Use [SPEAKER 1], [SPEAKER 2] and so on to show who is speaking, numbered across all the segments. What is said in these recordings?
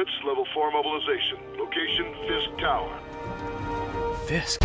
[SPEAKER 1] units, level 4 mobilization. Location, Fisk Tower.
[SPEAKER 2] Fisk?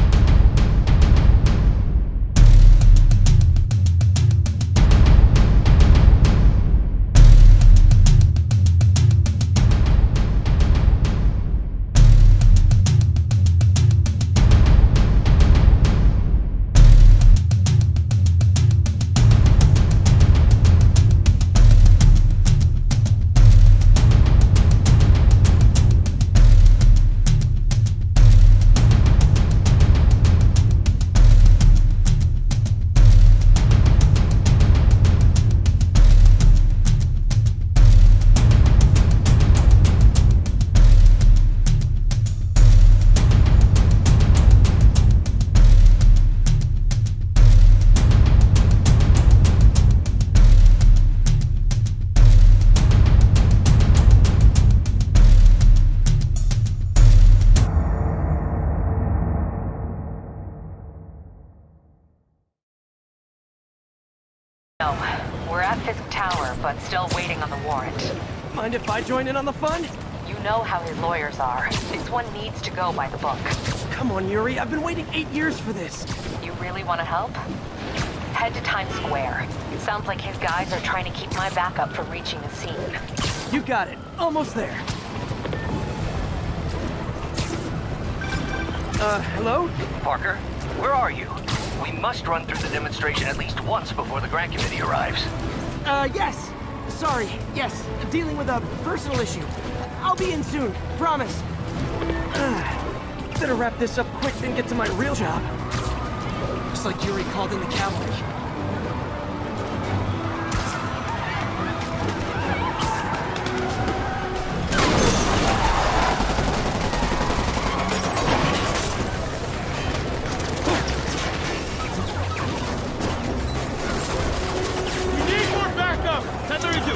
[SPEAKER 3] No, we're at Fisk Tower, but still waiting on the warrant.
[SPEAKER 2] Mind if I join in on the fun?
[SPEAKER 3] You know how his lawyers are. This one needs to go by the book.
[SPEAKER 2] Come on, Yuri. I've been waiting 8 years for this.
[SPEAKER 3] You really want to help? Head to Times Square. Sounds like his guys are trying to keep my backup from reaching the scene.
[SPEAKER 2] You got it. Almost there. Hello?
[SPEAKER 4] Parker, where are you? We must run through the demonstration at least once before the grant committee arrives.
[SPEAKER 2] Yes. Sorry. Yes. Dealing with a personal issue. I'll be in soon. Promise. Better wrap this up quick and get to my real job. Looks like Yuri called in the cavalry.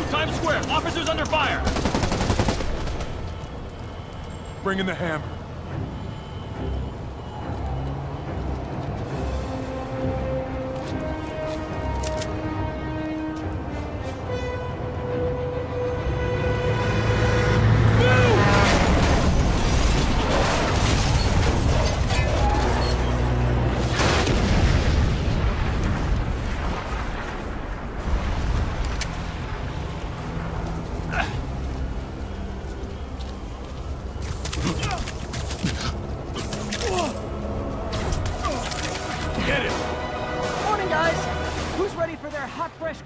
[SPEAKER 5] Times Square, officers under fire!
[SPEAKER 1] Bring in the hammer.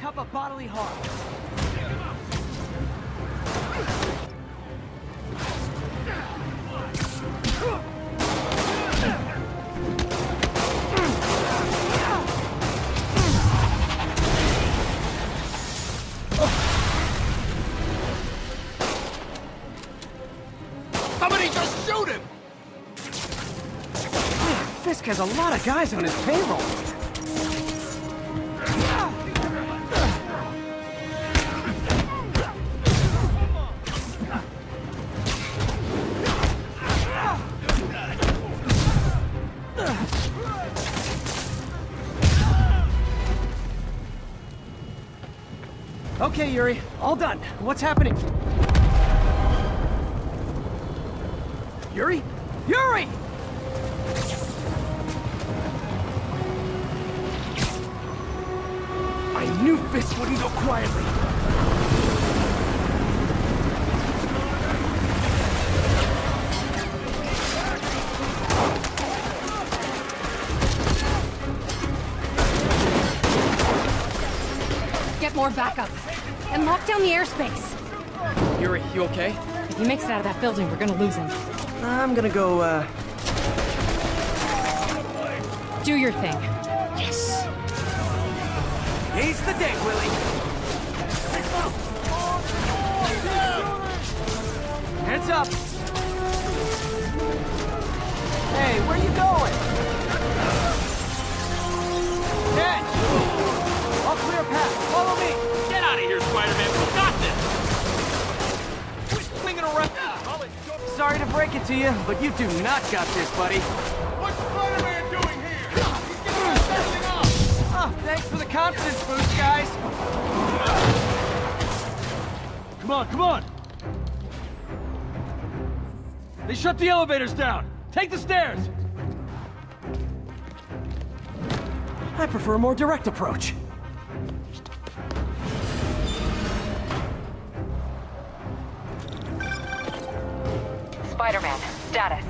[SPEAKER 2] Cup of bodily harm.
[SPEAKER 5] Somebody just shoot him!
[SPEAKER 2] Fisk has a lot of guys on his payroll. Okay, Yuri. All done. What's happening? Yuri? Yuri! I knew Fisk wouldn't go quietly.
[SPEAKER 6] Get more backup. And lock down the airspace.
[SPEAKER 2] Yuri, you okay?
[SPEAKER 6] If he makes it out of that building, we're gonna lose him.
[SPEAKER 2] I'm gonna go,
[SPEAKER 6] Do your thing.
[SPEAKER 2] Yes! He's the day, Willie! Hands up! Hey, where you going? Catch! I'll clear a path. Follow me!
[SPEAKER 5] Get out of here, Spider-Man! We got this! Quit swinging around!
[SPEAKER 2] Sorry to break it to you, but you do not got this, buddy.
[SPEAKER 5] What's Spider-Man doing here? He's getting us everything off!
[SPEAKER 2] Oh, thanks for the confidence boost, guys.
[SPEAKER 5] Come on, come on! They shut the elevators down! Take the stairs!
[SPEAKER 2] I prefer a more direct approach.
[SPEAKER 3] Spider-Man, status.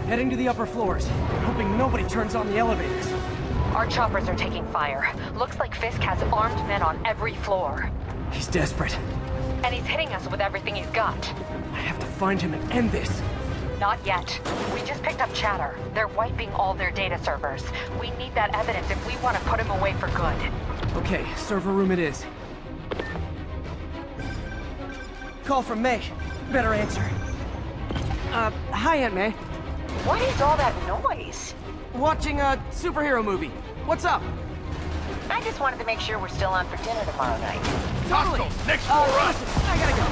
[SPEAKER 2] Heading to the upper floors, hoping nobody turns on the elevators.
[SPEAKER 3] Our choppers are taking fire. Looks like Fisk has armed men on every floor.
[SPEAKER 2] He's desperate.
[SPEAKER 3] And he's hitting us with everything he's got.
[SPEAKER 2] I have to find him and end this.
[SPEAKER 3] Not yet. We just picked up chatter. They're wiping all their data servers. We need that evidence if we want to put him away for good.
[SPEAKER 2] Okay, server room it is. Call from May. Better answer. Hi, Aunt May.
[SPEAKER 3] What is all that noise?
[SPEAKER 2] Watching a superhero movie. What's up?
[SPEAKER 3] I just wanted to make sure we're still on for dinner tomorrow night.
[SPEAKER 2] Totally.
[SPEAKER 5] Next door up!
[SPEAKER 2] Listen, I gotta go.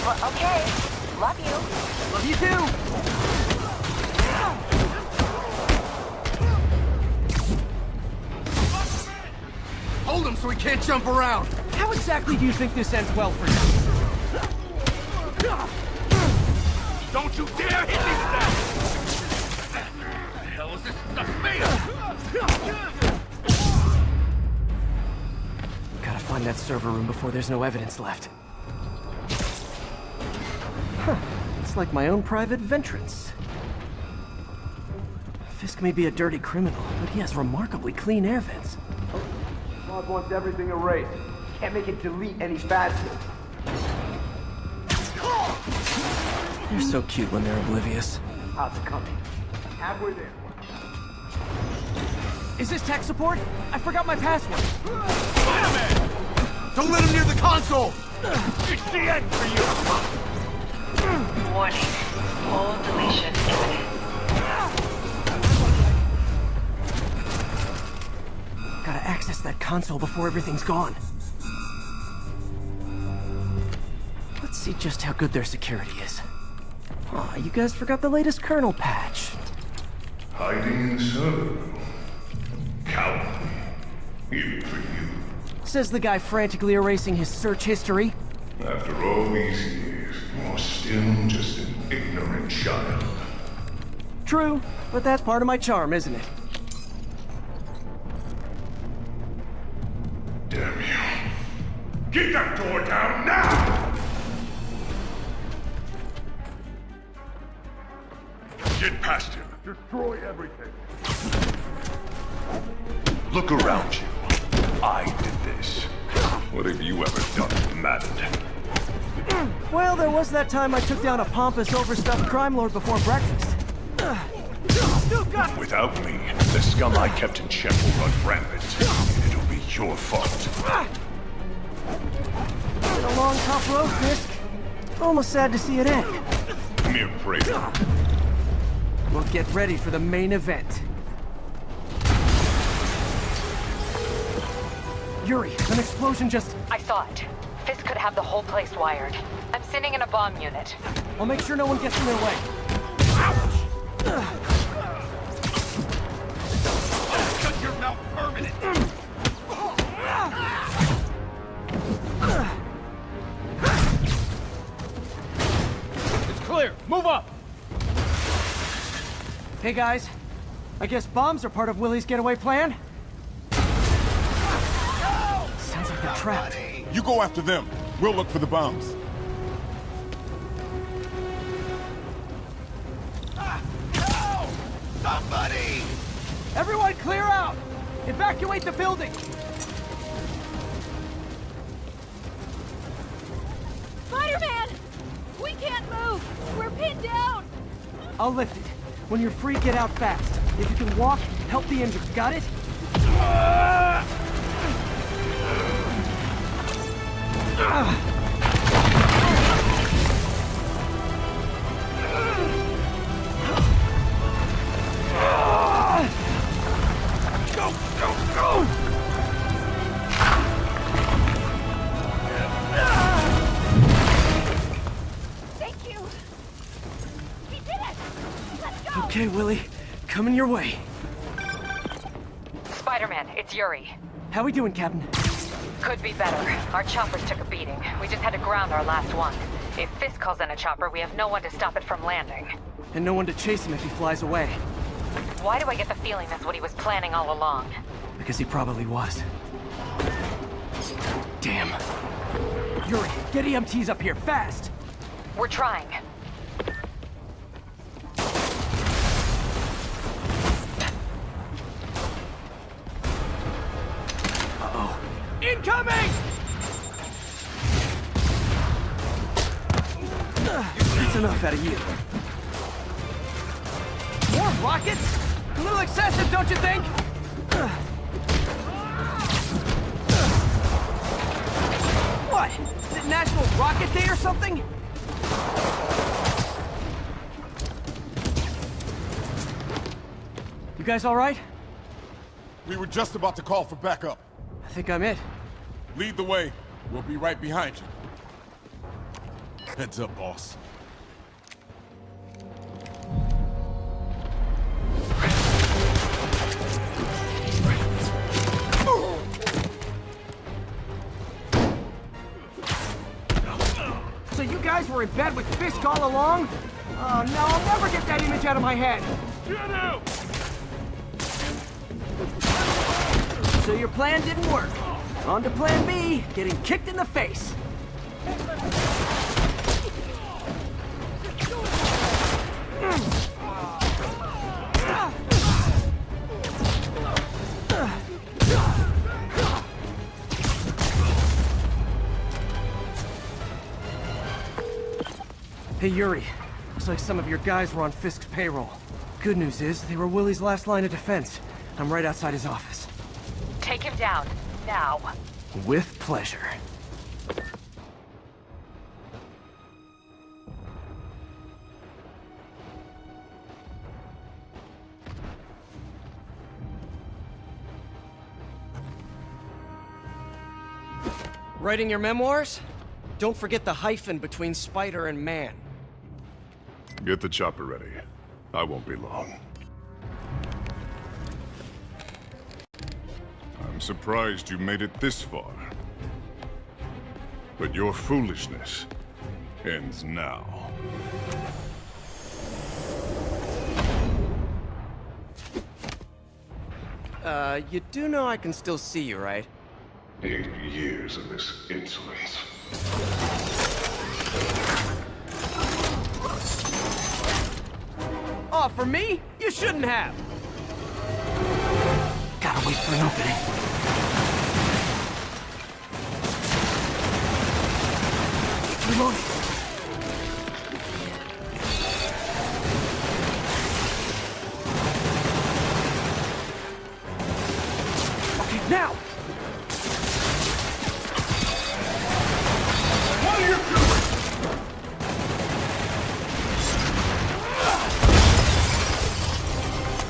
[SPEAKER 3] Well, okay. Love you.
[SPEAKER 2] Love you too.
[SPEAKER 5] Hold him so he can't jump around!
[SPEAKER 2] How exactly do you think this ends well for you?
[SPEAKER 5] Don't you dare hit me with that! What the hell is this stuff made of?
[SPEAKER 2] Gotta find that server room before there's no evidence left. Huh. It's like my own private ventrance. Fisk may be a dirty criminal, but he has remarkably clean air vents.
[SPEAKER 7] Bob wants everything erased. Can't make it delete any faster.
[SPEAKER 2] They're so cute when they're oblivious.
[SPEAKER 7] How's it coming? Halfway there.
[SPEAKER 2] Is this tech support? I forgot my password.
[SPEAKER 5] Spider-Man! Don't let him near the console! It's the end for you!
[SPEAKER 3] Warning. Full deletion imminent.
[SPEAKER 2] Gotta access that console before everything's gone. Let's see just how good their security is. Aw, you guys forgot the latest kernel patch.
[SPEAKER 1] Hiding in the server room. Cowardly. Even for you.
[SPEAKER 2] Says the guy frantically erasing his search history.
[SPEAKER 1] After all these years, you're still just an ignorant child.
[SPEAKER 2] True, but that's part of my charm, isn't it?
[SPEAKER 1] Damn you. Keep that door down now! Get past him. Destroy everything. Look around you. I did this. What have you ever done that mattered?
[SPEAKER 2] Well, there was that time I took down a pompous, overstuffed crime lord before breakfast.
[SPEAKER 1] Without me, the scum I kept in check will run rampant. It'll be your fault.
[SPEAKER 2] Been a long, tough road, Fisk. Almost sad to see it end.
[SPEAKER 1] Mere prayer.
[SPEAKER 2] Well, get ready for the main event. Yuri, an explosion just...
[SPEAKER 3] I saw it. Fisk could have the whole place wired. I'm sending in a bomb unit.
[SPEAKER 2] I'll make sure no one gets in their way.
[SPEAKER 5] Cut your mouth permanent! It's clear! Move up!
[SPEAKER 2] Hey guys, I guess bombs are part of Willie's getaway plan? Sounds like they're trapped.
[SPEAKER 8] You go after them. We'll look for the bombs.
[SPEAKER 5] No! Somebody!
[SPEAKER 2] Everyone clear out! Evacuate the building!
[SPEAKER 6] Spider-Man! We can't move! We're pinned down!
[SPEAKER 2] I'll lift it. When you're free, get out fast. If you can walk, help the injured. Got it?
[SPEAKER 5] Go, go, go!
[SPEAKER 6] Thank you! We did it! Let's go!
[SPEAKER 2] Okay, Willie. Coming your way.
[SPEAKER 3] Spider-Man, it's Yuri.
[SPEAKER 2] How we doing, Captain?
[SPEAKER 3] Could be better. Our choppers took a beating. We just had to ground our last one. If Fisk calls in a chopper, we have no one to stop it from landing.
[SPEAKER 2] and no one to chase him if he flies away.
[SPEAKER 3] Why do I get the feeling that's what he was planning all along?
[SPEAKER 2] Because he probably was. Damn. Yuri, get EMTs up here, fast!
[SPEAKER 3] We're trying.
[SPEAKER 2] Uh-oh. Incoming! That's enough out of you. More rockets? A little excessive, don't you think? What? Is it National Rocket Day or something? You guys all right?
[SPEAKER 8] We were just about to call for backup.
[SPEAKER 2] I think I'm it.
[SPEAKER 8] Lead the way. We'll be right behind you. Heads up, boss.
[SPEAKER 2] So you guys were in bed with Fisk all along? Oh no, I'll never get that image out of my head.
[SPEAKER 5] Get out!
[SPEAKER 2] So your plan didn't work. On to plan B, getting kicked in the face. Hey Yuri, looks like some of your guys were on Fisk's payroll. Good news is, they were Willie's last line of defense. I'm right outside his office.
[SPEAKER 3] Take him down, now.
[SPEAKER 2] With pleasure. Writing your memoirs? Don't forget the hyphen between spider and man.
[SPEAKER 1] Get the chopper ready. I won't be long. I'm surprised you made it this far. But your foolishness ends now.
[SPEAKER 2] You do know I can still see you, right?
[SPEAKER 1] 8 years of this insolence.
[SPEAKER 2] Oh, for me? You shouldn't have! Gotta wait for an opening. Reloading. Okay, now!
[SPEAKER 5] What are you doing?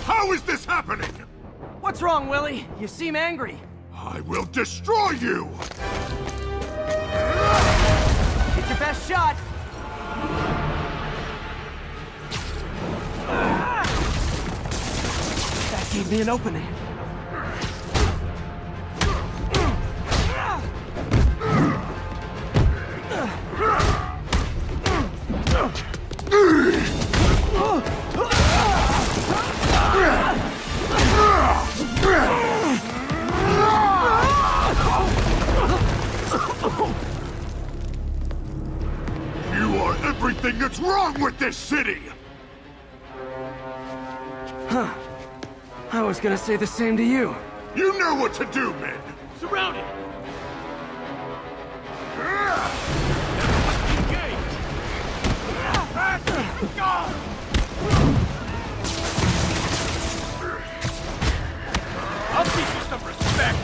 [SPEAKER 5] How is this happening?
[SPEAKER 2] What's wrong, Willie? You seem angry.
[SPEAKER 5] I will destroy you!
[SPEAKER 2] Get your best shot! That gave me an opening.
[SPEAKER 5] You are everything that's wrong with this city!
[SPEAKER 2] Huh. I was gonna say the same to you.
[SPEAKER 5] You know what to do, men! Surround it! I'll teach you some respect!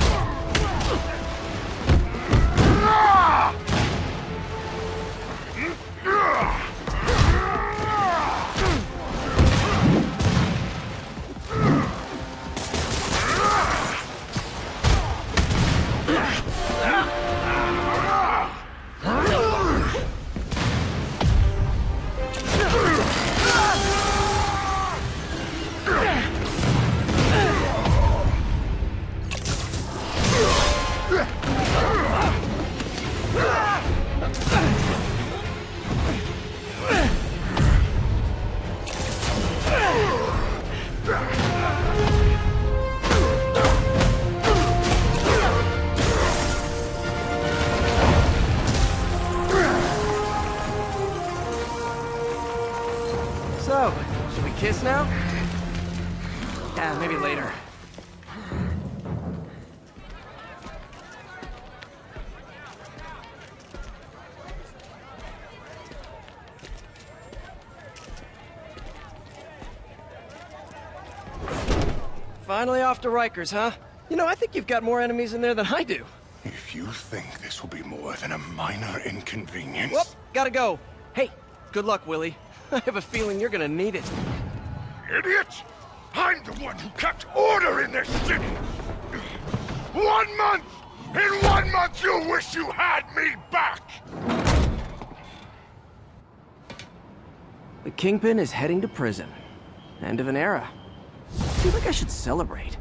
[SPEAKER 2] this now? Yeah, maybe later. Finally off to Rikers, huh? You know, I think you've got more enemies in there than I do.
[SPEAKER 5] If you think this will be more than a minor inconvenience...
[SPEAKER 2] Whoop, gotta go. Hey, good luck, Willie. I have a feeling you're gonna need it.
[SPEAKER 5] Idiot! I'm the one who kept order in this city! 1 month! In 1 month you'll wish you had me back!
[SPEAKER 2] The Kingpin is heading to prison. End of an era. I feel like I should celebrate.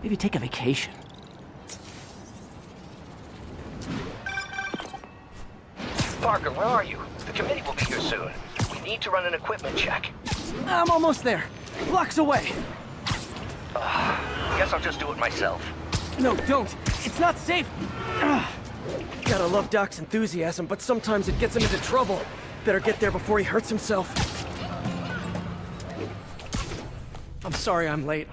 [SPEAKER 2] Maybe take a vacation.
[SPEAKER 4] Parker, where are you? The committee will be here soon. We need to run an equipment check.
[SPEAKER 2] I'm almost there. Blocks away.
[SPEAKER 4] Guess I'll just do it myself.
[SPEAKER 2] No, don't. It's not safe. Gotta love Doc's enthusiasm, but sometimes it gets him into trouble. Better get there before he hurts himself. I'm sorry I'm late.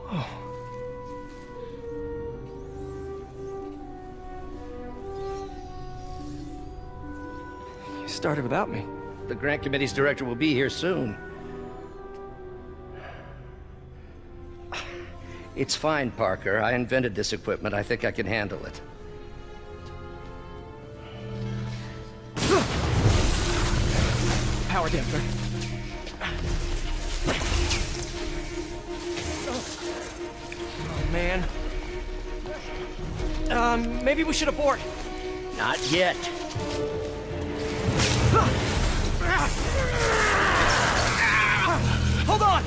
[SPEAKER 2] Oh. You started without me.
[SPEAKER 4] The grant committee's director will be here soon. It's fine, Parker. I invented this equipment. I think I can handle it.
[SPEAKER 2] Power damper. Oh, man. Maybe we should abort.
[SPEAKER 4] Not yet.
[SPEAKER 2] Hold on!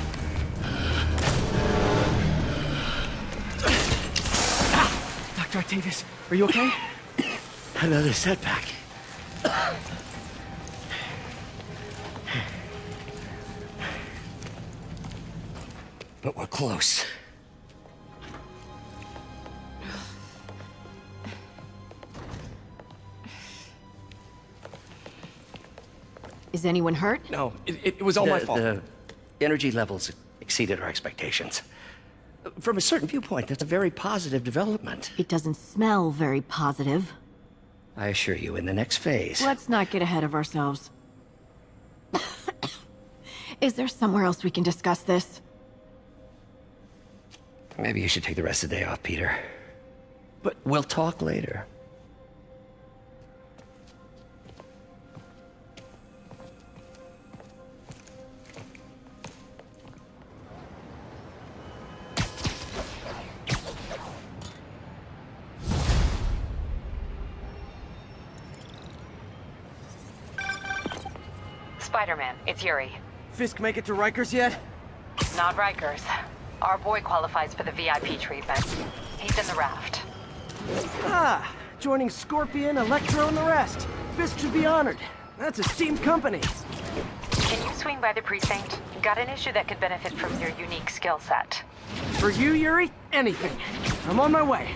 [SPEAKER 2] Dr. Octavius, are you okay?
[SPEAKER 4] Another setback. But we're close.
[SPEAKER 6] Is anyone hurt?
[SPEAKER 2] No, it was all my fault.
[SPEAKER 4] The energy levels exceeded our expectations. From a certain viewpoint, that's a very positive development.
[SPEAKER 6] It doesn't smell very positive.
[SPEAKER 4] I assure you, in the next phase...
[SPEAKER 6] Let's not get ahead of ourselves. Is there somewhere else we can discuss this?
[SPEAKER 4] Maybe you should take the rest of the day off, Peter.
[SPEAKER 2] But
[SPEAKER 4] we'll talk later.
[SPEAKER 3] Spiderman, it's Yuri.
[SPEAKER 2] Fisk make it to Rikers yet?
[SPEAKER 3] Not Rikers. Our boy qualifies for the VIP treatment. He's in the raft.
[SPEAKER 2] Ah, joining Scorpion, Electro, and the rest. Fisk should be honored. That's a steamed company.
[SPEAKER 3] Can you swing by the precinct? Got an issue that could benefit from your unique skill set.
[SPEAKER 2] For you, Yuri, anything. I'm on my way.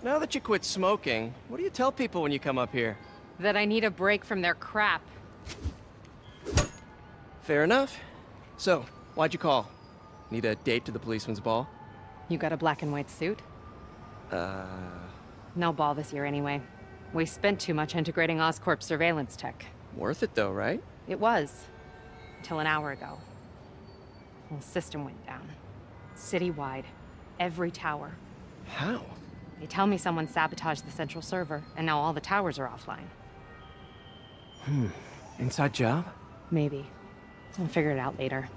[SPEAKER 2] Now that you quit smoking, what do you tell people when you come up here?
[SPEAKER 9] That I need a break from their crap.
[SPEAKER 2] Fair enough. So, why'd you call? Need a date to the policeman's ball?
[SPEAKER 9] You got a black and white suit? No ball this year anyway. We spent too much integrating Oscorp's surveillance tech.
[SPEAKER 2] Worth it though, right?
[SPEAKER 9] It was. Until an hour ago. The whole system went down. Citywide. Every tower.
[SPEAKER 2] How?
[SPEAKER 9] They tell me someone sabotaged the central server, and now all the towers are offline.
[SPEAKER 2] Inside job?
[SPEAKER 9] Maybe. I'll figure it out later.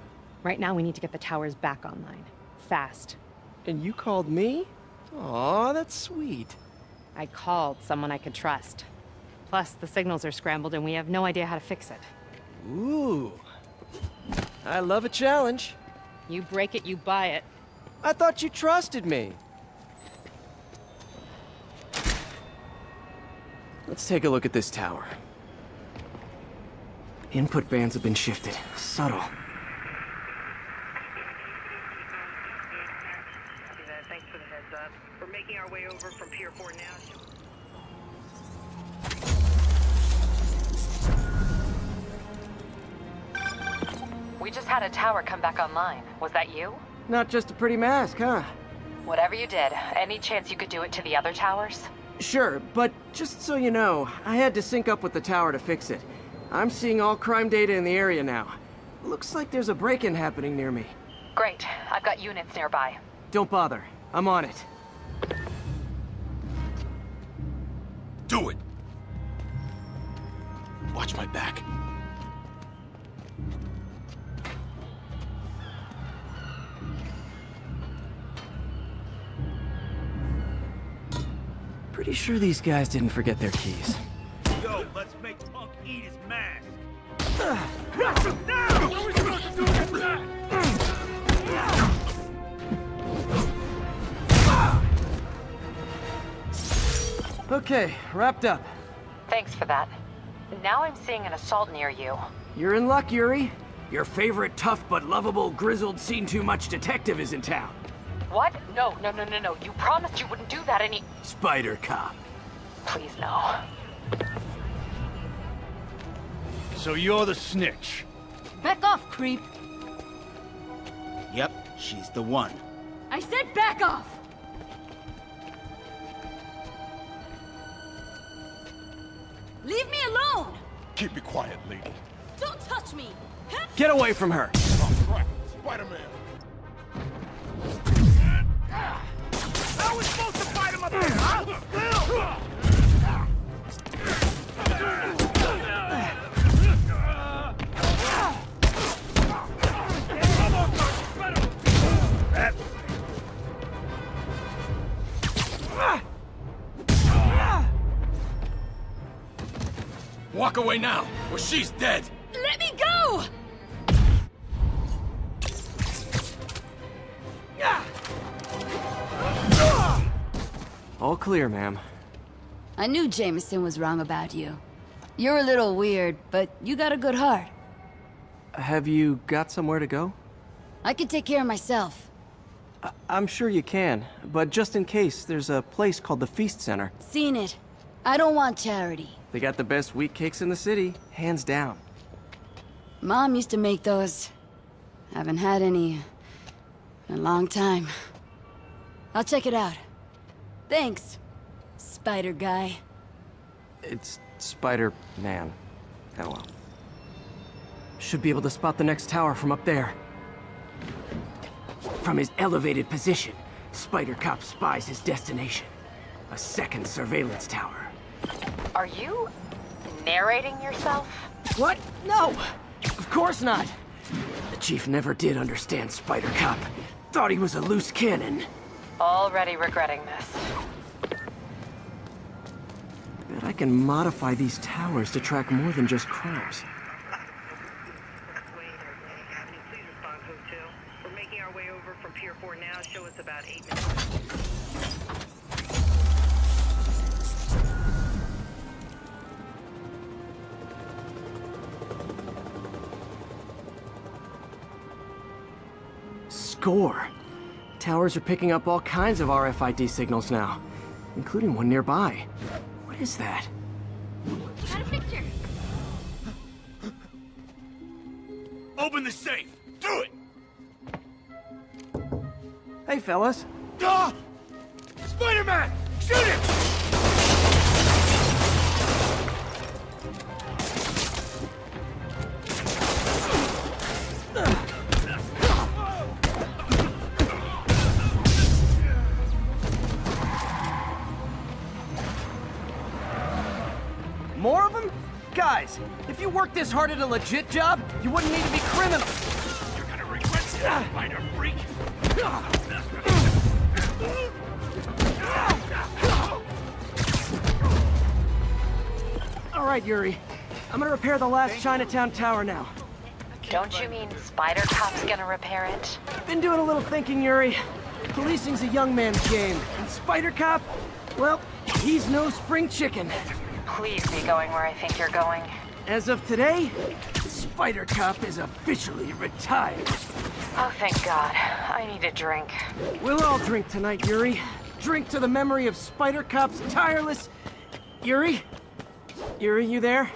[SPEAKER 9] Right now, we need to get the towers back online. Fast.
[SPEAKER 2] And you called me? Aw, that's sweet.
[SPEAKER 9] I called someone I could trust. Plus, the signals are scrambled and we have no idea how to fix it.
[SPEAKER 2] Ooh. I love a challenge.
[SPEAKER 9] You break it, you buy it.
[SPEAKER 2] I thought you trusted me. Let's take a look at this tower. Input bands have been shifted. Subtle.
[SPEAKER 10] Thanks for the heads up. We're making our way over
[SPEAKER 3] We just had a tower come back online. Was that you?
[SPEAKER 2] Not just a pretty mask, huh?
[SPEAKER 3] Whatever you did, any chance you could do it to the other towers?
[SPEAKER 2] Sure, but just so you know, I had to sync up with the tower to fix it. I'm seeing all crime data in the area now. Looks like there's a break-in happening near me.
[SPEAKER 3] Great. I've got units nearby.
[SPEAKER 2] Don't bother. I'm on it.
[SPEAKER 8] Do it! Watch my back.
[SPEAKER 2] Pretty sure these guys didn't forget their keys.
[SPEAKER 10] Yo, let's make Punk eat his mask.
[SPEAKER 5] Now! What are we supposed to do against that?
[SPEAKER 2] Okay, wrapped up.
[SPEAKER 3] Thanks for that. Now I'm seeing an assault near you.
[SPEAKER 2] You're in luck, Yuri. Your favorite tough but lovable, grizzled, seen-too-much detective is in town.
[SPEAKER 3] What? No. You promised you wouldn't do that any...
[SPEAKER 2] Spider Cop.
[SPEAKER 3] Please, no.
[SPEAKER 10] So you're the snitch.
[SPEAKER 6] Back off, creep.
[SPEAKER 10] Yep, she's the one.
[SPEAKER 6] I said back off! Leave me alone!
[SPEAKER 8] Keep it quiet, lady.
[SPEAKER 6] Don't touch me!
[SPEAKER 2] Get away from her!
[SPEAKER 8] Oh, crap. Spider-Man.
[SPEAKER 5] How are we supposed to fight him up there, huh?
[SPEAKER 8] Walk away now, or she's dead!
[SPEAKER 6] Let me go!
[SPEAKER 2] All clear, ma'am.
[SPEAKER 6] I knew Jameson was wrong about you. You're a little weird, but you got a good heart.
[SPEAKER 2] Have you got somewhere to go?
[SPEAKER 6] I can take care of myself.
[SPEAKER 2] I'm sure you can, but just in case, there's a place called the F.E.A.S.T Center.
[SPEAKER 6] Seen it. I don't want charity.
[SPEAKER 2] They got the best wheat cakes in the city, hands down.
[SPEAKER 6] Mom used to make those. Haven't had any in a long time. I'll check it out. Thanks, Spider Guy.
[SPEAKER 2] It's Spider-Man. Oh well. Should be able to spot the next tower from up there. From his elevated position, Spider Cop spies his destination. A second surveillance tower.
[SPEAKER 3] Are you narrating yourself?
[SPEAKER 2] What? No! Of course not! The Chief never did understand Spider Cop. Thought he was a loose cannon.
[SPEAKER 3] Already regretting this.
[SPEAKER 2] Bet I can modify these towers to track more than just crimes.
[SPEAKER 11] Please respond, Hotel. We're making our way over from Pier 4 now. Show us about 8 minutes.
[SPEAKER 2] Score! Towers are picking up all kinds of RFID signals now, including one nearby. What is that?
[SPEAKER 6] Got a picture.
[SPEAKER 10] Open the safe. Do it.
[SPEAKER 2] Hey, fellas.
[SPEAKER 5] Ah! Spider-Man! Shoot it!
[SPEAKER 2] More of them? Guys, if you worked this hard at a legit job, you wouldn't need to be criminals.
[SPEAKER 5] You're gonna regret this, spider freak!
[SPEAKER 2] All right, Yuri. I'm gonna repair the last Chinatown tower now.
[SPEAKER 3] Don't you mean Spider Cop's gonna repair it?
[SPEAKER 2] Been doing a little thinking, Yuri. Policing's a young man's game, and Spider Cop, well, he's no spring chicken.
[SPEAKER 3] Please be going where I think you're going.
[SPEAKER 2] As of today, Spider Cop is officially retired.
[SPEAKER 3] Oh, thank God. I need a drink.
[SPEAKER 2] We'll all drink tonight, Yuri. Drink to the memory of Spider Cop's tireless... Yuri? Yuri, you there?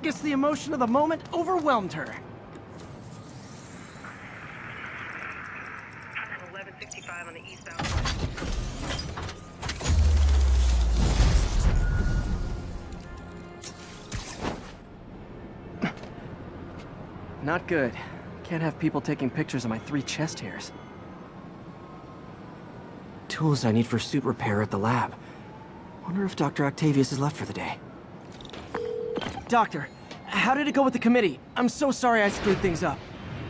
[SPEAKER 2] Guess the emotion of the moment overwhelmed her. Not good. Can't have people taking pictures of my 3 chest hairs. Tools I need for suit repair at the lab. Wonder if Dr. Octavius is left for the day. Doctor, how did it go with the committee? I'm so sorry I screwed things up.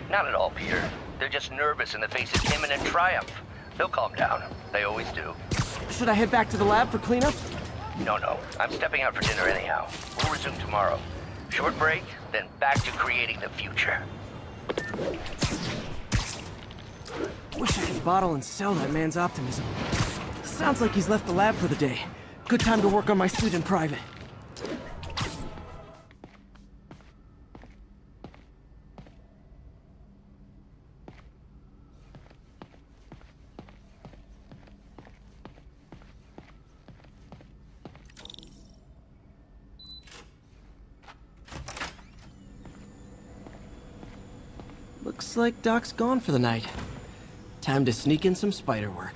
[SPEAKER 4] Not at all, Peter. They're just nervous in the face of imminent triumph. They'll calm down. They always do.
[SPEAKER 2] Should I head back to the lab for cleanup?
[SPEAKER 4] No. I'm stepping out for dinner anyhow. We'll resume tomorrow. Short break, then back to creating the future.
[SPEAKER 2] Wish I could bottle and sell that man's optimism. Sounds like he's left the lab for the day. Good time to work on my suit in private. Looks like Doc's gone for the night. Time to sneak in some spider work.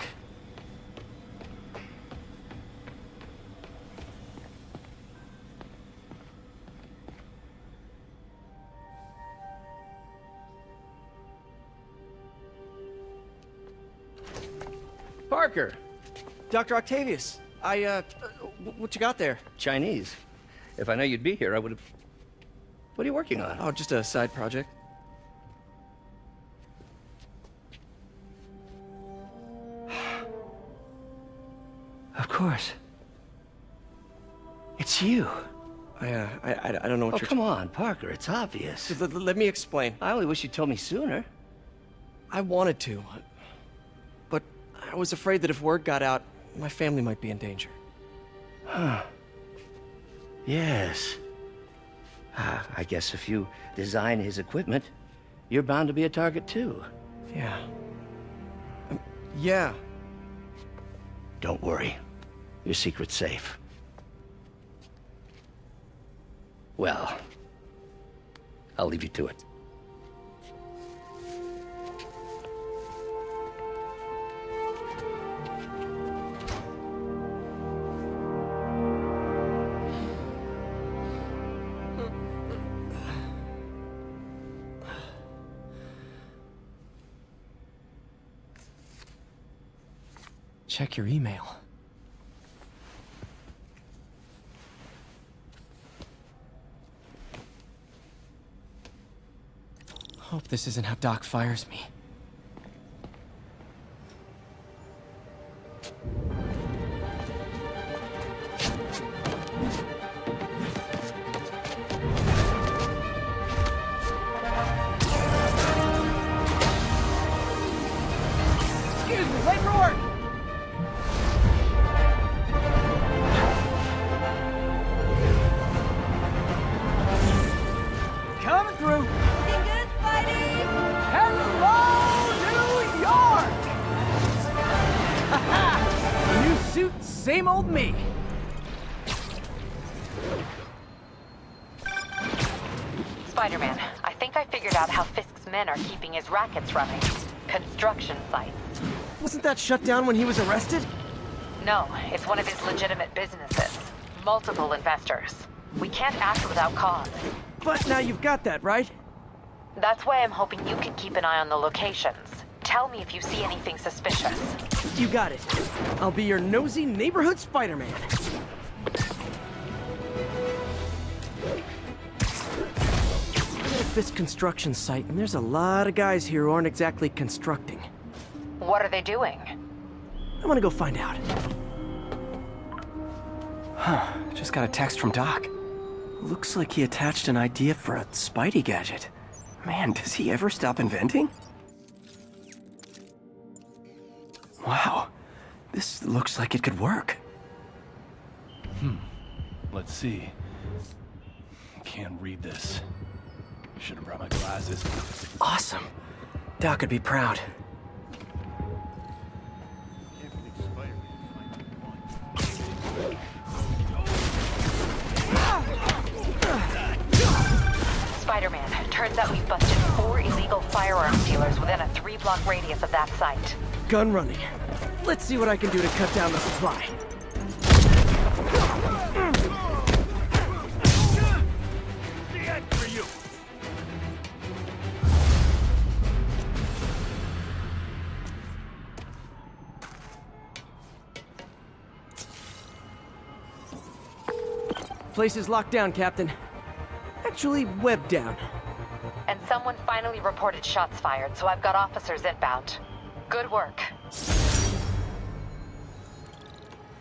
[SPEAKER 2] Parker! Dr. Octavius, what you got there?
[SPEAKER 4] Chinese. If I know you'd be here, I would have... What are you working on?
[SPEAKER 2] Oh, just a side project. Of course. It's you. I don't know what you're...
[SPEAKER 4] come on, Parker, it's obvious.
[SPEAKER 2] Let me explain.
[SPEAKER 4] I only wish you'd told me sooner.
[SPEAKER 2] I wanted to, but I was afraid that if word got out, my family might be in danger.
[SPEAKER 4] Huh. Yes. I guess if you design his equipment, you're bound to be a target too.
[SPEAKER 2] Yeah. Yeah.
[SPEAKER 4] Don't worry. Your secret's safe. Well, I'll leave you to it.
[SPEAKER 2] Check your email. Hope this isn't how Doc fires me. Excuse me, late for work! Coming through!
[SPEAKER 6] Looking good, Spidey!
[SPEAKER 2] Hello, New York! Haha! New suit, same old me.
[SPEAKER 3] Spider-Man, I think I figured out how Fisk's men are keeping his rackets running. Construction sites.
[SPEAKER 2] Wasn't that shut down when he was arrested?
[SPEAKER 3] No, it's one of his legitimate businesses. Multiple investors. We can't act without cause.
[SPEAKER 2] But now you've got that, right?
[SPEAKER 3] That's why I'm hoping you can keep an eye on the locations. Tell me if you see anything suspicious.
[SPEAKER 2] You got it. I'll be your nosy neighborhood Spider-Man. We're at this construction site, and there's a lot of guys here who aren't exactly constructing.
[SPEAKER 3] What are they doing?
[SPEAKER 2] I'm gonna go find out. Huh, just got a text from Doc. Looks like he attached an idea for a Spidey gadget. Man, does he ever stop inventing? Wow, this looks like it could work.
[SPEAKER 8] Let's see. Can't read this. Should have brought my glasses.
[SPEAKER 2] Awesome. Doc would be proud.
[SPEAKER 3] Spider-Man, turns out we've busted 4 illegal firearms dealers within a 3-block radius of that site.
[SPEAKER 2] Gun running. Let's see what I can do to cut down the supply.
[SPEAKER 10] The end for you.
[SPEAKER 2] Place is locked down, Captain. Actually, webbed down.
[SPEAKER 3] And someone finally reported shots fired, so I've got officers inbound. Good work.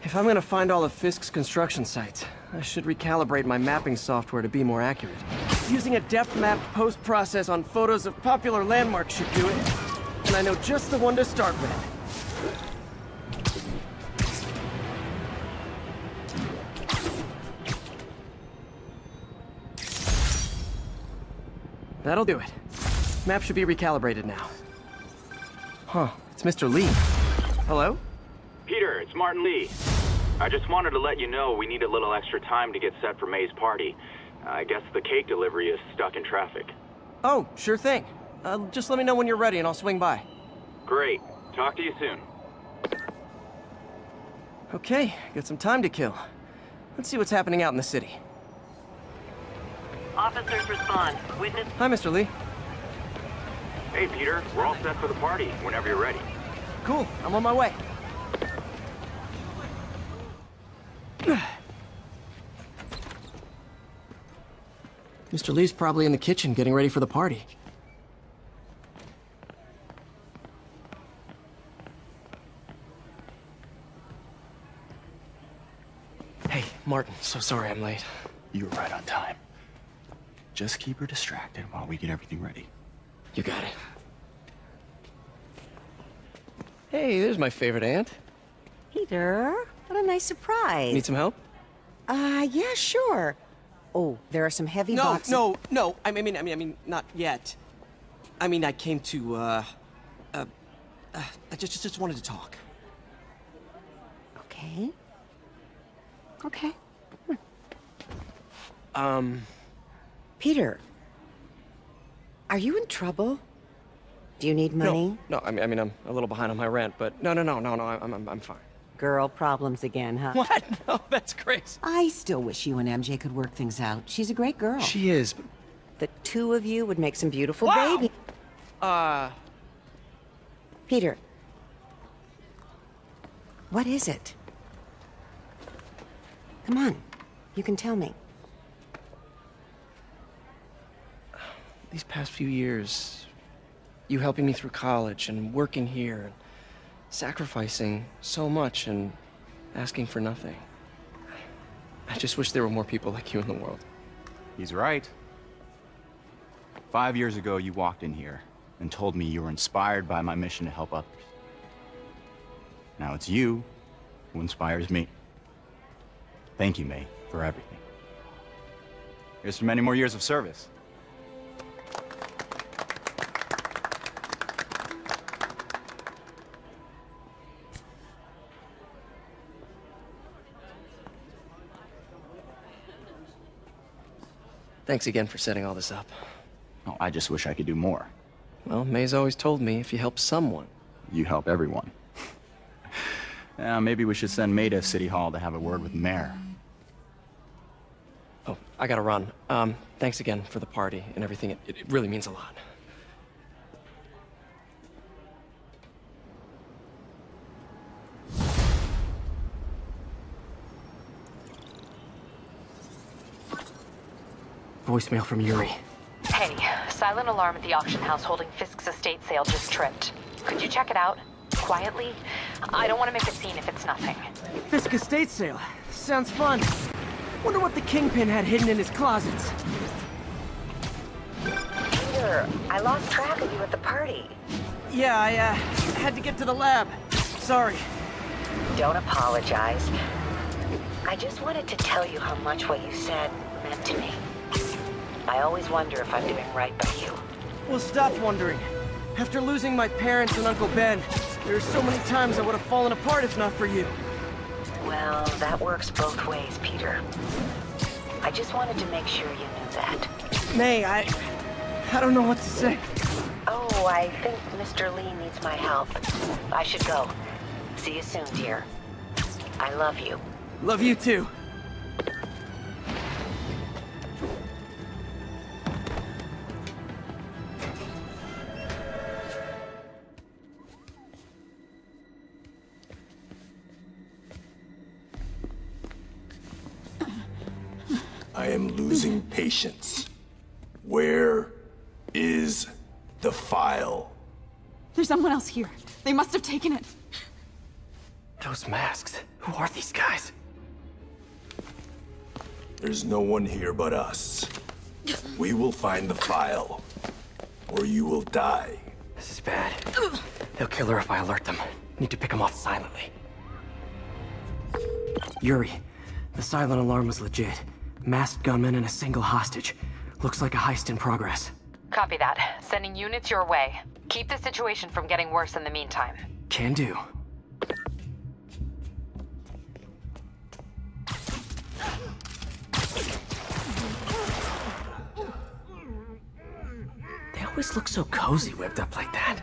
[SPEAKER 2] If I'm gonna find all of Fisk's construction sites, I should recalibrate my mapping software to be more accurate. Using a depth-mapped post-process on photos of popular landmarks should do it. And I know just the one to start with. That'll do it. Map should be recalibrated now. Huh, it's Mr. Lee. Hello?
[SPEAKER 12] Peter, it's Martin Lee. I just wanted to let you know we need a little extra time to get set for May's party. I guess the cake delivery is stuck in traffic.
[SPEAKER 2] Oh, sure thing. Just let me know when you're ready and I'll swing by.
[SPEAKER 12] Great. Talk to you soon.
[SPEAKER 2] Okay, got some time to kill. Let's see what's happening out in the city.
[SPEAKER 11] Officers respond. Witness...
[SPEAKER 2] Hi, Mr. Lee.
[SPEAKER 12] Hey, Peter. We're all set for the party whenever you're ready.
[SPEAKER 2] Cool, I'm on my way. Mr. Lee's probably in the kitchen getting ready for the party. Hey, Martin, so sorry I'm late.
[SPEAKER 8] You were right on time. Just keep her distracted while we get everything ready.
[SPEAKER 2] You got it. Hey, there's my favorite aunt.
[SPEAKER 13] Peter, what a nice surprise.
[SPEAKER 2] Need some help?
[SPEAKER 13] Yeah, sure. Oh, there are some heavy boxes.
[SPEAKER 2] No. I mean, not yet. I mean, I came to, I just wanted to talk.
[SPEAKER 13] Okay. Okay. Peter, are you in trouble? Do you need money?
[SPEAKER 2] No, I mean, I'm a little behind on my rent, but no, I'm fine.
[SPEAKER 13] Girl problems again, huh?
[SPEAKER 2] What? No, that's crazy.
[SPEAKER 13] I still wish you and MJ could work things out. She's a great girl.
[SPEAKER 2] She is, but...
[SPEAKER 13] The two of you would make some beautiful baby. Peter. What is it? Come on. You can tell me.
[SPEAKER 2] These past few years, you helping me through college and working here and sacrificing so much and asking for nothing. I just wish there were more people like you in the world.
[SPEAKER 8] He's right. 5 years ago, you walked in here and told me you were inspired by my mission to help others. Now it's you who inspires me. Thank you, May, for everything. Here's for many more years of service.
[SPEAKER 2] Thanks again for setting all this up.
[SPEAKER 8] Oh, I just wish I could do more.
[SPEAKER 2] Well, May's always told me if you help someone...
[SPEAKER 8] You help everyone. Maybe we should send May to City Hall to have a word with the mayor.
[SPEAKER 2] Oh, I gotta run. Thanks again for the party and everything. It really means a lot. Voicemail from Yuri.
[SPEAKER 3] Hey, silent alarm at the auction house holding Fisk's estate sale just tripped. Could you check it out? Quietly? I don't want to make a scene if it's nothing.
[SPEAKER 2] Fisk estate sale. Sounds fun. Wonder what the Kingpin had hidden in his closets.
[SPEAKER 3] Peter, I lost track of you at the party.
[SPEAKER 2] Yeah, I had to get to the lab. Sorry.
[SPEAKER 3] Don't apologize. I just wanted to tell you how much what you said meant to me. I always wonder if I'm doing right by you.
[SPEAKER 2] Well, stop wondering. After losing my parents and Uncle Ben, there are so many times I would have fallen apart if not for you.
[SPEAKER 3] Well, that works both ways, Peter. I just wanted to make sure you knew that.
[SPEAKER 2] May, I don't know what to say.
[SPEAKER 3] Oh, I think Mr. Lee needs my help. I should go. See you soon, dear. I love you.
[SPEAKER 2] Love you too.
[SPEAKER 5] am losing patience. Where is the file?
[SPEAKER 14] There's someone else here. They must have taken it.
[SPEAKER 2] Those masks. Who are these guys?
[SPEAKER 5] There's no one here but us. We will find the file, or you will die.
[SPEAKER 2] This is bad. They'll kill her if I alert them. Need to pick them off silently. Yuri, the silent alarm was legit. Masked gunmen and a single hostage. Looks like a heist in progress.
[SPEAKER 9] Copy that. Sending units your way. Keep the situation from getting worse in the meantime.
[SPEAKER 2] Can do. They always look so cozy whipped up like that.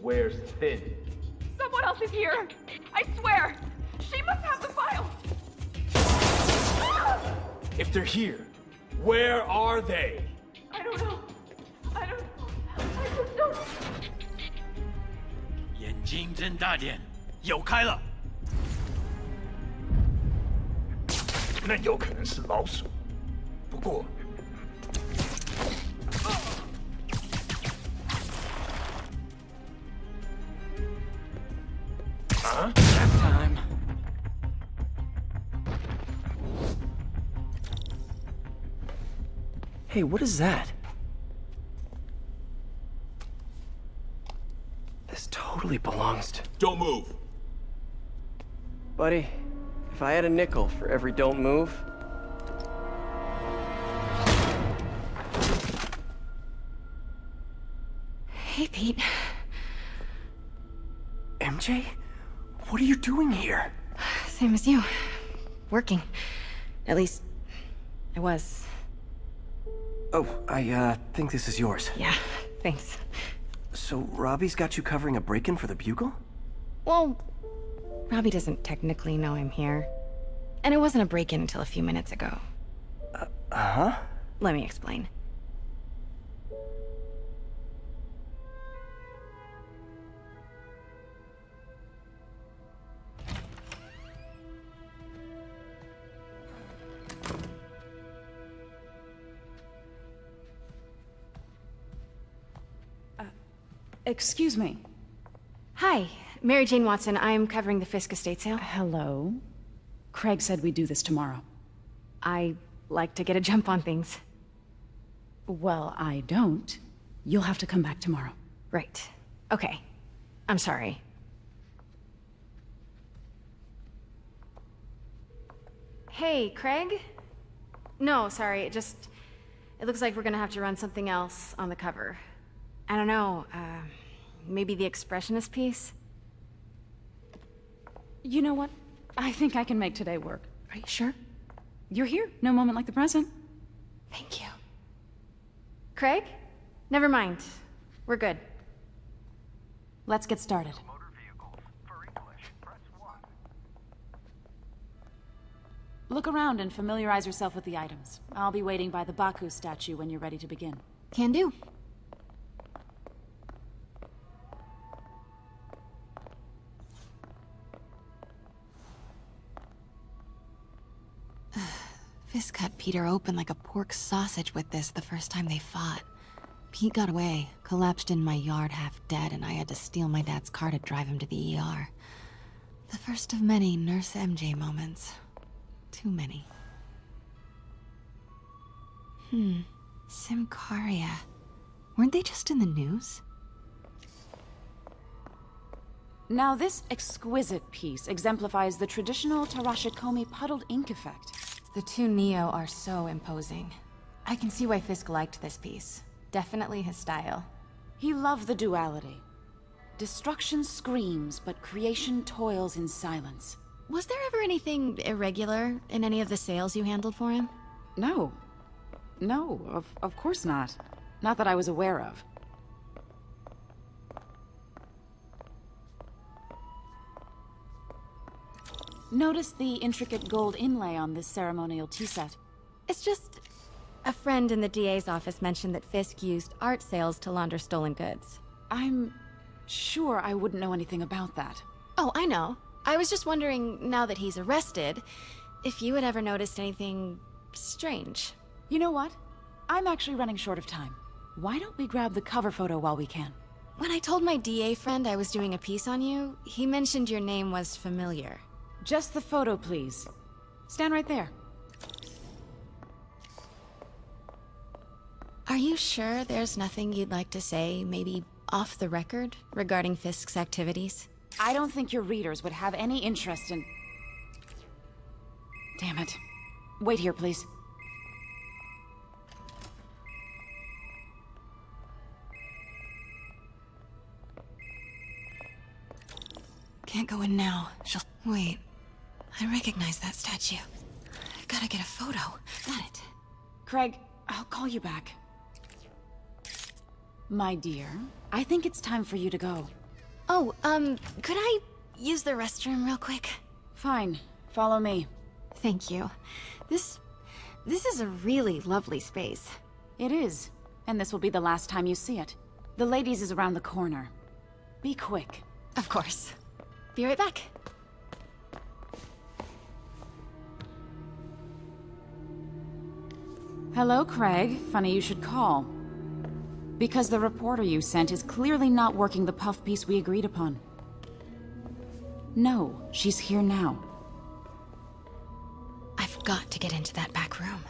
[SPEAKER 7] Wears thin.
[SPEAKER 14] Someone else is here. I swear. She must have the file.
[SPEAKER 10] If they're here, where are they?
[SPEAKER 14] I don't know. I just don't.
[SPEAKER 10] 眼睛睁大点，有开了。
[SPEAKER 5] 那有可能是老鼠，不过。
[SPEAKER 2] Nap time. Hey, what is that? This totally belongs to...
[SPEAKER 10] Don't move.
[SPEAKER 2] Buddy, if I had a nickel for every don't move...
[SPEAKER 14] Hey, Pete.
[SPEAKER 2] MJ? What are you doing here?
[SPEAKER 14] Same as you. Working. At least, I was.
[SPEAKER 2] Oh, I think this is yours.
[SPEAKER 14] Yeah, thanks.
[SPEAKER 2] So Robbie's got you covering a break-in for the Bugle?
[SPEAKER 14] Well, Robbie doesn't technically know I'm here. And it wasn't a break-in until a few minutes ago.
[SPEAKER 2] Uh-huh?
[SPEAKER 14] Let me explain.
[SPEAKER 15] Excuse me.
[SPEAKER 14] Hi, Mary Jane Watson. I'm covering the Fisk estate sale.
[SPEAKER 15] Hello. Craig said we'd do this tomorrow.
[SPEAKER 14] I like to get a jump on things.
[SPEAKER 15] Well, I don't. You'll have to come back tomorrow.
[SPEAKER 14] Right. Okay. I'm sorry. Hey, Craig? No, sorry, it looks like we're gonna have to run something else on the cover. I don't know, maybe the expressionist piece?
[SPEAKER 15] You know what? I think I can make today work.
[SPEAKER 14] Are you sure?
[SPEAKER 15] You're here. No moment like the present.
[SPEAKER 14] Thank you. Craig? Never mind. We're good.
[SPEAKER 15] Let's get started. Look around and familiarize yourself with the items. I'll be waiting by the Baku statue when you're ready to begin.
[SPEAKER 14] Can do.
[SPEAKER 16] Fisk cut Peter open like a pork sausage with this the first time they fought. Pete got away, collapsed in my yard half dead, and I had to steal my dad's car to drive him to the ER. The first of many Nurse MJ moments. Too many. Simcaria. Weren't they just in the news?
[SPEAKER 15] Now this exquisite piece exemplifies the traditional Tarashikomi puddled ink effect.
[SPEAKER 14] The two Neo are so imposing. I can see why Fisk liked this piece. Definitely his style.
[SPEAKER 15] He loved the duality. Destruction screams, but creation toils in silence.
[SPEAKER 16] Was there ever anything irregular in any of the sales you handled for him?
[SPEAKER 15] No. No, of course not. Not that I was aware of. Notice the intricate gold inlay on this ceremonial tea set.
[SPEAKER 14] It's just... A friend in the DA's office mentioned that Fisk used art sales to launder stolen goods.
[SPEAKER 15] I'm sure I wouldn't know anything about that.
[SPEAKER 16] Oh, I know. I was just wondering, now that he's arrested, if you had ever noticed anything strange.
[SPEAKER 15] You know what? I'm actually running short of time. Why don't we grab the cover photo while we can?
[SPEAKER 16] When I told my DA friend I was doing a piece on you, he mentioned your name was familiar.
[SPEAKER 15] Just the photo, please. Stand right there.
[SPEAKER 16] Are you sure there's nothing you'd like to say, maybe off the record, regarding Fisk's activities?
[SPEAKER 15] I don't think your readers would have any interest in... Damn it. Wait here, please.
[SPEAKER 16] Can't go in now. She'll... Wait. I recognize that statue. I've gotta get a photo. Got it.
[SPEAKER 15] Craig, I'll call you back. My dear, I think it's time for you to go.
[SPEAKER 16] Oh, could I use the restroom real quick?
[SPEAKER 15] Fine. Follow me.
[SPEAKER 16] Thank you. This is a really lovely space.
[SPEAKER 15] It is. And this will be the last time you see it. The ladies is around the corner. Be quick.
[SPEAKER 16] Of course. Be right back.
[SPEAKER 15] Hello, Craig. Funny you should call. Because the reporter you sent is clearly not working the puff piece we agreed upon. No, she's here now.
[SPEAKER 16] I've got to get into that back room.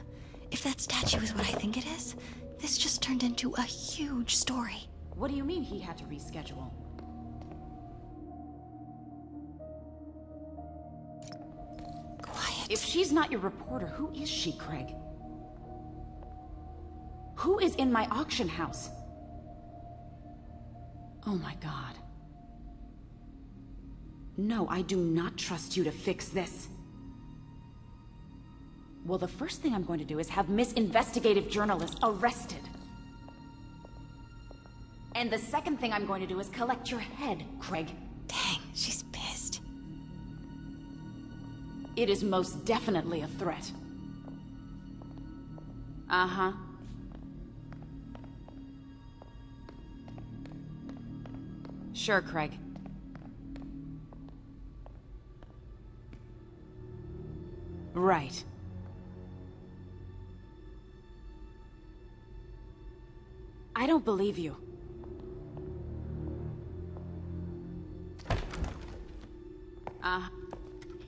[SPEAKER 16] If that statue is what I think it is, this just turned into a huge story.
[SPEAKER 15] What do you mean he had to reschedule?
[SPEAKER 16] Quiet.
[SPEAKER 15] If she's not your reporter, who is she, Craig? Who is in my auction house? Oh my God. No, I do not trust you to fix this. Well, the first thing I'm going to do is have Miss Investigative Journalist arrested. And the second thing I'm going to do is collect your head, Craig.
[SPEAKER 16] Dang, she's pissed.
[SPEAKER 15] It is most definitely a threat. Uh-huh. Sure, Craig. Right. I don't believe you.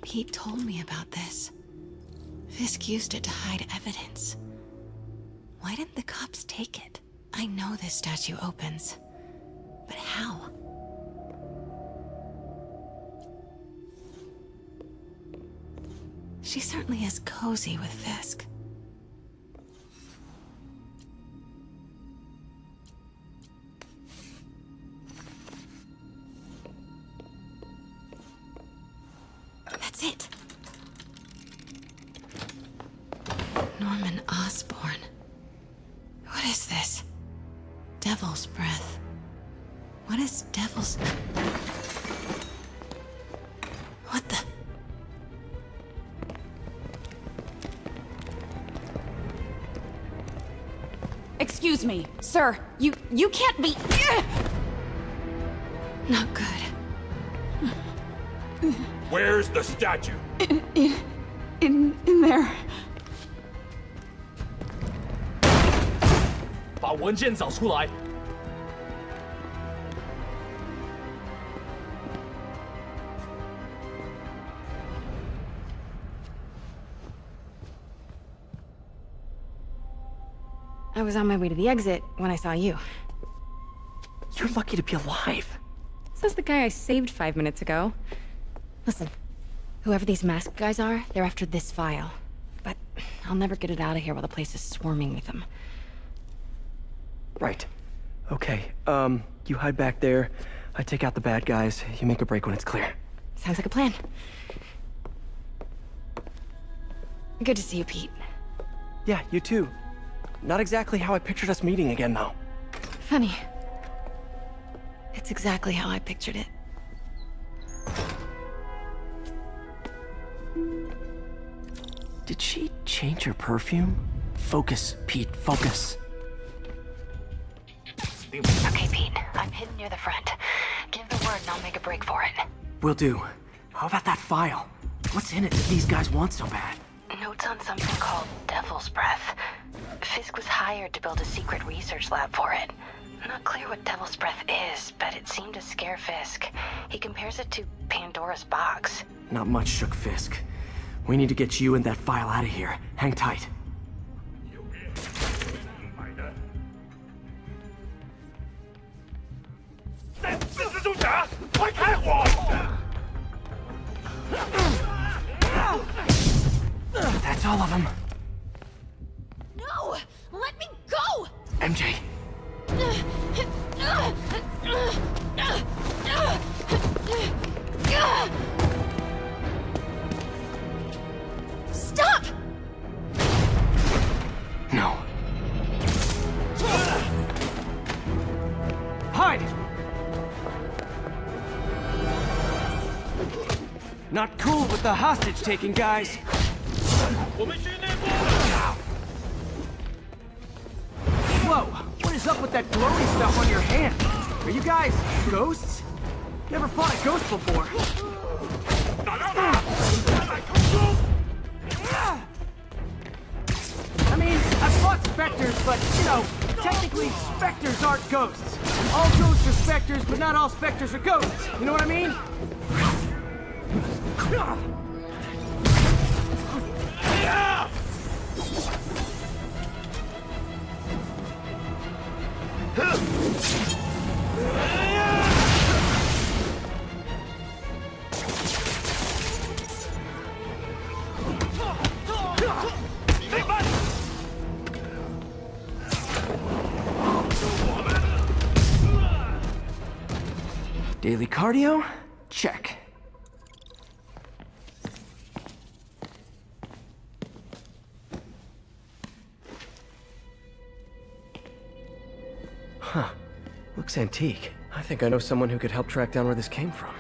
[SPEAKER 16] Pete told me about this. Fisk used it to hide evidence. Why didn't the cops take it? I know this statue opens, but how? She certainly is cozy with Fisk. That's it. Norman Osborn. What is this? Devil's breath. What is devil's... What the...
[SPEAKER 15] Excuse me, sir. You can't be...
[SPEAKER 16] Not good.
[SPEAKER 10] Where's the statue?
[SPEAKER 15] In there.
[SPEAKER 10] 把文件找出来。
[SPEAKER 9] I was on my way to the exit when I saw you.
[SPEAKER 2] You're lucky to be alive.
[SPEAKER 9] Says the guy I saved 5 minutes ago. Listen, whoever these masked guys are, they're after this file. But I'll never get it out of here while the place is swarming with them.
[SPEAKER 2] Right. Okay, you hide back there. I take out the bad guys. You make a break when it's clear.
[SPEAKER 9] Sounds like a plan. Good to see you, Pete.
[SPEAKER 2] Yeah, you too. Not exactly how I pictured us meeting again, though.
[SPEAKER 9] Funny. It's exactly how I pictured it.
[SPEAKER 2] Did she change her perfume? Focus, Pete, focus.
[SPEAKER 3] Okay, Pete. I'm hidden near the front. Give the word and I'll make a break for it.
[SPEAKER 2] Will do. How about that file? What's in it that these guys want so bad?
[SPEAKER 3] Notes on something called Devil's Breath. Fisk was hired to build a secret research lab for it. Not clear what Devil's Breath is, but it seemed to scare Fisk. He compares it to Pandora's box.
[SPEAKER 2] Not much shook Fisk. We need to get you and that file out of here. Hang tight. That's all of them.
[SPEAKER 6] No! Let me go!
[SPEAKER 2] MJ.
[SPEAKER 6] Stop!
[SPEAKER 2] No. Hide! Not cool with the hostage-taking, guys. Whoa! What is up with that glowy stuff on your hand? Are you guys ghosts? Never fought a ghost before. I mean, I've fought specters, but, you know, technically specters aren't ghosts. All ghosts are specters, but not all specters are ghosts. You know what I mean? Daily cardio? Check. Huh. Looks antique. I think I know someone who could help track down where this came from.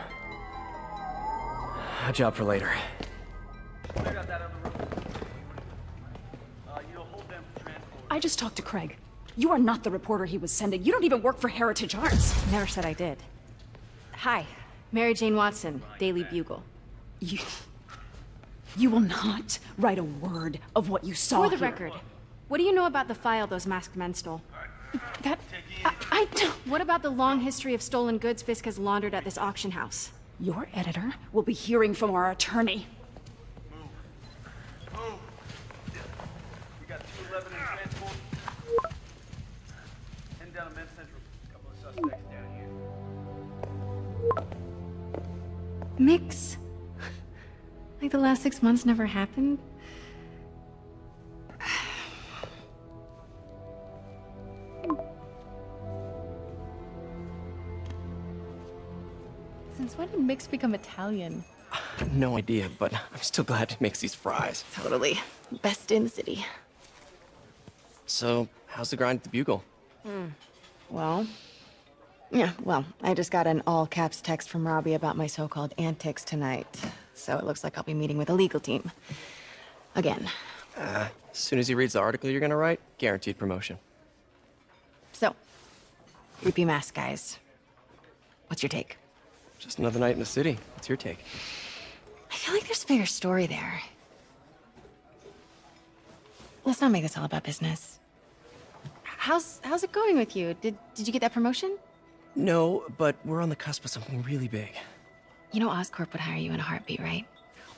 [SPEAKER 2] A job for later.
[SPEAKER 15] I just talked to Craig. You are not the reporter he was sending. You don't even work for Heritage Arts.
[SPEAKER 14] Never said I did. Hi, Mary Jane Watson, Daily Bugle.
[SPEAKER 15] You will not write a word of what you saw
[SPEAKER 14] For the
[SPEAKER 15] here.
[SPEAKER 14] record, what do you know about the file those masked men stole?
[SPEAKER 15] I don't...
[SPEAKER 14] What about the long history of stolen goods Fisk has laundered at this auction house?
[SPEAKER 15] Your editor will be hearing from our attorney.
[SPEAKER 10] We got 211 in transport. Heading down to Men's Central. A couple of suspects down here.
[SPEAKER 14] Mix? Like the last 6 months never happened?
[SPEAKER 17] Since when did Mix become Italian?
[SPEAKER 2] No idea, but I'm still glad he makes these fries.
[SPEAKER 17] Totally. Best in the city.
[SPEAKER 2] So, how's the grind at the Bugle?
[SPEAKER 16] Well, I just got an all-caps text from Robbie about my so-called antics tonight. So it looks like I'll be meeting with a legal team. Again.
[SPEAKER 2] As soon as he reads the article you're gonna write, guaranteed promotion.
[SPEAKER 16] So, creepy mask guys. What's your take?
[SPEAKER 2] Just another night in the city. What's your take?
[SPEAKER 16] I feel like there's a bigger story there. Let's not make this all about business.
[SPEAKER 14] How's it going with you? Did you get that promotion?
[SPEAKER 2] No, but we're on the cusp of something really big.
[SPEAKER 16] You know Oscorp would hire you in a heartbeat, right?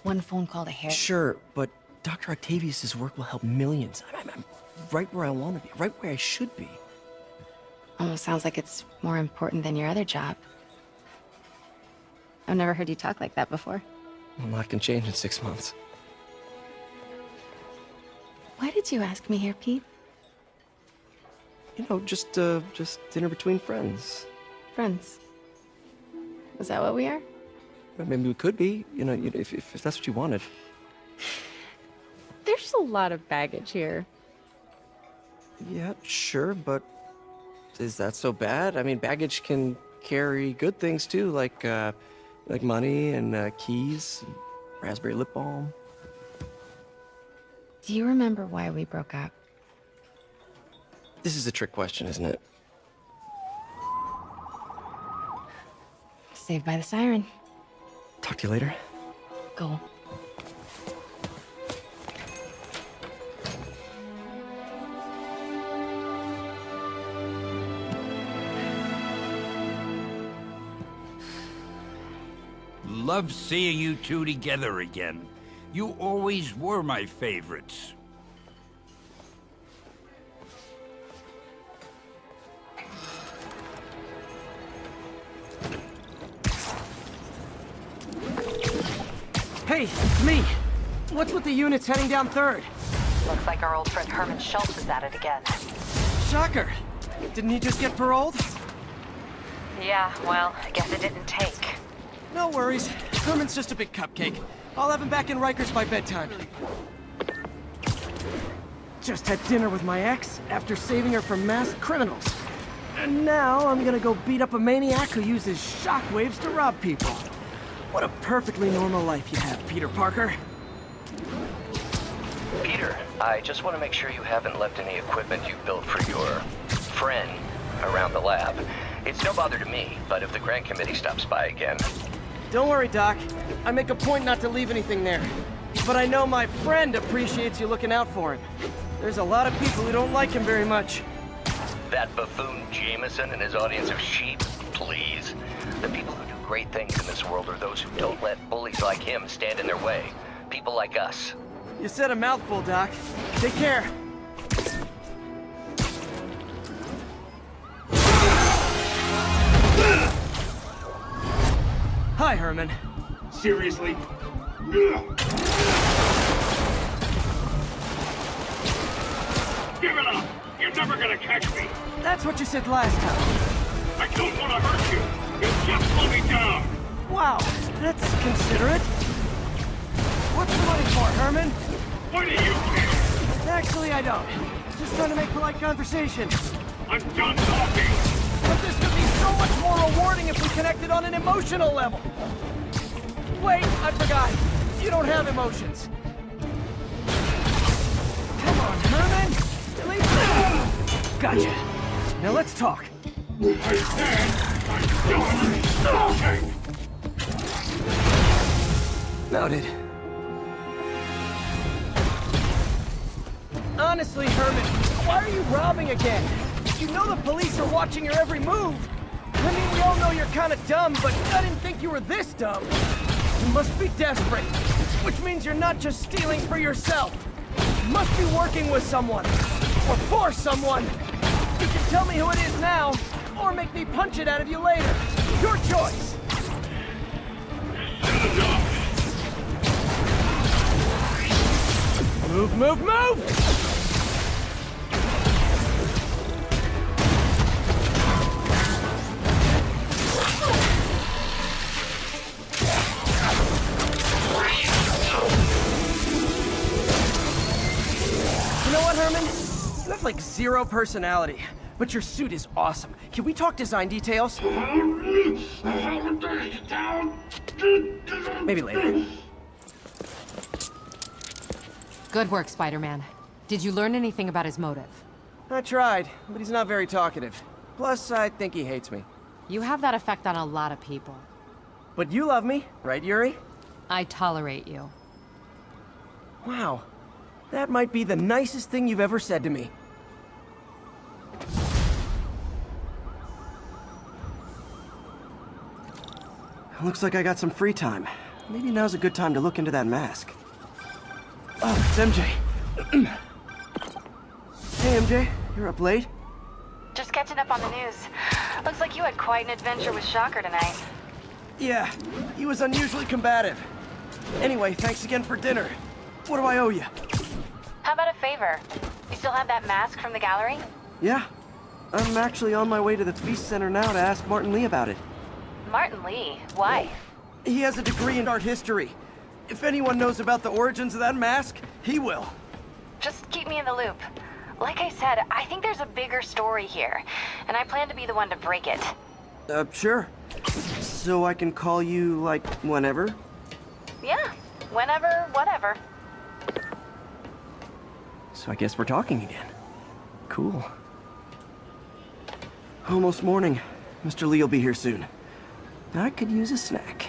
[SPEAKER 16] One phone call to Harry.
[SPEAKER 2] Sure, but Dr. Octavius's work will help millions. I'm right where I want to be, right where I should be.
[SPEAKER 16] Almost sounds like it's more important than your other job. I've never heard you talk like that before.
[SPEAKER 2] A lot can change in 6 months.
[SPEAKER 16] Why did you ask me here, Pete?
[SPEAKER 2] You know, just dinner between friends.
[SPEAKER 16] Friends. Is that what we are?
[SPEAKER 2] Well, maybe we could be, you know, if that's what you wanted.
[SPEAKER 17] There's a lot of baggage here.
[SPEAKER 2] Yeah, sure, but is that so bad? I mean, baggage can carry good things too, like money and keys, and raspberry lip balm.
[SPEAKER 16] Do you remember why we broke up?
[SPEAKER 2] This is a trick question, isn't it?
[SPEAKER 9] Saved by the siren.
[SPEAKER 2] Talk to you later.
[SPEAKER 9] Go.
[SPEAKER 18] Love seeing you two together again. You always were my favorites.
[SPEAKER 2] Hey, it's me. What's with the units heading down 3rd?
[SPEAKER 3] Looks like our old friend Herman Schultz is at it again.
[SPEAKER 2] Shocker. Didn't he just get paroled?
[SPEAKER 3] Yeah, well, I guess it didn't take.
[SPEAKER 2] No worries. Herman's just a big cupcake. I'll have him back in Rikers by bedtime. Just had dinner with my ex after saving her from masked criminals. And now I'm gonna go beat up a maniac who uses shockwaves to rob people. What a perfectly normal life you have, Peter Parker.
[SPEAKER 4] Peter, I just want to make sure you haven't left any equipment you built for your friend around the lab. It's no bother to me, but if the grant committee stops by again...
[SPEAKER 2] Don't worry, Doc. I make a point not to leave anything there. But I know my friend appreciates you looking out for him. There's a lot of people who don't like him very much.
[SPEAKER 4] That buffoon Jameson and his audience of sheep? Please. The people who do great things in this world are those who don't let bullies like him stand in their way. People like us.
[SPEAKER 2] You said a mouthful, Doc. Take care. Hi, Herman.
[SPEAKER 5] Seriously? Give it up! You're never gonna catch me!
[SPEAKER 2] That's what you said last time.
[SPEAKER 5] I don't want to hurt you! You just slow me down!
[SPEAKER 2] Wow, that's considerate. What's the money for, Herman?
[SPEAKER 5] What do you care?
[SPEAKER 2] Actually, I don't. Just trying to make polite conversation.
[SPEAKER 5] I'm done talking!
[SPEAKER 2] But this could be so much more rewarding if we connected on an emotional level. Wait, I forgot. You don't have emotions. Come on, Herman. At least... Gotcha. Now let's talk.
[SPEAKER 5] I said I'm done talking!
[SPEAKER 2] Noted. Honestly, Herman, why are you robbing again? You know the police are watching your every move. I mean, we all know you're kind of dumb, but I didn't think you were this dumb. You must be desperate, which means you're not just stealing for yourself. You must be working with someone, or for someone. You can tell me who it is now, or make me punch it out of you later. Your choice. Move, move, move! You know what, Herman? You have like zero personality, but your suit is awesome. Can we talk design details? Maybe later.
[SPEAKER 19] Good work, Spider-Man. Did you learn anything about his motive?
[SPEAKER 2] I tried, but he's not very talkative. Plus, I think he hates me.
[SPEAKER 19] You have that effect on a lot of people.
[SPEAKER 2] But you love me, right, Yuri?
[SPEAKER 19] I tolerate you.
[SPEAKER 2] Wow. That might be the nicest thing you've ever said to me. Looks like I got some free time. Maybe now's a good time to look into that mask. Oh, it's MJ. Hey, MJ. You're up late?
[SPEAKER 3] Just catching up on the news. Looks like you had quite an adventure with Shocker tonight.
[SPEAKER 2] Yeah, he was unusually combative. Anyway, thanks again for dinner. What do I owe you?
[SPEAKER 3] How about a favor? You still have that mask from the gallery?
[SPEAKER 2] Yeah. I'm actually on my way to the F.E.A.S.T Center now to ask Martin Lee about it.
[SPEAKER 3] Martin Lee? Why?
[SPEAKER 2] He has a degree in art history. If anyone knows about the origins of that mask, he will.
[SPEAKER 3] Just keep me in the loop. Like I said, I think there's a bigger story here, and I plan to be the one to break it.
[SPEAKER 2] Sure. So I can call you, like, whenever?
[SPEAKER 3] Yeah, whenever, whatever.
[SPEAKER 2] So I guess we're talking again. Cool. Almost morning. Mr. Lee will be here soon. I could use a snack.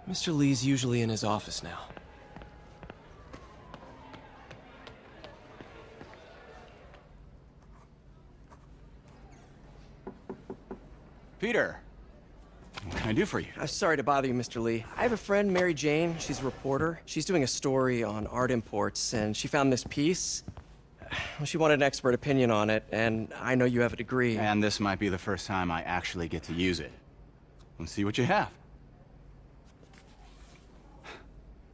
[SPEAKER 2] Mr. Lee's usually in his office now.
[SPEAKER 8] Peter, what can I do for you?
[SPEAKER 2] I'm sorry to bother you, Mr. Lee. I have a friend, Mary Jane. She's a reporter. She's doing a story on art imports, and she found this piece. Well, she wanted an expert opinion on it, and I know you have a degree.
[SPEAKER 8] And this might be the first time I actually get to use it. Let's see what you have.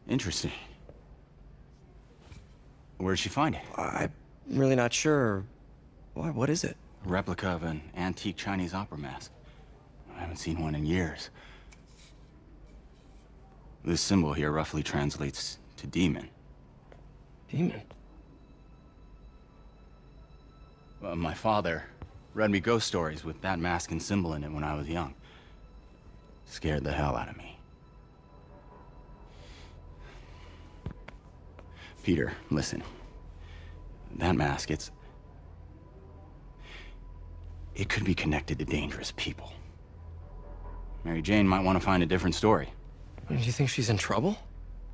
[SPEAKER 8] Interesting. Where'd she find it?
[SPEAKER 2] I'm really not sure. Why, what is it?
[SPEAKER 8] A replica of an antique Chinese opera mask. I haven't seen one in years. This symbol here roughly translates to demon.
[SPEAKER 2] Demon?
[SPEAKER 8] Well, my father read me ghost stories with that mask and symbol in it when I was young. Scared the hell out of me. Peter, listen. That mask, it could be connected to dangerous people. Mary Jane might want to find a different story.
[SPEAKER 2] Do you think she's in trouble?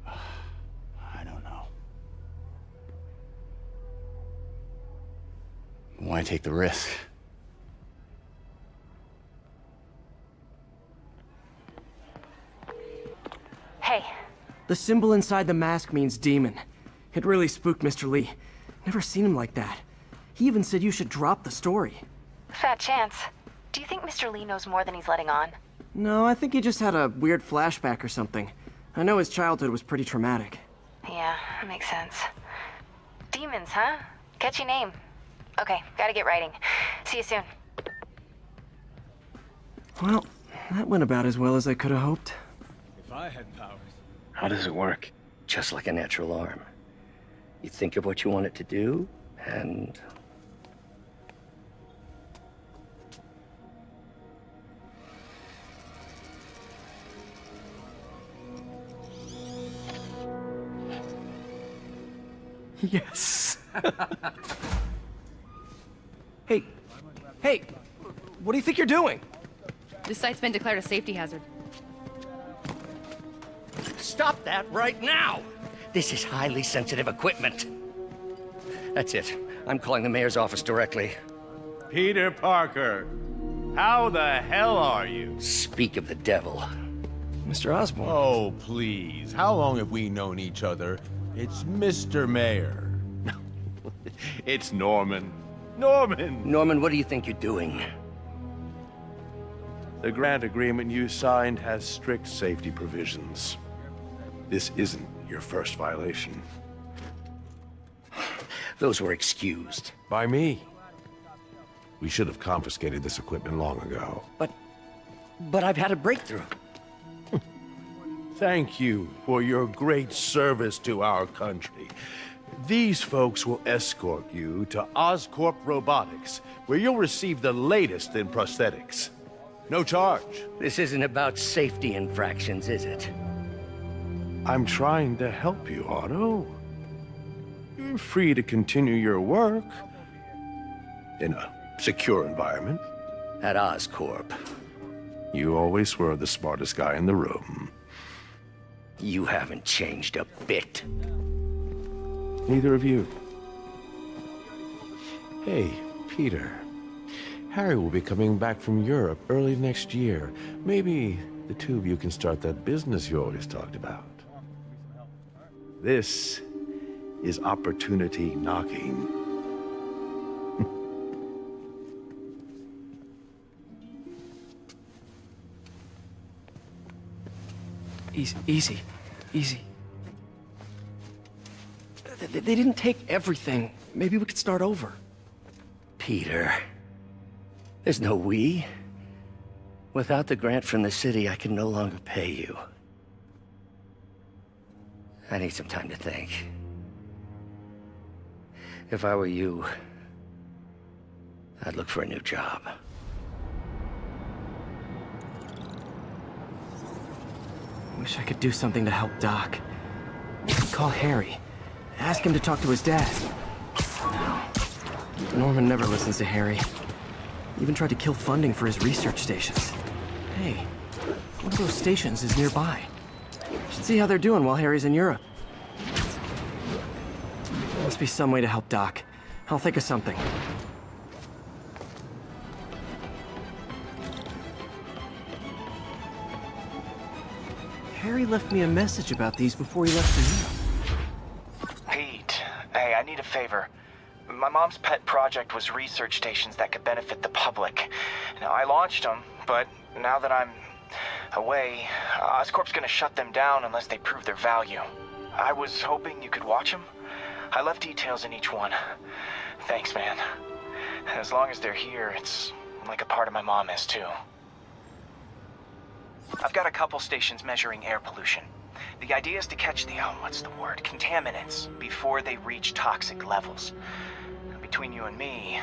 [SPEAKER 8] I don't know. Why take the risk?
[SPEAKER 3] Hey.
[SPEAKER 2] The symbol inside the mask means demon. It really spooked Mr. Lee. Never seen him like that. He even said you should drop the story.
[SPEAKER 3] Fat chance. Do you think Mr. Lee knows more than he's letting on?
[SPEAKER 2] No, I think he just had a weird flashback or something. I know his childhood was pretty traumatic.
[SPEAKER 3] Yeah, that makes sense. Demons, huh? Catchy name. Okay, gotta get writing. See you soon.
[SPEAKER 2] Well, that went about as well as I could have hoped.
[SPEAKER 10] If I had powers.
[SPEAKER 20] How does it work? Just like a natural arm. You think of what you want it to do, and...
[SPEAKER 2] Yes. Hey, what do you think you're doing?
[SPEAKER 19] This site's been declared a safety hazard.
[SPEAKER 20] Stop that right now! This is highly sensitive equipment. That's it. I'm calling the mayor's office directly.
[SPEAKER 5] Peter Parker, how the hell are you?
[SPEAKER 20] Speak of the devil.
[SPEAKER 2] Mr. Osborn.
[SPEAKER 5] Oh, please. How long have we known each other? It's Mr. Mayor. It's Norman. Norman!
[SPEAKER 20] Norman, what do you think you're doing?
[SPEAKER 5] The grant agreement you signed has strict safety provisions. This isn't your first violation.
[SPEAKER 20] Those were excused.
[SPEAKER 5] By me. We should have confiscated this equipment long ago.
[SPEAKER 20] But I've had a breakthrough.
[SPEAKER 5] Thank you for your great service to our country. These folks will escort you to Oscorp Robotics, where you'll receive the latest in prosthetics. No charge.
[SPEAKER 20] This isn't about safety infractions, is it?
[SPEAKER 5] I'm trying to help you, Otto. You're free to continue your work in a secure environment.
[SPEAKER 20] At Oscorp.
[SPEAKER 5] You always were the smartest guy in the room.
[SPEAKER 20] You haven't changed a bit.
[SPEAKER 5] Neither of you. Hey, Peter. Harry will be coming back from Europe early next year. Maybe the two of you can start that business you always talked about. This is opportunity knocking.
[SPEAKER 2] Easy. They didn't take everything. Maybe we could start over.
[SPEAKER 20] Peter. There's no we. Without the grant from the city, I can no longer pay you. I need some time to think. If I were you, I'd look for a new job.
[SPEAKER 2] Wish I could do something to help Doc. Call Harry. Ask him to talk to his dad. No. Norman never listens to Harry. Even tried to kill funding for his research stations. Hey, one of those stations is nearby. Should see how they're doing while Harry's in Europe. Must be some way to help Doc. I'll think of something. Harry left me a message about these before he left for Europe.
[SPEAKER 10] Pete, hey, I need a favor. My mom's pet project was research stations that could benefit the public. Now, I launched them, but now that I'm away, Oscorp's gonna shut them down unless they prove their value. I was hoping you could watch them. I left details in each one. Thanks, man. As long as they're here, it's like a part of my mom is, too. I've got a couple stations measuring air pollution. The idea is to catch the, contaminants before they reach toxic levels. Between you and me,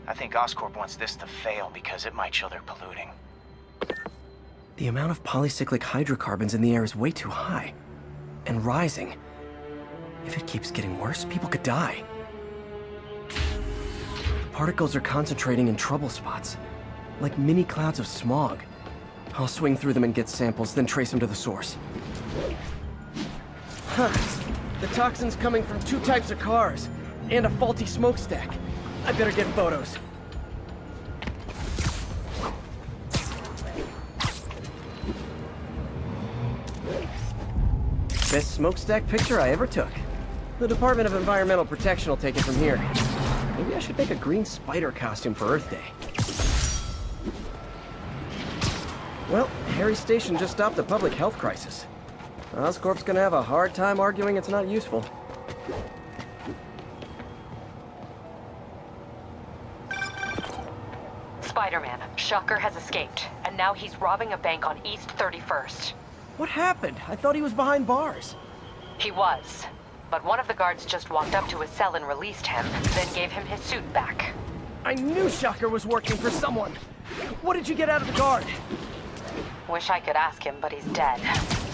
[SPEAKER 10] I think Oscorp wants this to fail because it might show they're polluting.
[SPEAKER 2] The amount of polycyclic hydrocarbons in the air is way too high. And rising. If it keeps getting worse, people could die. The particles are concentrating in trouble spots, like mini clouds of smog. I'll swing through them and get samples, then trace them to the source. Huh. The toxin's coming from 2 types of cars, and a faulty smokestack. I better get photos. Best smokestack picture I ever took. The Department of Environmental Protection will take it from here. Maybe I should make a green spider costume for Earth Day. Well, Harry's station just stopped a public health crisis. Oscorp's gonna have a hard time arguing it's not useful.
[SPEAKER 21] Spider-Man, Shocker has escaped, and now he's robbing a bank on East 31st.
[SPEAKER 2] What happened? I thought he was behind bars.
[SPEAKER 21] He was, but one of the guards just walked up to his cell and released him, then gave him his suit back.
[SPEAKER 2] I knew Shocker was working for someone. What did you get out of the guard?
[SPEAKER 21] Wish I could ask him, but he's dead.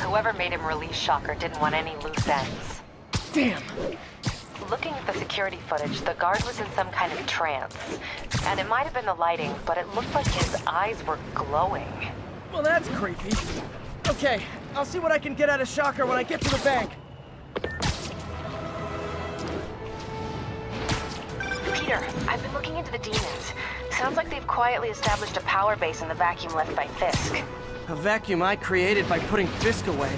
[SPEAKER 21] Whoever made him release Shocker didn't want any loose ends.
[SPEAKER 2] Damn!
[SPEAKER 21] Looking at the security footage, the guard was in some kind of trance. And it might have been the lighting, but it looked like his eyes were glowing.
[SPEAKER 2] Well, that's creepy. Okay, I'll see what I can get out of Shocker when I get to the bank.
[SPEAKER 3] Peter, I've been looking into the demons. Sounds like they've quietly established a power base in the vacuum left by Fisk.
[SPEAKER 2] A vacuum I created by putting Fisk away.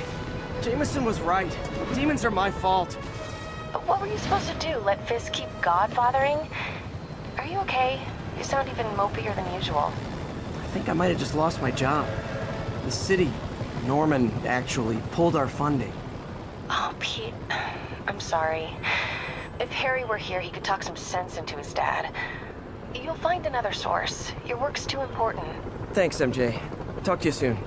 [SPEAKER 2] Jameson was right. Demons are my fault.
[SPEAKER 3] But what were you supposed to do? Let Fisk keep godfathering? Are you okay? You sound even mopier than usual.
[SPEAKER 2] I think I might have just lost my job. The city, Norman, actually pulled our funding.
[SPEAKER 3] Oh, Pete. I'm sorry. If Harry were here, he could talk some sense into his dad. You'll find another source. Your work's too important.
[SPEAKER 2] Thanks, MJ. Talk to you soon.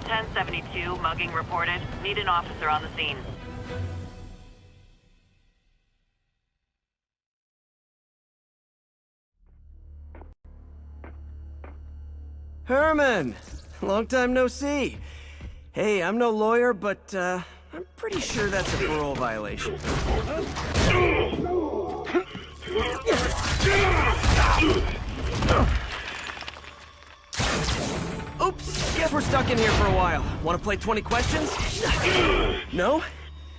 [SPEAKER 11] .72, mugging reported. Need an officer on the scene.
[SPEAKER 2] Herman! Long time no see. Hey, I'm no lawyer, but, I'm pretty sure that's a parole violation. Oops, guess we're stuck in here for a while. Want to play 20 questions? No?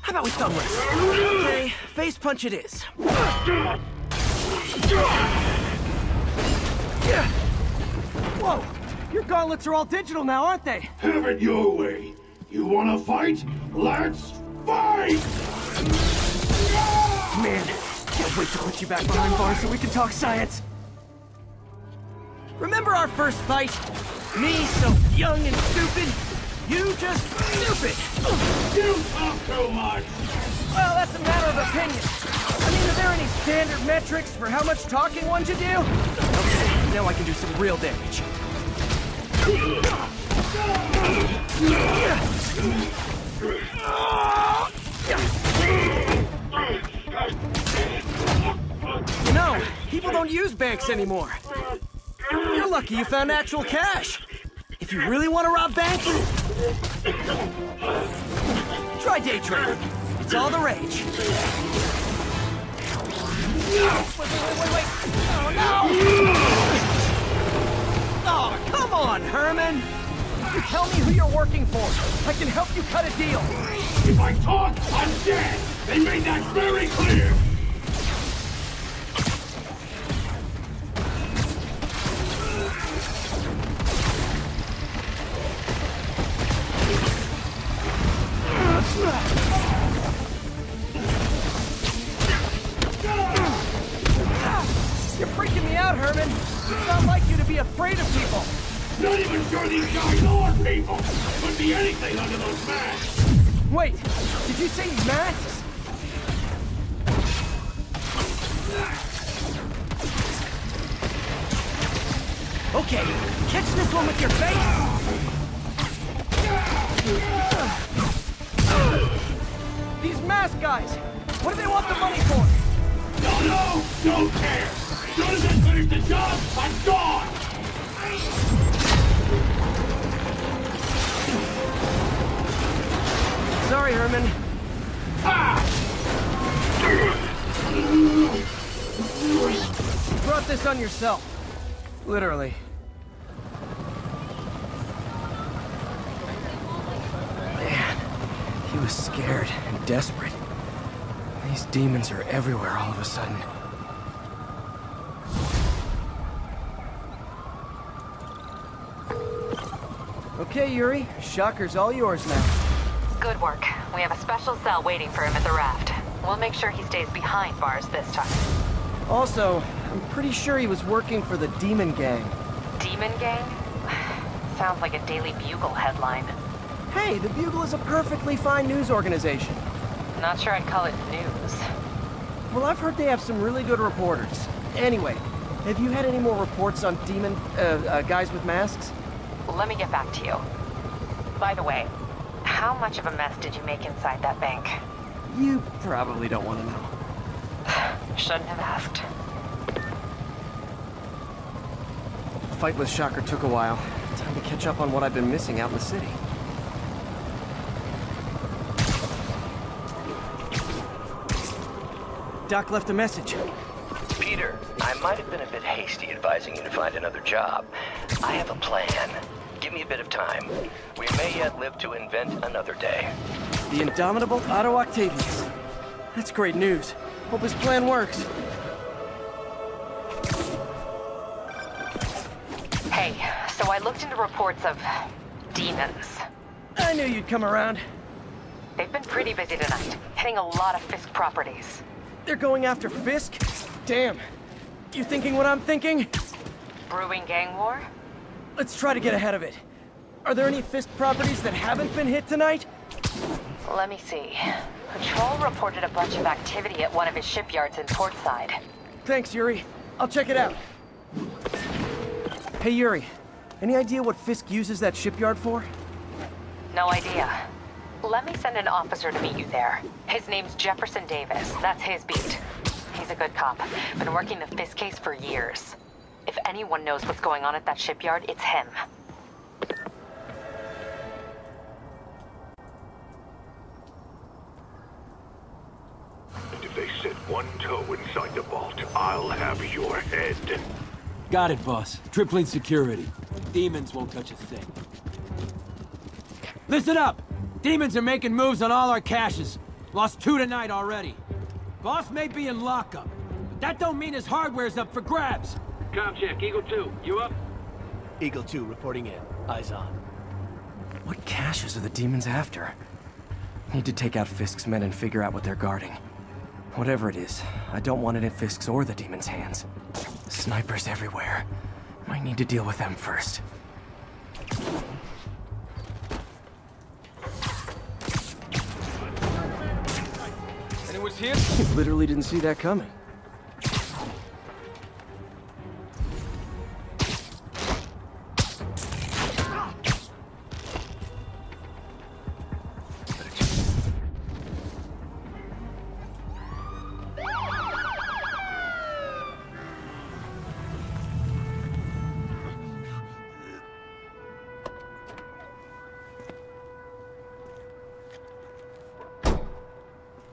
[SPEAKER 2] How about we thumb wrestle? Okay, face punch it is. Whoa! Your gauntlets are all digital now, aren't they?
[SPEAKER 22] Have it your way. You wanna fight? Let's fight!
[SPEAKER 2] Man, can't wait to put you back behind bars so we can talk science. Remember our first fight? Me, so young and stupid. You just stupid.
[SPEAKER 22] You talk too much.
[SPEAKER 2] Well, that's a matter of opinion. I mean, are there any standard metrics for how much talking one should do? Okay, now I can do some real damage. use banks anymore. You're lucky you found actual cash. If you really want to rob banks, try day trading. It's all the rage. Wait. Oh, no! Oh, come on, Herman. You tell me who you're working for. I can help you cut a deal.
[SPEAKER 22] If I talk, I'm dead. They made that very clear.
[SPEAKER 2] You're freaking me out, Herman. It's not like you to be afraid of people.
[SPEAKER 22] Not even sure these guys are people. Could be anything under those masks.
[SPEAKER 2] Wait, did you say masks? Okay, catch this one with your face. These mask guys, what do they want the money for?
[SPEAKER 22] Don't care. As soon as I finish the job, I'm gone.
[SPEAKER 2] Sorry, Herman. You brought this on yourself. Literally. Man, he was scared and desperate. These demons are everywhere all of a sudden. Okay, Yuri. Shocker's all yours now.
[SPEAKER 21] Good work. We have a special cell waiting for him at the raft. We'll make sure he stays behind bars this time.
[SPEAKER 2] Also, I'm pretty sure he was working for the Demon Gang.
[SPEAKER 21] Demon Gang? Sounds like a Daily Bugle headline.
[SPEAKER 2] Hey, the Bugle is a perfectly fine news organization.
[SPEAKER 21] Not sure I'd call it news.
[SPEAKER 2] Well, I've heard they have some really good reporters. Anyway, have you had any more reports on demon, guys with masks?
[SPEAKER 21] Let me get back to you. By the way, how much of a mess did you make inside that bank?
[SPEAKER 2] You probably don't want to know.
[SPEAKER 21] Shouldn't have asked.
[SPEAKER 2] The fight with Shocker took a while. Time to catch up on what I've been missing out in the city. Doc left a message.
[SPEAKER 4] Peter, I might have been a bit hasty advising you to find another job. I have a plan. Give me a bit of time. We may yet live to invent another day.
[SPEAKER 2] The indomitable Otto Octavius. That's great news. Hope his plan works.
[SPEAKER 21] Hey, so I looked into reports of demons.
[SPEAKER 2] I knew you'd come around.
[SPEAKER 21] They've been pretty busy tonight, hitting a lot of Fisk properties.
[SPEAKER 2] They're going after Fisk? Damn. You thinking what I'm thinking?
[SPEAKER 21] Brewing gang war?
[SPEAKER 2] Let's try to get ahead of it. Are there any Fisk properties that haven't been hit tonight?
[SPEAKER 21] Let me see. Patrol reported a bunch of activity at one of his shipyards in Portside.
[SPEAKER 2] Thanks, Yuri. I'll check it out. Hey, Yuri. Any idea what Fisk uses that shipyard for?
[SPEAKER 21] No idea. Let me send an officer to meet you there. His name's Jefferson Davis. That's his beat. He's a good cop. Been working the Fisk case for years. If anyone knows what's going on at that shipyard, it's him.
[SPEAKER 22] If they set one toe inside the vault, I'll have your head.
[SPEAKER 1] Got it, boss. Tripling security. Demons won't touch a thing. Listen up! Demons are making moves on all our caches. Lost 2 tonight already. Boss may be in lockup, but that don't mean his hardware's up for grabs.
[SPEAKER 12] Com check, Eagle 2, you up?
[SPEAKER 23] Eagle 2 reporting in. Eyes on.
[SPEAKER 2] What caches are the demons after? Need to take out Fisk's men and figure out what they're guarding. Whatever it is, I don't want it in Fisk's or the demons' hands. Snipers everywhere. Might need to deal with them first.
[SPEAKER 1] Anyone's here?
[SPEAKER 2] Literally didn't see that coming.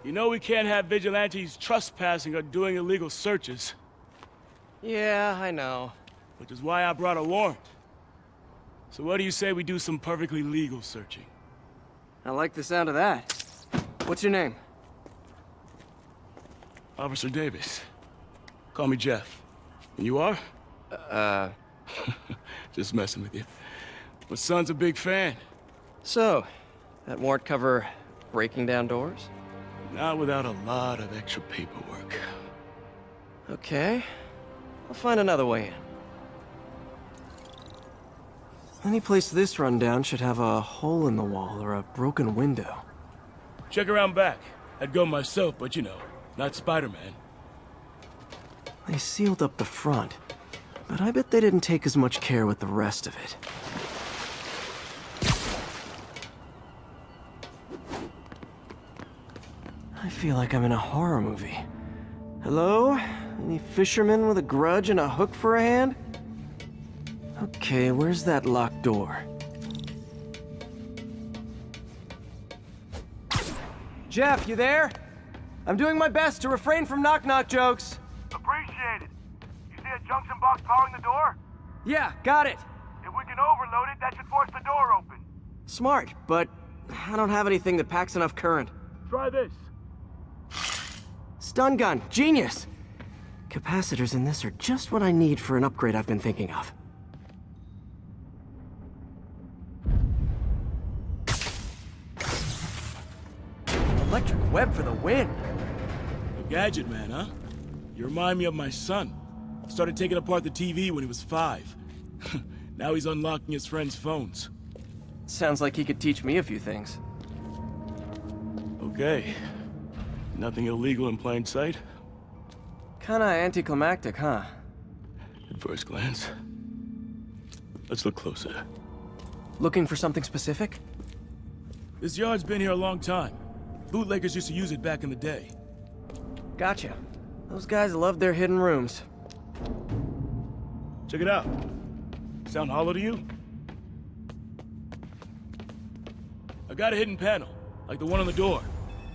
[SPEAKER 6] You know we can't have vigilantes trespassing or doing illegal searches.
[SPEAKER 2] Yeah, I know.
[SPEAKER 6] Which is why I brought a warrant. So what do you say we do some perfectly legal searching?
[SPEAKER 2] I like the sound of that. What's your name?
[SPEAKER 6] Officer Davis. Call me Jeff. And you are? Just messing with you. My son's a big fan.
[SPEAKER 2] So, that warrant cover breaking down doors?
[SPEAKER 6] Not without a lot of extra paperwork.
[SPEAKER 2] Okay. I'll find another way in. Any place this rundown should have a hole in the wall or a broken window.
[SPEAKER 6] Check around back. I'd go myself, but you know, not Spider-Man.
[SPEAKER 2] They sealed up the front, but I bet they didn't take as much care with the rest of it. I feel like I'm in a horror movie. Hello? Any fisherman with a grudge and a hook for a hand? Okay, where's that locked door? Jeff, you there? I'm doing my best to refrain from knock-knock jokes.
[SPEAKER 7] Appreciate it. You see a junction box powering the door?
[SPEAKER 2] Yeah, got it.
[SPEAKER 7] If we can overload it, that should force the door open.
[SPEAKER 2] Smart, but I don't have anything that packs enough current.
[SPEAKER 6] Try this.
[SPEAKER 2] Stun gun, genius! Capacitors in this are just what I need for an upgrade I've been thinking of. Electric web for the win!
[SPEAKER 6] A gadget man, huh? You remind me of my son. Started taking apart the TV when he was 5. Now he's unlocking his friends' phones.
[SPEAKER 2] Sounds like he could teach me a few things.
[SPEAKER 6] Okay. Nothing illegal in plain sight?
[SPEAKER 2] Kinda anticlimactic, huh?
[SPEAKER 6] At first glance. Let's look closer.
[SPEAKER 2] Looking for something specific?
[SPEAKER 6] This yard's been here a long time. Bootleggers used to use it back in the day.
[SPEAKER 2] Gotcha. Those guys love their hidden rooms.
[SPEAKER 6] Check it out. Sound hollow to you? I got a hidden panel, like the one on the door.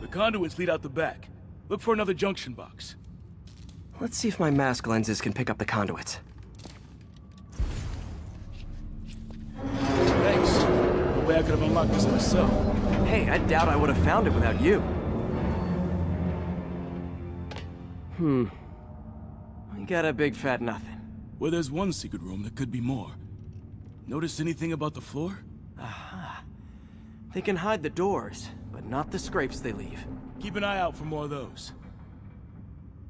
[SPEAKER 6] The conduits lead out the back. Look for another junction box.
[SPEAKER 2] Let's see if my mask lenses can pick up the conduits.
[SPEAKER 6] Thanks. No way I could have unlocked this myself.
[SPEAKER 2] Hey, I doubt I would have found it without you. We got a big fat nothing.
[SPEAKER 6] Well, there's one secret room that could be more. Notice anything about the floor?
[SPEAKER 2] Aha. They can hide the doors, but not the scrapes they leave.
[SPEAKER 6] Keep an eye out for more of those.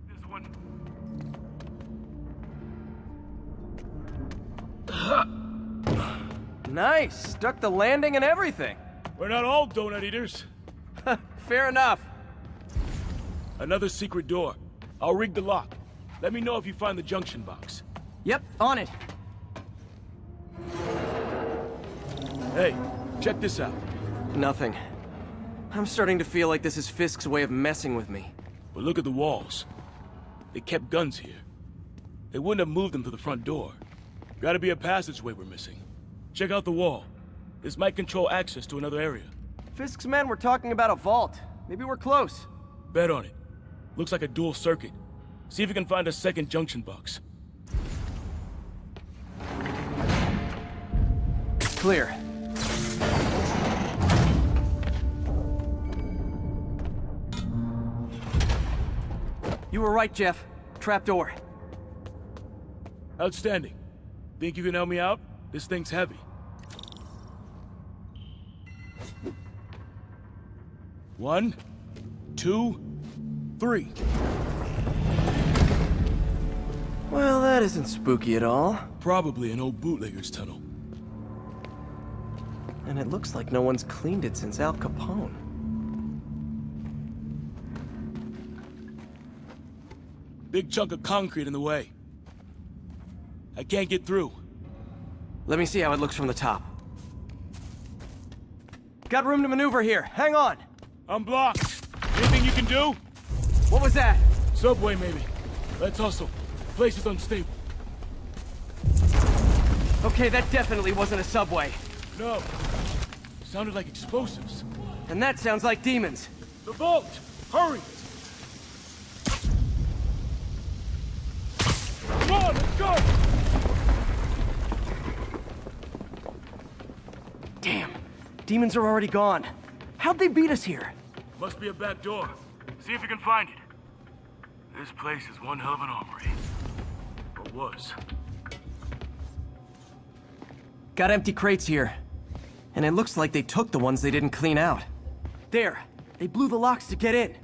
[SPEAKER 6] This one.
[SPEAKER 2] Nice! Stuck the landing and everything!
[SPEAKER 6] We're not all donut eaters.
[SPEAKER 2] Fair enough.
[SPEAKER 6] Another secret door. I'll rig the lock. Let me know if you find the junction box.
[SPEAKER 2] Yep, on it.
[SPEAKER 6] Hey, check this out.
[SPEAKER 2] Nothing. I'm starting to feel like this is Fisk's way of messing with me.
[SPEAKER 6] But look at the walls. They kept guns here. They wouldn't have moved them to the front door. Gotta be a passageway we're missing. Check out the wall. This might control access to another area.
[SPEAKER 2] Fisk's men were talking about a vault. Maybe we're close.
[SPEAKER 6] Bet on it. Looks like a dual circuit. See if you can find a second junction box.
[SPEAKER 2] Clear. You were right, Jeff. Trapdoor.
[SPEAKER 6] Outstanding. Think you can help me out? This thing's heavy. One, 2, 3.
[SPEAKER 2] Well, that isn't spooky at all.
[SPEAKER 6] Probably an old bootlegger's tunnel.
[SPEAKER 2] And it looks like no one's cleaned it since Al Capone.
[SPEAKER 6] Big chunk of concrete in the way. I can't get through.
[SPEAKER 2] Let me see how it looks from the top. Got room to maneuver here. Hang on.
[SPEAKER 6] I'm blocked. Anything you can do?
[SPEAKER 2] What was that?
[SPEAKER 6] Subway, maybe. Let's hustle. Place is unstable.
[SPEAKER 2] Okay, that definitely wasn't a subway.
[SPEAKER 6] No. Sounded like explosives.
[SPEAKER 2] And that sounds like demons.
[SPEAKER 6] The vault! Hurry! Come on, let's go!
[SPEAKER 2] Damn. Demons are already gone. How'd they beat us here?
[SPEAKER 6] Must be a back door. See if you can find it. This place is one hell of an armory. Or was.
[SPEAKER 2] Got empty crates here. And it looks like they took the ones they didn't clean out. There. They blew the locks to get in.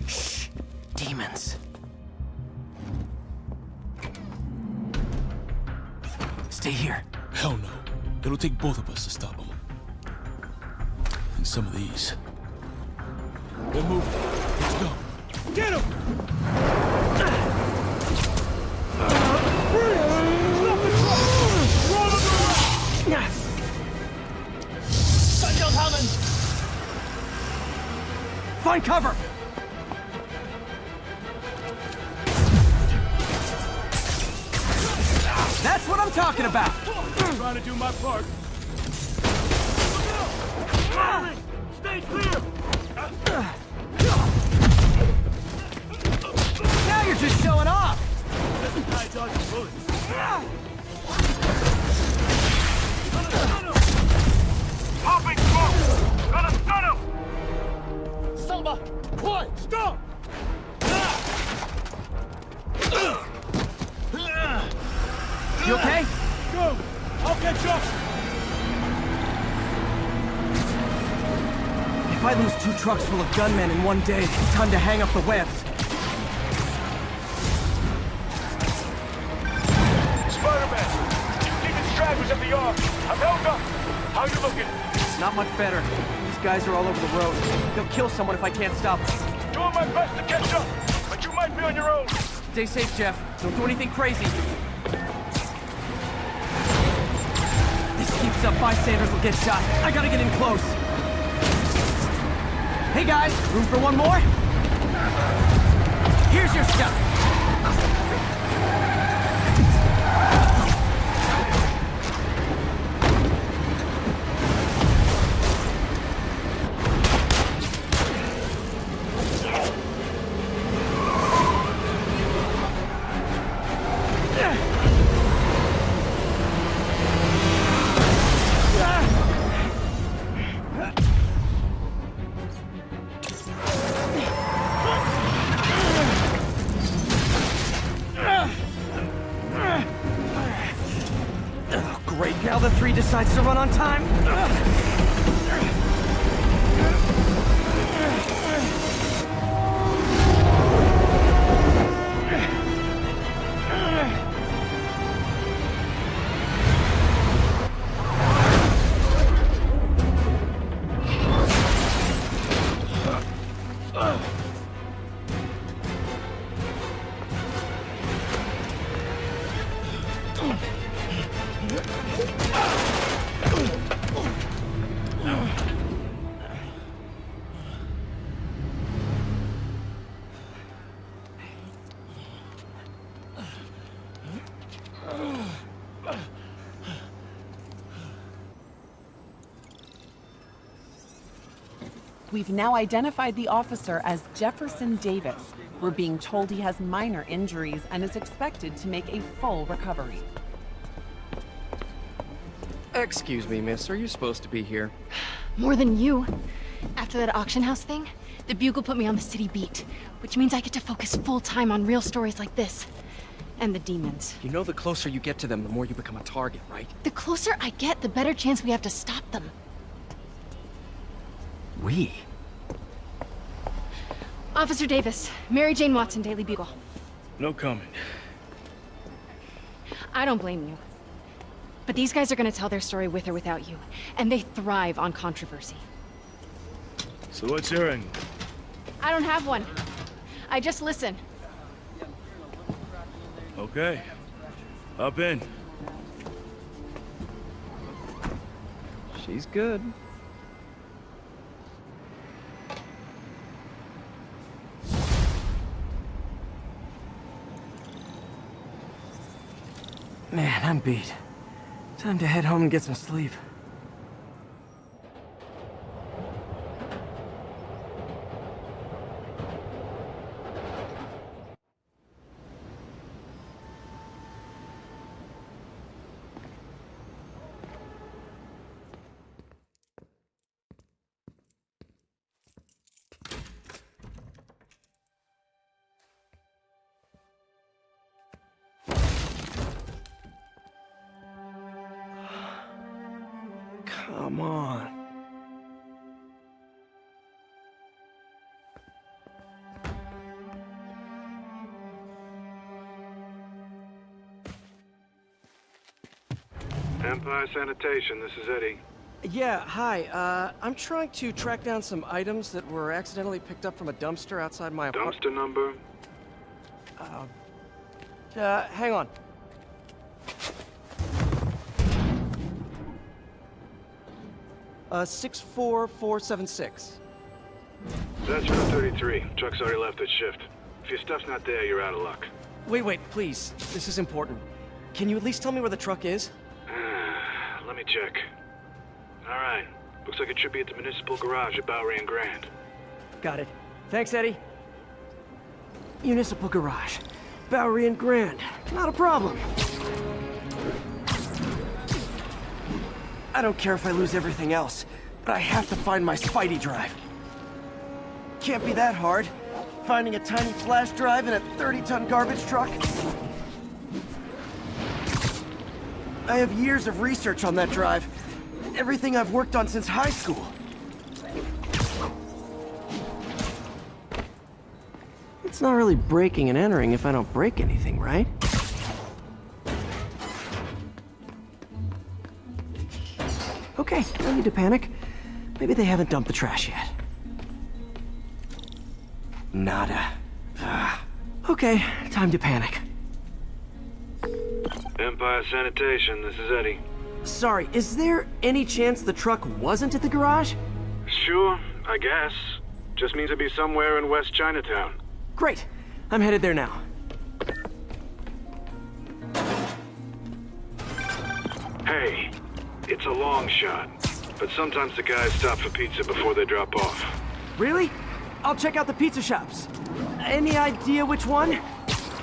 [SPEAKER 2] Shh. Demons. Stay here.
[SPEAKER 6] Hell no. It'll take both of us to stop them. And some of these. They're moving. Let's go. Get him! Stop the truck! Roll him around! Gunshot coming!
[SPEAKER 2] Find cover! That's what I'm talking about!
[SPEAKER 6] I'm trying to do my part. Stay clear!
[SPEAKER 2] Now you're just showing off!
[SPEAKER 6] I dodged bullets. Popping smoke! Gonna stun him! Selma! Quiet! Stop!
[SPEAKER 2] You okay?
[SPEAKER 6] Go! I'll catch up!
[SPEAKER 2] If I lose 2 trucks full of gunmen in one day, time to hang up the webs.
[SPEAKER 7] Spider-Man! Keeping stragglers at the yard. I'm held up. How you looking?
[SPEAKER 2] Not much better. These guys are all over the road. They'll kill someone if I can't stop them.
[SPEAKER 7] Doing my best to catch up, but you might be on your own.
[SPEAKER 2] Stay safe, Jeff. Don't do anything crazy. This keeps up, bystanders will get shot. I gotta get in close. Hey guys, room for one more? Here's your stuff. Great, now the 3 decides to run on time.
[SPEAKER 13] We've now identified the officer as Jefferson Davis. We're being told he has minor injuries and is expected to make a full recovery.
[SPEAKER 2] Excuse me, miss. Are you supposed to be here?
[SPEAKER 9] More than you. After that auction house thing, the Bugle put me on the city beat, which means I get to focus full time on real stories like this. And the demons.
[SPEAKER 2] You know the closer you get to them, the more you become a target, right?
[SPEAKER 9] The closer I get, the better chance we have to stop them.
[SPEAKER 2] We?
[SPEAKER 9] Officer Davis, Mary Jane Watson, Daily Bugle.
[SPEAKER 6] No comment.
[SPEAKER 9] I don't blame you. But these guys are gonna tell their story with or without you, and they thrive on controversy.
[SPEAKER 6] So what's your angle?
[SPEAKER 9] I don't have one. I just listen.
[SPEAKER 6] Okay. Hop in.
[SPEAKER 2] She's good. Man, I'm beat. Time to head home and get some sleep. Come on.
[SPEAKER 12] Empire Sanitation, this is Eddie.
[SPEAKER 2] Yeah, hi. I'm trying to track down some items that were accidentally picked up from a dumpster outside my apartment.
[SPEAKER 12] Dumpster number?
[SPEAKER 2] Hang on. Uh, 64476.
[SPEAKER 12] That's Route 33. Truck's already left its shift. If your stuff's not there, you're out of luck.
[SPEAKER 2] Wait, please. This is important. Can you at least tell me where the truck is?
[SPEAKER 12] Let me check. Alright. Looks like it should be at the municipal garage at Bowery and Grand.
[SPEAKER 2] Got it. Thanks, Eddie. Municipal garage. Bowery and Grand. Not a problem. I don't care if I lose everything else, but I have to find my Spidey drive. Can't be that hard. Finding a tiny flash drive in a 30-ton garbage truck. I have years of research on that drive. Everything I've worked on since high school. It's not really breaking and entering if I don't break anything, right? Okay, no need to panic. Maybe they haven't dumped the trash yet. Nada. Okay, time to panic.
[SPEAKER 12] Empire Sanitation, this is Eddie.
[SPEAKER 2] Sorry, is there any chance the truck wasn't at the garage?
[SPEAKER 12] Sure, I guess. Just means it'd be somewhere in West Chinatown.
[SPEAKER 2] Great. I'm headed there now.
[SPEAKER 12] Hey, it's a long shot, but sometimes the guys stop for pizza before they drop off.
[SPEAKER 2] Really? I'll check out the pizza shops. Any idea which one?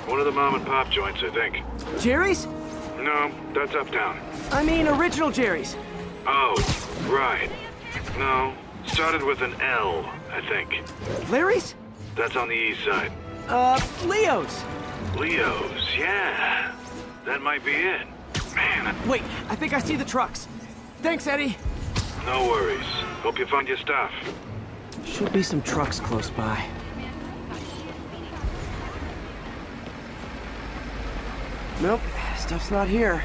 [SPEAKER 12] One of the mom and pop joints, I think.
[SPEAKER 2] Jerry's?
[SPEAKER 12] No, that's uptown.
[SPEAKER 2] I mean original Jerry's.
[SPEAKER 12] Oh, right. No, started with an L, I think.
[SPEAKER 2] Larry's?
[SPEAKER 12] That's on the east side.
[SPEAKER 2] Leo's.
[SPEAKER 12] Leo's, yeah. That might be it. Man.
[SPEAKER 2] Wait, I think I see the trucks. Thanks, Eddie.
[SPEAKER 12] No worries. Hope you find your stuff.
[SPEAKER 2] Should be some trucks close by. Nope, stuff's not here.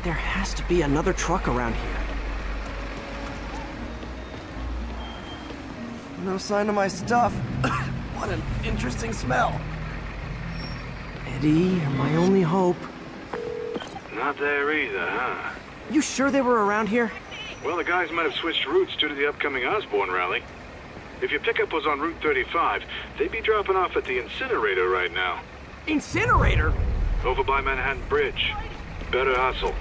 [SPEAKER 2] There has to be another truck around here. No sign of my stuff. What an interesting smell. Eddie, you're my only hope.
[SPEAKER 12] Not there either, huh?
[SPEAKER 2] You sure they were around here?
[SPEAKER 12] Well, the guys might have switched routes due to the upcoming Osborne rally. If your pickup was on Route 35, they'd be dropping off at the incinerator right now.
[SPEAKER 2] Incinerator?
[SPEAKER 12] Over by Manhattan Bridge. Better hustle.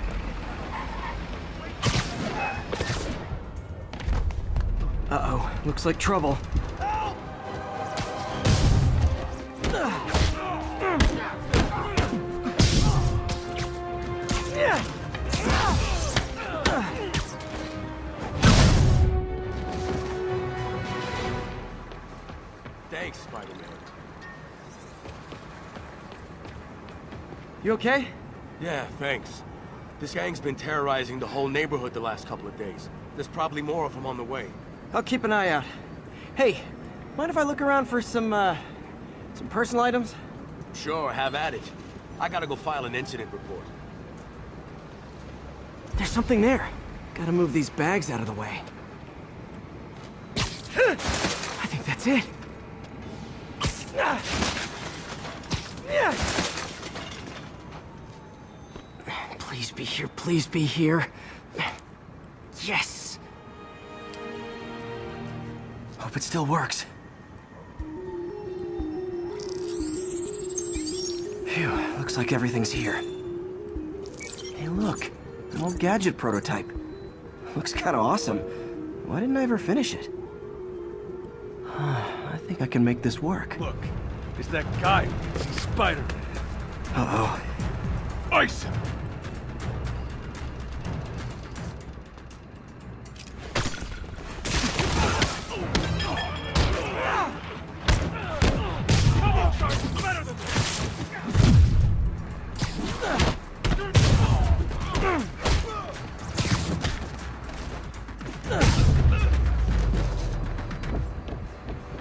[SPEAKER 2] Uh-oh, looks like trouble.
[SPEAKER 1] Thanks, Spider-Man.
[SPEAKER 2] You okay?
[SPEAKER 1] Yeah, thanks. This gang's been terrorizing the whole neighborhood the last couple of days. There's probably more of them on the way.
[SPEAKER 2] I'll keep an eye out. Hey, mind if I look around for some personal items?
[SPEAKER 1] Sure, have at it. I gotta go file an incident report.
[SPEAKER 2] There's something there. Gotta move these bags out of the way. I think that's it. Please be here, please be here. Yes! Hope it still works. Phew, looks like everything's here. Hey look, An old gadget prototype. Looks kinda awesome. Why didn't I ever finish it? I think I can make this work.
[SPEAKER 12] Look, it's that guy who thinks he's Spider-Man.
[SPEAKER 2] Uh-oh.
[SPEAKER 12] Ice him!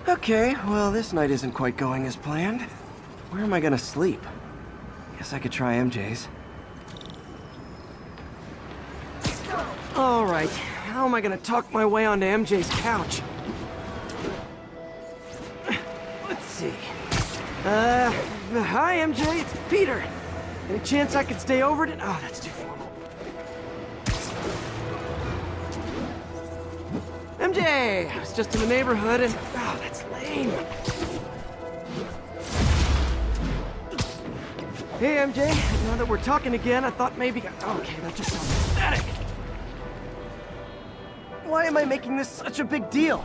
[SPEAKER 2] Okay, well, this night isn't quite going as planned. Where am I gonna sleep? Guess I could try MJ's. All right, how am I gonna talk my way onto MJ's couch? Let's see. Hi, MJ, it's Peter. Any chance I could stay over to... Oh, that's too formal. MJ! I was just in the neighborhood and... Oh, that's lame. Hey, MJ. Now that we're talking again, I thought maybe... Okay, that just sounds pathetic. Why am I making this such a big deal?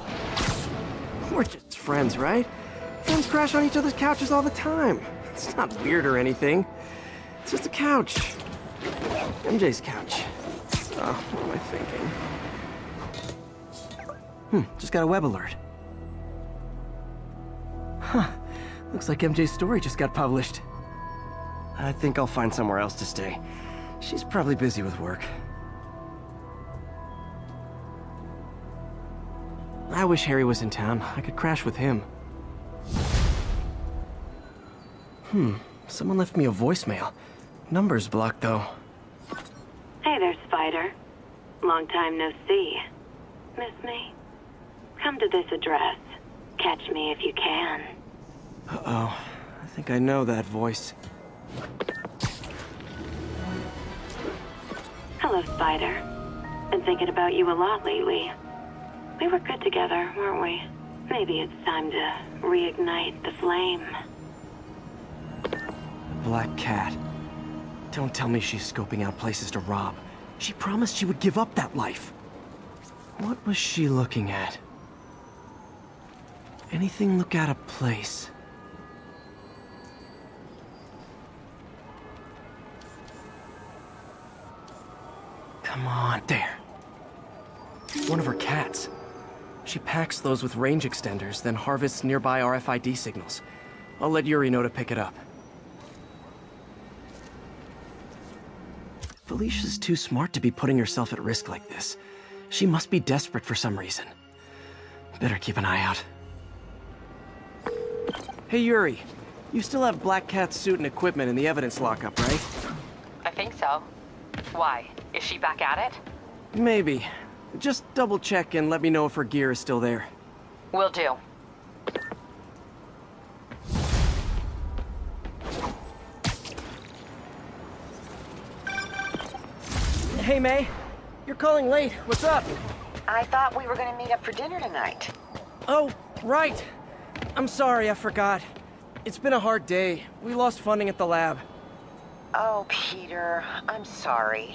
[SPEAKER 2] We're just friends, right? Friends crash on each other's couches all the time. It's not weird or anything. It's just a couch. MJ's couch. Oh, what am I thinking? Just got a web alert. Huh. Looks like MJ's story just got published. I think I'll find somewhere else to stay. She's probably busy with work. I wish Harry was in town. I could crash with him. Someone left me a voicemail. Number's blocked, though.
[SPEAKER 3] Hey there, Spider. Long time no see. Miss me? Come to this address. Catch me if you can.
[SPEAKER 2] Uh-oh. I think I know that voice.
[SPEAKER 3] Hello, Spider. Been thinking about you a lot lately. We were good together, weren't we? Maybe it's time to reignite the flame.
[SPEAKER 2] Black Cat. Don't tell me she's scoping out places to rob. She promised she would give up that life. What was she looking at? Anything look out of place? Come on, there. One of her cats. She packs those with range extenders, then harvests nearby RFID signals. I'll let Yuri know to pick it up. Felicia's too smart to be putting herself at risk like this. She must be desperate for some reason. Better keep an eye out. Hey, Yuri. You still have Black Cat's suit and equipment in the evidence lockup, right?
[SPEAKER 21] I think so. Why? Is she back at it?
[SPEAKER 2] Maybe. Just double check and let me know if her gear is still there.
[SPEAKER 21] Will do.
[SPEAKER 2] Hey, May. You're calling late. What's up?
[SPEAKER 14] I thought we were gonna meet up for dinner tonight.
[SPEAKER 2] Oh, right. I'm sorry, I forgot. It's been a hard day. We lost funding at the lab.
[SPEAKER 14] Oh, Peter, I'm sorry.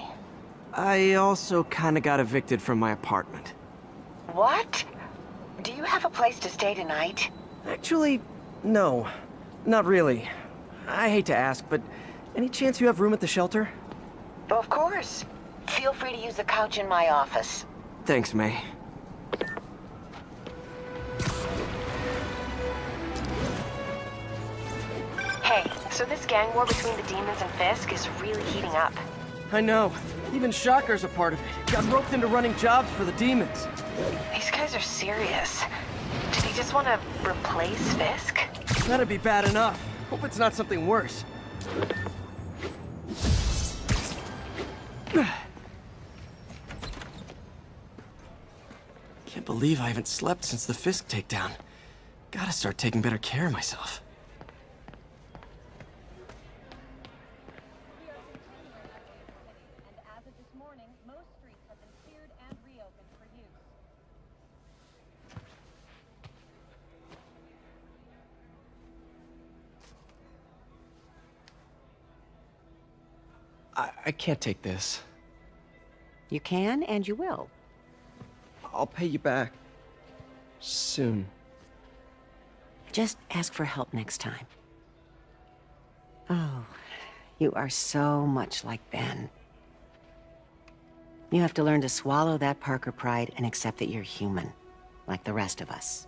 [SPEAKER 2] I also kinda got evicted from my apartment.
[SPEAKER 14] What? Do you have a place to stay tonight?
[SPEAKER 2] Actually, no. Not really. I hate to ask, but any chance you have room at the shelter?
[SPEAKER 14] Of course. Feel free to use the couch in my office.
[SPEAKER 2] Thanks, May.
[SPEAKER 21] Hey, so this gang war between the demons and Fisk is really heating up.
[SPEAKER 2] I know. Even Shocker's a part of it. Got roped into running jobs for the demons.
[SPEAKER 21] These guys are serious. Did he just want to replace Fisk?
[SPEAKER 2] That'd be bad enough. Hope it's not something worse. Can't believe I haven't slept since the Fisk takedown. Gotta start taking better care of myself. I can't take this.
[SPEAKER 14] You can and you will.
[SPEAKER 2] I'll pay you back. Soon.
[SPEAKER 14] Just ask for help next time. Oh, you are so much like Ben. You have to learn to swallow that Parker pride and accept that you're human, like the rest of us.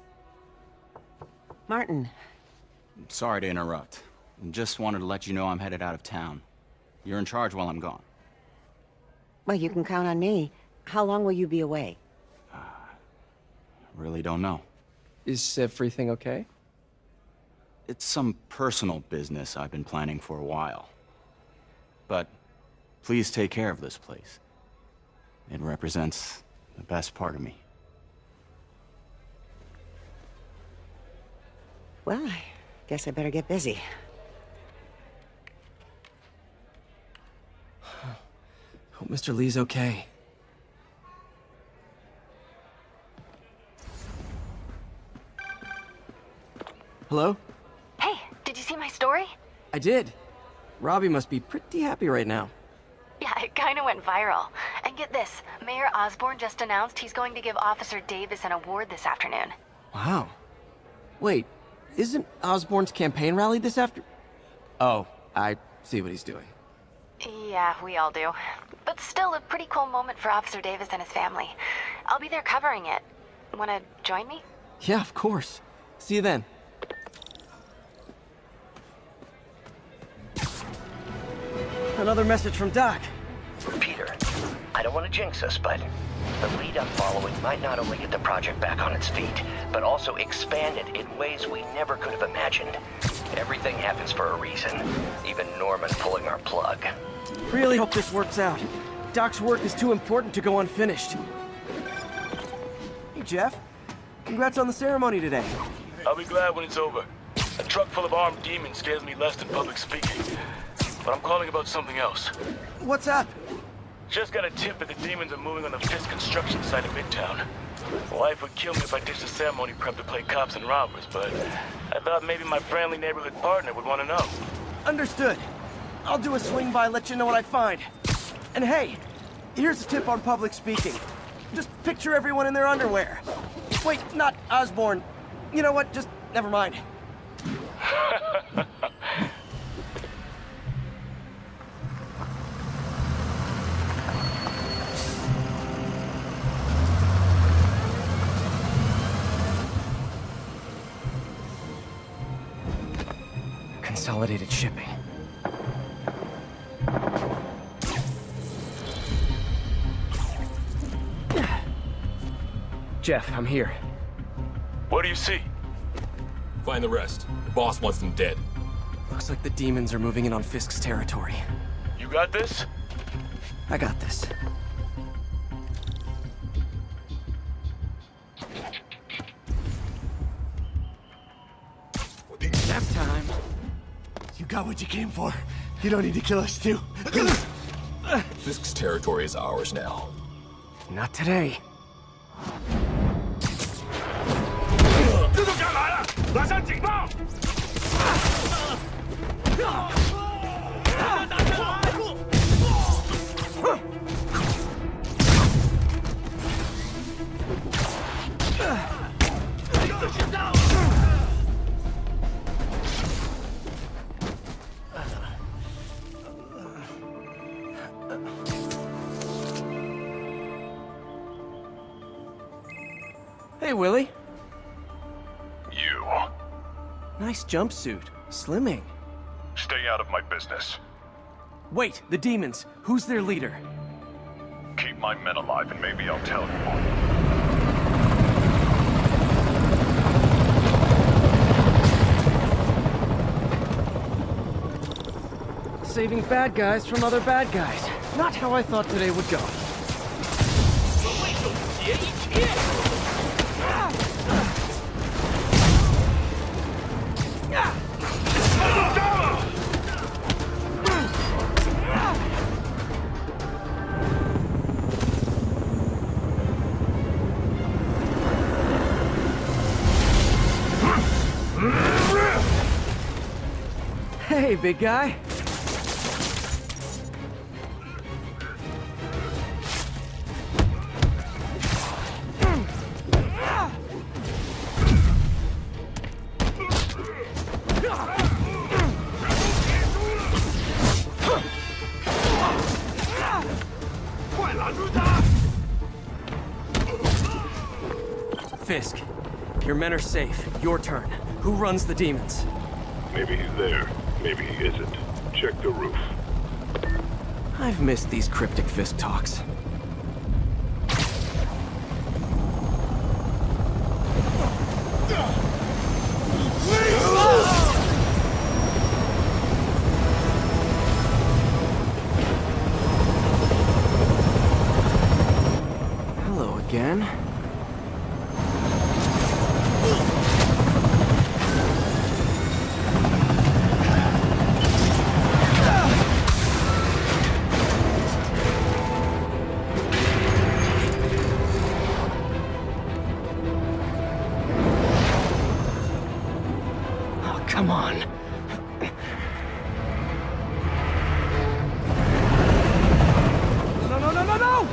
[SPEAKER 14] Martin.
[SPEAKER 8] Sorry to interrupt. Just wanted to let you know I'm headed out of town. You're in charge while I'm gone.
[SPEAKER 14] Well, you can count on me. How long will you be away?
[SPEAKER 8] Really don't know.
[SPEAKER 2] Is everything okay?
[SPEAKER 8] It's some personal business I've been planning for a while. But please take care of this place. It represents the best part of me.
[SPEAKER 14] Well, I guess I better get busy.
[SPEAKER 2] Hope Mr. Lee's okay. Hello?
[SPEAKER 3] Hey, did you see my story?
[SPEAKER 2] I did. Robbie must be pretty happy right now.
[SPEAKER 3] Yeah, it kinda went viral. And get this, Mayor Osborn just announced he's going to give Officer Davis an award this afternoon.
[SPEAKER 2] Wow. Wait, isn't Osborn's campaign rally this after... Oh, I see what he's doing.
[SPEAKER 3] Yeah, we all do. But still a pretty cool moment for Officer Davis and his family. I'll be there covering it. Wanna join me?
[SPEAKER 2] Yeah, of course. See you then. Another message from Doc.
[SPEAKER 4] Peter, I don't want to jinx us, but the lead I'm following might not only get the project back on its feet, but also expand it in ways we never could have imagined. Everything happens for a reason, even Norman pulling our plug.
[SPEAKER 2] Really hope this works out. Doc's work is too important to go unfinished. Hey, Jeff. Congrats on the ceremony today.
[SPEAKER 6] I'll be glad when it's over. A truck full of armed demons scares me less than public speaking. But I'm calling about something else.
[SPEAKER 2] What's up?
[SPEAKER 6] Just got a tip that the demons are moving on the F.E.A.S.T construction site in Midtown. Wife would kill me if I ditched the ceremony prep to play cops and robbers, but I thought maybe my friendly neighborhood partner would want to know.
[SPEAKER 2] Understood. I'll do a swing by, let you know what I find. And hey, here's a tip on public speaking. Just picture everyone in their underwear. Wait, not Osborn. You know what? Just never mind. Consolidated shipping. Jeff, I'm here.
[SPEAKER 6] What do you see?
[SPEAKER 15] Find the rest. The boss wants them dead.
[SPEAKER 2] Looks like the demons are moving in on Fisk's territory.
[SPEAKER 6] You got this?
[SPEAKER 2] I got this. Nap time.
[SPEAKER 23] You got what you came for. You don't need to kill us too.
[SPEAKER 15] Fisk's territory is ours now.
[SPEAKER 2] Not today.
[SPEAKER 7] 蜘蛛侠来了，拉上警报！Hey,
[SPEAKER 2] Willie.
[SPEAKER 12] You.
[SPEAKER 2] Nice jumpsuit. Slimming.
[SPEAKER 12] Stay out of my business.
[SPEAKER 2] Wait, the demons. Who's their leader?
[SPEAKER 12] Keep my men alive and maybe I'll tell you.
[SPEAKER 2] Saving bad guys from other bad guys. Not how I thought today would go. Hey, big guy. Fisk, your men are safe. Your turn. Who runs the demons?
[SPEAKER 12] Maybe he's there. Maybe he isn't. Check the roof.
[SPEAKER 2] I've missed these cryptic Fisk talks. Hello again.
[SPEAKER 20] Come on.
[SPEAKER 2] No, no, no, no, no!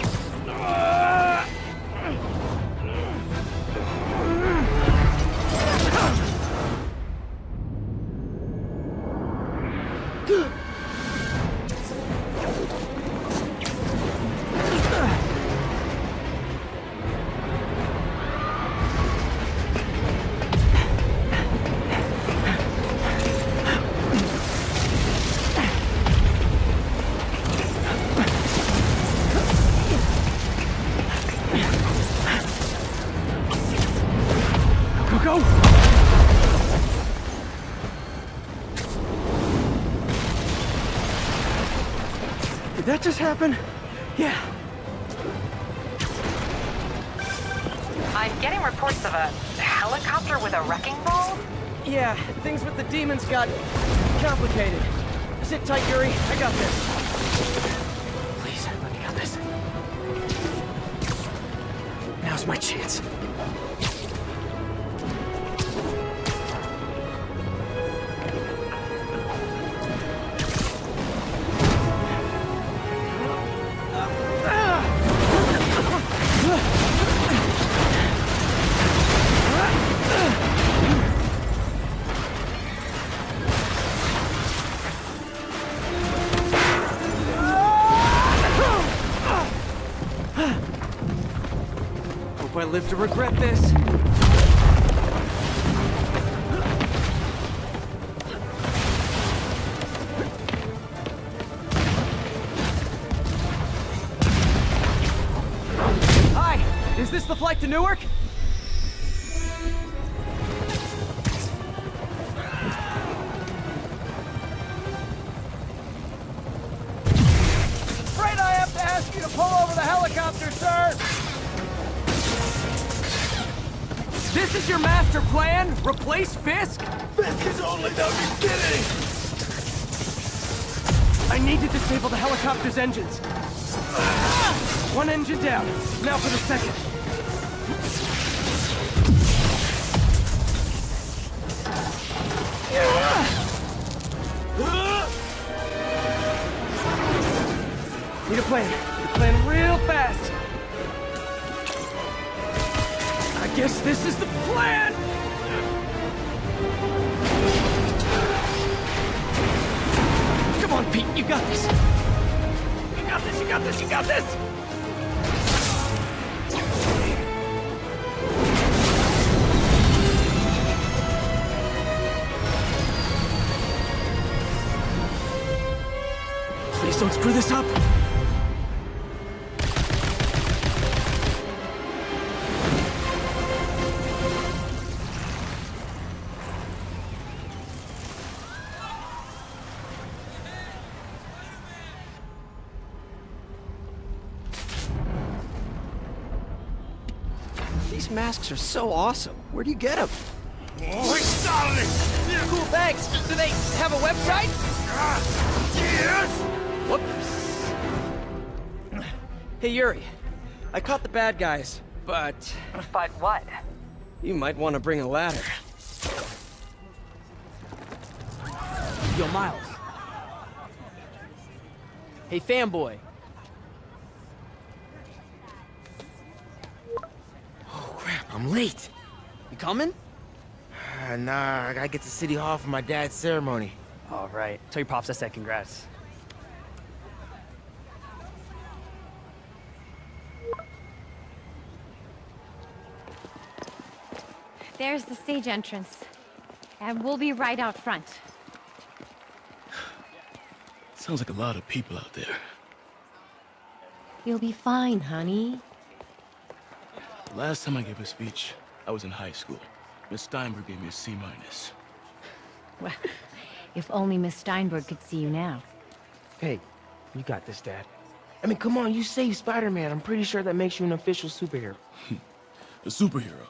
[SPEAKER 2] Go! Did that just happen? Yeah.
[SPEAKER 21] I'm getting reports of a helicopter with a wrecking ball?
[SPEAKER 2] Yeah, things with the demons got complicated. Sit tight, Yuri. I got this. Please, let me got this. Now's my chance. Hope I live to regret this. Hi! Is this the flight to Newark?
[SPEAKER 1] Afraid I have to ask you to pull over the helicopter, sir!
[SPEAKER 2] This is your master plan? Replace Fisk?
[SPEAKER 23] Fisk is only the beginning!
[SPEAKER 2] I need to disable the helicopter's engines. One engine down. Now for the second. Need a plan. Need a plan real fast. I guess this is the plan! Come on, Pete, you got this! You got this, you got this, you got this! Please don't screw this up! These masks are so awesome. Where do you get them? Cool, thanks. Do they have a website? Yes! Whoops. Hey, Yuri. I caught the bad guys, but...
[SPEAKER 21] But what?
[SPEAKER 2] You might want to bring a ladder.
[SPEAKER 1] Yo, Miles. Hey, fanboy.
[SPEAKER 16] Oh, crap, I'm late.
[SPEAKER 1] You coming?
[SPEAKER 16] Nah, I gotta get to City Hall for my dad's ceremony.
[SPEAKER 1] All right. Tell your pops I said congrats.
[SPEAKER 17] There's the stage entrance. And we'll be right out front.
[SPEAKER 23] Sounds like a lot of people out there.
[SPEAKER 17] You'll be fine, honey.
[SPEAKER 23] The last time I gave a speech, I was in high school. Miss Steinberg gave me a C-.
[SPEAKER 17] Well, if only Miss Steinberg could see you now.
[SPEAKER 16] Hey, you got this, Dad. I mean, come on, you saved Spider-Man. I'm pretty sure that makes you an official superhero.
[SPEAKER 23] A superhero.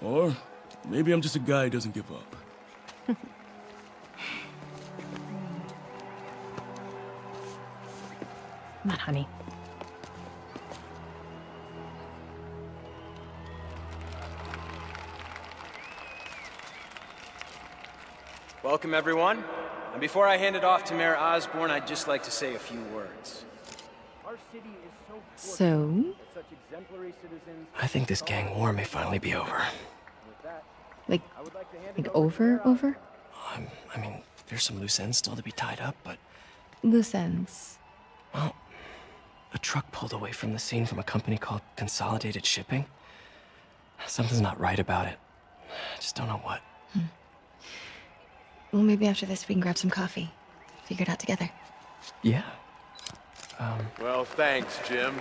[SPEAKER 23] Or maybe I'm just a guy who doesn't give up.
[SPEAKER 17] Come on, honey.
[SPEAKER 18] Welcome, everyone. And before I hand it off to Mayor Osborn, I'd just like to say a few words.
[SPEAKER 2] Our city is so
[SPEAKER 17] So?
[SPEAKER 2] such exemplary citizens. I think this gang war may finally be over.
[SPEAKER 17] Like over?
[SPEAKER 2] I mean, there's some loose ends still to be tied up, but...
[SPEAKER 17] Loose ends.
[SPEAKER 2] Well, a truck pulled away from the scene from a company called Consolidated Shipping. Something's not right about it. I just don't know what.
[SPEAKER 9] Well, maybe after this we can grab some coffee. Figure it out together.
[SPEAKER 2] Yeah.
[SPEAKER 5] Well, thanks, Jim.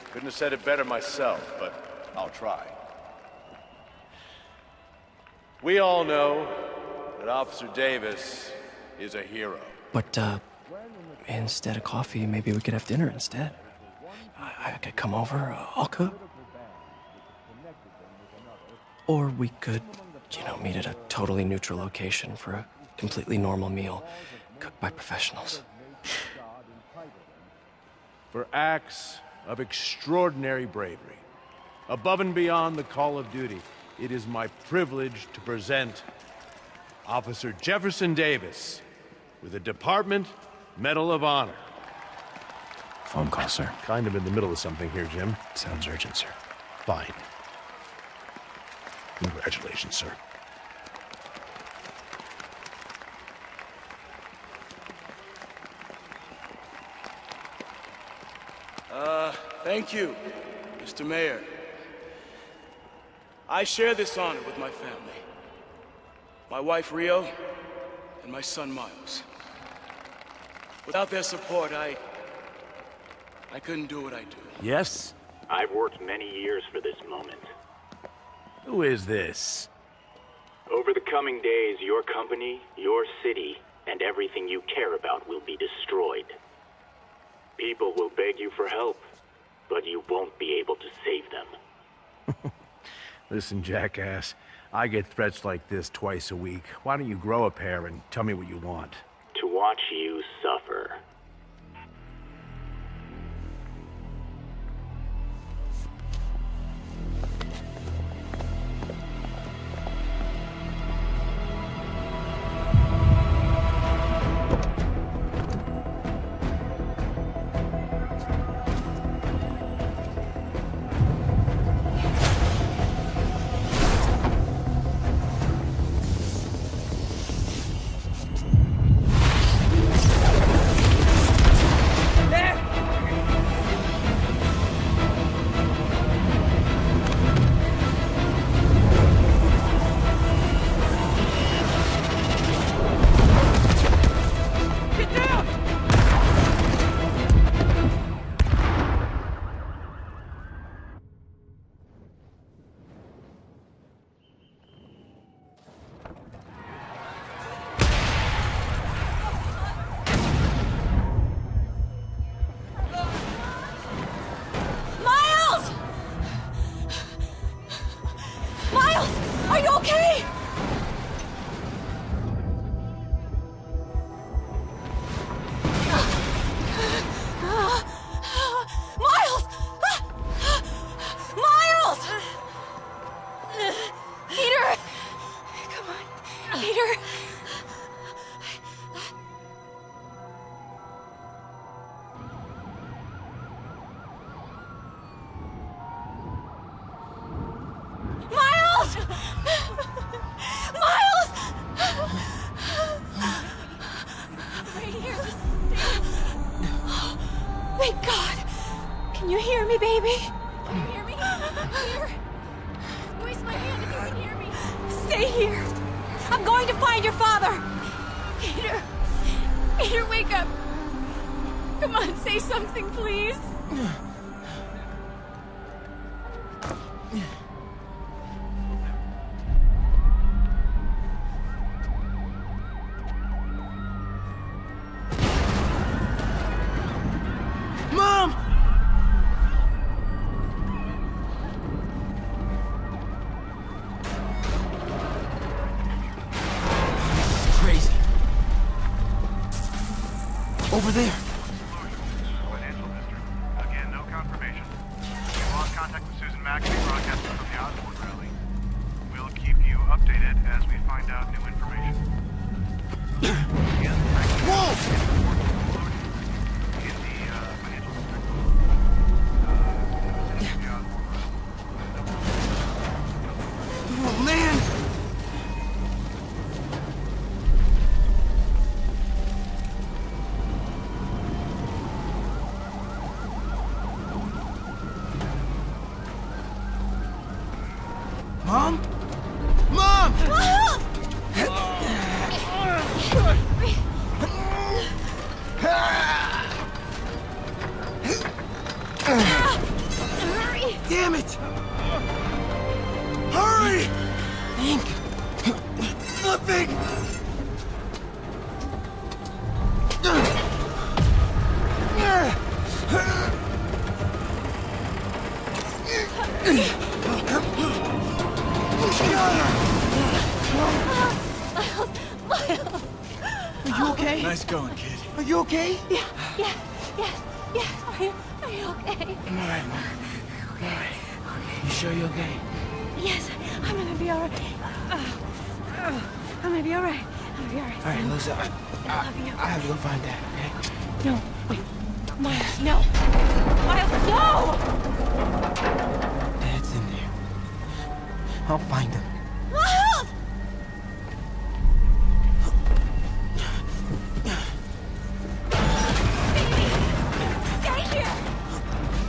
[SPEAKER 5] Couldn't have said it better myself, but I'll try. We all know that Officer Davis is a hero.
[SPEAKER 2] But, instead of coffee, maybe we could have dinner instead. I could come over, I'll cook. Or we could, meet at a totally neutral location for a completely normal meal, cooked by professionals.
[SPEAKER 5] For acts of extraordinary bravery, above and beyond the call of duty, it is my privilege to present Officer Jefferson Davis with the Department Medal of Honor.
[SPEAKER 2] Phone call, sir.
[SPEAKER 5] Kind of in the middle of something here, Jim.
[SPEAKER 2] Sounds urgent, sir.
[SPEAKER 5] Fine. Congratulations, sir.
[SPEAKER 23] Thank you, Mr. Mayor. I share this honor with my family. My wife, Rio, and my son, Miles. Without their support, I couldn't do what I do.
[SPEAKER 5] Yes?
[SPEAKER 19] I've worked many years for this moment.
[SPEAKER 5] Who is this?
[SPEAKER 19] Over the coming days, your company, your city, and everything you care about will be destroyed. People will beg you for help, but you won't be able to save them.
[SPEAKER 5] Listen, jackass, I get threats like this twice a week. Why don't you grow a pair and tell me what you want?
[SPEAKER 19] To watch you suffer.
[SPEAKER 17] Thank God! Can you hear me, baby? Can you hear me? Here?
[SPEAKER 10] Raise my hand if you can hear me. Stay here. I'm going to find your father. Peter. Peter, wake up. Come on, say something, please.
[SPEAKER 16] Mom! Crazy. Over there.
[SPEAKER 11] Financial district. Again, no confirmation. We lost contact with Susan McAfee broadcasting from the Osborne rally. We'll keep you updated as we find out new information.
[SPEAKER 16] Whoa! Oh, man! Mom? Mom!
[SPEAKER 10] Hurry!
[SPEAKER 16] Damn it! Hurry! Think. Flipping! Are you okay?
[SPEAKER 18] Nice going, kid.
[SPEAKER 16] Are you okay?
[SPEAKER 10] Yeah. Are you okay?
[SPEAKER 16] I'm alright, Mom. I'm alright. You sure you're okay?
[SPEAKER 10] Yes, I'm gonna be alright. I'm gonna be alright. I'm gonna be alright.
[SPEAKER 16] Alright, listen.
[SPEAKER 10] I love you.
[SPEAKER 16] I have to go find Dad, okay?
[SPEAKER 10] No, wait. Miles, no. Miles, no!
[SPEAKER 16] Dad's in there. I'll find him.
[SPEAKER 10] Miles! Stay here!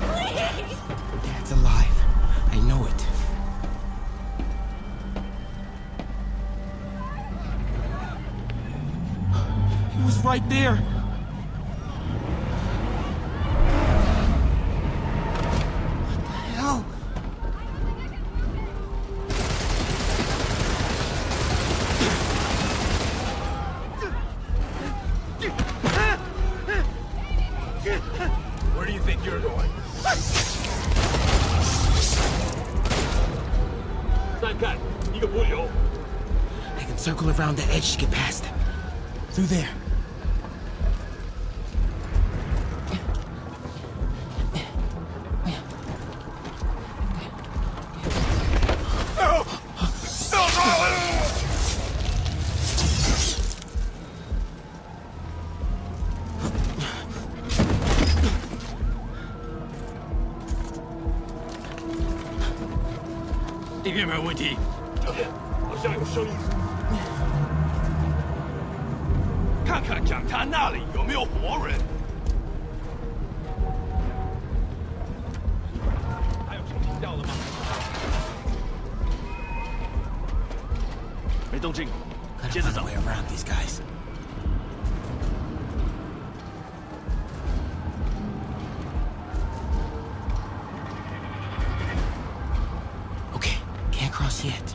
[SPEAKER 10] Please!
[SPEAKER 16] Dad's alive. I know it. He was right there. What the hell?
[SPEAKER 7] Where do you think you're going?
[SPEAKER 16] I can circle around the edge to get past him. Through there. Gotta find a way around these guys. Okay, can't cross yet.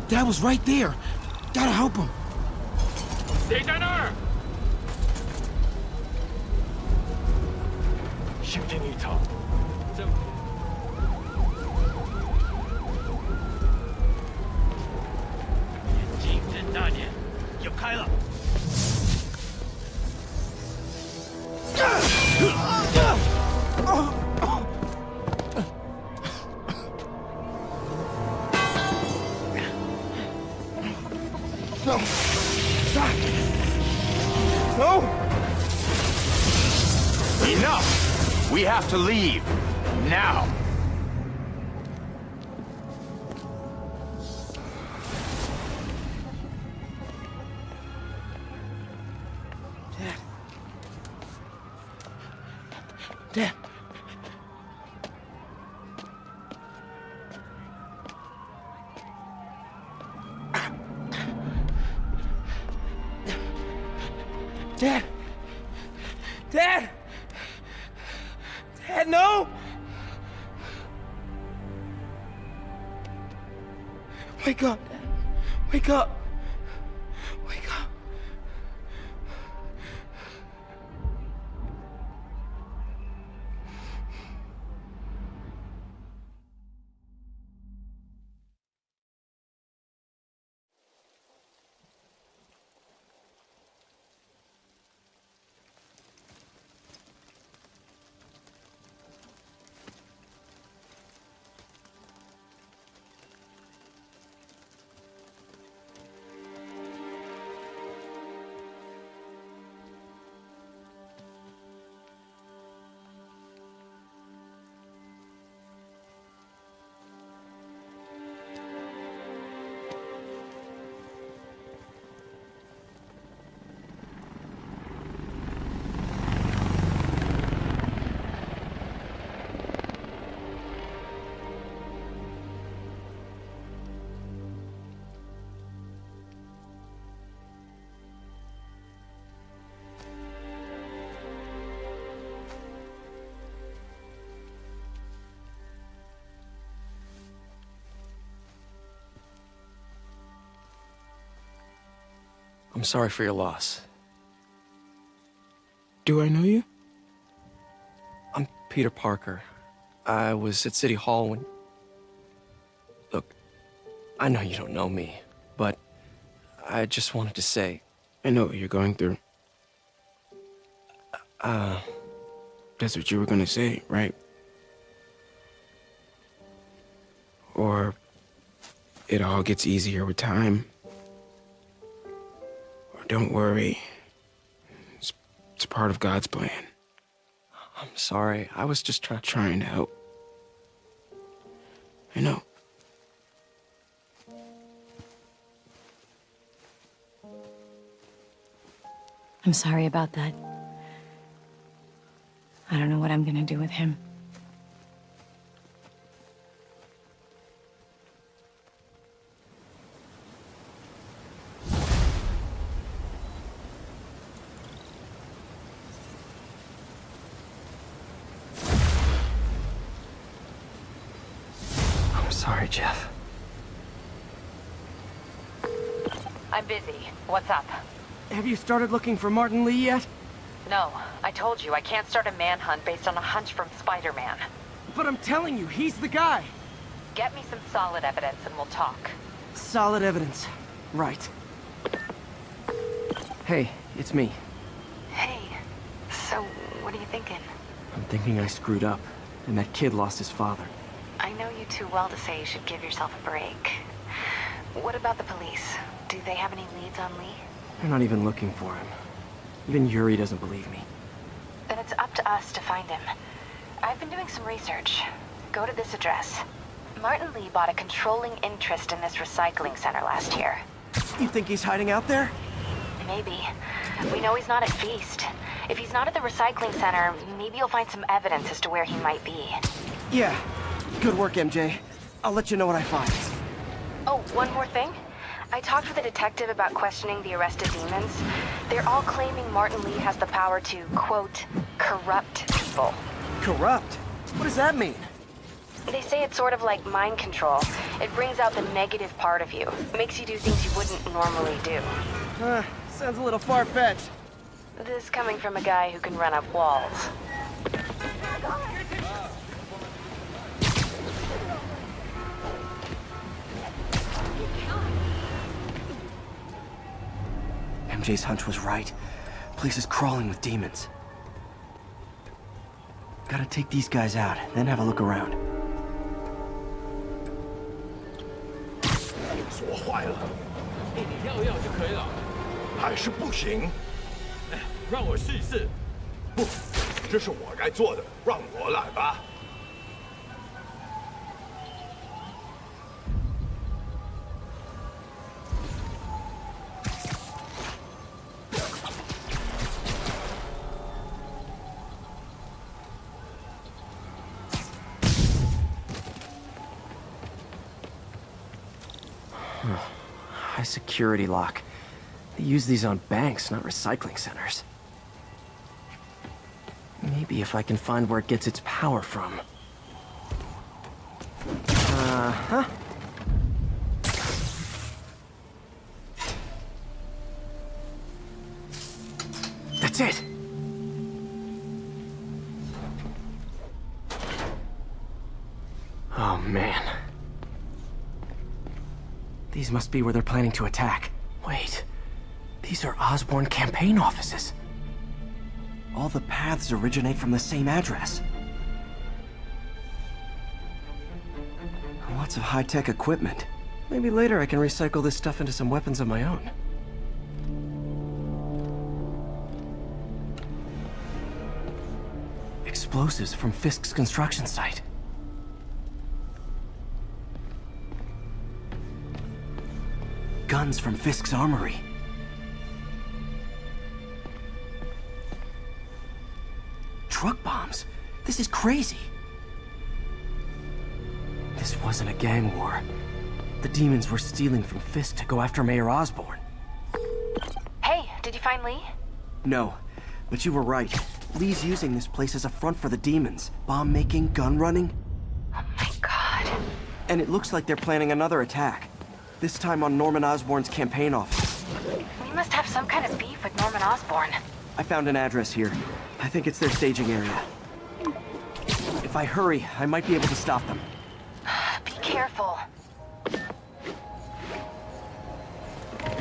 [SPEAKER 16] Dad was right there. Gotta help him.
[SPEAKER 7] 谁在那儿？
[SPEAKER 6] 修建一场。政府。眼睛睁大点，要开了。
[SPEAKER 16] No. Stop. No.
[SPEAKER 8] Enough! We have to leave. Now.
[SPEAKER 16] Dad. Dad! Dad! Dad, no! Wake up, Dad. Wake up. Wake up.
[SPEAKER 2] I'm sorry for your loss.
[SPEAKER 16] Do I know you?
[SPEAKER 2] I'm Peter Parker. I was at City Hall when... Look, I know you don't know me, but I just wanted to say...
[SPEAKER 16] I know what you're going through. That's what you were gonna say, right? Or it all gets easier with time. Or don't worry. It's part of God's plan.
[SPEAKER 2] I'm sorry. I was just
[SPEAKER 16] trying to help. I know.
[SPEAKER 17] I'm sorry about that. I don't know what I'm gonna do with him.
[SPEAKER 2] I'm sorry, Jeff.
[SPEAKER 21] I'm busy. What's up?
[SPEAKER 2] Have you started looking for Martin Lee yet?
[SPEAKER 21] No, I told you I can't start a manhunt based on a hunch from Spider-Man.
[SPEAKER 2] But I'm telling you, he's the guy.
[SPEAKER 21] Get me some solid evidence and we'll talk.
[SPEAKER 2] Solid evidence. Right. Hey, it's me.
[SPEAKER 3] Hey, so what are you thinking?
[SPEAKER 2] I'm thinking I screwed up, and that kid lost his father.
[SPEAKER 3] I know you too well to say you should give yourself a break. What about the police? Do they have any leads on Lee?
[SPEAKER 2] They're not even looking for him. Even Yuri doesn't believe me.
[SPEAKER 3] Then it's up to us to find him. I've been doing some research. Go to this address. Martin Lee bought a controlling interest in this recycling center last year.
[SPEAKER 2] You think he's hiding out there?
[SPEAKER 3] Maybe. We know he's not at F.E.A.S.T. If he's not at the recycling center, maybe you'll find some evidence as to where he might be.
[SPEAKER 2] Yeah. Good work, MJ. I'll let you know what I find.
[SPEAKER 3] Oh, one more thing. I talked with a detective about questioning the arrested demons. They're all claiming Martin Lee has the power to, quote, corrupt people.
[SPEAKER 2] Corrupt? What does that mean?
[SPEAKER 3] They say it's sort of like mind control. It brings out the negative part of you. Makes you do things you wouldn't normally do.
[SPEAKER 2] Sounds a little far-fetched.
[SPEAKER 3] This coming from a guy who can run up walls.
[SPEAKER 2] MJ's hunch was right. Place is crawling with demons. Gotta take these guys out, then have a look around.
[SPEAKER 8] 锁坏了。
[SPEAKER 7] 你要就可以了。
[SPEAKER 8] 还是不行。
[SPEAKER 7] 让我试一试。
[SPEAKER 8] 不，这是我该做的，让我来吧。
[SPEAKER 2] High security lock. They use these on banks, not recycling centers. Maybe if I can find where it gets its power from. Uh-huh. That's it! Oh, man. These must be where they're planning to attack. Wait, these are Osborn campaign offices. All the paths originate from the same address. Lots of high-tech equipment. Maybe later I can recycle this stuff into some weapons of my own. Explosives from Fisk's construction site. Guns from Fisk's armory. Truck bombs? This is crazy. This wasn't a gang war. The demons were stealing from Fisk to go after Mayor Osborn.
[SPEAKER 21] Hey, did you find Lee?
[SPEAKER 2] No, but you were right. Lee's using this place as a front for the demons. Bomb-making, gun-running.
[SPEAKER 21] Oh my god.
[SPEAKER 2] And it looks like they're planning another attack. This time on Norman Osborn's campaign office.
[SPEAKER 21] We must have some kind of beef with Norman Osborn.
[SPEAKER 2] I found an address here. I think it's their staging area. If I hurry, I might be able to stop them.
[SPEAKER 21] Be careful.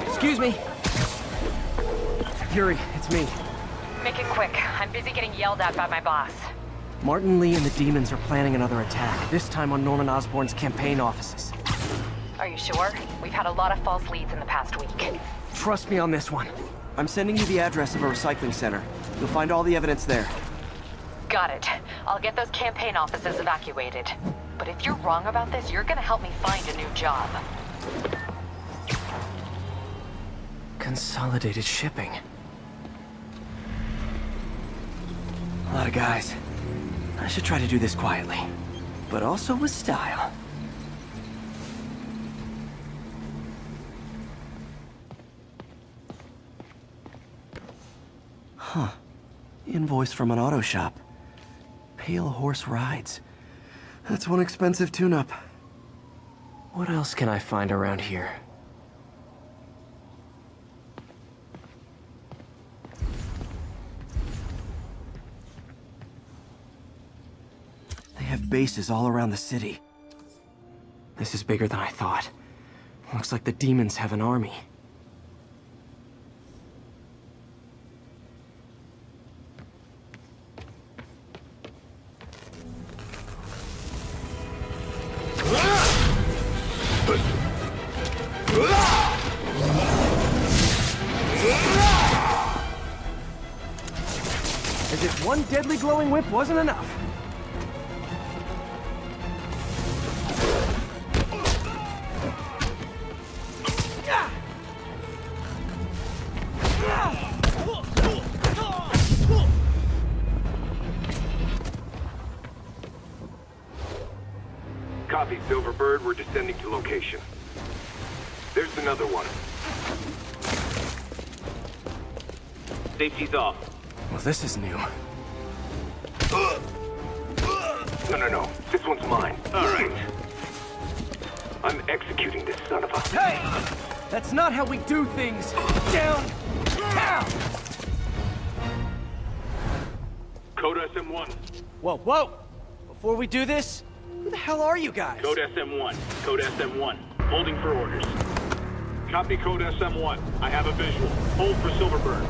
[SPEAKER 2] Excuse me. Fury, it's me.
[SPEAKER 21] Make it quick. I'm busy getting yelled at by my boss.
[SPEAKER 2] Martin Lee and the demons are planning another attack, this time on Norman Osborn's campaign offices.
[SPEAKER 21] Are you sure? We've had a lot of false leads in the past week.
[SPEAKER 2] Trust me on this one. I'm sending you the address of a recycling center. You'll find all the evidence there.
[SPEAKER 21] Got it. I'll get those campaign offices evacuated. But if you're wrong about this, you're gonna help me find a new job.
[SPEAKER 2] Consolidated shipping. A lot of guys. I should try to do this quietly, but also with style. Huh. Invoice from an auto shop. Pale Horse Rides. That's one expensive tune-up. What else can I find around here? They have bases all around the city. This is bigger than I thought. Looks like the demons have an army. As if one deadly glowing whip wasn't enough.
[SPEAKER 12] Copy, Silverbird. We're descending to location. There's another one. Safety's off.
[SPEAKER 2] Well, this is new.
[SPEAKER 12] No. This one's mine. All right. I'm executing this son of a...
[SPEAKER 2] Hey! That's not how we do things! Down! Down!
[SPEAKER 12] Code SM1.
[SPEAKER 2] Whoa! Before we do this, who the hell are you guys?
[SPEAKER 12] Code SM1. Code SM1. Holding for orders. Copy Code SM1. I have a visual. Hold for Silverbird.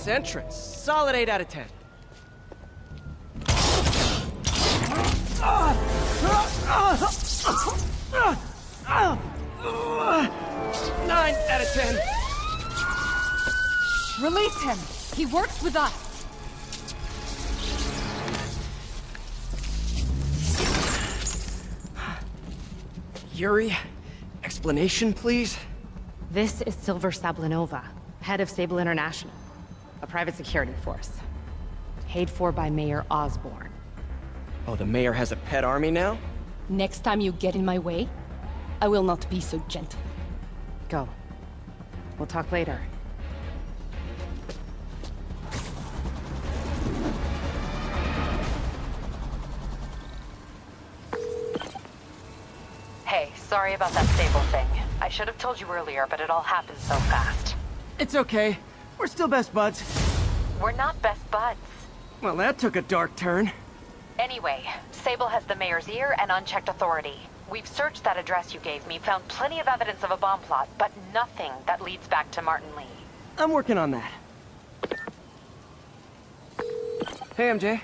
[SPEAKER 2] This entrance, solid 8 out of 10. 9 out of 10.
[SPEAKER 10] Release him. He works with us.
[SPEAKER 2] Yuri, explanation, please?
[SPEAKER 9] This is Silver Sablinova, head of Sable International, a private security force. Paid for by Mayor Osborn.
[SPEAKER 2] Oh, the mayor has a pet army now?
[SPEAKER 10] Next time you get in my way, I will not be so gentle.
[SPEAKER 9] Go. We'll talk later.
[SPEAKER 21] Hey, sorry about that Sable thing. I should have told you earlier, but it all happened so fast.
[SPEAKER 2] It's okay. We're still best buds.
[SPEAKER 21] We're not best buds.
[SPEAKER 2] Well, that took a dark turn.
[SPEAKER 21] Anyway, Sable has the mayor's ear and unchecked authority. We've searched that address you gave me, found plenty of evidence of a bomb plot, but nothing that leads back to Martin Lee.
[SPEAKER 2] I'm working on that. Hey, MJ.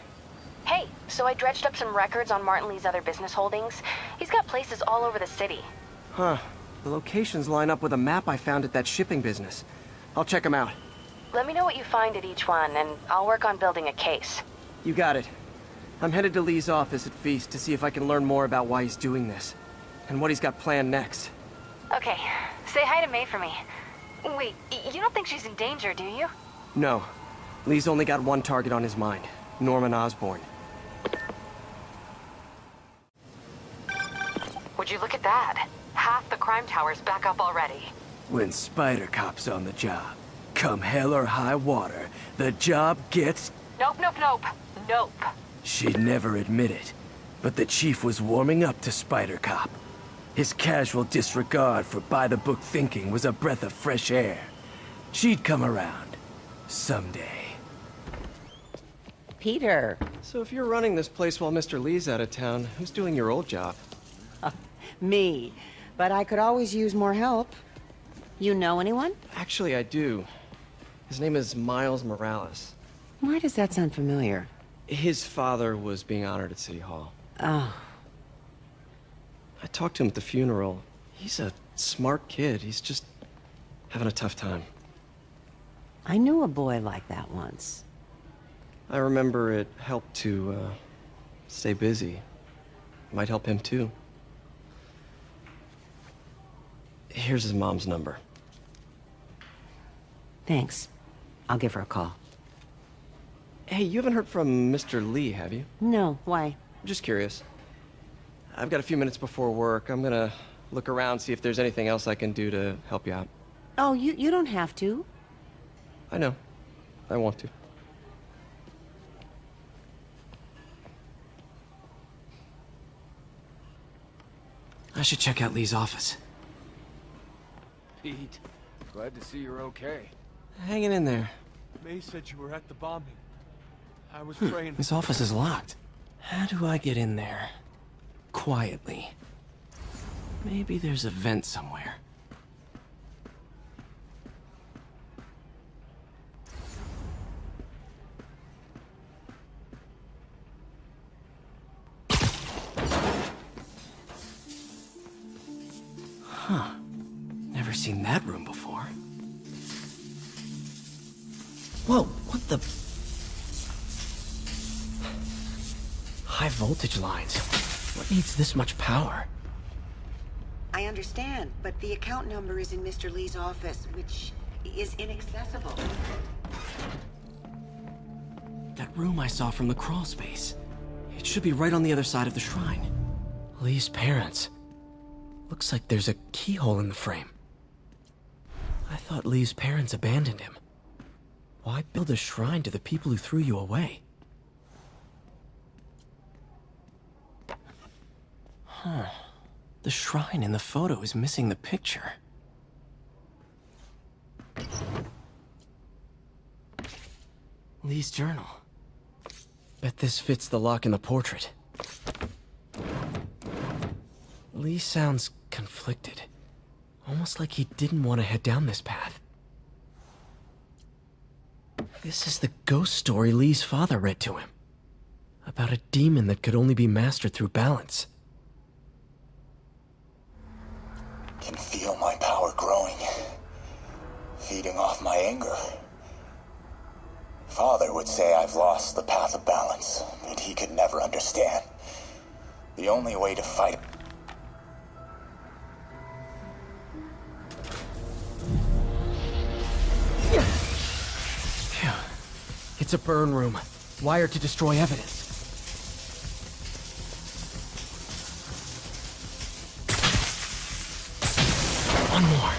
[SPEAKER 3] Hey, so I dredged up some records on Martin Lee's other business holdings. He's got places all over the city.
[SPEAKER 2] Huh. The locations line up with a map I found at that shipping business. I'll check them out.
[SPEAKER 3] Let me know what you find at each one, and I'll work on building a case.
[SPEAKER 2] You got it. I'm headed to Lee's office at F.E.A.S.T to see if I can learn more about why he's doing this. And what he's got planned next.
[SPEAKER 3] Okay, say hi to May for me. Wait, you don't think she's in danger, do you?
[SPEAKER 2] No. Lee's only got one target on his mind. Norman Osborn.
[SPEAKER 21] Would you look at that? Half the crime tower's back up already.
[SPEAKER 20] When Spider Cop's on the job, come hell or high water, the job gets...
[SPEAKER 21] Nope, nope, nope. Nope.
[SPEAKER 20] She'd never admit it, but the chief was warming up to Spider Cop. His casual disregard for by-the-book thinking was a breath of fresh air. She'd come around. Someday.
[SPEAKER 2] Peter. So if you're running this place while Mr. Lee's out of town, who's doing your old job?
[SPEAKER 13] Me. But I could always use more help. You know anyone?
[SPEAKER 2] Actually, I do. His name is Miles Morales.
[SPEAKER 13] Why does that sound familiar?
[SPEAKER 2] His father was being honored at City Hall.
[SPEAKER 13] Oh.
[SPEAKER 2] I talked to him at the funeral. He's a smart kid. He's just having a tough time.
[SPEAKER 13] I knew a boy like that once.
[SPEAKER 2] I remember it helped to, stay busy. Might help him, too. Here's his mom's number.
[SPEAKER 13] Thanks. I'll give her a call.
[SPEAKER 2] Hey, you haven't heard from Mr. Lee, have you?
[SPEAKER 13] No, why?
[SPEAKER 2] Just curious. I've got a few minutes before work. I'm gonna look around, see if there's anything else I can do to help you out.
[SPEAKER 13] Oh, you don't have to.
[SPEAKER 2] I know. I want to. I should check out Lee's office.
[SPEAKER 1] Pete, glad to see you're okay.
[SPEAKER 2] Hanging in there.
[SPEAKER 1] May said you were at the bombing. I was praying...
[SPEAKER 2] His office is locked. How do I get in there? Quietly. Maybe there's a vent somewhere. Huh. Never seen that room before. Whoa, what the... High voltage lines. What needs this much power?
[SPEAKER 13] I understand, but the account number is in Mr. Lee's office, which is inaccessible.
[SPEAKER 2] That room I saw from the crawl space. It should be right on the other side of the shrine. Lee's parents. Looks like there's a keyhole in the frame. I thought Lee's parents abandoned him. Why build a shrine to the people who threw you away? Huh. The shrine in the photo is missing the picture. Lee's journal. Bet this fits the lock in the portrait. Lee sounds conflicted. Almost like he didn't want to head down this path. This is the ghost story Lee's father read to him. About a demon that could only be mastered through balance.
[SPEAKER 4] Can feel my power growing, feeding off my anger. Father would say I've lost the path of balance, but he could never understand. The only way to fight...
[SPEAKER 2] Phew. It's a burn room, wired to destroy evidence. One more.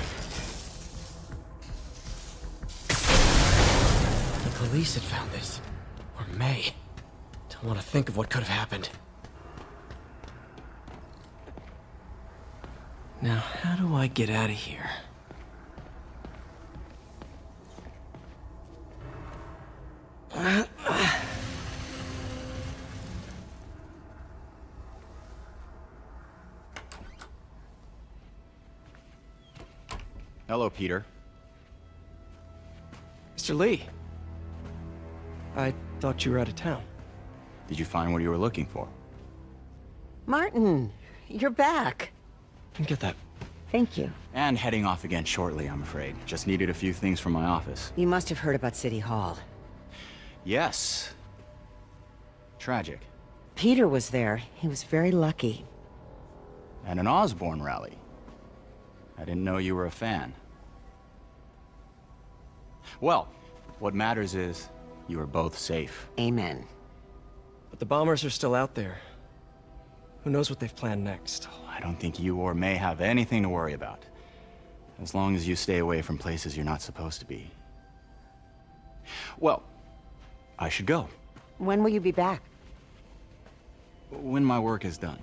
[SPEAKER 2] The police had found this. Or may. Don't want to think of what could have happened. Now, how do I get out of here?
[SPEAKER 8] Hello, Peter.
[SPEAKER 2] Mr. Lee. I thought you were out of town.
[SPEAKER 8] Did you find what you were looking for?
[SPEAKER 13] Martin, you're back.
[SPEAKER 2] Get that.
[SPEAKER 13] Thank you.
[SPEAKER 8] And heading off again shortly, I'm afraid. Just needed a few things from my office.
[SPEAKER 13] You must have heard about City Hall.
[SPEAKER 8] Yes. Tragic.
[SPEAKER 13] Peter was there. He was very lucky.
[SPEAKER 8] At an Osborn rally. I didn't know you were a fan. Well, what matters is you are both safe.
[SPEAKER 13] Amen.
[SPEAKER 2] But the bombers are still out there. Who knows what they've planned next?
[SPEAKER 8] I don't think you or May have anything to worry about. As long as you stay away from places you're not supposed to be. Well, I should go.
[SPEAKER 13] When will you be back?
[SPEAKER 8] When my work is done.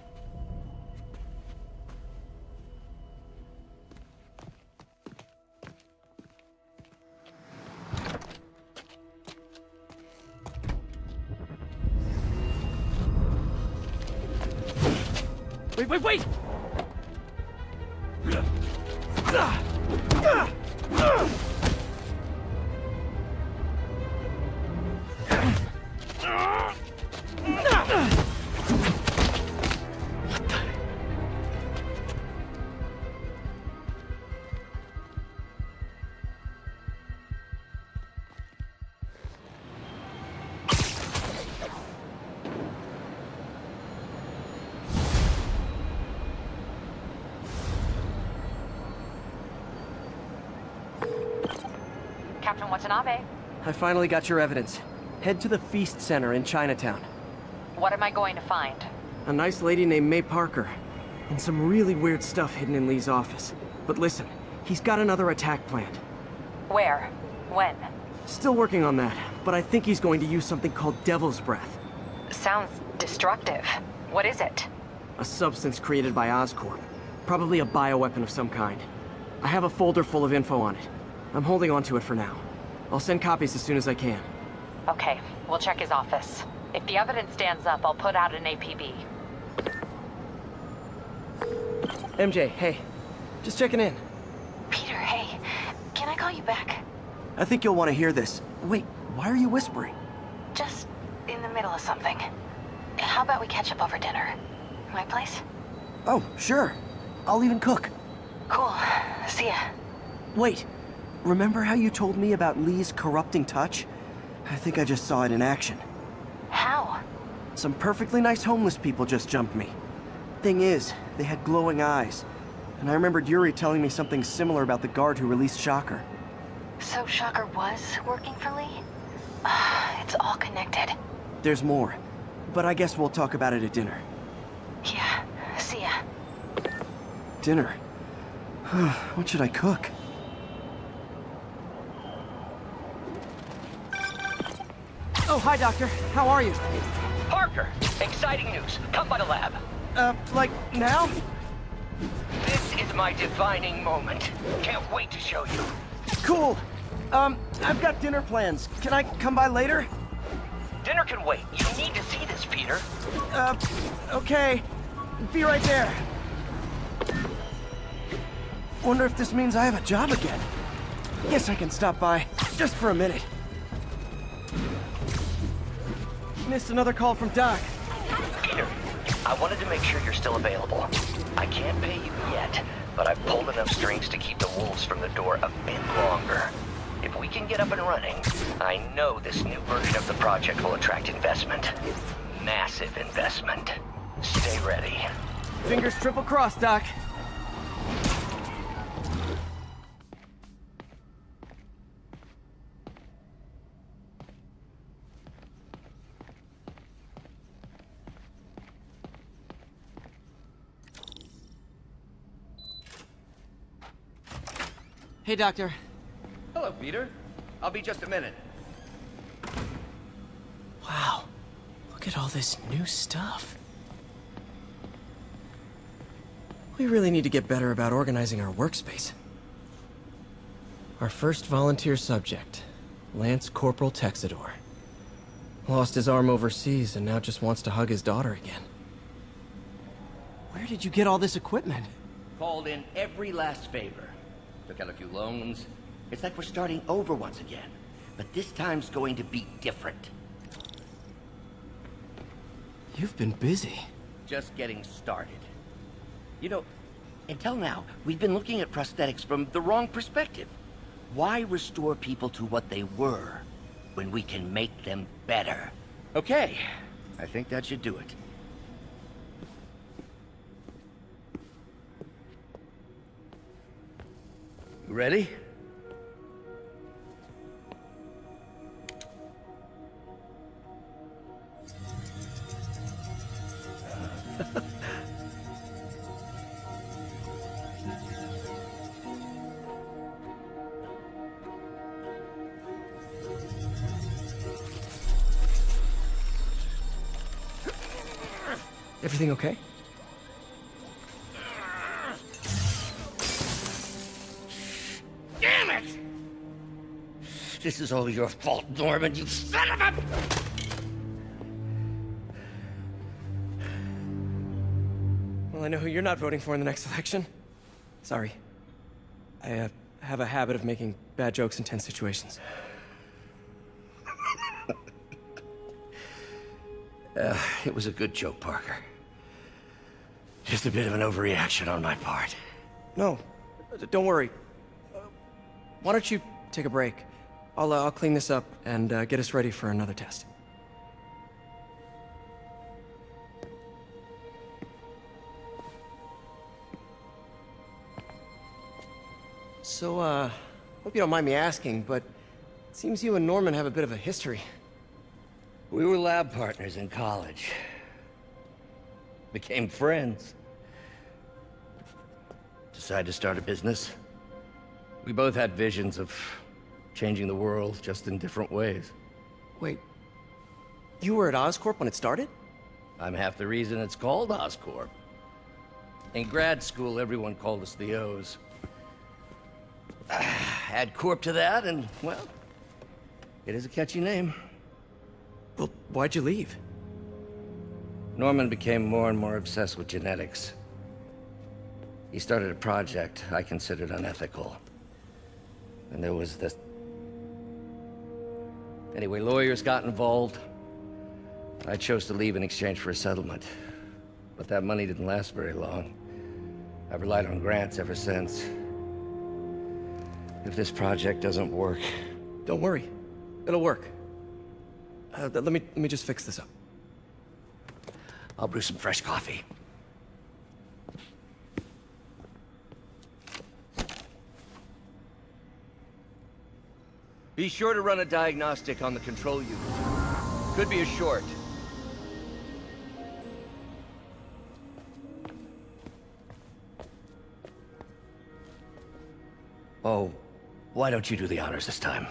[SPEAKER 1] Wait!
[SPEAKER 21] Captain Watanabe.
[SPEAKER 2] I finally got your evidence. Head to the F.E.A.S.T Center in Chinatown.
[SPEAKER 21] What am I going to find?
[SPEAKER 2] A nice lady named May Parker. And some really weird stuff hidden in Lee's office. But listen, he's got another attack planned.
[SPEAKER 21] Where? When?
[SPEAKER 2] Still working on that, but I think he's going to use something called Devil's Breath.
[SPEAKER 21] Sounds destructive. What is it?
[SPEAKER 2] A substance created by Oscorp. Probably a bioweapon of some kind. I have a folder full of info on it. I'm holding on to it for now. I'll send copies as soon as I can.
[SPEAKER 21] Okay, we'll check his office. If the evidence stands up, I'll put out an APB.
[SPEAKER 2] MJ, hey. Just checking in.
[SPEAKER 3] Peter, hey. Can I call you back?
[SPEAKER 2] I think you'll want to hear this. Wait, why are you whispering?
[SPEAKER 3] Just in the middle of something. How about we catch up over dinner? My place?
[SPEAKER 2] Oh, sure. I'll even cook.
[SPEAKER 3] Cool. See ya.
[SPEAKER 2] Wait. Remember how you told me about Lee's corrupting touch? I think I just saw it in action.
[SPEAKER 3] How?
[SPEAKER 2] Some perfectly nice homeless people just jumped me. Thing is, they had glowing eyes. And I remembered Yuri telling me something similar about the guard who released Shocker.
[SPEAKER 3] So Shocker was working for Lee? It's all connected.
[SPEAKER 2] There's more. But I guess we'll talk about it at dinner.
[SPEAKER 3] Yeah. See ya.
[SPEAKER 2] Dinner? What should I cook? Oh, hi, Doctor. How are you?
[SPEAKER 14] Parker, exciting news. Come by the lab.
[SPEAKER 2] Like now?
[SPEAKER 14] This is my defining moment. Can't wait to show you.
[SPEAKER 2] Cool. I've got dinner plans. Can I come by later?
[SPEAKER 14] Dinner can wait. You need to see this, Peter.
[SPEAKER 2] Okay. Be right there. Wonder if this means I have a job again. Guess I can stop by, just for a minute. missed another call from Doc.
[SPEAKER 14] Peter, I wanted to make sure you're still available. I can't pay you yet, but I've pulled enough strings to keep the wolves from the door a bit longer. If we can get up and running, I know this new version of the project will attract investment. Massive investment. Stay ready.
[SPEAKER 2] Fingers triple crossed, Doc. Hey, Doctor.
[SPEAKER 14] Hello, Peter. I'll be just a minute.
[SPEAKER 2] Wow. Look at all this new stuff. We really need to get better about organizing our workspace. Our first volunteer subject, Lance Corporal Texador. Lost his arm overseas and now just wants to hug his daughter again. Where did you get all this equipment?
[SPEAKER 14] Called in every last favor. Took out a few loans. It's like we're starting over once again. But this time's going to be different.
[SPEAKER 2] You've been busy.
[SPEAKER 14] Just getting started. You know, until now, we've been looking at prosthetics from the wrong perspective. Why restore people to what they were when we can make them better? Okay, I think that should do it. You ready?
[SPEAKER 2] Everything okay?
[SPEAKER 14] Damn it! This is all your fault, Norman, you son of a...
[SPEAKER 2] Well, I know who you're not voting for in the next election. Sorry. I have a habit of making bad jokes in tense situations.
[SPEAKER 14] It was a good joke, Parker. Just a bit of an overreaction on my part.
[SPEAKER 2] No, don't worry. Why don't you take a break? I'll clean this up and get us ready for another test. So, hope you don't mind me asking, but it seems you and Norman have a bit of a history.
[SPEAKER 14] We were lab partners in college. Became friends. Decided to start a business. We both had visions of changing the world, just in different ways.
[SPEAKER 2] Wait, you were at Oscorp when it started?
[SPEAKER 14] I'm half the reason it's called Oscorp. In grad school, everyone called us the O's. Add Corp to that, and, well, it is a catchy name.
[SPEAKER 2] Well, why'd you leave?
[SPEAKER 14] Norman became more and more obsessed with genetics. He started a project I considered unethical. And there was this... Anyway, lawyers got involved. I chose to leave in exchange for a settlement. But that money didn't last very long. I've relied on grants ever since. If this project doesn't work...
[SPEAKER 2] Don't worry. It'll work. Let me just fix this up.
[SPEAKER 14] I'll brew some fresh coffee. Be sure to run a diagnostic on the control unit. Could be a short. Oh, why don't you do the honors this time?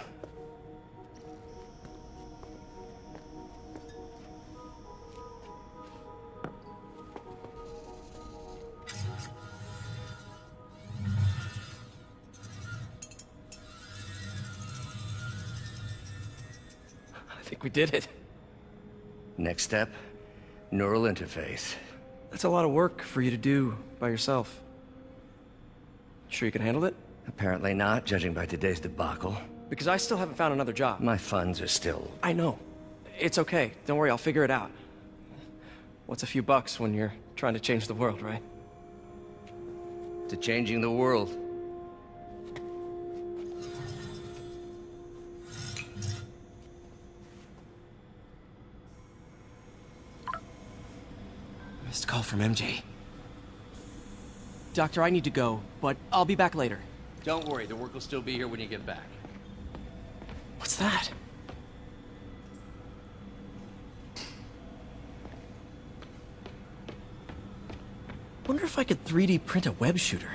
[SPEAKER 2] I think we did it.
[SPEAKER 14] Next step, neural interface.
[SPEAKER 2] That's a lot of work for you to do by yourself. Sure you can handle it?
[SPEAKER 14] Apparently not, judging by today's debacle.
[SPEAKER 2] Because I still haven't found another job.
[SPEAKER 14] My funds are still...
[SPEAKER 2] I know. It's okay. Don't worry, I'll figure it out. What's a few bucks when you're trying to change the world, right?
[SPEAKER 15] To changing the world.
[SPEAKER 2] Missed call from MJ. Doctor, I need to go, but I'll be back later.
[SPEAKER 15] Don't worry, the work will still be here when you get back.
[SPEAKER 2] What's that? Wonder if I could 3D print a web shooter.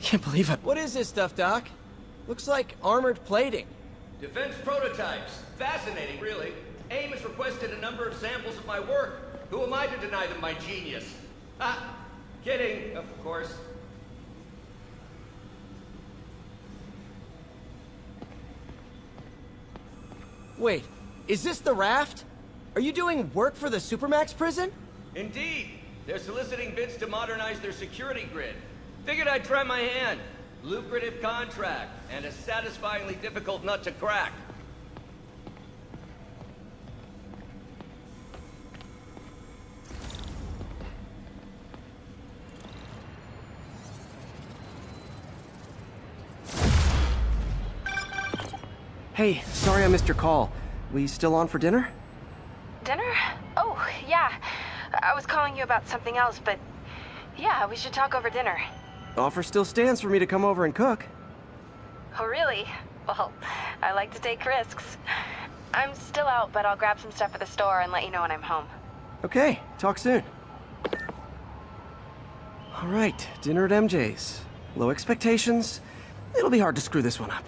[SPEAKER 2] Can't believe I...
[SPEAKER 16] What is this stuff, Doc? Looks like armored plating.
[SPEAKER 14] Defense prototypes. Fascinating, really. AIM has requested a number of samples of my work. Who am I to deny them my genius? Ah, kidding, of course.
[SPEAKER 16] Wait, is this the raft? Are you doing work for the Supermax prison?
[SPEAKER 14] Indeed. They're soliciting bids to modernize their security grid. Figured I'd try my hand. Lucrative contract, and a satisfyingly difficult nut to crack.
[SPEAKER 2] Hey, sorry I missed your call. We still on for dinner?
[SPEAKER 3] Dinner? Oh, yeah. I was calling you about something else, but yeah, we should talk over dinner.
[SPEAKER 2] Offer still stands for me to come over and cook.
[SPEAKER 3] Oh, really? Well, I like to take risks. I'm still out, but I'll grab some stuff at the store and let you know when I'm home.
[SPEAKER 2] Okay, talk soon. All right, dinner at MJ's. Low expectations. It'll be hard to screw this one up.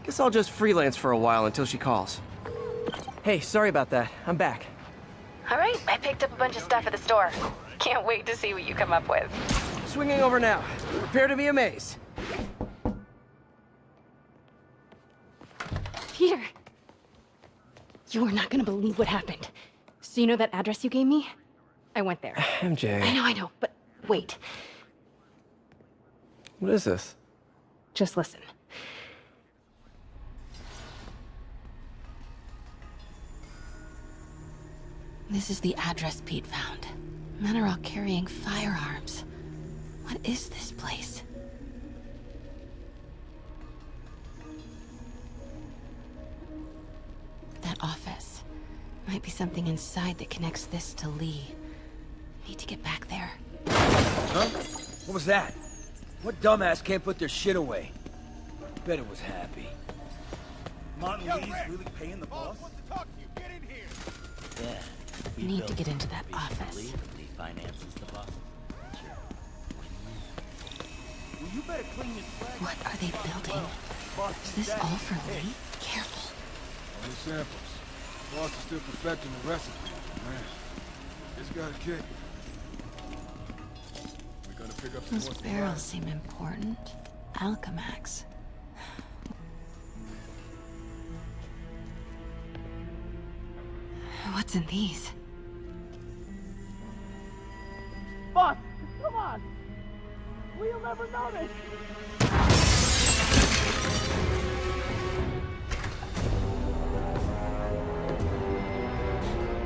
[SPEAKER 2] Guess I'll just freelance for a while until she calls. Hey, sorry about that. I'm back.
[SPEAKER 3] All right, I picked up a bunch of stuff at the store. Can't wait to see what you come up with.
[SPEAKER 2] Swinging over now. Prepare to be amazed.
[SPEAKER 9] Peter! You are not gonna believe what happened. So you know that address you gave me? I went there.
[SPEAKER 2] MJ.
[SPEAKER 9] I know, but wait.
[SPEAKER 2] What is this?
[SPEAKER 9] Just listen. This is the address Pete found. Men are all carrying firearms. What is this place? That office. Might be something inside that connects this to Lee. Need to get back there.
[SPEAKER 1] Huh? What was that? What dumbass can't put their shit away? Bet it was happy.
[SPEAKER 7] Martin Lee's really paying the boss? Wants to talk to you. Get in here.
[SPEAKER 1] Yeah.
[SPEAKER 9] Need to get into that office.
[SPEAKER 1] Lee finances the boss. Sure. Well, you better clean your swag.
[SPEAKER 9] What are they building? Is this all for Lee? Careful.
[SPEAKER 22] Only samples. Boss is still perfecting the recipe. Man, it's got a kick. We're gonna pick up some
[SPEAKER 9] Those barrels seem important. Alchemax. What's in these?
[SPEAKER 7] Boss, come on! We'll never notice!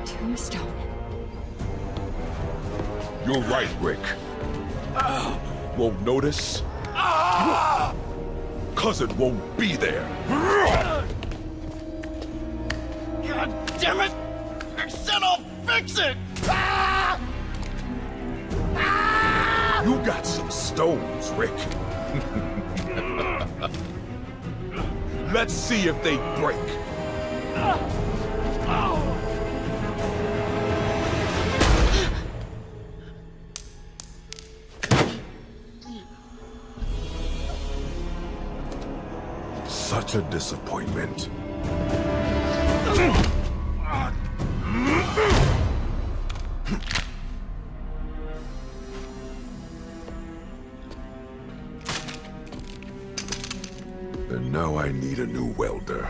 [SPEAKER 9] Tombstone.
[SPEAKER 23] You're right, Rick. Won't notice? Cousin won't be there.
[SPEAKER 7] God damn it! I said I'll fix it!
[SPEAKER 23] You got some stones, Rick. Let's see if they break. Such a disappointment. And now I need a new welder.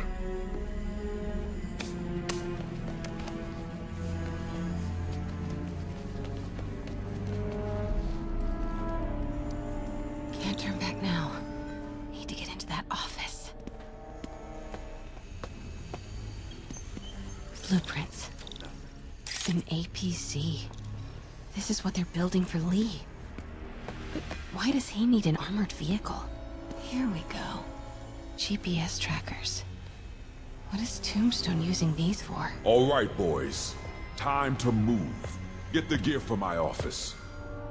[SPEAKER 9] Can't turn back now. Need to get into that office. APC. This is what they're building for Lee. But why does he need an armored vehicle? Here we go. GPS trackers. What is Tombstone using these for?
[SPEAKER 23] All right, boys. Time to move. Get the gear from my office.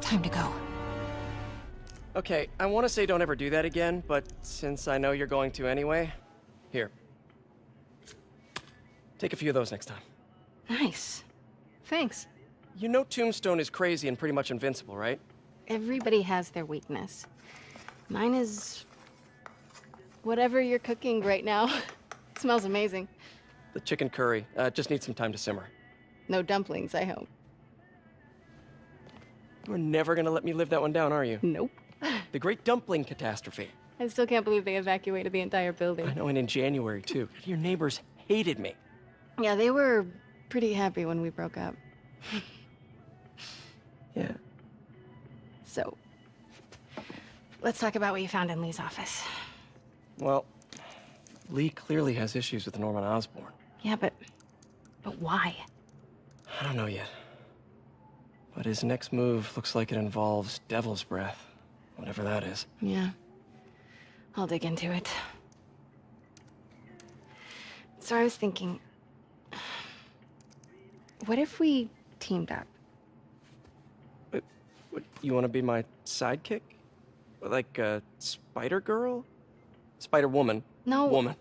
[SPEAKER 9] Time to go.
[SPEAKER 2] Okay, I want to say don't ever do that again, but since I know you're going to anyway, here. Take a few of those next time.
[SPEAKER 9] Nice. Thanks.
[SPEAKER 2] You know Tombstone is crazy and pretty much invincible, right?
[SPEAKER 9] Everybody has their weakness. Mine is... whatever you're cooking right now. It smells amazing.
[SPEAKER 2] The chicken curry. Just needs some time to simmer.
[SPEAKER 9] No dumplings, I hope.
[SPEAKER 2] You're never gonna let me live that one down, are you?
[SPEAKER 9] Nope.
[SPEAKER 2] The Great Dumpling Catastrophe.
[SPEAKER 9] I still can't believe they evacuated the entire building.
[SPEAKER 2] I know, and in January, too. Your neighbors hated me.
[SPEAKER 9] Yeah, they were pretty happy when we broke up.
[SPEAKER 2] Yeah.
[SPEAKER 9] So, let's talk about what you found in Lee's office.
[SPEAKER 2] Well, Lee clearly has issues with Norman Osborn.
[SPEAKER 9] Yeah, but why?
[SPEAKER 2] I don't know yet. But his next move looks like it involves Devil's Breath. Whatever that is.
[SPEAKER 9] Yeah. I'll dig into it. So I was thinking... what if we teamed up?
[SPEAKER 2] What, you want to be my sidekick? Like a spider girl? Spider woman?
[SPEAKER 9] No.
[SPEAKER 2] Woman.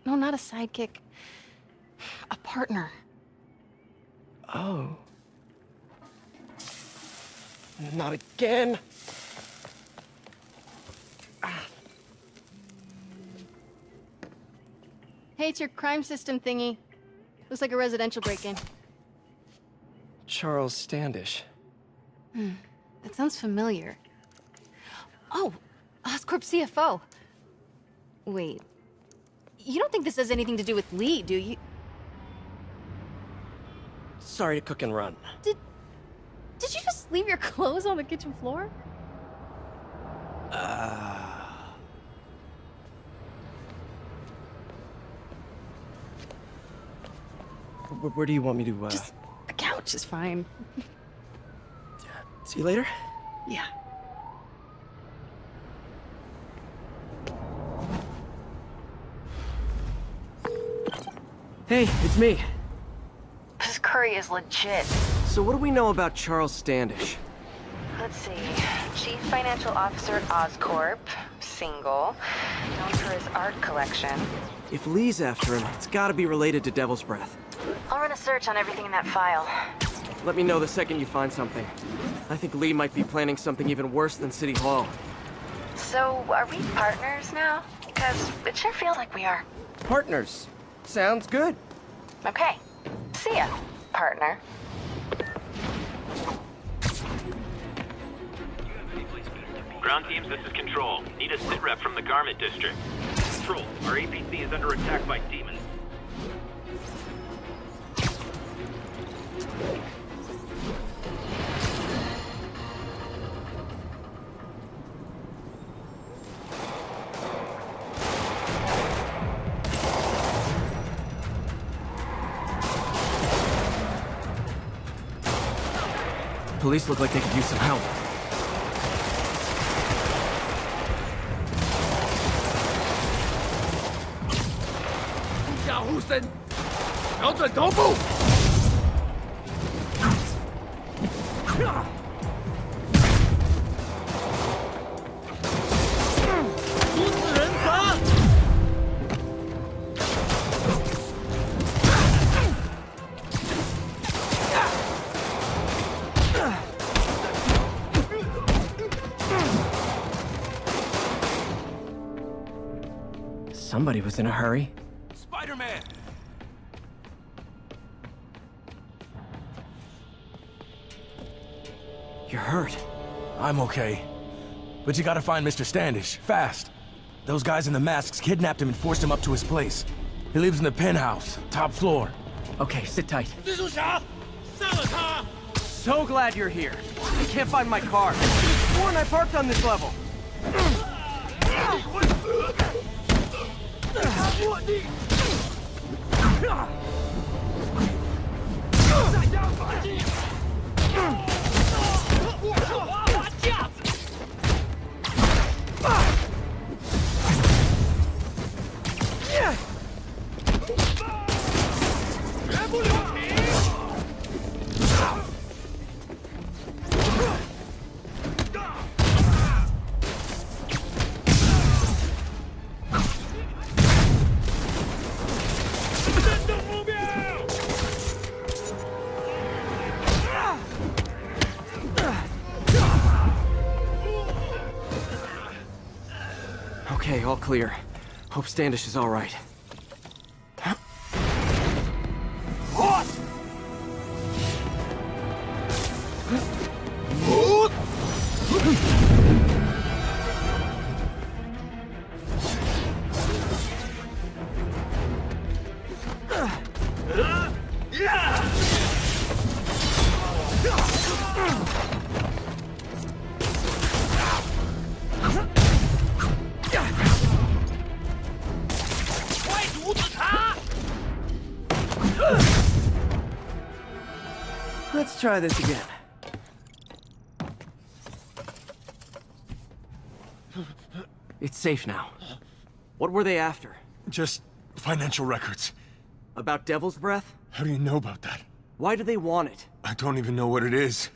[SPEAKER 9] No, not a sidekick. A partner.
[SPEAKER 2] Oh. Not again.
[SPEAKER 9] Hey, it's your crime system thingy. Looks like a residential break-in.
[SPEAKER 2] Charles Standish.
[SPEAKER 9] That sounds familiar. Oh, Oscorp CFO. Wait. You don't think this has anything to do with Lee, do you?
[SPEAKER 2] Sorry to cook and run.
[SPEAKER 9] Did you just leave your clothes on the kitchen floor?
[SPEAKER 2] Where do you want me to,
[SPEAKER 9] Just the couch is fine.
[SPEAKER 2] See you later?
[SPEAKER 9] Yeah.
[SPEAKER 2] Hey, it's me.
[SPEAKER 3] This curry is legit.
[SPEAKER 2] So what do we know about Charles Standish?
[SPEAKER 3] Let's see. Chief Financial Officer at Oscorp. Single. Known for his art collection.
[SPEAKER 2] If Lee's after him, it's gotta be related to Devil's Breath.
[SPEAKER 3] I'll run a search on everything in that file.
[SPEAKER 2] Let me know the second you find something. I think Lee might be planning something even worse than City Hall.
[SPEAKER 3] So, are we partners now? Because it sure feels like we are.
[SPEAKER 2] Partners. Sounds good.
[SPEAKER 3] Okay. See ya, partner.
[SPEAKER 5] Ground teams, this is Control. Need a sit rep from the Garment District. Control, our APC is under attack by demons.
[SPEAKER 2] Police look like they could use some help. Somebody was in a hurry.
[SPEAKER 22] Spider-Man!
[SPEAKER 2] You're hurt.
[SPEAKER 22] I'm okay. But you gotta find Mr. Standish, fast. Those guys in the masks kidnapped him and forced him up to his place. He lives in the penthouse, top floor.
[SPEAKER 2] Okay, sit tight. So glad you're here. I can't find my car. I sworn I parked on this level. Okay, all clear. Hope Standish is all right. Let's try this again. It's safe now. What were they after?
[SPEAKER 22] Just financial records.
[SPEAKER 2] About Devil's Breath?
[SPEAKER 22] How do you know about that?
[SPEAKER 2] Why do they want it?
[SPEAKER 22] I don't even know what it is.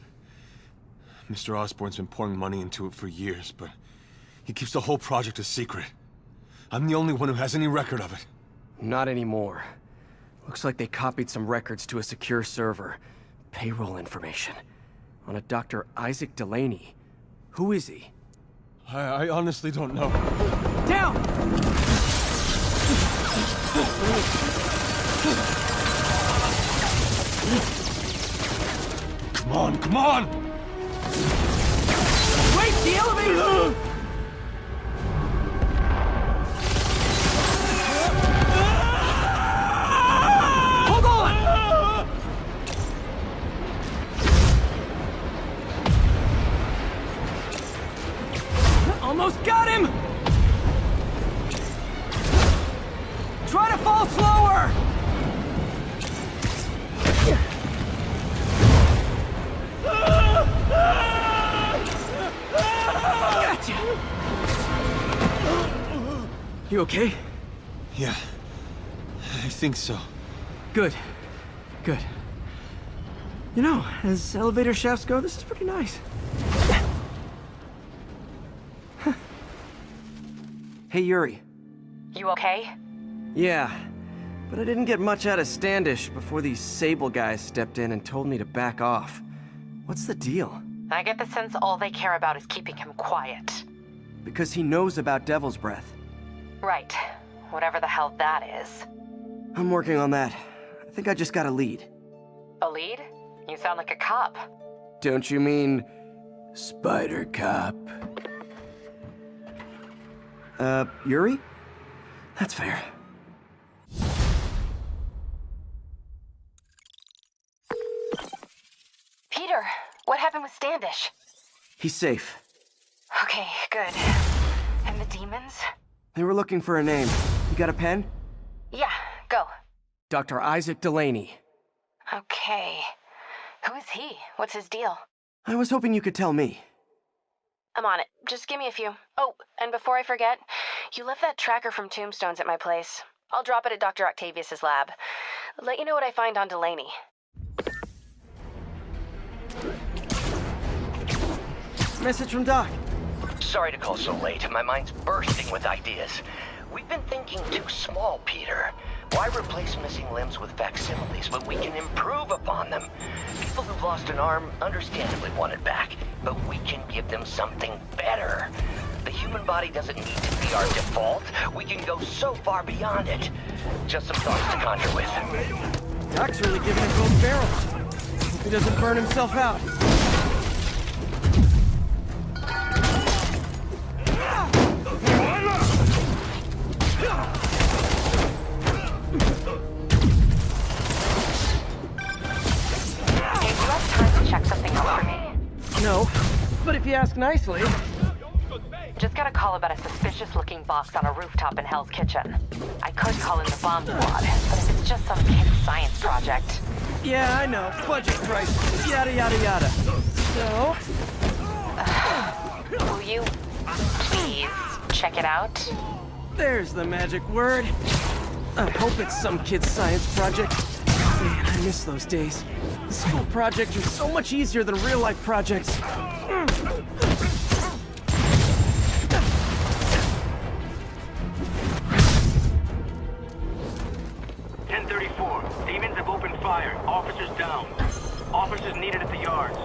[SPEAKER 22] Mr. Osborn's been pouring money into it for years, but he keeps the whole project a secret. I'm the only one who has any record of it.
[SPEAKER 2] Not anymore. Looks like they copied some records to a secure server. Payroll information. On a Dr. Isaac Delaney. Who is he?
[SPEAKER 22] I honestly don't know.
[SPEAKER 2] Down!
[SPEAKER 22] Come on, come on!
[SPEAKER 2] Wait, the elevator! Hold on! Almost got him! Try to fall slower! Gotcha! You okay?
[SPEAKER 22] Yeah, I think so.
[SPEAKER 2] Good. Good. You know, as elevator shafts go, this is pretty nice. Hey, Yuri.
[SPEAKER 21] You okay?
[SPEAKER 2] Yeah, but I didn't get much out of Standish before these Sable guys stepped in and told me to back off. What's the deal?
[SPEAKER 21] I get the sense all they care about is keeping him quiet.
[SPEAKER 2] Because he knows about Devil's Breath.
[SPEAKER 21] Right. Whatever the hell that is.
[SPEAKER 2] I'm working on that. I think I just got a lead.
[SPEAKER 21] A lead? You sound like a cop.
[SPEAKER 2] Don't you mean... Spider Cop? Yuri? That's fair.
[SPEAKER 21] Peter, what happened with Standish?
[SPEAKER 2] He's safe.
[SPEAKER 21] Okay, good. And the demons?
[SPEAKER 2] They were looking for a name. You got a pen?
[SPEAKER 21] Yeah, go.
[SPEAKER 2] Dr. Isaac Delaney.
[SPEAKER 21] Okay. Who is he? What's his deal?
[SPEAKER 2] I was hoping you could tell me.
[SPEAKER 21] I'm on it. Just give me a few. Oh, and before I forget, you left that tracker from Tombstones at my place. I'll drop it at Dr. Octavius's lab. Let you know what I find on Delaney.
[SPEAKER 2] Message from Doc.
[SPEAKER 14] Sorry to call so late. My mind's bursting with ideas. We've been thinking too small, Peter. Why replace missing limbs with facsimiles when we can improve upon them? People who've lost an arm understandably want it back, but we can give them something better. The human body doesn't need to be our default. We can go so far beyond it. Just some thoughts to conjure with.
[SPEAKER 2] Doc's really giving it both barrels. Hope he doesn't burn himself out.
[SPEAKER 21] Check something out for me?
[SPEAKER 2] No, but if you ask nicely.
[SPEAKER 21] Just got a call about a suspicious-looking box on a rooftop in Hell's Kitchen. I could call in the bomb squad, but if it's just some kid's science project...
[SPEAKER 2] Yeah, I know. Budget crisis. Yada, yada, yada. So?
[SPEAKER 21] Will you please check it out?
[SPEAKER 2] There's the magic word. I hope it's some kid's science project. Man, I miss those days. School projects are so much easier than real-life projects.
[SPEAKER 5] 1034. Demons have opened fire. Officers down. Officers needed at the yards.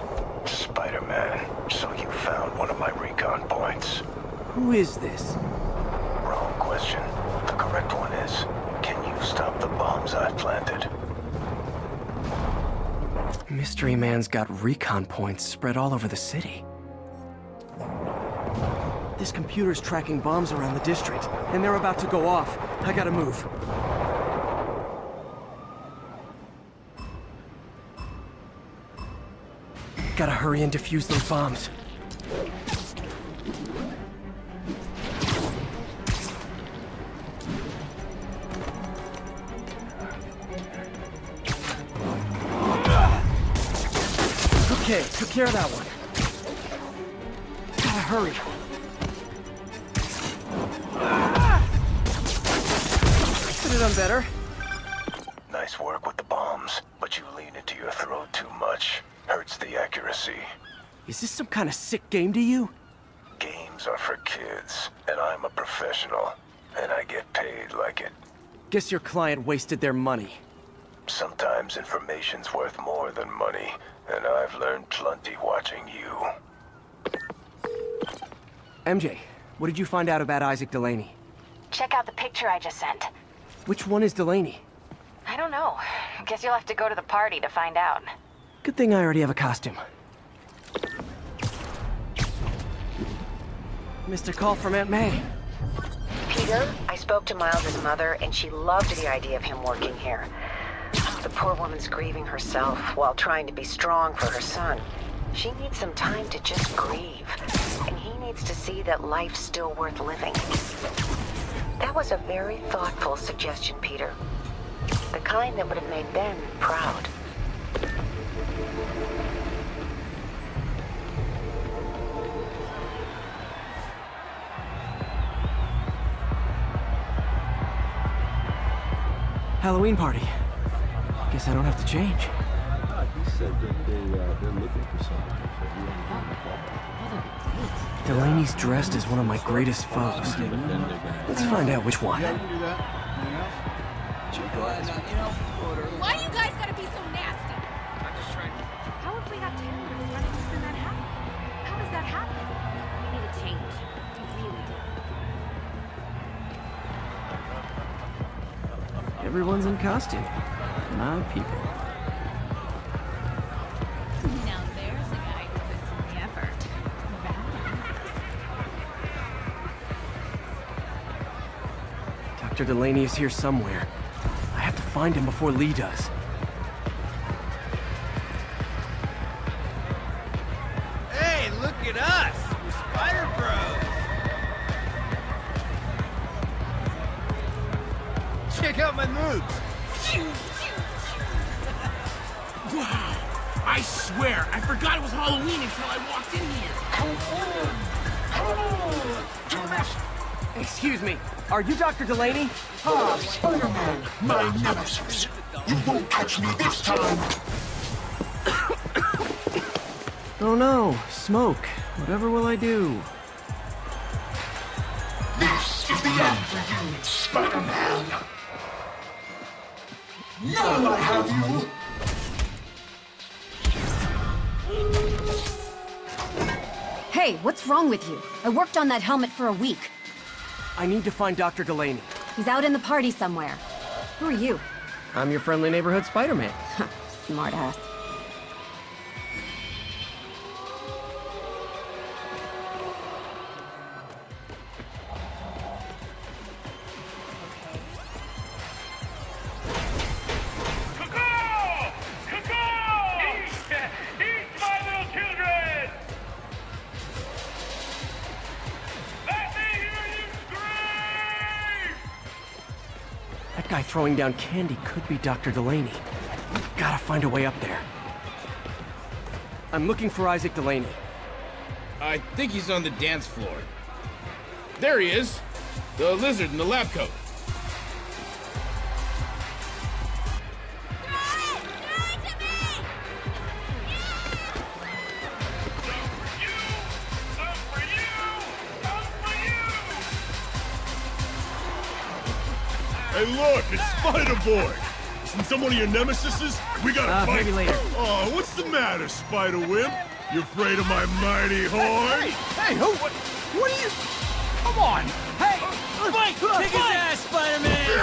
[SPEAKER 6] Spider-Man, so you found one of my recon points.
[SPEAKER 2] Who is this? Mystery Man's got recon points spread all over the city. This computer's tracking bombs around the district, and they're about to go off. I gotta move. Gotta hurry and defuse those bombs. Okay, took care of that one. Gotta hurry. Could have done better.
[SPEAKER 6] Nice work with the bombs, but you lean into your throat too much. Hurts the accuracy.
[SPEAKER 2] Is this some kind of sick game to you?
[SPEAKER 6] Games are for kids, and I'm a professional, and I get paid like it.
[SPEAKER 2] Guess your client wasted their money.
[SPEAKER 6] Sometimes information's worth more than money, and I've learned plenty watching you.
[SPEAKER 2] MJ, what did you find out about Isaac Delaney?
[SPEAKER 3] Check out the picture I just sent.
[SPEAKER 2] Which one is Delaney?
[SPEAKER 3] I don't know. Guess you'll have to go to the party to find out.
[SPEAKER 2] Good thing I already have a costume. Missed a call from Aunt May.
[SPEAKER 13] Peter, I spoke to Miles's mother, and she loved the idea of him working here. The poor woman's grieving herself while trying to be strong for her son. She needs some time to just grieve, and he needs to see that life's still worth living. That was a very thoughtful suggestion, Peter. The kind that would have made Ben proud.
[SPEAKER 2] Halloween party. Guess I don't have to change.
[SPEAKER 11] He said that they're looking for something.
[SPEAKER 2] Delaney's dressed as one of my greatest foes. Let's find out which one.
[SPEAKER 10] Why you guys gotta be so nasty?
[SPEAKER 21] I'm just trying to... How have we got terrorists running just in that happen? How does that happen? We need a change. We really do.
[SPEAKER 2] Everyone's in costume. My people.
[SPEAKER 10] Now there's a guy who puts in the effort.
[SPEAKER 2] Dr. Delaney is here somewhere. I have to find him before Lee does.
[SPEAKER 1] Hey, look at us! We're Spider Bros! Check out my moves!
[SPEAKER 7] Wow! I swear, I forgot it was Halloween until I walked in here.
[SPEAKER 2] Excuse me, are you Dr. Delaney?
[SPEAKER 23] Ah, Spider-Man, my nemesis. You won't catch me this time.
[SPEAKER 2] Oh no, smoke. Whatever will I do?
[SPEAKER 23] This is the end for you, Spider-Man. Now I have you.
[SPEAKER 17] Hey, what's wrong with you? I worked on that helmet for a week.
[SPEAKER 2] I need to find Dr. Delaney.
[SPEAKER 17] He's out in the party somewhere. Who are you?
[SPEAKER 2] I'm your friendly neighborhood Spider-Man.
[SPEAKER 17] Smart ass.
[SPEAKER 2] That guy throwing down candy could be Dr. Delaney. Gotta find a way up there. I'm looking for Isaac Delaney.
[SPEAKER 7] I think he's on the dance floor. There he is! The lizard in the lab coat.
[SPEAKER 18] Hey, look, it's Spider-Boy. Isn't someone of your nemesises? We gotta fight.
[SPEAKER 2] Maybe later.
[SPEAKER 18] Oh, what's the matter, Spider-Wimp? You afraid of my mighty horn?
[SPEAKER 1] Hey, who? What are you? Come on! Hey! Fight! Kick his ass, Spider-Man!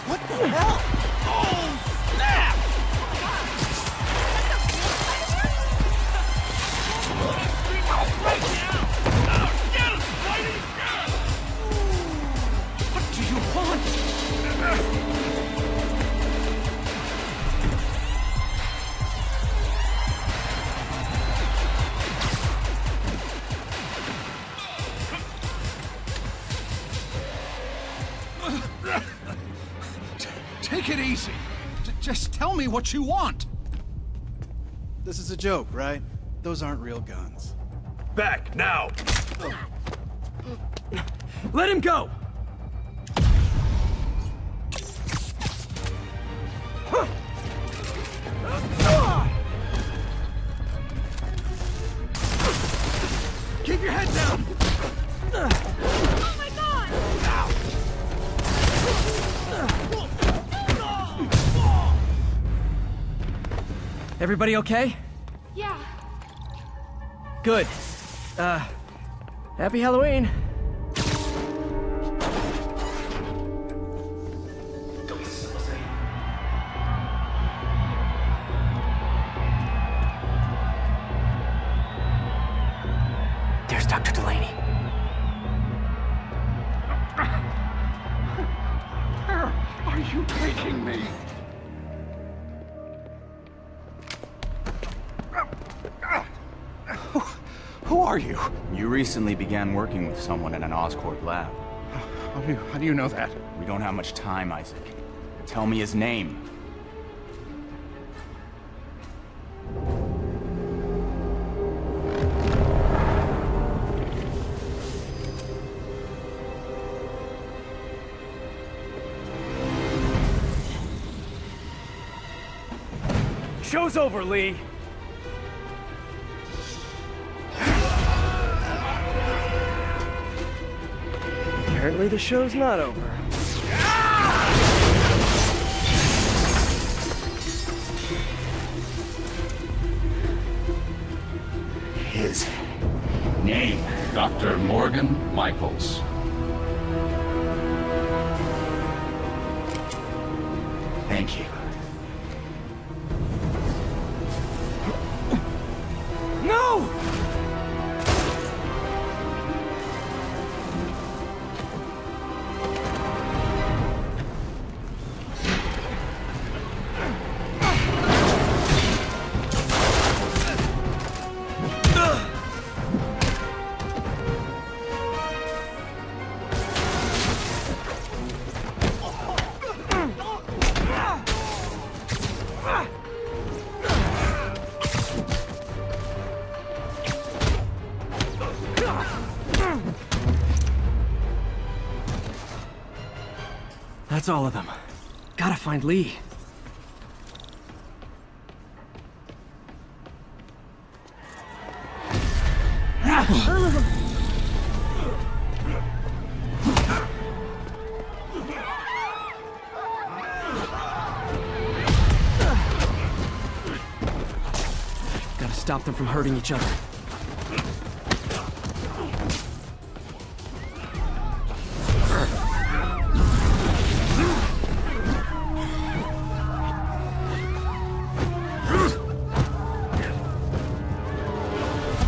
[SPEAKER 12] What the hell? Oh, snap! Right now! Get him, Spidey! What do you want?
[SPEAKER 19] Take it easy. Just tell me what you want.
[SPEAKER 20] This is a joke, right? Those aren't real guns.
[SPEAKER 18] Back, now!
[SPEAKER 1] Let him go!
[SPEAKER 19] Keep your head down!
[SPEAKER 12] Oh my god!
[SPEAKER 2] Everybody okay?
[SPEAKER 10] Yeah.
[SPEAKER 2] Good. Happy Halloween. There's Dr. Delaney.
[SPEAKER 19] Are you kidding me? Who are you?
[SPEAKER 8] You recently began working with someone in an Oscorp lab.
[SPEAKER 19] How do you know that?
[SPEAKER 8] We don't have much time, Isaac. Tell me his name.
[SPEAKER 1] Show's over, Lee.
[SPEAKER 2] Apparently the show's not over.
[SPEAKER 18] His name, Dr. Morgan Michaels. Thank you.
[SPEAKER 1] No!
[SPEAKER 2] That's all of them. Gotta find Lee. Gotta stop them from hurting each other.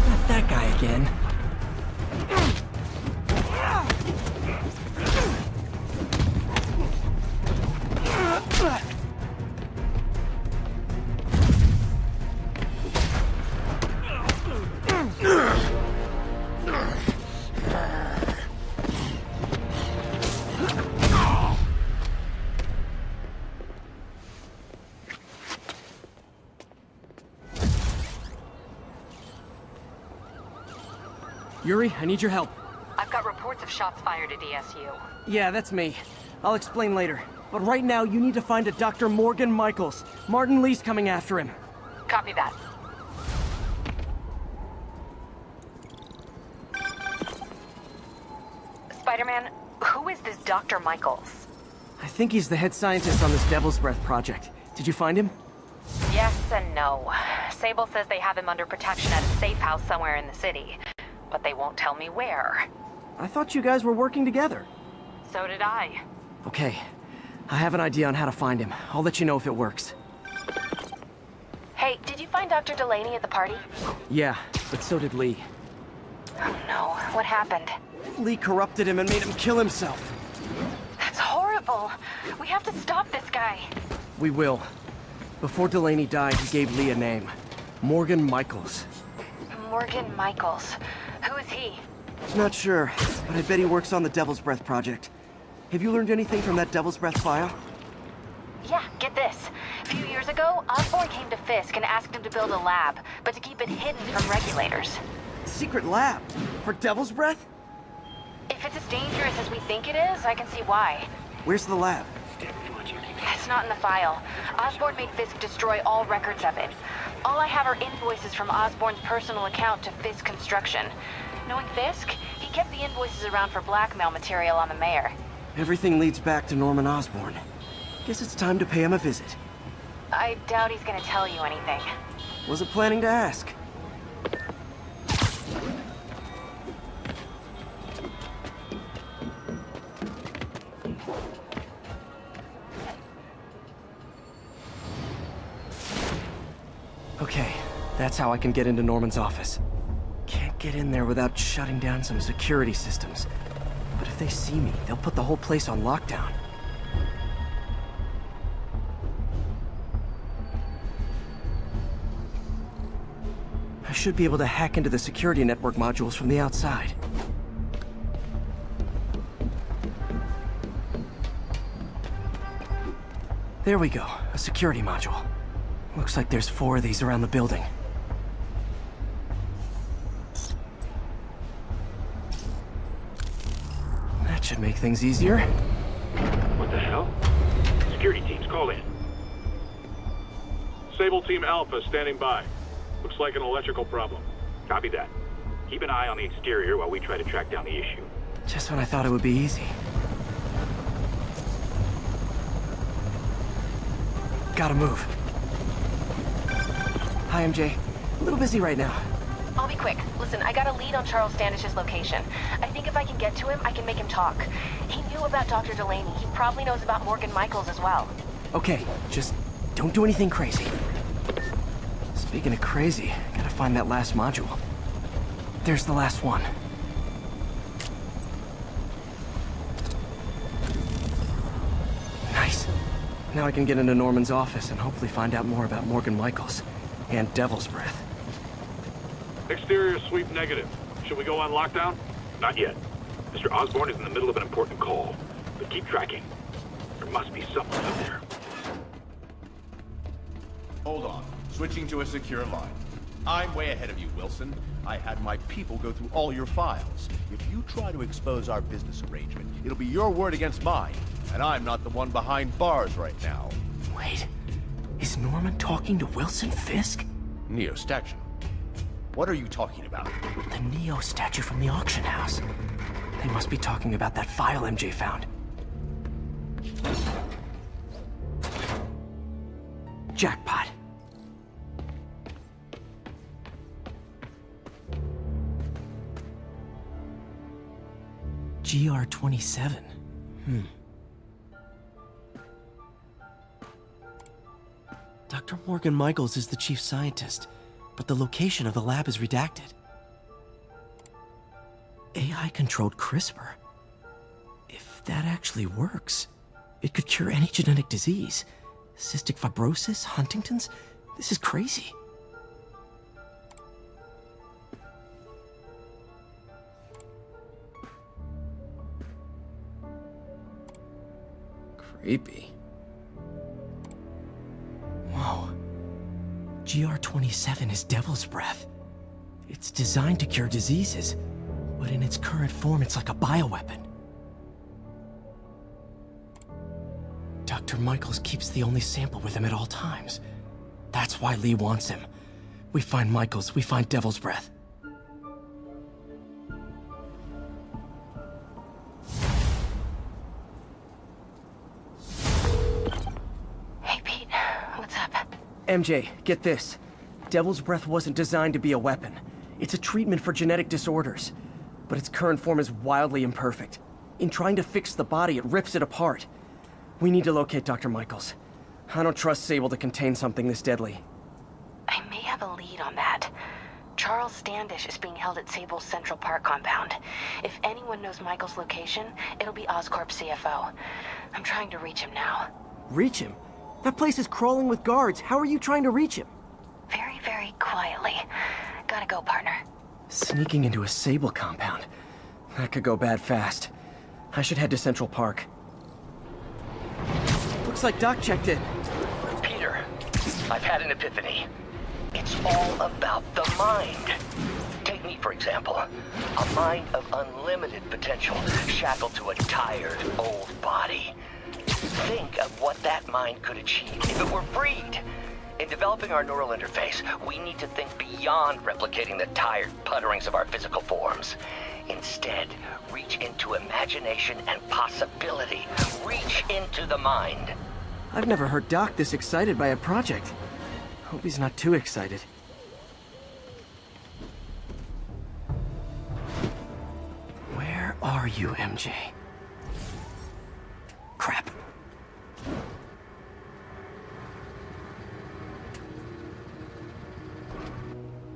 [SPEAKER 2] Not that guy again. Yuri, I need your help.
[SPEAKER 21] I've got reports of shots fired at ESU.
[SPEAKER 2] Yeah, that's me. I'll explain later. But right now, you need to find a Dr. Morgan Michaels. Martin Lee's coming after him.
[SPEAKER 21] Copy that. Spider-Man, who is this Dr. Michaels?
[SPEAKER 2] I think he's the head scientist on this Devil's Breath project. Did you find him?
[SPEAKER 21] Yes and no. Sable says they have him under protection at a safe house somewhere in the city. But they won't tell me where.
[SPEAKER 2] I thought you guys were working together.
[SPEAKER 21] So did I.
[SPEAKER 2] Okay. I have an idea on how to find him. I'll let you know if it works.
[SPEAKER 21] Hey, did you find Dr. Delaney at the party?
[SPEAKER 2] Yeah, but so did Lee.
[SPEAKER 21] Oh no, what happened?
[SPEAKER 2] Lee corrupted him and made him kill himself.
[SPEAKER 21] That's horrible. We have to stop this guy.
[SPEAKER 2] We will. Before Delaney died, he gave Lee a name. Morgan Michaels.
[SPEAKER 21] Morgan Michaels. Who is he?
[SPEAKER 2] Not sure, but I bet he works on the Devil's Breath project. Have you learned anything from that Devil's Breath file?
[SPEAKER 21] Yeah, get this. A few years ago, Osborn came to Fisk and asked him to build a lab, but to keep it hidden from regulators.
[SPEAKER 2] Secret lab? For Devil's Breath?
[SPEAKER 21] If it's as dangerous as we think it is, I can see why.
[SPEAKER 2] Where's the lab?
[SPEAKER 21] It's not in the file. Osborn made Fisk destroy all records of it. All I have are invoices from Osborn's personal account to Fisk Construction. Knowing Fisk, he kept the invoices around for blackmail material on the mayor.
[SPEAKER 2] Everything leads back to Norman Osborn. Guess it's time to pay him a visit.
[SPEAKER 21] I doubt he's gonna tell you anything.
[SPEAKER 2] Wasn't planning to ask. Okay, that's how I can get into Norman's office. Can't get in there without shutting down some security systems. But if they see me, they'll put the whole place on lockdown. I should be able to hack into the security network modules from the outside. There we go, a security module. Looks like there's 4 of these around the building. That should make things easier.
[SPEAKER 4] What the hell? Security teams, call in. Sable Team Alpha standing by. Looks like an electrical problem.
[SPEAKER 5] Copy that. Keep an eye on the exterior while we try to track down the issue.
[SPEAKER 2] Just when I thought it would be easy. Gotta move. Hi, MJ. A little busy right now.
[SPEAKER 21] I'll be quick. Listen, I got a lead on Charles Standish's location. I think if I can get to him, I can make him talk. He knew about Dr. Delaney. He probably knows about Morgan Michaels as well.
[SPEAKER 2] Okay, just don't do anything crazy. Speaking of crazy, gotta find that last module. There's the last one. Nice. Now I can get into Norman's office and hopefully find out more about Morgan Michaels and Devil's Breath.
[SPEAKER 4] Exterior sweep negative. Should we go on lockdown?
[SPEAKER 5] Not yet. Mr. Osborn is in the middle of an important call, but keep tracking. There must be someone up there.
[SPEAKER 15] Hold on. Switching to a secure line. I'm way ahead of you, Wilson. I had my people go through all your files. If you try to expose our business arrangement, it'll be your word against mine. And I'm not the one behind bars right now.
[SPEAKER 2] Wait, is Norman talking to Wilson Fisk?
[SPEAKER 15] Neo statue. What are you talking about?
[SPEAKER 2] The Neo statue from the auction house. They must be talking about that file MJ found. Jackpot. GR-27. Dr. Morgan Michaels is the chief scientist, but the location of the lab is redacted. AI-controlled CRISPR. If that actually works, it could cure any genetic disease. Cystic fibrosis, Huntington's? This is crazy. Creepy. Whoa. GR-27 is Devil's Breath. It's designed to cure diseases, but in its current form, it's like a bioweapon. Dr. Michaels keeps the only sample with him at all times. That's why Lee wants him. We find Michaels, we find Devil's Breath.
[SPEAKER 21] Hey, Pete. What's up?
[SPEAKER 2] MJ, get this. Devil's Breath wasn't designed to be a weapon. It's a treatment for genetic disorders. But its current form is wildly imperfect. In trying to fix the body, it rips it apart. We need to locate Dr. Michaels. I don't trust Sable to contain something this deadly.
[SPEAKER 3] I may have a lead on that. Charles Standish is being held at Sable's Central Park compound. If anyone knows Michael's location, it'll be Oscorp's CFO. I'm trying to reach him now.
[SPEAKER 2] Reach him? That place is crawling with guards. How are you trying to reach him?
[SPEAKER 3] Very, very quietly. Gotta go, partner.
[SPEAKER 2] Sneaking into a Sable compound. That could go bad fast. I should head to Central Park. Looks like Doc checked in.
[SPEAKER 14] Peter, I've had an epiphany. It's all about the mind. Take me, for example. A mind of unlimited potential, shackled to a tired, old body. Think of what that mind could achieve if it were freed. In developing our neural interface, we need to think beyond replicating the tired putterings of our physical forms. Instead, reach into imagination and possibility. Reach into the mind.
[SPEAKER 2] I've never heard Doc this excited by a project. Hope he's not too excited. Where are you, MJ? Crap.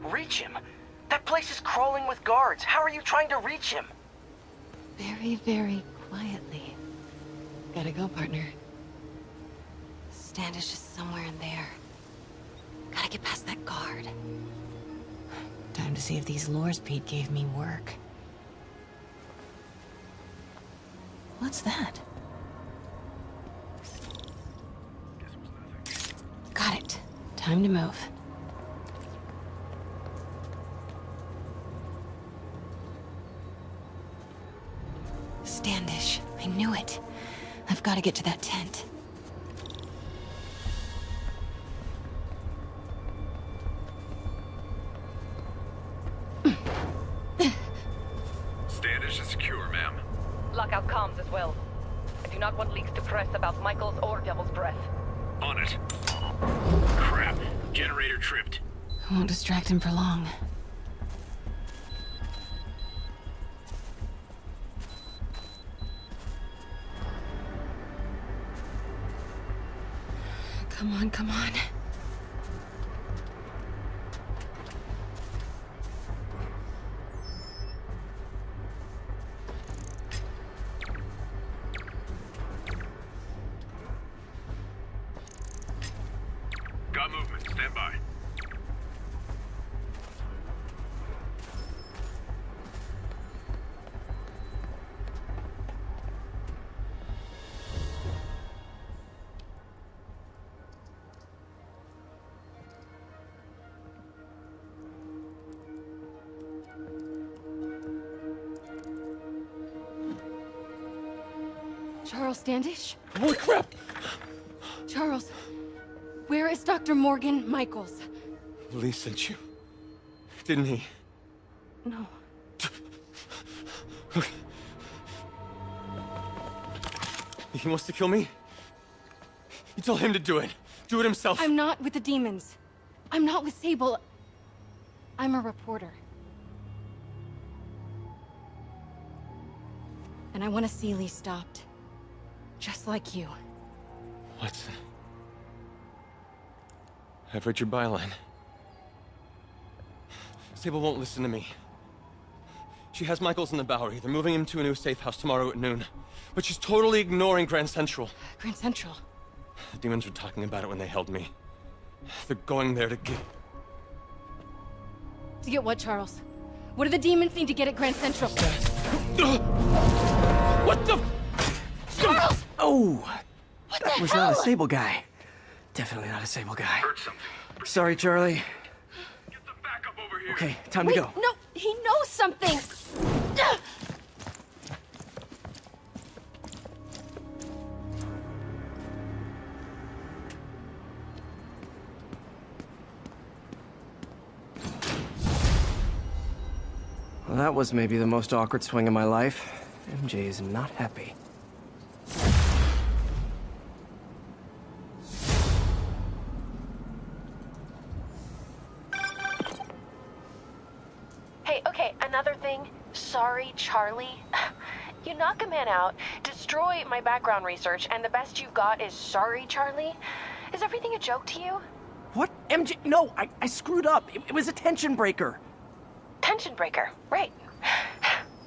[SPEAKER 14] Reach him? That place is crawling with guards. How are you trying to reach him?
[SPEAKER 3] Very, very quietly. Gotta go, partner. Standish is somewhere in there. Gotta get past that guard. Time to see if these lures Pete gave me work. What's that? Got it. Time to move. Standish. I knew it. I've got to get to that tent.
[SPEAKER 9] Standish is secure, ma'am.
[SPEAKER 16] Lockout comms as well. I do not want leaks to press about Michaels or Devil's Breath.
[SPEAKER 9] On it. Crap. Generator tripped.
[SPEAKER 3] I won't distract him for long. Come on, come on.
[SPEAKER 9] Got movement. Stand by.
[SPEAKER 10] Charles Standish?
[SPEAKER 2] Holy crap!
[SPEAKER 10] Charles, where is Dr. Morgan Michaels?
[SPEAKER 2] Lee sent you. Didn't he?
[SPEAKER 10] No.
[SPEAKER 2] He wants to kill me? You tell him to do it. Do it himself.
[SPEAKER 10] I'm not with the demons. I'm not with Sable. I'm a reporter. And I want to see Lee stopped. Just like you.
[SPEAKER 2] Watson. I've read your byline. Sable won't listen to me. She has Michaels in the Bowery. They're moving him to a new safe house tomorrow at noon. But she's totally ignoring Grand Central.
[SPEAKER 10] Grand Central?
[SPEAKER 2] The demons were talking about it when they held me. They're going there to get...
[SPEAKER 10] To get what, Charles? What do the demons need to get at Grand Central?
[SPEAKER 2] What the...
[SPEAKER 10] Charles!
[SPEAKER 2] Oh!
[SPEAKER 10] What
[SPEAKER 2] That
[SPEAKER 10] the
[SPEAKER 2] was
[SPEAKER 10] hell?
[SPEAKER 2] not a Sable guy. Definitely not a Sable guy.
[SPEAKER 9] Heard something.
[SPEAKER 2] Sorry, Charlie.
[SPEAKER 9] Get the backup over here.
[SPEAKER 2] Okay, time
[SPEAKER 10] Wait,
[SPEAKER 2] to go.
[SPEAKER 10] no, he knows something!
[SPEAKER 2] Well, that was maybe the most awkward swing of my life. MJ is not happy.
[SPEAKER 3] Hey, okay, another thing. Sorry, Charlie. You knock a man out, destroy my background research, and the best you've got is sorry, Charlie? Is everything a joke to you?
[SPEAKER 2] What? MJ, no, I screwed up. It was a tension breaker.
[SPEAKER 3] Tension breaker, right.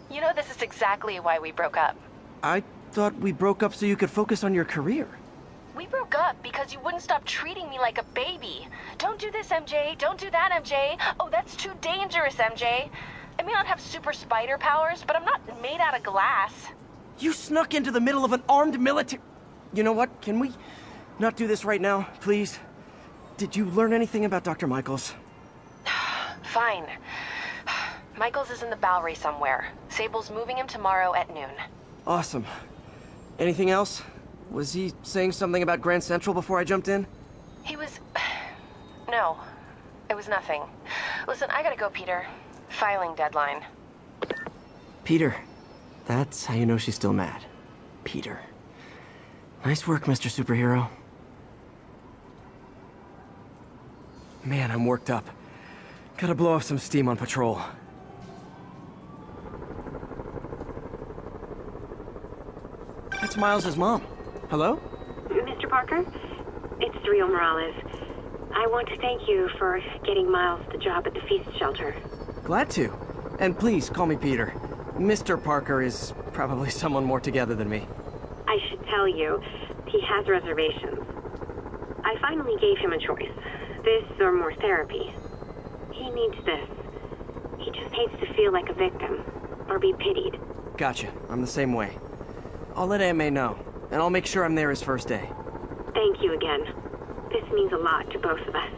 [SPEAKER 3] You know, this is exactly why we broke up.
[SPEAKER 2] I thought we broke up so you could focus on your career.
[SPEAKER 3] We broke up because you wouldn't stop treating me like a baby. Don't do this, MJ. Don't do that, MJ. Oh, that's too dangerous, MJ. I may not have super spider powers, but I'm not made out of glass.
[SPEAKER 2] You snuck into the middle of an armed military... You know what? Can we not do this right now, please? Did you learn anything about Dr. Michaels?
[SPEAKER 3] Fine. Michaels is in the Bowery somewhere. Sable's moving him tomorrow at noon.
[SPEAKER 2] Awesome. Anything else? Was he saying something about Grand Central before I jumped in?
[SPEAKER 3] He was... No. It was nothing. Listen, I gotta go, Peter. Filing deadline.
[SPEAKER 2] Peter. That's how you know she's still mad. Peter. Nice work, Mr. Superhero. Man, I'm worked up. Gotta blow off some steam on patrol. That's Miles' mom. Hello?
[SPEAKER 6] Mr. Parker? It's Rio Morales. I want to thank you for getting Miles the job at the F.E.A.S.T shelter.
[SPEAKER 2] Glad to. And please, call me Peter. Mr. Parker is probably someone more together than me.
[SPEAKER 6] I should tell you, he has reservations. I finally gave him a choice. This or more therapy. He needs this. He just hates to feel like a victim, or be pitied.
[SPEAKER 2] Gotcha. I'm the same way. I'll let Aunt May know, and I'll make sure I'm there his first day.
[SPEAKER 6] Thank you again. This means a lot to both of us.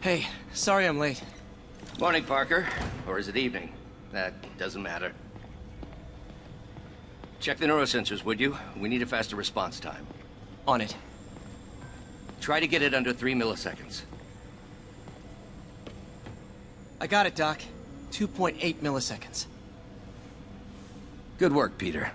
[SPEAKER 2] Hey, sorry I'm late.
[SPEAKER 14] Morning, Parker. Or is it evening? That doesn't matter. Check the neurosensors, would you? We need a faster response time.
[SPEAKER 2] On it.
[SPEAKER 14] Try to get it under 3 milliseconds.
[SPEAKER 2] I got it, Doc. 2.8 milliseconds.
[SPEAKER 14] Good work, Peter.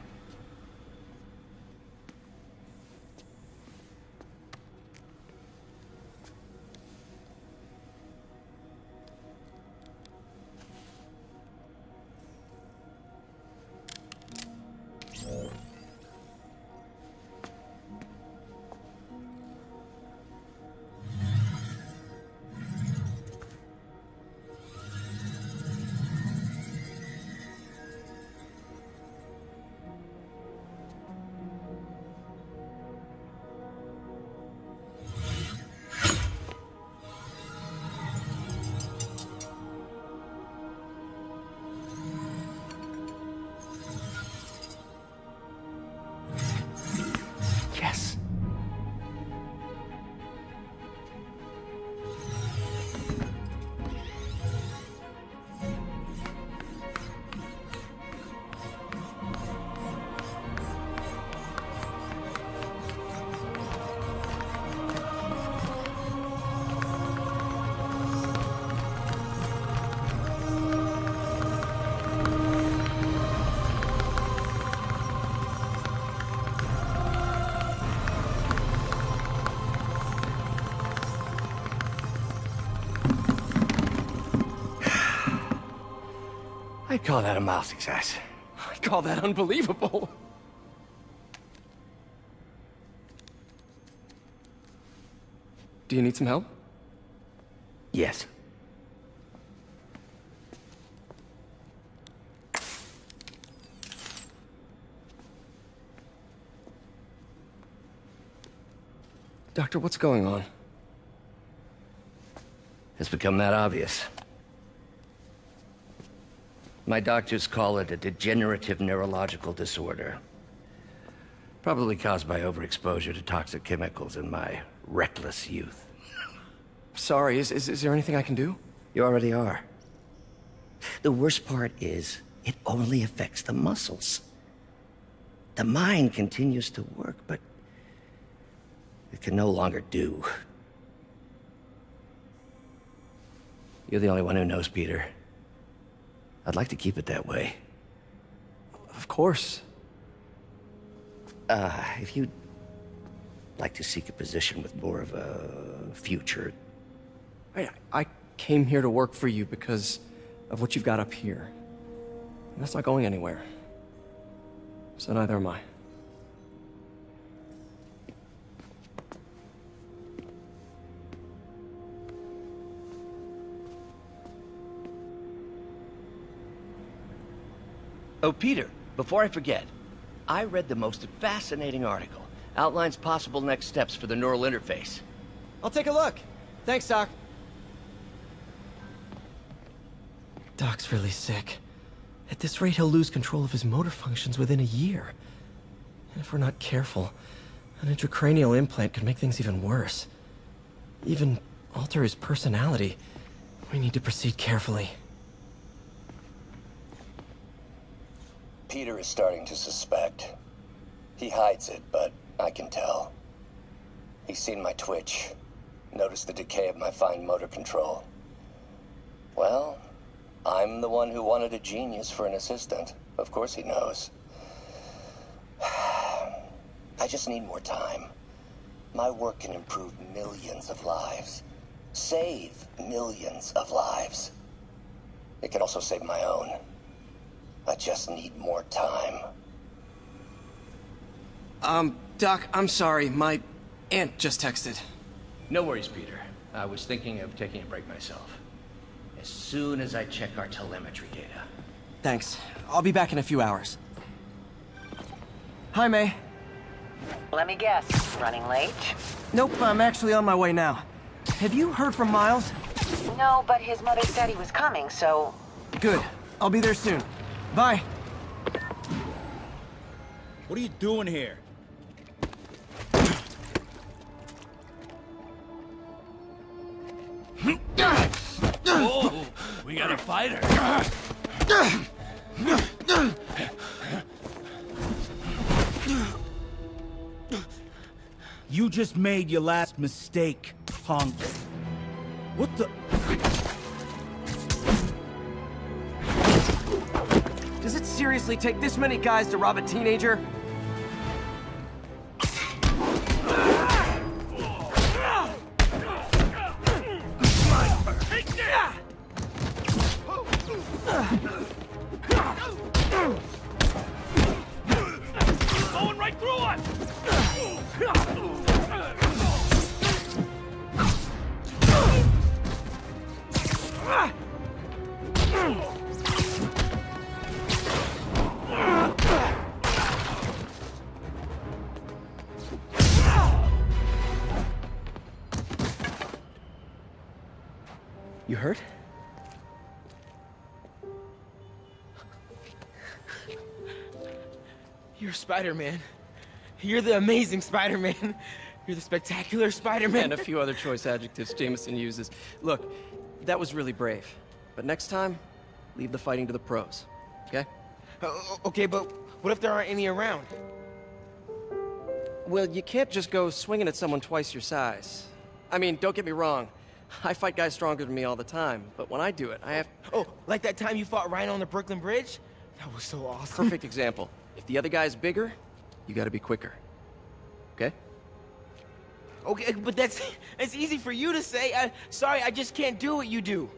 [SPEAKER 2] Yes.
[SPEAKER 14] I'd call that a mild success.
[SPEAKER 2] I call that unbelievable. Do you need some help?
[SPEAKER 14] Yes.
[SPEAKER 2] Doctor, what's going on?
[SPEAKER 14] It's become that obvious. My doctors call it a degenerative neurological disorder. Probably caused by overexposure to toxic chemicals in my reckless youth.
[SPEAKER 2] Sorry, is there anything I can do?
[SPEAKER 14] You already are. The worst part is, it only affects the muscles. The mind continues to work, but it can no longer do. You're the only one who knows, Peter. I'd like to keep it that way.
[SPEAKER 2] Of course.
[SPEAKER 14] If you'd
[SPEAKER 11] like to seek a position with more of a future.
[SPEAKER 2] I came here to work for you because of what you've got up here. And that's not going anywhere. So neither am I.
[SPEAKER 11] Oh, Peter, before I forget, I read the most fascinating article. Outlines possible next steps for the neural interface.
[SPEAKER 2] I'll take a look. Thanks, Doc. Doc's really sick. At this rate, he'll lose control of his motor functions within a year. And if we're not careful, an intracranial implant could make things even worse. Even alter his personality. We need to proceed carefully.
[SPEAKER 14] Peter is starting to suspect. He hides it, but I can tell. He's seen my twitch, noticed the decay of my fine motor control. Well, I'm the one who wanted a genius for an assistant. Of course he knows. I just need more time. My work can improve millions of lives. Save millions of lives. It can also save my own. I just need more time.
[SPEAKER 2] Doc, I'm sorry. My aunt just texted.
[SPEAKER 11] No worries, Peter. I was thinking of taking a break myself. As soon as I check our telemetry data.
[SPEAKER 2] Thanks. I'll be back in a few hours. Hi, May.
[SPEAKER 13] Let me guess. Running late?
[SPEAKER 2] Nope, I'm actually on my way now. Have you heard from Miles?
[SPEAKER 13] No, but his mother said he was coming, so...
[SPEAKER 2] Good. I'll be there soon. Bye.
[SPEAKER 22] What are you doing here?
[SPEAKER 12] Oh, we got a fighter.
[SPEAKER 22] You just made your last mistake, punk. What the...
[SPEAKER 2] Does it seriously take this many guys to rob a teenager?
[SPEAKER 12] Going right through us!
[SPEAKER 2] You hurt?
[SPEAKER 24] You're Spider-Man. You're the amazing Spider-Man. You're the spectacular Spider-Man.
[SPEAKER 2] And a few other choice adjectives Jameson uses. Look, that was really brave. But next time, leave the fighting to the pros. Okay?
[SPEAKER 24] Okay, but what if there aren't any around?
[SPEAKER 2] Well, you can't just go swinging at someone twice your size. I mean, don't get me wrong. I fight guys stronger than me all the time, but when I do it, I have...
[SPEAKER 24] Oh, like that time you fought Rhino on the Brooklyn Bridge? That was so awesome.
[SPEAKER 2] Perfect example. If the other guy's bigger, you gotta be quicker. Okay?
[SPEAKER 24] Okay, but that's easy for you to say. Sorry, I just can't do what you do.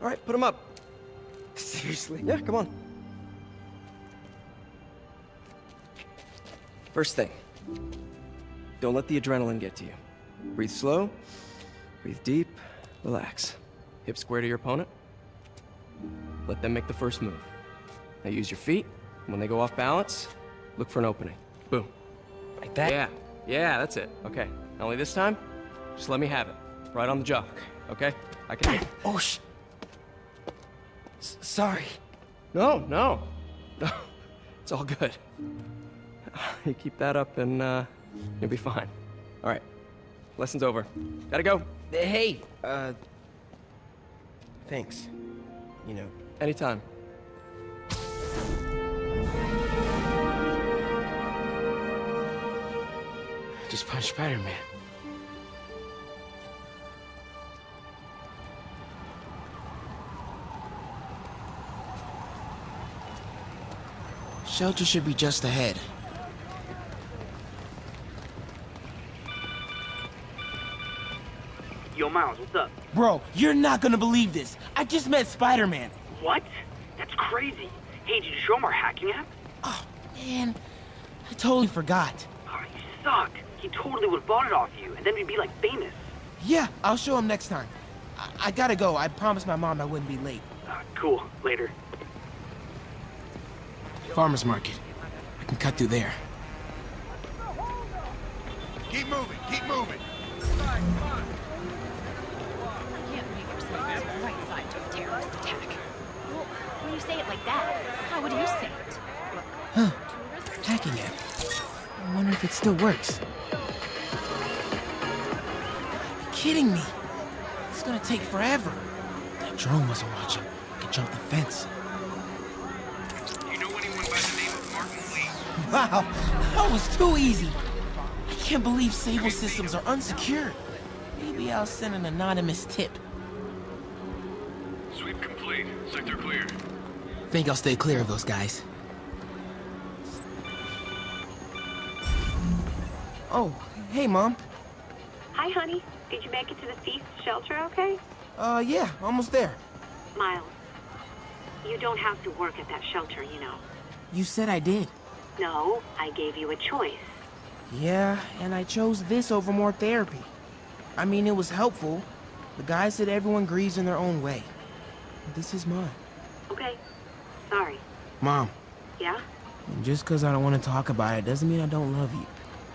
[SPEAKER 2] All right, put him up.
[SPEAKER 24] Seriously?
[SPEAKER 2] Yeah, come on. First thing. Don't let the adrenaline get to you. Breathe slow, breathe deep, relax. Hip square to your opponent. Let them make the first move. Now use your feet. When they go off balance, look for an opening. Boom.
[SPEAKER 24] Like that?
[SPEAKER 2] Yeah, yeah, that's it. Okay. Only this time, just let me have it. Right on the jaw. Okay? I can hit.
[SPEAKER 24] Oh, sorry.
[SPEAKER 2] No, no. No. It's all good. You keep that up and, you'll be fine. All right. Lesson's over. Gotta go.
[SPEAKER 24] Hey, thanks. You know.
[SPEAKER 2] Anytime.
[SPEAKER 24] Just punch Spider-Man. Shelter should be just ahead. Miles, what's up? Bro, you're not gonna believe this. I just met Spider-Man.
[SPEAKER 7] What? That's crazy. Hey, did you show him our hacking app?
[SPEAKER 24] Oh, man. I totally forgot.
[SPEAKER 7] Oh, you suck. He totally would've bought it off you, and then we'd be, like, famous.
[SPEAKER 24] Yeah, I'll show him next time. I gotta go. I promised my mom I wouldn't be late.
[SPEAKER 7] Cool. Later.
[SPEAKER 24] Farmer's market. I can cut through there.
[SPEAKER 15] Keep moving, keep moving.
[SPEAKER 10] I can't believe you're saying the right side to a terrorist attack. Well, when you say it like that, how would you say it?
[SPEAKER 24] Huh. Hacking app. I wonder if it still works. You're kidding me. It's gonna take forever. That drone wasn't watching. I could jump the fence.
[SPEAKER 9] You know anyone by the name of Martin Lee?
[SPEAKER 24] Wow, that was too easy. I can't believe Sable systems are unsecured. Maybe I'll send an anonymous tip.
[SPEAKER 9] Sweep complete. Sector clear.
[SPEAKER 24] Think I'll stay clear of those guys. Oh, hey, Mom.
[SPEAKER 6] Hi, honey. Did you make it to the F.E.A.S.T shelter okay?
[SPEAKER 24] Yeah, almost there.
[SPEAKER 6] Miles, you don't have to work at that shelter, you know.
[SPEAKER 24] You said I did.
[SPEAKER 6] No, I gave you a choice.
[SPEAKER 24] Yeah, and I chose this over more therapy. I mean, it was helpful. The guy said everyone grieves in their own way. This is mine.
[SPEAKER 6] Okay. Sorry.
[SPEAKER 24] Mom.
[SPEAKER 6] Yeah?
[SPEAKER 24] Just because I don't want to talk about it doesn't mean I don't love you.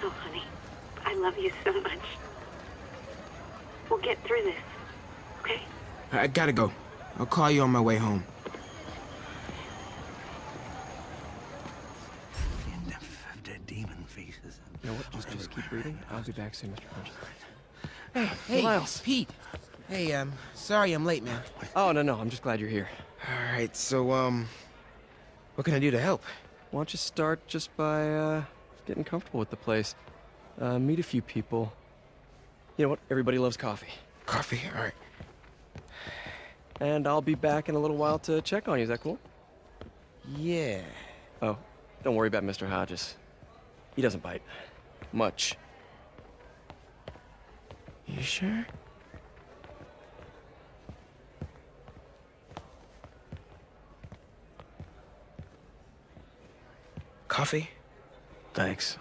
[SPEAKER 6] Oh, honey. I love you so much. We'll get through this. Okay?
[SPEAKER 24] I gotta go. I'll call you on my way home.
[SPEAKER 22] Dead demon faces.
[SPEAKER 2] You know what? Just keep reading. I'll be back soon, Mr. Hodges.
[SPEAKER 24] Hey,
[SPEAKER 2] Miles.
[SPEAKER 24] Pete. Hey, sorry I'm late, man.
[SPEAKER 2] Oh, no, I'm just glad you're here.
[SPEAKER 24] All right, so, what can I do to help?
[SPEAKER 2] Why don't you start just by, getting comfortable with the place. Meet a few people. You know what? Everybody loves coffee.
[SPEAKER 24] Coffee? All right.
[SPEAKER 2] And I'll be back in a little while to check on you. Is that cool?
[SPEAKER 24] Yeah.
[SPEAKER 2] Oh, don't worry about Mr. Hodges. He doesn't bite. Much.
[SPEAKER 24] You sure? Coffee?
[SPEAKER 2] Thanks.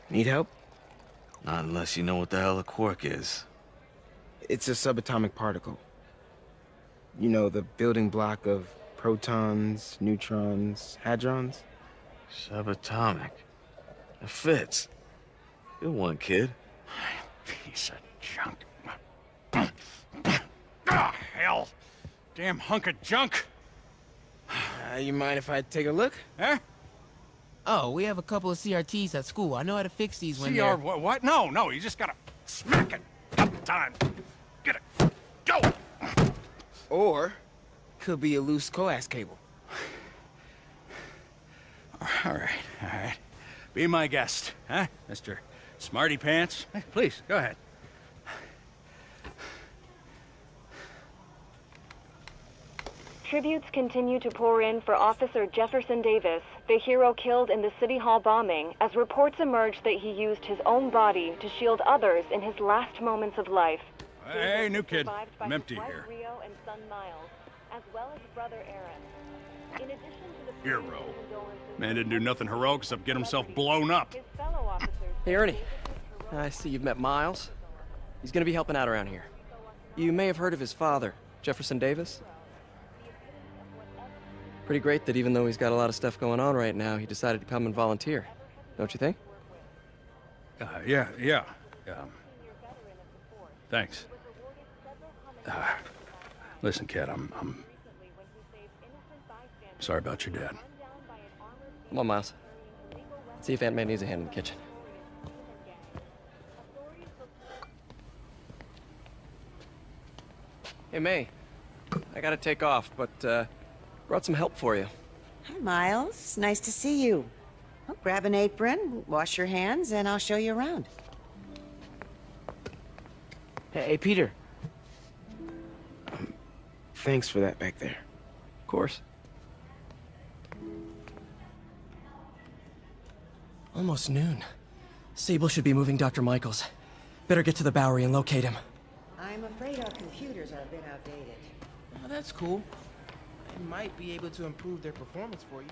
[SPEAKER 24] Need help?
[SPEAKER 12] Not unless you know what the hell a quark is.
[SPEAKER 24] It's a subatomic particle. You know, the building block of protons, neutrons, hadrons?
[SPEAKER 12] Subatomic. It fits. Good one, kid.
[SPEAKER 19] Piece of junk. Ah, hell. Damn hunk of junk.
[SPEAKER 24] You mind if I take a look?
[SPEAKER 19] Huh?
[SPEAKER 24] Oh, we have a couple of CRTs at school. I know how to fix these when
[SPEAKER 19] CR what? No, you just gotta smack it. Up time. Get it. Go!
[SPEAKER 24] Or, could be a loose coax cable.
[SPEAKER 19] All right. Be my guest, huh, Mr. Smarty Pants? Please, go ahead.
[SPEAKER 17] Tributes continue to pour in for Officer Jefferson Davis, the hero killed in the City Hall bombing, as reports emerge that he used his own body to shield others in his last moments of life.
[SPEAKER 19] Hey, new kid. I'm empty here.
[SPEAKER 17] Rio and son Miles, as well as brother Aaron. In addition to the
[SPEAKER 19] Hero. Man didn't do nothing heroic except get himself blown up.
[SPEAKER 2] Hey, Ernie. I see you've met Miles. He's gonna be helping out around here. You may have heard of his father, Jefferson Davis. Pretty great that even though he's got a lot of stuff going on right now, he decided to come and volunteer. Don't you think?
[SPEAKER 19] Yeah. Thanks. Listen, kid, I'm sorry about your dad.
[SPEAKER 2] Come on, Miles. Let's see if Aunt May needs a hand in the kitchen. Hey, May. I gotta take off, but, brought some help for you.
[SPEAKER 20] Hi, Miles. Nice to see you. Well, grab an apron, wash your hands, and I'll show you around.
[SPEAKER 24] Hey, Peter. Thanks for that back there.
[SPEAKER 2] Of course.
[SPEAKER 24] Almost noon.
[SPEAKER 2] Sable should be moving Dr. Michaels. Better get to the Bowery and locate him.
[SPEAKER 20] I'm afraid our computers are a bit outdated.
[SPEAKER 24] Oh, that's cool. I might be able to improve their performance for you.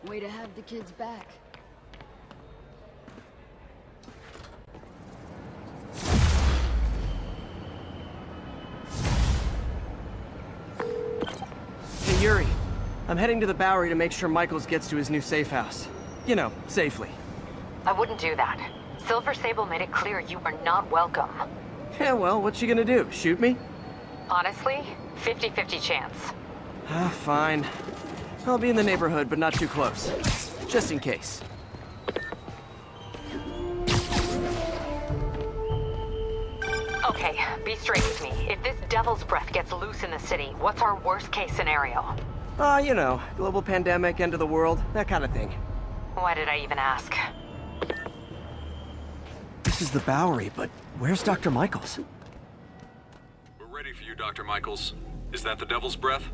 [SPEAKER 10] Way to have the kids back.
[SPEAKER 2] Hey, Yuri. I'm heading to the Bowery to make sure Michaels gets to his new safe house. You know, safely.
[SPEAKER 21] I wouldn't do that. Silver Sable made it clear you are not welcome.
[SPEAKER 2] Yeah, well, what's she gonna do? Shoot me?
[SPEAKER 21] Honestly, 50-50 chance.
[SPEAKER 2] Ah, fine. I'll be in the neighborhood, but not too close. Just in case.
[SPEAKER 21] Okay, be straight with me. If this devil's breath gets loose in the city, what's our worst case scenario?
[SPEAKER 2] You know, global pandemic, end of the world, that kind of thing.
[SPEAKER 21] Why did I even ask?
[SPEAKER 2] This is the Bowery, but where's Dr. Michaels?
[SPEAKER 1] We're ready for you, Dr. Michaels. Is that the Devil's Breath?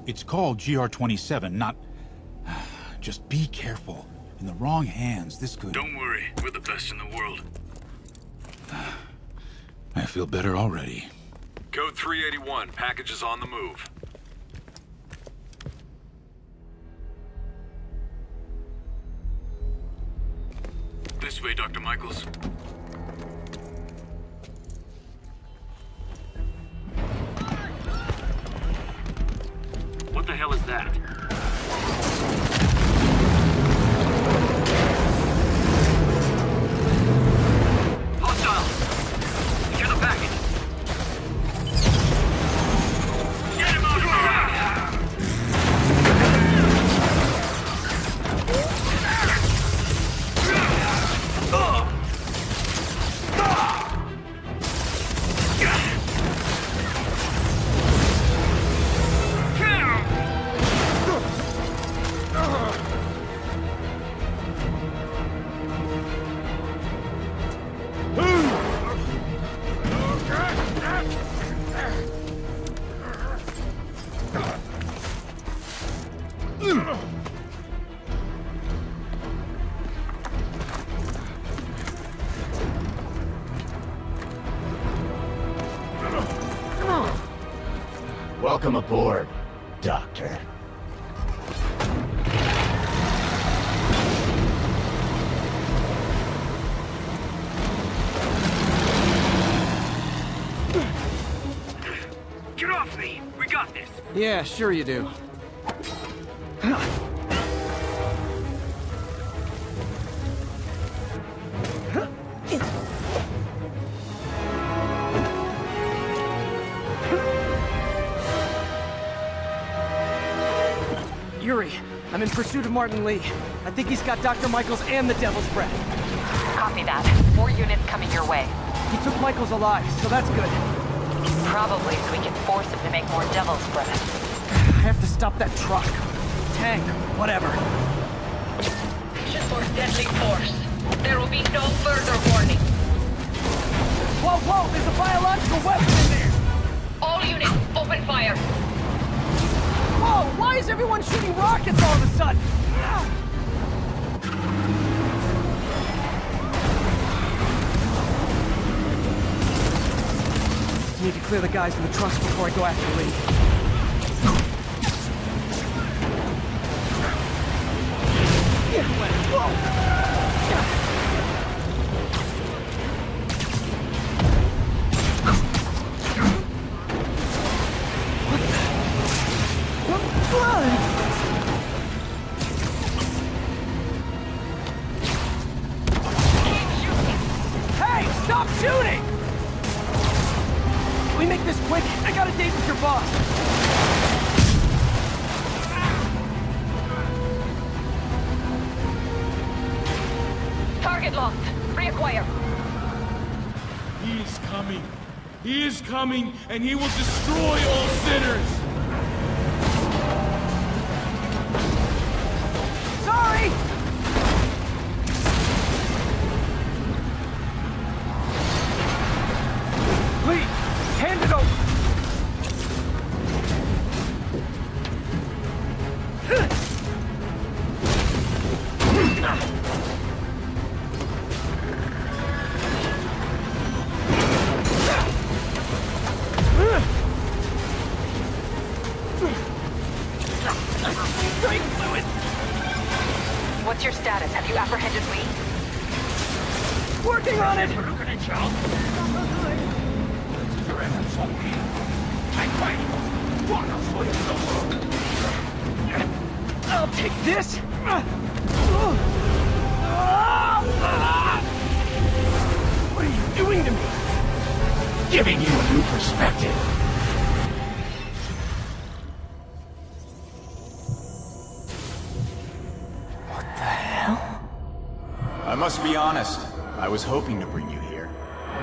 [SPEAKER 8] It's called GR-27, not... Just be careful. In the wrong hands, this could...
[SPEAKER 12] Don't worry, we're the best in the world.
[SPEAKER 8] I feel better already.
[SPEAKER 1] Code 381, package is on the move.
[SPEAKER 12] This way, Dr. Michaels. What the hell is that? Hostile! Secure the package! Get him out of here!
[SPEAKER 11] Welcome aboard, Doctor.
[SPEAKER 12] Get off me! We got this!
[SPEAKER 2] Yeah, sure you do. Yuri, I'm in pursuit of Martin Lee. I think he's got Dr. Michaels and the Devil's Breath.
[SPEAKER 21] Copy that. More units coming your way.
[SPEAKER 2] He took Michaels alive, so that's good.
[SPEAKER 21] Probably so we can force him to make more Devil's Breath.
[SPEAKER 2] I have to stop that truck. Tank, whatever.
[SPEAKER 16] Mission for deadly force. There will be no further warning.
[SPEAKER 2] Whoa, whoa, there's a biological weapon in there!
[SPEAKER 16] All units, open fire.
[SPEAKER 2] Whoa, why is everyone shooting rockets all of a sudden? Need to clear the guys in the trucks before I go after Lee. Hey, stop shooting! Can we make this quick? I got a date with your boss.
[SPEAKER 16] Target lost. Reacquire.
[SPEAKER 12] He is coming. He is coming, and he will destroy all sinners!
[SPEAKER 2] Sorry! Lee, hand it over!
[SPEAKER 21] What's your status? Have you apprehended Lee?
[SPEAKER 2] Working on it! I'll take this! What are you doing to me?
[SPEAKER 12] Giving you a new perspective.
[SPEAKER 4] I must be honest, I was hoping to bring you here.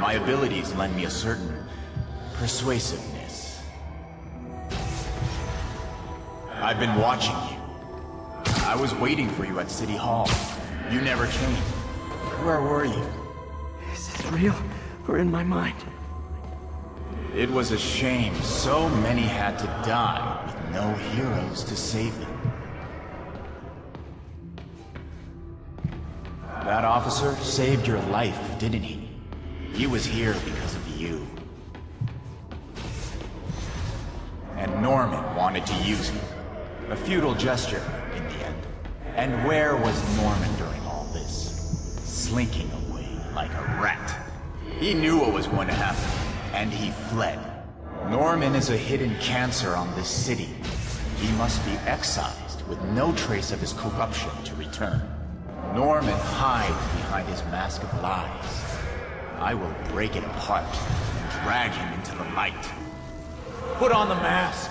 [SPEAKER 4] My abilities lend me a certain persuasiveness. I've been watching you. I was waiting for you at City Hall. You never came. Where were you?
[SPEAKER 2] Is this real or in my mind?
[SPEAKER 4] It was a shame so many had to die with no heroes to save them. That officer saved your life, didn't he? He was here because of you. And Norman wanted to use you. A futile gesture, in the end. And where was Norman during all this? Slinking away like a rat. He knew what was going to happen, and he fled. Norman is a hidden cancer on this city. He must be excised with no trace of his corruption to return. Norman hides behind his mask of lies. I will break it apart and drag him into the light.
[SPEAKER 12] Put on the mask.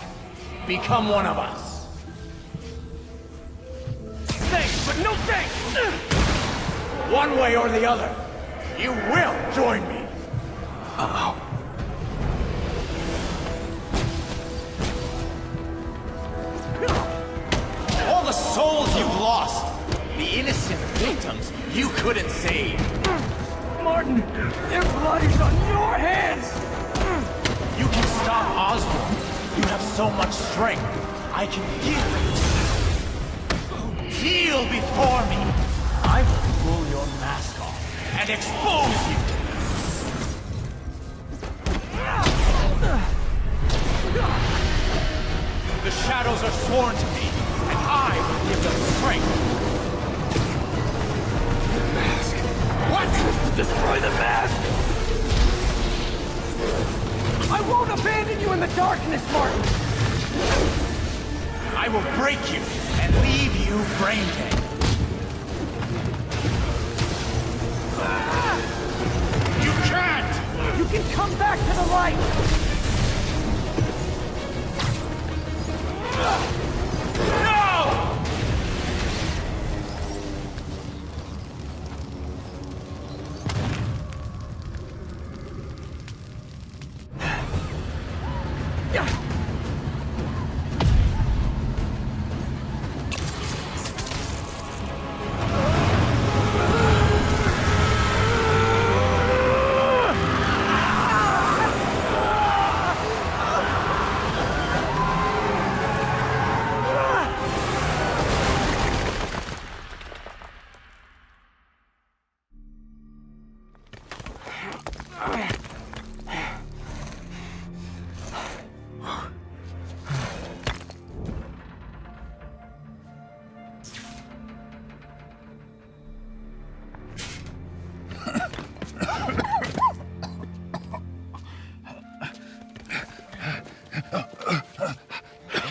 [SPEAKER 12] Become one of us.
[SPEAKER 2] Thanks, but no thanks!
[SPEAKER 12] One way or the other, you will join me.
[SPEAKER 2] Uh-oh.
[SPEAKER 4] All the souls you've lost! The innocent victims you couldn't save!
[SPEAKER 2] Martin, their blood is on your hands!
[SPEAKER 4] You can stop Osborn. You have so much strength. I can heal it. Kneel before me. I will pull your mask off and expose you. The shadows are sworn to me, and I will give them strength.
[SPEAKER 2] Mask. What? Destroy the mask! I won't abandon you in the darkness, Martin!
[SPEAKER 4] I will break you and leave you brain dead. You can't!
[SPEAKER 2] You can come back to the light!
[SPEAKER 4] No!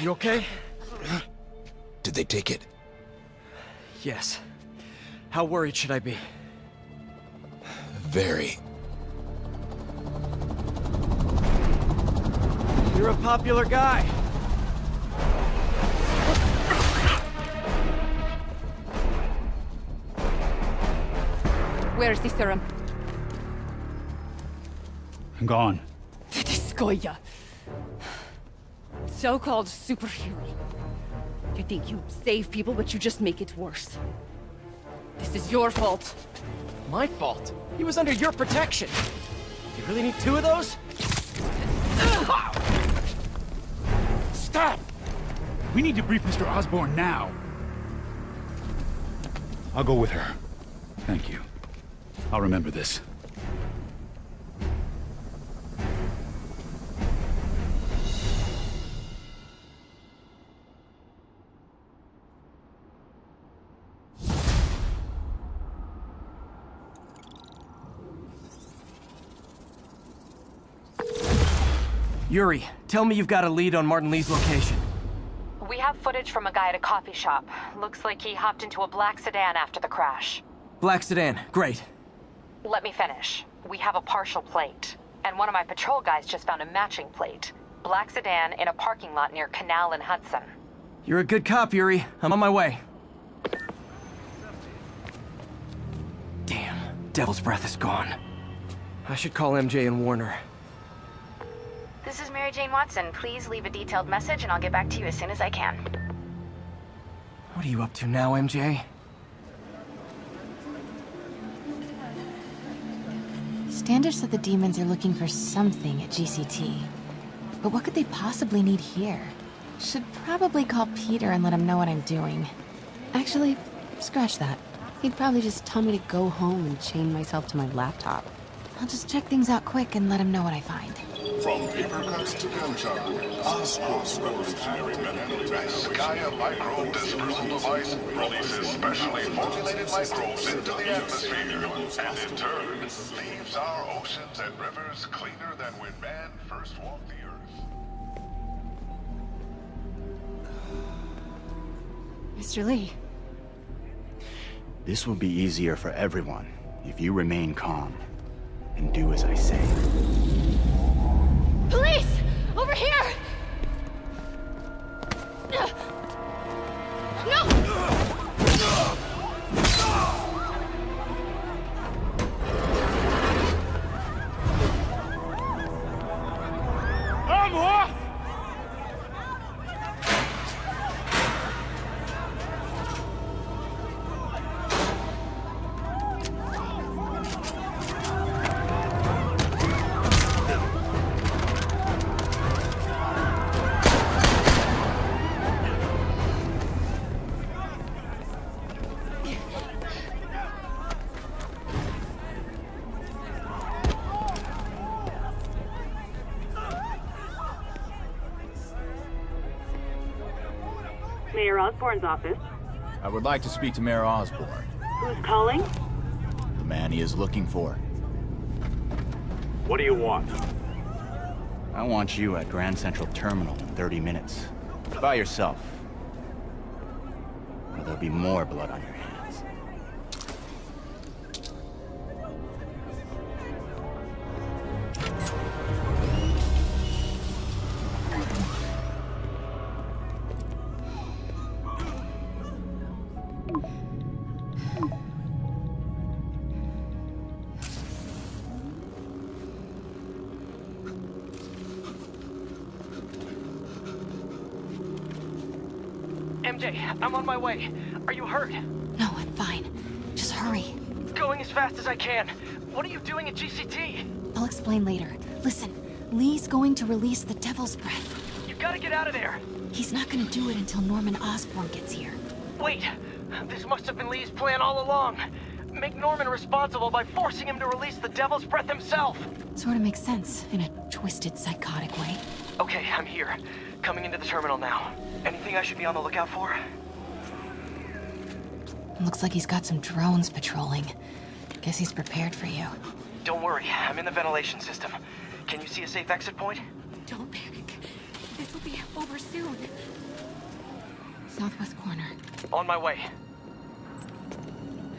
[SPEAKER 2] You okay?
[SPEAKER 5] Did they take it?
[SPEAKER 2] Yes. How worried should I be?
[SPEAKER 5] Very.
[SPEAKER 2] You're a popular guy.
[SPEAKER 10] Where's the serum?
[SPEAKER 8] I'm gone.
[SPEAKER 10] Skoya. So-called superhero. You think you save people, but you just make it worse. This is your fault.
[SPEAKER 2] My fault? He was under your protection. You really need two of those?
[SPEAKER 8] Stop! We need to brief Mr. Osborn now. I'll go with her. Thank you. I'll remember this.
[SPEAKER 2] Yuri, tell me you've got a lead on Martin Lee's location.
[SPEAKER 21] We have footage from a guy at a coffee shop. Looks like he hopped into a black sedan after the crash.
[SPEAKER 2] Black sedan, great.
[SPEAKER 21] Let me finish. We have a partial plate. And one of my patrol guys just found a matching plate. Black sedan in a parking lot near Canal and Hudson.
[SPEAKER 2] You're a good cop, Yuri. I'm on my way. Damn, Devil's Breath is gone. I should call MJ and warn her.
[SPEAKER 3] This is Mary Jane Watson. Please leave a detailed message and I'll get back to you as soon as I can.
[SPEAKER 2] What are you up to now, MJ?
[SPEAKER 14] Standish said the demons are looking for something at GCT. But what could they possibly need here? Should probably call Peter and let him know what I'm doing. Actually, scratch that. He'd probably just tell me to go home and chain myself to my laptop. I'll just check things out quick and let him know what I find.
[SPEAKER 18] From paper cuts to gunshot wounds, Oscorp's revolutionary medical device, Gaia Micro Dispersal Device releases specially formulated microbes into the atmosphere, and in turn, leaves our oceans and rivers cleaner than when man first walked the earth.
[SPEAKER 14] Mr. Lee.
[SPEAKER 4] This will be easier for everyone if you remain calm and do as I say.
[SPEAKER 10] Police! Over here! No!
[SPEAKER 6] Mayor Osborne's office.
[SPEAKER 4] I would like to speak to Mayor Osborne.
[SPEAKER 6] Who's calling?
[SPEAKER 4] The man he is looking for.
[SPEAKER 23] What do you want?
[SPEAKER 4] I want you at Grand Central Terminal in 30 minutes. By yourself. Or there'll be more blood on your hands.
[SPEAKER 2] MJ, I'm on my way. Are you hurt?
[SPEAKER 14] No, I'm fine. Just hurry.
[SPEAKER 2] Going as fast as I can. What are you doing at GCT?
[SPEAKER 14] I'll explain later. Listen, Lee's going to release the Devil's Breath.
[SPEAKER 2] You gotta get out of there.
[SPEAKER 14] He's not gonna do it until Norman Osborn gets here.
[SPEAKER 2] Wait, this must have been Lee's plan all along. Make Norman responsible by forcing him to release the Devil's Breath himself.
[SPEAKER 14] Sort of makes sense, in a twisted, psychotic way.
[SPEAKER 2] Okay, I'm here. Coming into the terminal now. Anything I should be on the lookout for?
[SPEAKER 14] Looks like he's got some drones patrolling. Guess he's prepared for you.
[SPEAKER 2] Don't worry, I'm in the ventilation system. Can you see a safe exit point?
[SPEAKER 14] Don't panic. This will be over soon. Southwest corner.
[SPEAKER 2] On my way.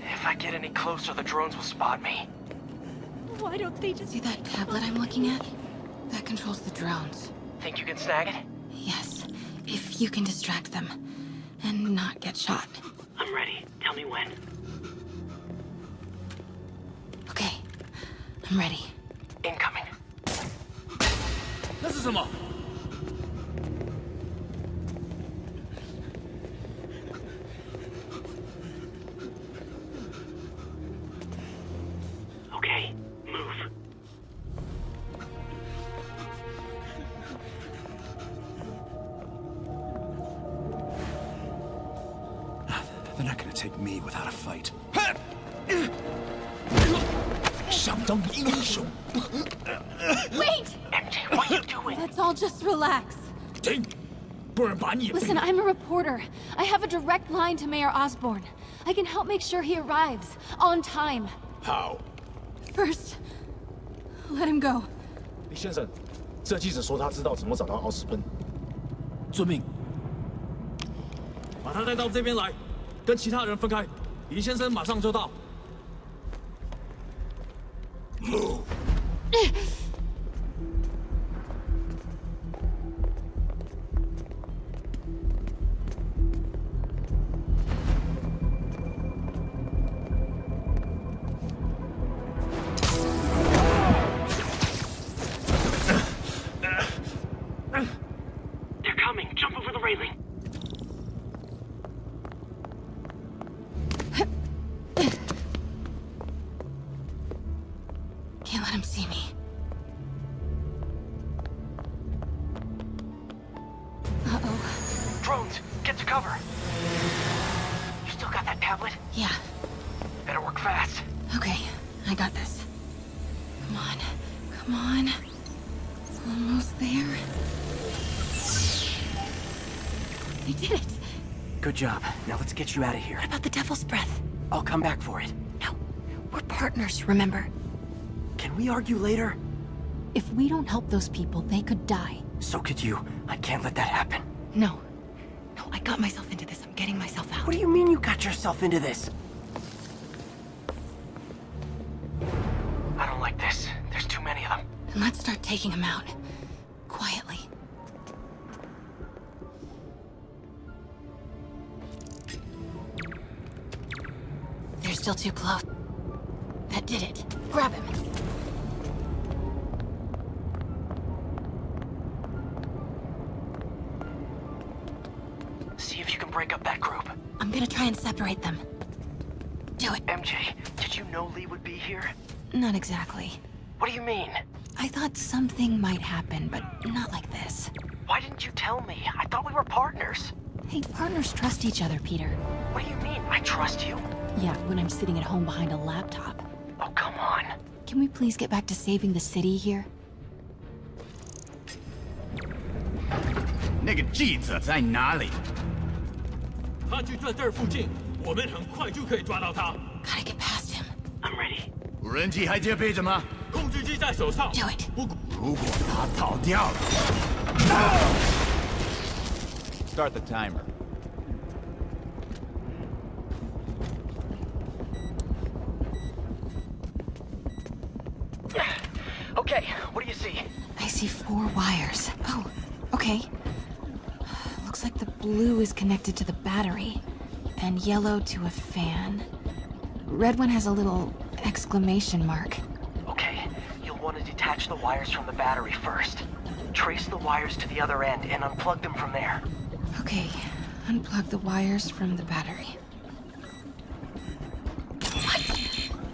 [SPEAKER 2] If I get any closer, the drones will spot me.
[SPEAKER 14] Why don't they just... See that tablet I'm looking at? That controls the drones.
[SPEAKER 2] Think you can snag it?
[SPEAKER 14] Yes, if you can distract them and not get shot.
[SPEAKER 6] I'm ready. Tell me when.
[SPEAKER 14] Okay, I'm ready.
[SPEAKER 2] Incoming.
[SPEAKER 12] This is him up.
[SPEAKER 6] Okay, move.
[SPEAKER 8] They're not gonna take
[SPEAKER 5] me without a fight.
[SPEAKER 10] Wait!
[SPEAKER 16] MJ, what are you doing?
[SPEAKER 10] Let's all just relax. Listen, I'm a reporter. I have a direct line to Mayor Osborn. I can help make sure he arrives on time.
[SPEAKER 23] How?
[SPEAKER 10] First, let him go.
[SPEAKER 7] 李先生，这记者说他知道怎么找到奥斯奔。遵命。把他带到这边来，跟其他人分开。李先生马上就到。
[SPEAKER 23] Move.
[SPEAKER 16] They're coming. Jump over the railing.
[SPEAKER 10] Can't let him see me. Uh-oh.
[SPEAKER 16] Drones, get to cover. You still got that tablet?
[SPEAKER 10] Yeah.
[SPEAKER 16] Better work fast.
[SPEAKER 10] Okay, I got this. Come on. Come on. Almost there. I did it.
[SPEAKER 2] Good job. Now let's get you out of here.
[SPEAKER 10] What about the Devil's Breath?
[SPEAKER 2] I'll come back for it.
[SPEAKER 10] No. We're partners, remember?
[SPEAKER 2] Can we argue later?
[SPEAKER 10] If we don't help those people, they could die.
[SPEAKER 2] So could you. I can't let that happen.
[SPEAKER 10] No. No, I got myself into this. I'm getting myself out.
[SPEAKER 2] What do you mean you got yourself into this?
[SPEAKER 16] I don't like this. There's too many of them.
[SPEAKER 10] Then let's start taking them out. Quietly. They're still too close. That did it. Grab him.
[SPEAKER 16] See if you can break up that group.
[SPEAKER 10] I'm gonna try and separate them. Do it.
[SPEAKER 16] MJ, did you know Lee would be here?
[SPEAKER 10] Not exactly.
[SPEAKER 16] What do you mean?
[SPEAKER 10] I thought something might happen, but not like this.
[SPEAKER 16] Why didn't you tell me? I thought we were partners.
[SPEAKER 10] Hey, partners trust each other, Peter.
[SPEAKER 16] What do you mean? I trust you.
[SPEAKER 10] Yeah, when I'm sitting at home behind a laptop.
[SPEAKER 16] Oh, come on.
[SPEAKER 10] Can we please get back to saving the city here?
[SPEAKER 4] 那个记者在哪里？
[SPEAKER 7] 他就在这儿附近，我们很快就可以抓到他。
[SPEAKER 10] Gotta get past him.
[SPEAKER 16] I'm ready.
[SPEAKER 4] 无人机还戒备着吗？
[SPEAKER 7] 控制机在手上。
[SPEAKER 10] Do it.
[SPEAKER 4] 如果他逃掉了
[SPEAKER 9] Start the timer.
[SPEAKER 16] Okay, what do you see?
[SPEAKER 10] I see 4 wires. Oh, okay. Looks like the blue is connected to the battery, and yellow to a fan. Red one has a little exclamation mark.
[SPEAKER 16] Okay, you'll want to detach the wires from the battery first. Trace the wires to the other end and unplug them from there.
[SPEAKER 10] Okay, unplug the wires from the battery. What?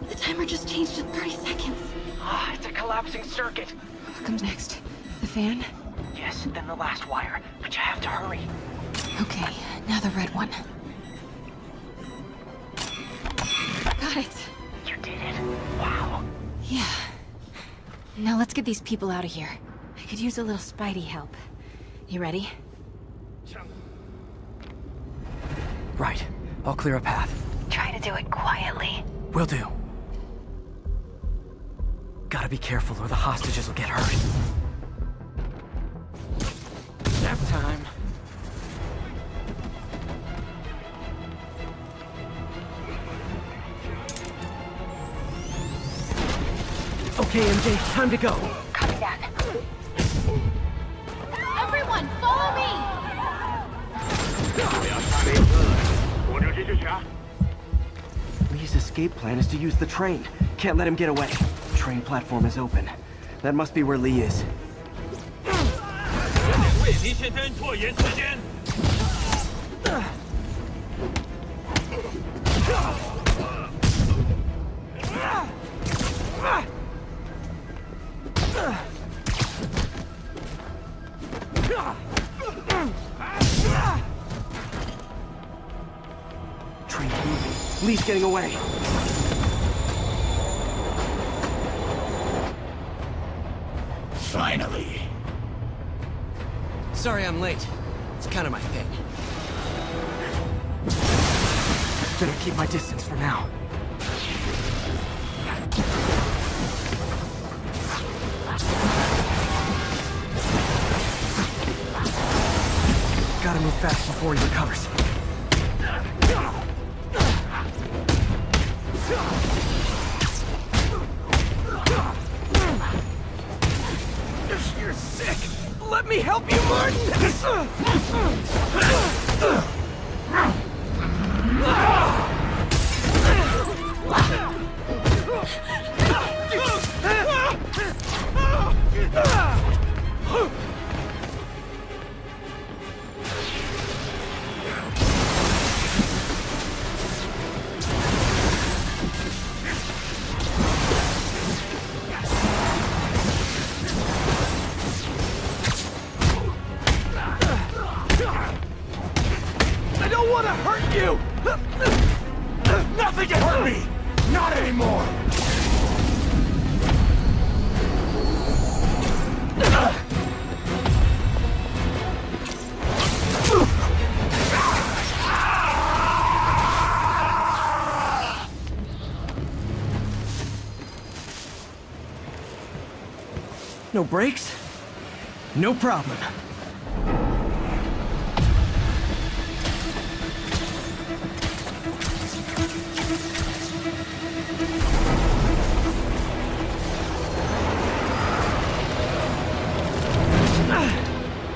[SPEAKER 10] The timer just changed to 30 seconds.
[SPEAKER 16] Ah, it's a collapsing circuit.
[SPEAKER 10] What comes next? The fan?
[SPEAKER 16] Yes, then the last wire, but you have to hurry.
[SPEAKER 10] Okay, now the red one. Got it.
[SPEAKER 16] You did it. Wow.
[SPEAKER 10] Yeah. Now let's get these people out of here. I could use a little Spidey help. You ready?
[SPEAKER 2] Right. I'll clear a path.
[SPEAKER 3] Try to do it quietly.
[SPEAKER 2] Will do. Gotta be careful or the hostages will get hurt. Nap time. Okay, MJ, time to go.
[SPEAKER 3] Copy that.
[SPEAKER 10] Everyone, follow me!
[SPEAKER 2] Lee's escape plan is to use the train. Can't let him get away. Train platform is open. That must be where Lee is.
[SPEAKER 7] 为李先生拖延时间。
[SPEAKER 2] Train's moving. keeps getting away.
[SPEAKER 4] Finally.
[SPEAKER 2] Sorry I'm late. It's kind of my thing. Better keep my distance for now. Gotta move fast before he recovers. You're sick! Let me help you, Martin!
[SPEAKER 12] I don't want to hurt you! Nothing can hurt me! Not anymore!
[SPEAKER 2] No brakes? No problem.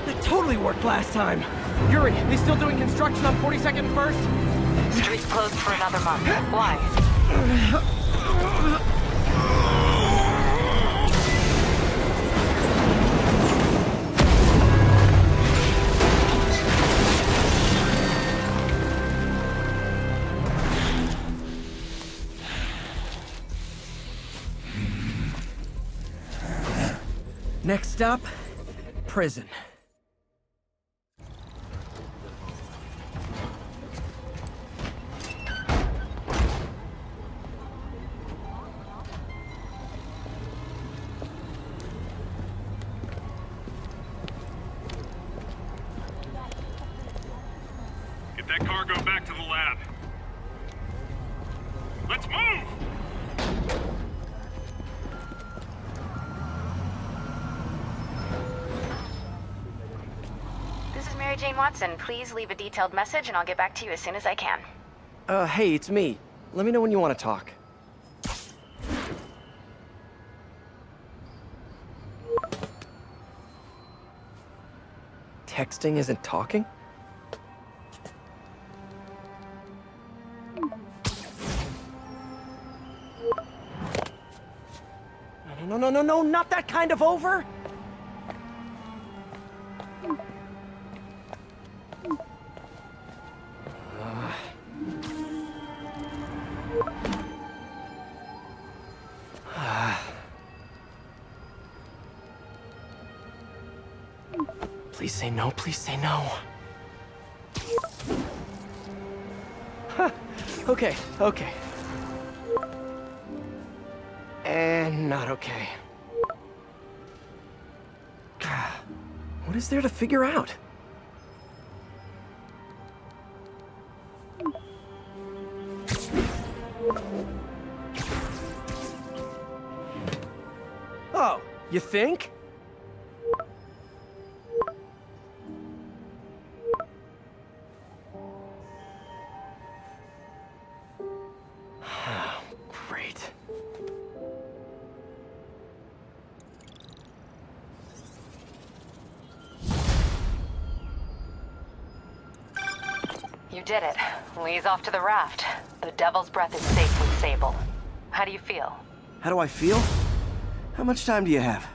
[SPEAKER 2] That totally worked last time. Yuri, they still doing construction on 42nd and 1st?
[SPEAKER 21] Street's closed for another month. Why?
[SPEAKER 2] Next stop, prison.
[SPEAKER 1] Get that cargo back to the lab. Let's move!
[SPEAKER 3] This is Mary Jane Watson. Please leave a detailed message and I'll get back to you as soon as I can.
[SPEAKER 2] Hey, it's me. Let me know when you want to talk. Texting isn't talking? No, not that kind of over! Please say no, please say no. Okay. And not okay. What is there to figure out? Oh, you think? Great.
[SPEAKER 21] You did it. Lee's off to the raft. The Devil's Breath is safe with Sable. How do you feel?
[SPEAKER 2] How do I feel? How much time do you have?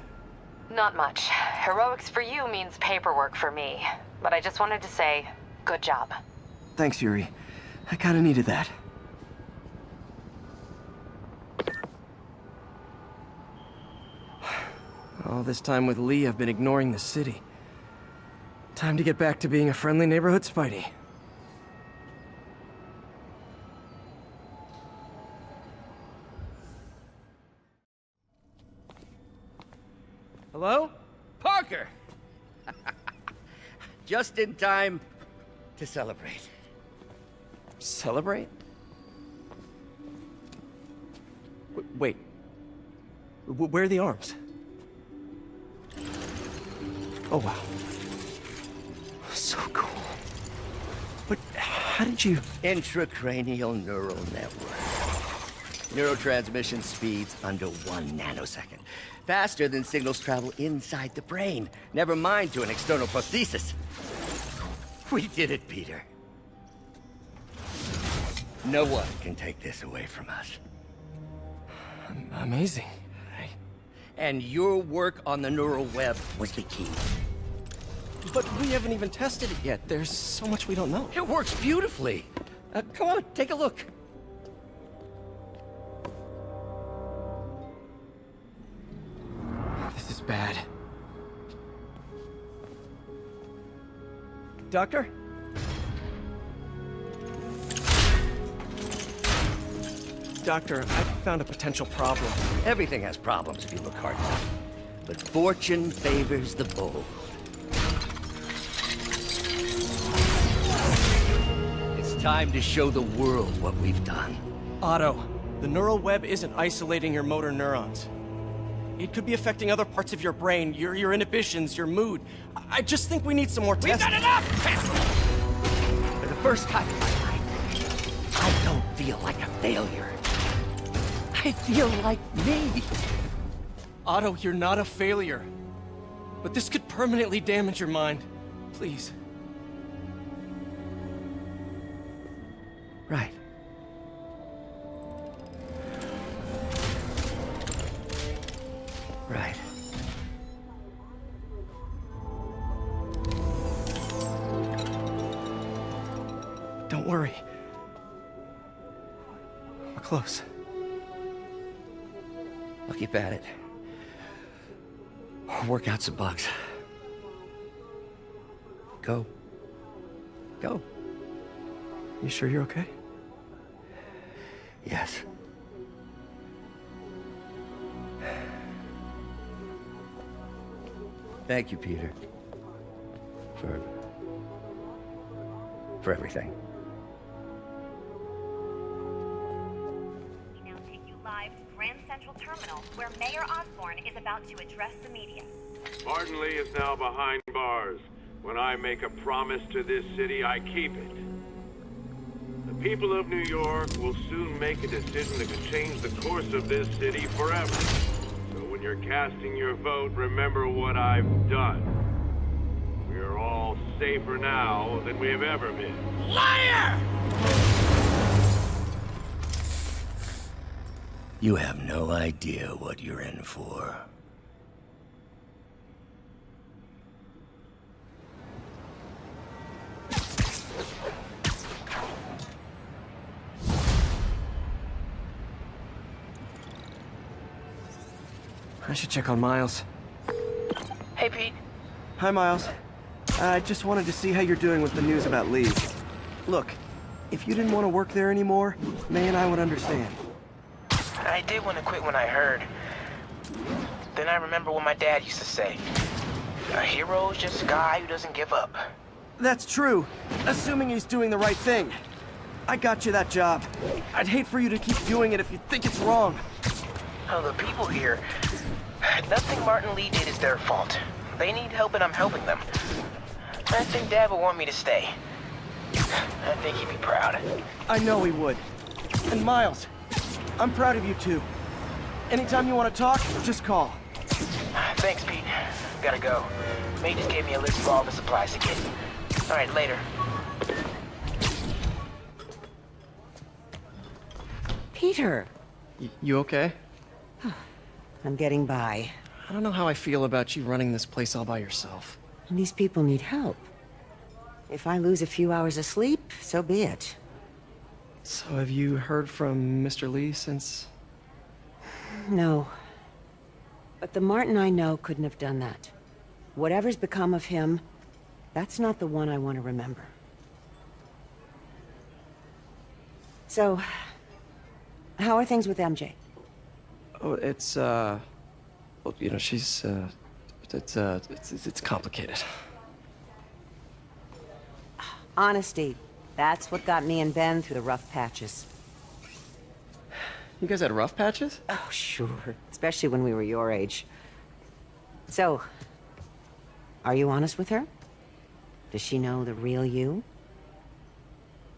[SPEAKER 21] Not much. Heroics for you means paperwork for me. But I just wanted to say, good job.
[SPEAKER 2] Thanks, Yuri. I kinda needed that. All this time with Lee, I've been ignoring the city. Time to get back to being a friendly neighborhood Spidey.
[SPEAKER 11] Hello? Parker! Just in time to celebrate.
[SPEAKER 2] Celebrate? Wait. Where are the arms? Oh, wow. So cool. But how did you...
[SPEAKER 11] Intracranial neural network. Neurotransmission speeds under 1 nanosecond. Faster than signals travel inside the brain. Never mind to an external prosthesis. We did it, Peter. No one can take this away from us.
[SPEAKER 2] Amazing.
[SPEAKER 11] And your work on the neural web was the key.
[SPEAKER 2] But we haven't even tested it yet. There's so much we don't know.
[SPEAKER 11] It works beautifully. Come on, take a look.
[SPEAKER 2] This is bad. Doctor? Doctor, I found a potential problem.
[SPEAKER 11] Everything has problems if you look hard enough. But fortune favors the bold. It's time to show the world what we've done.
[SPEAKER 2] Otto, the neural web isn't isolating your motor neurons. It could be affecting other parts of your brain, your inhibitions, your mood. I just think we need some more testing.
[SPEAKER 11] We've done enough! For the first time in my life, I don't feel like a failure. I feel like me.
[SPEAKER 2] Otto, you're not a failure. But this could permanently damage your mind. Please.
[SPEAKER 11] Right. Right.
[SPEAKER 2] Don't worry. We're close.
[SPEAKER 11] I'll keep at it. Work out some bugs. Go. Go.
[SPEAKER 2] You sure you're okay?
[SPEAKER 11] Yes. Thank you, Peter. For everything.
[SPEAKER 13] We now take you live to Grand Central Terminal, where Mayor Osborne is about to address the media.
[SPEAKER 23] Martin Lee is now behind bars. When I make a promise to this city, I keep it. The people of New York will soon make a decision that could change the course of this city forever. So when you're casting your vote, remember what I've done. We are all safer now than we have ever been.
[SPEAKER 11] Liar! You have no idea what you're in for.
[SPEAKER 2] I should check on Miles.
[SPEAKER 24] Hey, Pete.
[SPEAKER 2] Hi, Miles. I just wanted to see how you're doing with the news about Lee. Look, if you didn't want to work there anymore, May and I would understand.
[SPEAKER 24] I did want to quit when I heard. Then I remember what my dad used to say. A hero is just a guy who doesn't give up.
[SPEAKER 2] That's true, assuming he's doing the right thing. I got you that job. I'd hate for you to keep doing it if you think it's wrong.
[SPEAKER 24] Oh, the people here... Nothing Martin Lee did is their fault. They need help and I'm helping them. I think Dad will want me to stay. I think he'd be proud.
[SPEAKER 2] I know he would. And Miles, I'm proud of you too. Anytime you want to talk, just call.
[SPEAKER 24] Thanks, Pete. Gotta go. May just gave me a list of all the supplies to get. All right, later.
[SPEAKER 20] Peter!
[SPEAKER 2] You okay?
[SPEAKER 20] I'm getting by.
[SPEAKER 2] I don't know how I feel about you running this place all by yourself.
[SPEAKER 20] And these people need help. If I lose a few hours of sleep, so be it.
[SPEAKER 2] So have you heard from Mr. Lee since?
[SPEAKER 20] No. But the Martin I know couldn't have done that. Whatever's become of him, that's not the one I want to remember. So, how are things with MJ?
[SPEAKER 2] Oh, it's, well, you know, she's It's complicated.
[SPEAKER 20] Honesty. That's what got me and Ben through the rough patches.
[SPEAKER 2] You guys had rough patches?
[SPEAKER 20] Oh, sure. Especially when we were your age. So, are you honest with her? Does she know the real you?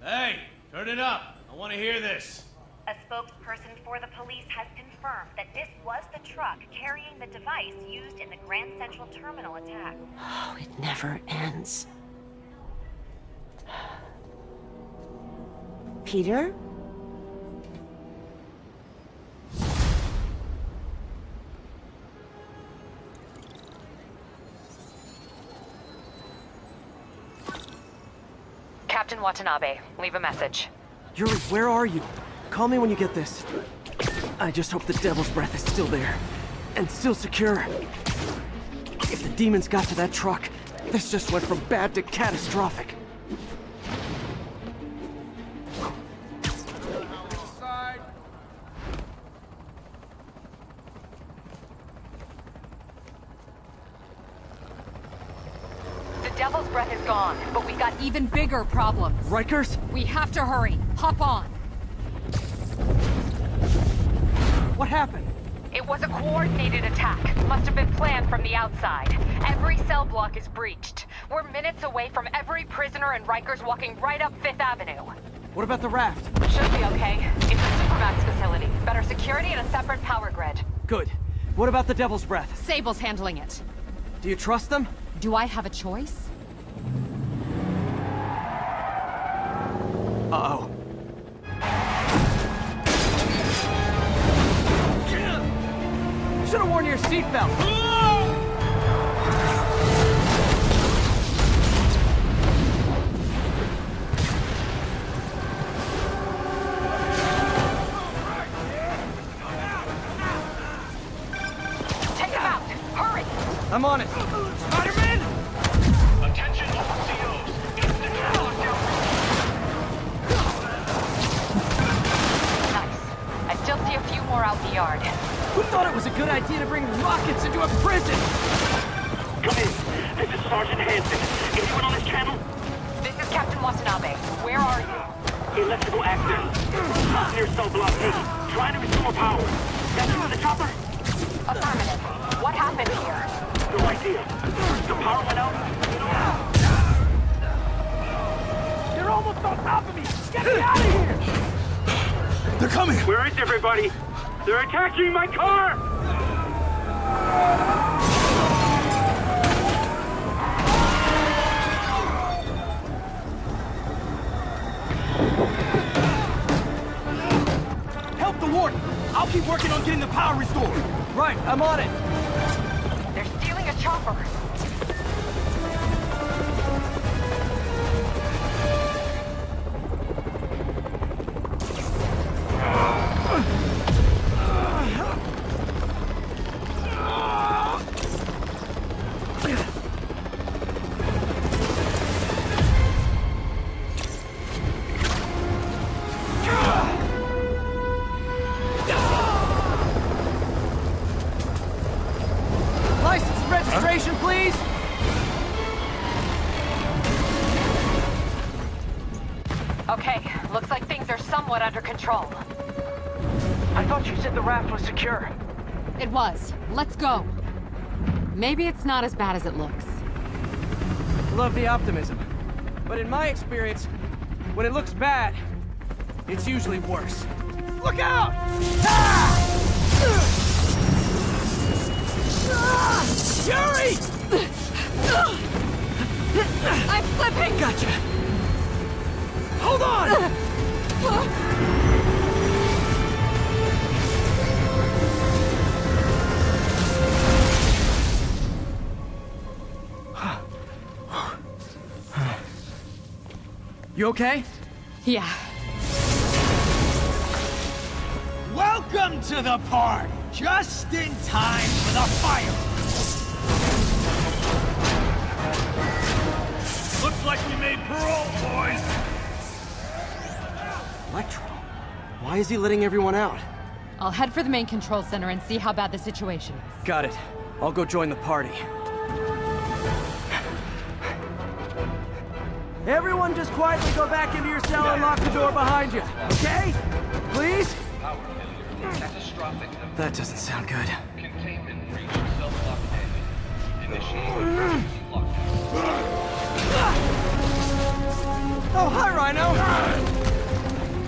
[SPEAKER 12] Hey, turn it up. I want to hear this.
[SPEAKER 13] A spokesperson for the police has confirmed that this was the truck carrying the device used in the Grand Central Terminal attack.
[SPEAKER 20] Oh, it never ends. Peter?
[SPEAKER 21] Captain Watanabe, leave a message.
[SPEAKER 2] Yuri, where are you? Call me when you get this. I just hope the Devil's Breath is still there. And still secure. If the demons got to that truck, this just went from bad to catastrophic.
[SPEAKER 21] Devil's Breath is gone, but we got even bigger problems.
[SPEAKER 2] Rikers?
[SPEAKER 21] We have to hurry. Hop on.
[SPEAKER 2] What happened?
[SPEAKER 21] It was a coordinated attack. Must have been planned from the outside. Every cell block is breached. We're minutes away from every prisoner and Rikers walking right up 5th Avenue.
[SPEAKER 2] What about the raft?
[SPEAKER 21] Should be okay. It's a Supermax facility. Better security and a separate power grid.
[SPEAKER 2] Good. What about the Devil's Breath?
[SPEAKER 21] Sable's handling it.
[SPEAKER 2] Do you trust them?
[SPEAKER 21] Do I have a choice?
[SPEAKER 2] Uh-oh. Should have worn your seatbelt.
[SPEAKER 21] Take him out! Hurry!
[SPEAKER 2] I'm on it. Spiderman!
[SPEAKER 18] Attention all COs. Instant lockdown.
[SPEAKER 21] Nice. I still see a few more out in the yard.
[SPEAKER 2] Who thought it was a good idea to bring rockets into a prison?
[SPEAKER 18] Come in. This is Sergeant Hansen. Anyone on this channel?
[SPEAKER 21] This is Captain Watanabe. Where are you?
[SPEAKER 18] Electrical accident. Near cell block 8. Trying to restore power. Got you on the chopper?
[SPEAKER 21] Affirmative. What happened here?
[SPEAKER 18] No idea. The power went out.
[SPEAKER 12] They're almost on top of me! Get me out of here!
[SPEAKER 8] They're coming!
[SPEAKER 18] Where is everybody? They're attacking my car!
[SPEAKER 2] Help the warden! I'll keep working on getting the power restored! Right, I'm on it!
[SPEAKER 21] They're stealing a chopper!
[SPEAKER 2] License and registration, please!
[SPEAKER 21] Okay, looks like things are somewhat under control.
[SPEAKER 16] I thought you said the raft was secure.
[SPEAKER 14] It was. Let's go. Maybe it's not as bad as it looks.
[SPEAKER 2] Love the optimism. But in my experience, when it looks bad, it's usually worse. Look out! Ah! Yuri!
[SPEAKER 14] I'm slipping!
[SPEAKER 2] Gotcha! Hold on! You okay?
[SPEAKER 14] Yeah.
[SPEAKER 12] Welcome to the party! Just in time for the fire! Looks like we made parole, boys!
[SPEAKER 2] Electro? Why is he letting everyone out?
[SPEAKER 14] I'll head for the main control center and see how bad the situation is.
[SPEAKER 2] Got it. I'll go join the party. Everyone just quietly go back into your cell and lock the door behind you, okay? Please? That doesn't sound good.
[SPEAKER 18] Containment breach self-lock ended. Initiate emergency lockdown.
[SPEAKER 2] Oh, hi, Rhino!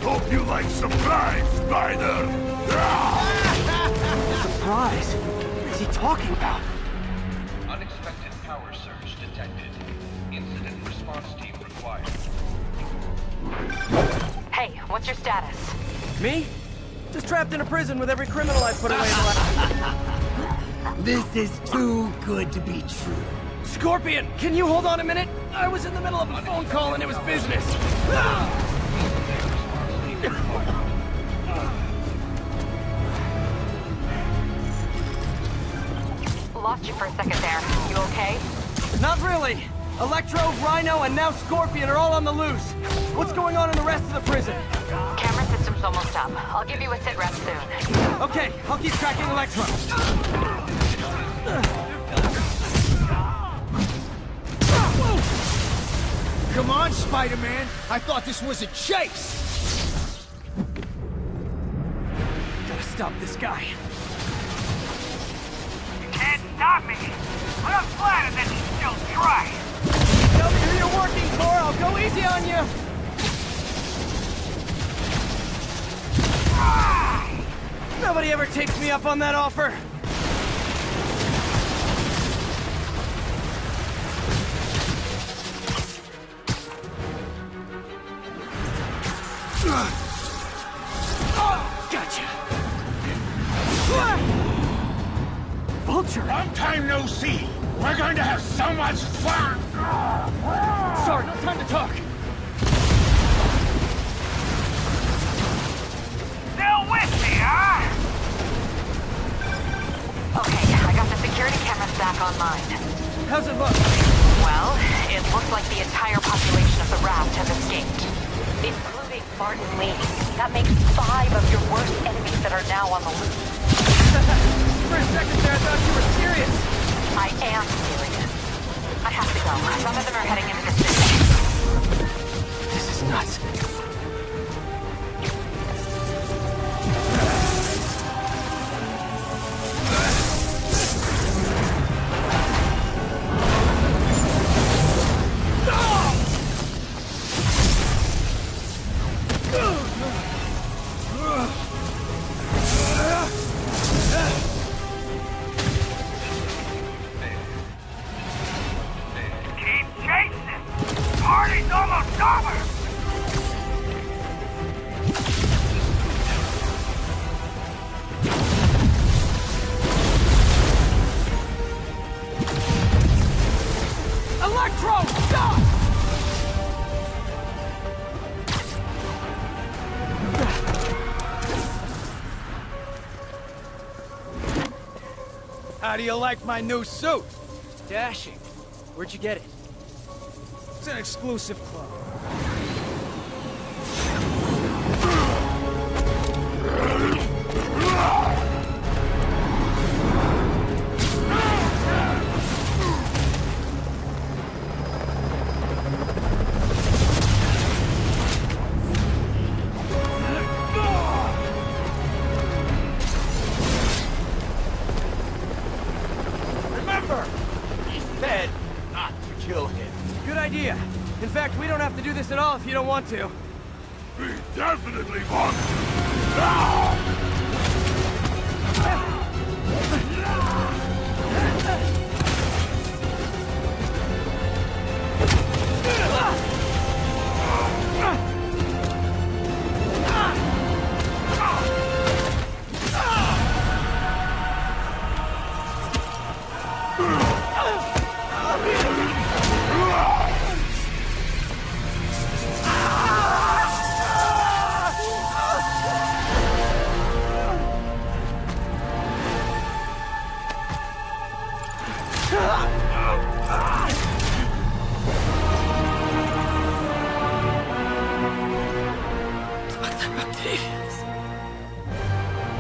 [SPEAKER 18] Hope you like surprise, Spider!
[SPEAKER 2] Surprise? What is he talking about?
[SPEAKER 18] Unexpected power surge detected. Incident response team required.
[SPEAKER 21] Hey, what's your status?
[SPEAKER 2] Me? Just trapped in a prison with every criminal I've put away in the last...
[SPEAKER 11] This is too good to be true.
[SPEAKER 2] Scorpion, can you hold on a minute? I was in the middle of a phone call and it was business.
[SPEAKER 21] Lost you for a second there. You okay?
[SPEAKER 2] Not really. Electro, Rhino, and now Scorpion are all on the loose. What's going on in the rest of the prison?
[SPEAKER 21] Camera system's almost up. I'll give you a sit rep soon.
[SPEAKER 2] Okay, I'll keep tracking Electro.
[SPEAKER 15] Come on, Spider-Man! I thought this was a chase!
[SPEAKER 2] Gotta stop this guy.
[SPEAKER 17] You can't stop me! But I'm flattered that you still try!
[SPEAKER 2] Tell me who you're working for, I'll go easy on you! Nobody ever takes me up on that offer! Gotcha! Vulture!
[SPEAKER 18] Long time no see! We're going to have so much fun!
[SPEAKER 2] Sorry, no time to talk!
[SPEAKER 17] Still with me, huh?
[SPEAKER 21] Okay, I got the security cameras back online.
[SPEAKER 2] How's it look?
[SPEAKER 21] Well, it looks like the entire population of the raft has escaped. Including Martin Lee. That makes 5 of your worst enemies that are now on the loose.
[SPEAKER 2] For a second there, I thought you were serious.
[SPEAKER 21] I am serious. I have to go. Some of them are heading into the city.
[SPEAKER 2] This is nuts.
[SPEAKER 15] How do you like my new suit?
[SPEAKER 2] Dashing. Where'd you get it?
[SPEAKER 15] It's an exclusive club.
[SPEAKER 2] In fact, we don't have to do this at all if you don't want to.
[SPEAKER 18] We definitely want to.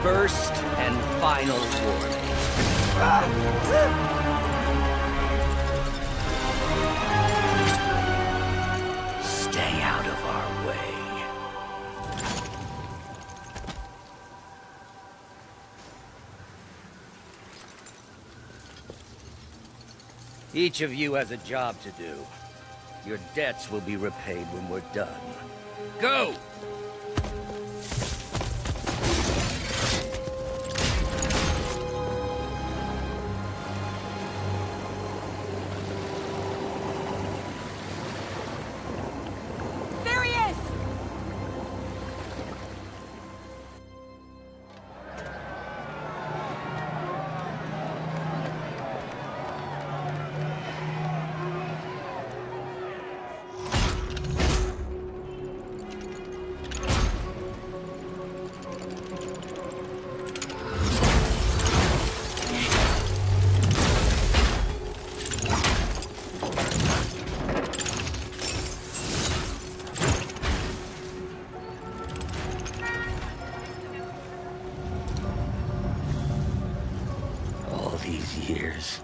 [SPEAKER 11] First and final warning. way. Each of you has a job to do. Your debts will be repaid when we're done. Go!
[SPEAKER 10] There he is!
[SPEAKER 11] Years.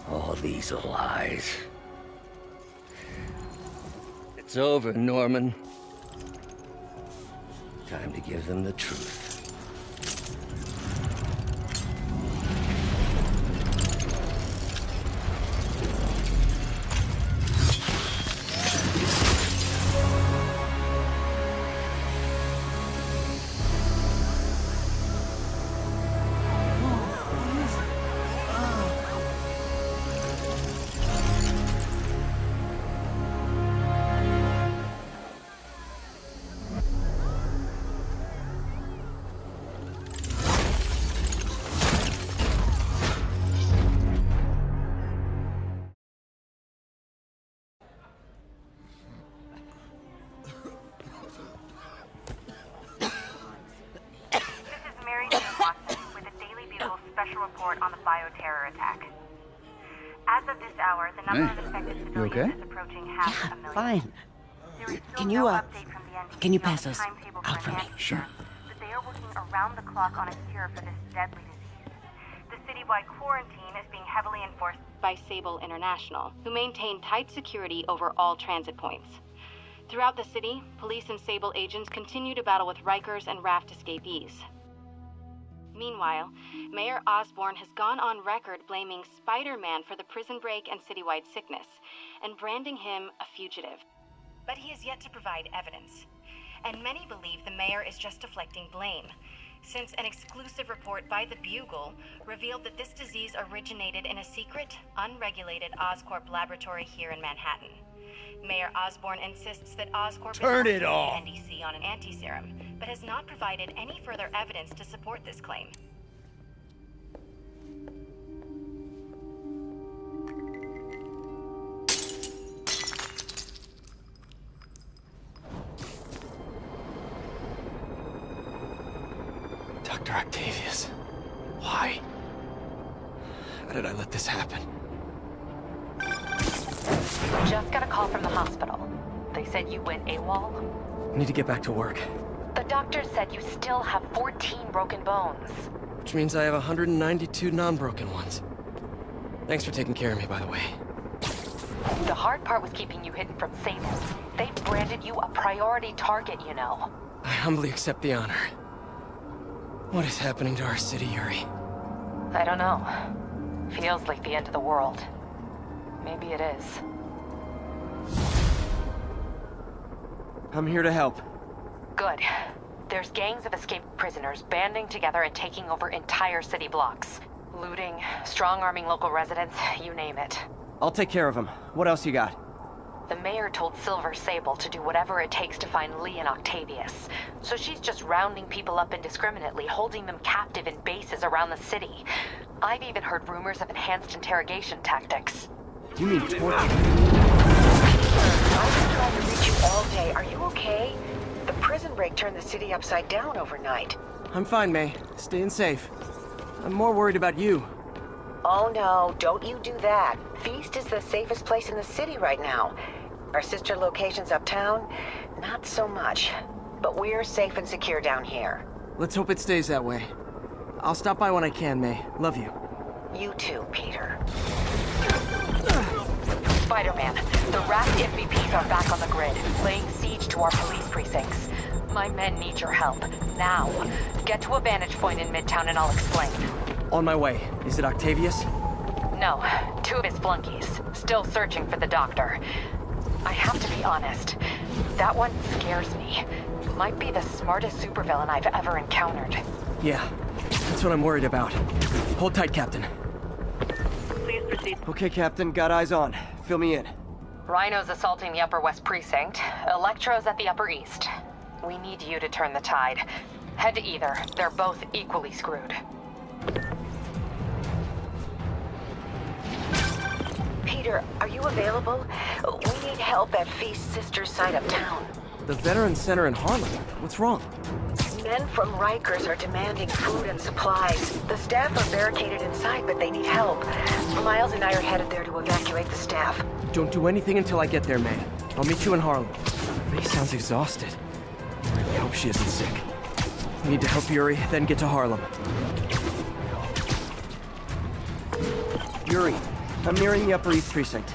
[SPEAKER 11] All these lies. It's over, Norman. Time to give them the truth.
[SPEAKER 13] Special report on the bioterror attack. As of this hour, the number of infected civilians is approaching half a million.
[SPEAKER 20] Fine.
[SPEAKER 13] There is still
[SPEAKER 20] Can
[SPEAKER 13] no
[SPEAKER 20] you,
[SPEAKER 13] update from the NBC
[SPEAKER 20] can you
[SPEAKER 13] on
[SPEAKER 20] pass
[SPEAKER 13] the
[SPEAKER 20] those
[SPEAKER 13] timetable
[SPEAKER 20] out for me?
[SPEAKER 13] enhanced
[SPEAKER 20] Sure.
[SPEAKER 13] cure, but they are working around the clock on a cure for this deadly disease. The citywide quarantine is being heavily enforced by Sable International, who maintain tight security over all transit points. Throughout the city, police and Sable agents continue to battle with Rikers and Raft escapees. Meanwhile, Mayor Osborn has gone on record blaming Spider-Man for the prison break and citywide sickness, and branding him a fugitive. But he has yet to provide evidence, and many believe the mayor is just deflecting blame, since an exclusive report by the Bugle revealed that this disease originated in a secret, unregulated Oscorp laboratory here in Manhattan. Mayor Osborn insists that Oscorp
[SPEAKER 11] Turn
[SPEAKER 13] is
[SPEAKER 11] it
[SPEAKER 13] working
[SPEAKER 11] off!
[SPEAKER 13] with NDC on an anti-serum, but has not provided any further evidence to support this claim.
[SPEAKER 2] Dr. Octavius. Why? How did I let this happen?
[SPEAKER 21] Just got a call from the hospital. They said you went AWOL.
[SPEAKER 2] I need to get back to work.
[SPEAKER 21] The doctor said you still have 14 broken bones.
[SPEAKER 2] Which means I have 192 non-broken ones. Thanks for taking care of me, by the way.
[SPEAKER 21] The hard part was keeping you hidden from Sable. They've branded you a priority target, you know.
[SPEAKER 2] I humbly accept the honor. What is happening to our city, Yuri?
[SPEAKER 21] I don't know. Feels like the end of the world. Maybe it is.
[SPEAKER 2] I'm here to help.
[SPEAKER 21] Good. There's gangs of escaped prisoners banding together and taking over entire city blocks. Looting, strong-arming local residents, you name it.
[SPEAKER 2] I'll take care of them. What else you got?
[SPEAKER 21] The mayor told Silver Sable to do whatever it takes to find Lee and Octavius. So she's just rounding people up indiscriminately, holding them captive in bases around the city. I've even heard rumors of enhanced interrogation tactics.
[SPEAKER 2] You mean torture?
[SPEAKER 16] I've been trying to reach you all day. Are you okay? The prison break turned the city upside down overnight.
[SPEAKER 2] I'm fine, May. Staying safe. I'm more worried about you.
[SPEAKER 16] Oh no, don't you do that. F.E.A.S.T is the safest place in the city right now. Our sister locations uptown, not so much. But we're safe and secure down here.
[SPEAKER 2] Let's hope it stays that way. I'll stop by when I can, May. Love you.
[SPEAKER 16] You too, Peter.
[SPEAKER 21] Spider-Man, the Raft MVPs are back on the grid, laying siege to our police precincts. My men need your help, now. Get to a vantage point in Midtown and I'll explain.
[SPEAKER 2] On my way. Is it Octavius?
[SPEAKER 21] No, 2 of his flunkies. Still searching for the doctor. I have to be honest. That one scares me. Might be the smartest supervillain I've ever encountered.
[SPEAKER 2] Yeah, that's what I'm worried about. Hold tight, Captain.
[SPEAKER 21] Please proceed.
[SPEAKER 2] Okay, Captain, got eyes on. Fill me in.
[SPEAKER 21] Rhino's assaulting the Upper West Precinct. Electro's at the Upper East. We need you to turn the tide. Head to either. They're both equally screwed.
[SPEAKER 16] Peter, are you available? We need help at F.E.A.S.T's sister site uptown.
[SPEAKER 2] The Veterans Center in Harlem. What's wrong?
[SPEAKER 16] Men from Rikers are demanding food and supplies. The staff are barricaded inside, but they need help. Miles and I are headed there to evacuate the staff.
[SPEAKER 2] Don't do anything until I get there, May. I'll meet you in Harlem. May sounds exhausted. I really hope she isn't sick. We need to help Yuri, then get to Harlem. Yuri, I'm nearing the Upper East Precinct.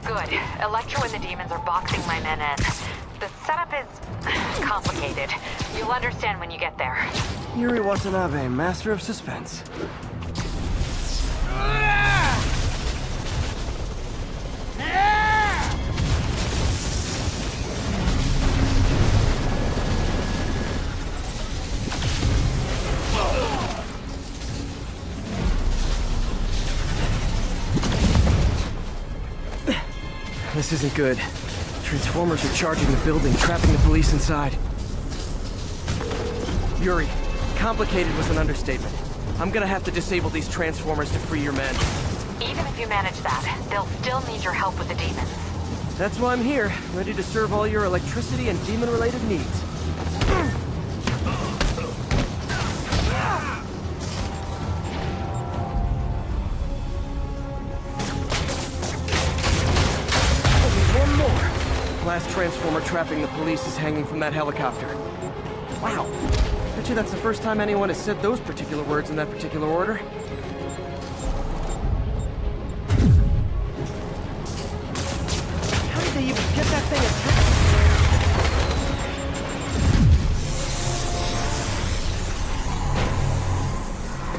[SPEAKER 21] Good. Electro and the demons are boxing my men in. The setup is complicated. You'll understand when you get there.
[SPEAKER 2] Yuri Watanabe, master of suspense. This isn't good. Transformers are charging the building, trapping the police inside. Yuri, complicated was an understatement. I'm gonna have to disable these transformers to free your men.
[SPEAKER 21] Even if you manage that, they'll still need your help with the demons.
[SPEAKER 2] That's why I'm here, ready to serve all your electricity and demon-related needs. Last transformer trapping the police is hanging from that helicopter. Wow. Bet you that's the first time anyone has said those particular words in that particular order. How did they even get that thing attached?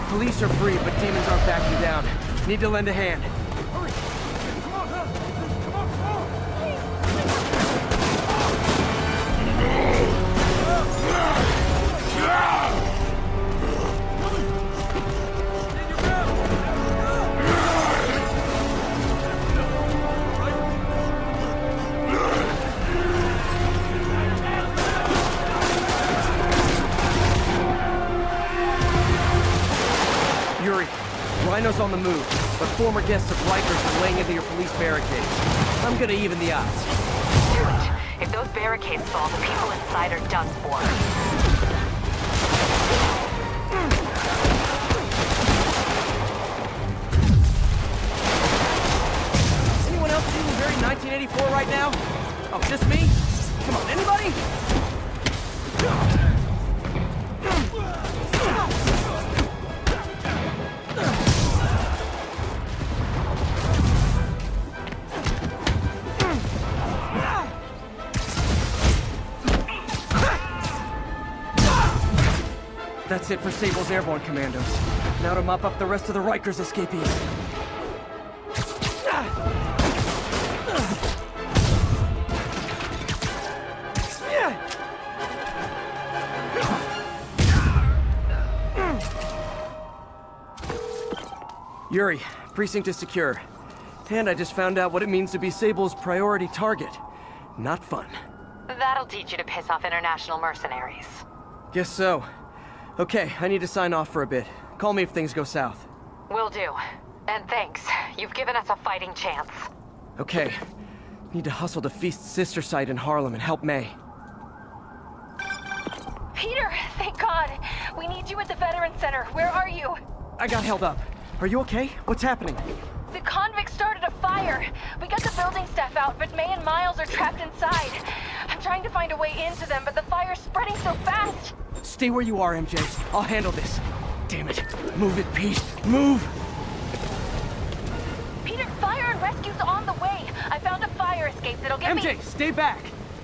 [SPEAKER 2] Police are free, but demons aren't backing down. Need to lend a hand. Yuri, Rhino's on the move, but former guests of Rikers are laying into your police barricades. I'm gonna even the odds.
[SPEAKER 21] Do it. If those barricades fall, the people inside are done for.
[SPEAKER 2] Is anyone else feeling very 1984 right now? Oh, just me? Come on, anybody? That's it for Sable's airborne commandos. Now to mop up the rest of the Rikers escapees. Yuri, precinct is secure. And I just found out what it means to be Sable's priority target. Not fun.
[SPEAKER 21] That'll teach you to piss off international mercenaries.
[SPEAKER 2] Guess so. Okay, I need to sign off for a bit. Call me if things go south.
[SPEAKER 21] Will do. And thanks. You've given us a fighting chance.
[SPEAKER 2] Okay. Need to hustle to F.E.A.S.T's sister site in Harlem and help May.
[SPEAKER 3] Peter, thank God. We need you at the Veterans Center. Where are you?
[SPEAKER 2] I got held up. Are you okay? What's happening?
[SPEAKER 3] The convicts started a fire. We got the building staff out, but May and Miles are trapped inside. I'm trying to find a way into them, but the fire's spreading so fast.
[SPEAKER 2] Stay where you are, MJ. I'll handle this. Damn it. Move it, Pete. Move!
[SPEAKER 3] Peter, fire and rescue's on the way. I found a fire escape that'll get me...
[SPEAKER 2] MJ, stay back!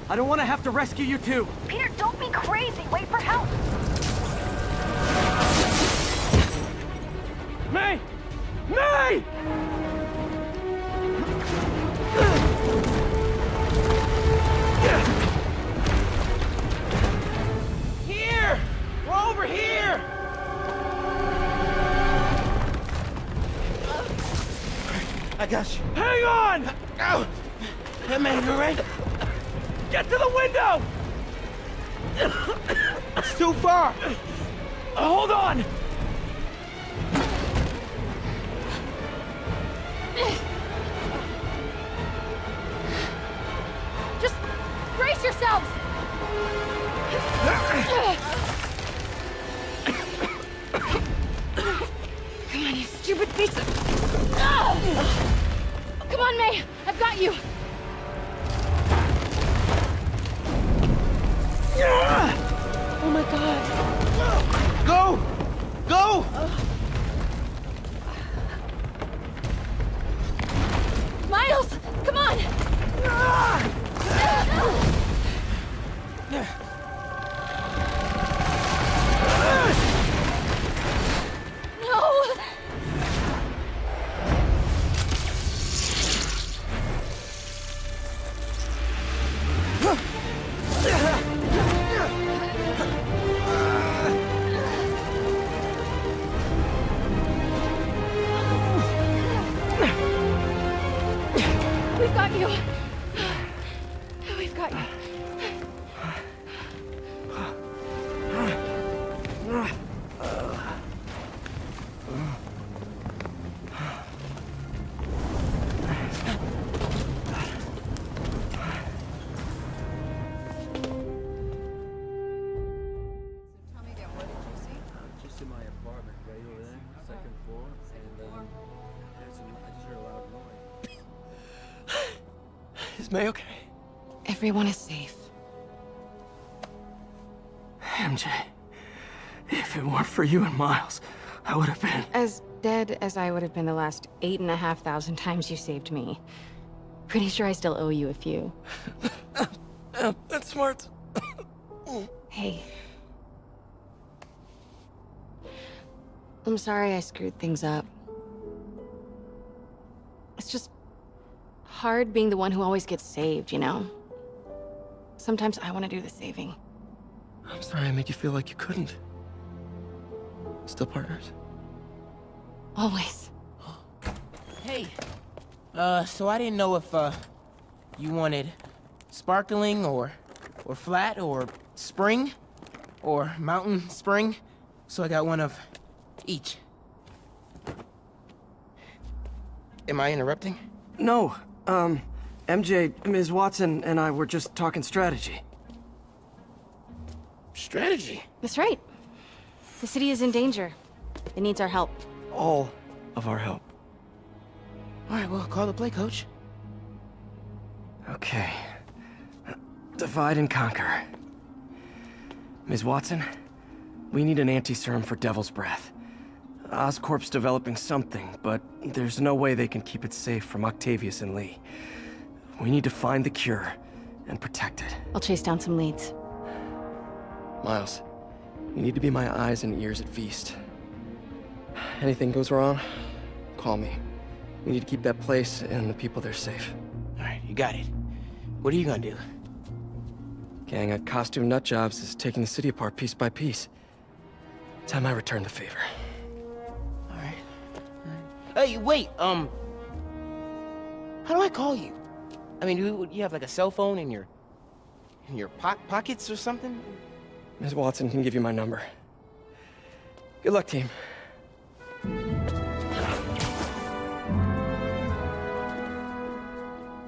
[SPEAKER 2] I don't want to have to rescue you too!
[SPEAKER 3] Peter, don't be crazy! Wait for help!
[SPEAKER 2] May! May!
[SPEAKER 15] Here! We're over here! I got you.
[SPEAKER 2] Hang on!
[SPEAKER 15] Ow! Hey, man, you alright?
[SPEAKER 2] Get to the window!
[SPEAKER 15] It's too far!
[SPEAKER 2] Hold on!
[SPEAKER 3] Just brace yourselves!
[SPEAKER 10] Come on, you stupid piece of...
[SPEAKER 3] Come on, May! I've got you!
[SPEAKER 10] Oh my god.
[SPEAKER 15] Go! Go!
[SPEAKER 3] Miles! Come on! No! We've got you. We've got you.
[SPEAKER 5] Just in my apartment, right over there, second floor, and I just heard a loud noise.
[SPEAKER 2] Is May okay?
[SPEAKER 10] Everyone is safe.
[SPEAKER 2] MJ, if it weren't for you and Miles, I would have been...
[SPEAKER 14] As dead as I would have been the last 8,500 times you saved me. Pretty sure I still owe you a few.
[SPEAKER 2] That's smart.
[SPEAKER 14] Hey. I'm sorry I screwed things up. It's just hard being the one who always gets saved, you know? Sometimes I want to do the saving.
[SPEAKER 2] I'm sorry I made you feel like you couldn't. Still partners?
[SPEAKER 14] Always.
[SPEAKER 6] Hey, so I didn't know if, you wanted sparkling or flat or spring or mountain spring, so I got one of each. Am I interrupting?
[SPEAKER 2] No, MJ, Ms. Watson, and I were just talking strategy.
[SPEAKER 6] Strategy?
[SPEAKER 14] That's right. The city is in danger. It needs our help.
[SPEAKER 2] All of our help.
[SPEAKER 6] All right, well, call the play, coach.
[SPEAKER 2] Okay. Divide and conquer. Ms. Watson, we need an anti-serum for Devil's Breath. Oscorp's developing something, but there's no way they can keep it safe from Octavius and Lee. We need to find the cure and protect it.
[SPEAKER 14] I'll chase down some leads.
[SPEAKER 2] Miles, you need to be my eyes and ears at F.E.A.S.T. Anything goes wrong, call me. We need to keep that place and the people there safe.
[SPEAKER 6] All right, you got it. What are you gonna do?
[SPEAKER 2] Gang of costume nut jobs is taking the city apart piece by piece. Time I return the favor.
[SPEAKER 6] All right. Hey, wait, how do I call you? I mean, you have like a cell phone in your pockets or something?
[SPEAKER 2] Ms. Watson can give you my number. Good luck, team.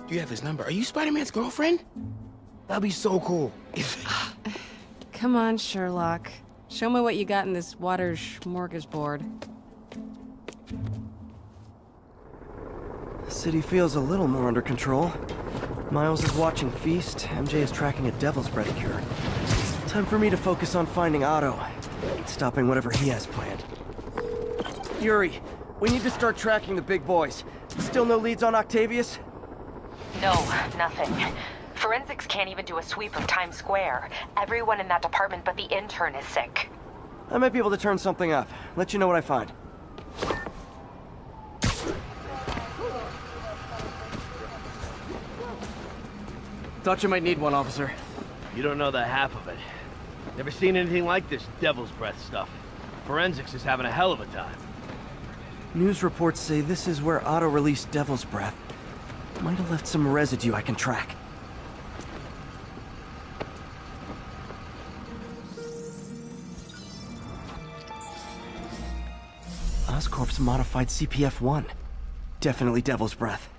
[SPEAKER 6] Do you have his number? Are you Spider-Man's girlfriend? That'd be so cool.
[SPEAKER 14] Come on, Sherlock. Show me what you got in this water smorgasbord.
[SPEAKER 2] The city feels a little more under control. Miles is watching F.E.A.S.T. MJ is tracking a Devil's Breath cure. Time for me to focus on finding Otto. Stopping whatever he has planned. Yuri, we need to start tracking the big boys. Still no leads on Octavius?
[SPEAKER 21] No, nothing. Forensics can't even do a sweep of Times Square. Everyone in that department but the intern is sick.
[SPEAKER 2] I might be able to turn something up. Let you know what I find. Thought you might need one, officer.
[SPEAKER 7] You don't know the half of it. Never seen anything like this devil's breath stuff. Forensics is having a hell of a time.
[SPEAKER 2] News reports say this is where Otto released Devil's Breath. Might have left some residue I can track. Oscorp's modified CPF-1. Definitely Devil's Breath.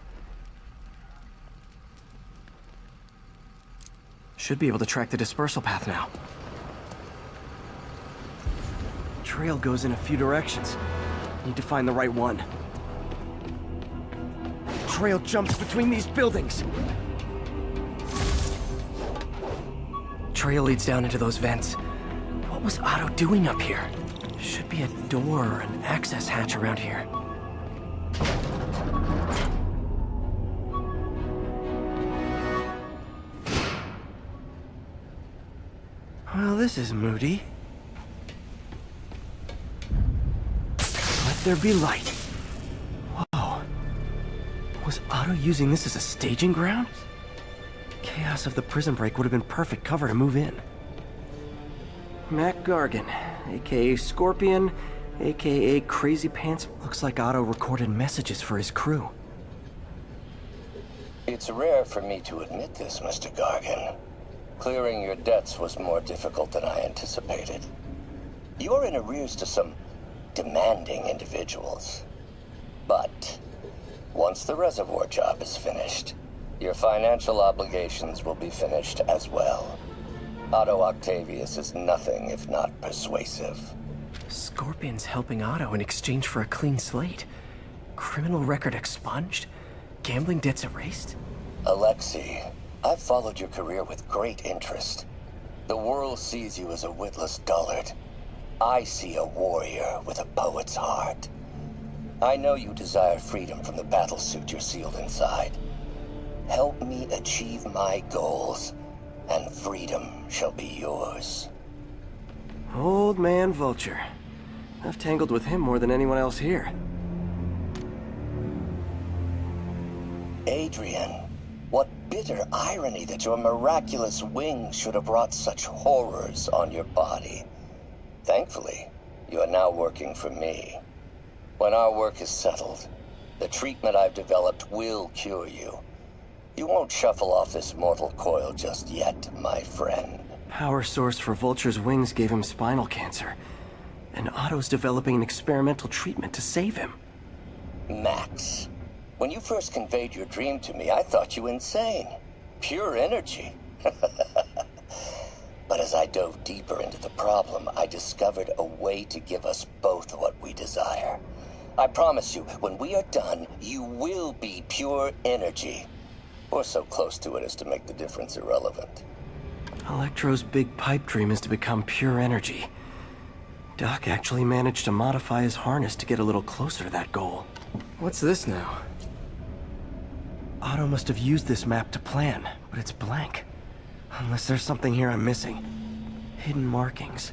[SPEAKER 2] Should be able to track the dispersal path now. Trail goes in a few directions. Need to find the right one. Trail jumps between these buildings. Trail leads down into those vents. What was Otto doing up here? Should be a door or an access hatch around here. Well, this is moody. Let there be light. Whoa. Was Otto using this as a staging ground? Chaos of the prison break would have been perfect cover to move in. Mac Gargan, aka Scorpion, aka Crazy Pants. Looks like Otto recorded messages for his crew.
[SPEAKER 9] It's rare for me to admit this, Mr. Gargan. Clearing your debts was more difficult than I anticipated. You're in arrears to some demanding individuals. But once the reservoir job is finished, your financial obligations will be finished as well. Otto Octavius is nothing if not persuasive.
[SPEAKER 2] Scorpion's helping Otto in exchange for a clean slate. Criminal record expunged? Gambling debts erased?
[SPEAKER 9] Alexei, I've followed your career with great interest. The world sees you as a witless dullard. I see a warrior with a poet's heart. I know you desire freedom from the battlesuit you're sealed inside. Help me achieve my goals, and freedom shall be yours.
[SPEAKER 2] Old man Vulture. I've tangled with him more than anyone else here.
[SPEAKER 9] Adrian, what bitter irony that your miraculous wings should have brought such horrors on your body. Thankfully, you are now working for me. When our work is settled, the treatment I've developed will cure you. You won't shuffle off this mortal coil just yet, my friend.
[SPEAKER 2] Power source for Vulture's wings gave him spinal cancer. And Otto's developing an experimental treatment to save him.
[SPEAKER 9] Max, when you first conveyed your dream to me, I thought you insane. Pure energy. But as I dove deeper into the problem, I discovered a way to give us both what we desire. I promise you, when we are done, you will be pure energy. Or so close to it as to make the difference irrelevant.
[SPEAKER 2] Electro's big pipe dream is to become pure energy. Doc actually managed to modify his harness to get a little closer to that goal. What's this now? Otto must have used this map to plan, but it's blank. Unless there's something here I'm missing. Hidden markings.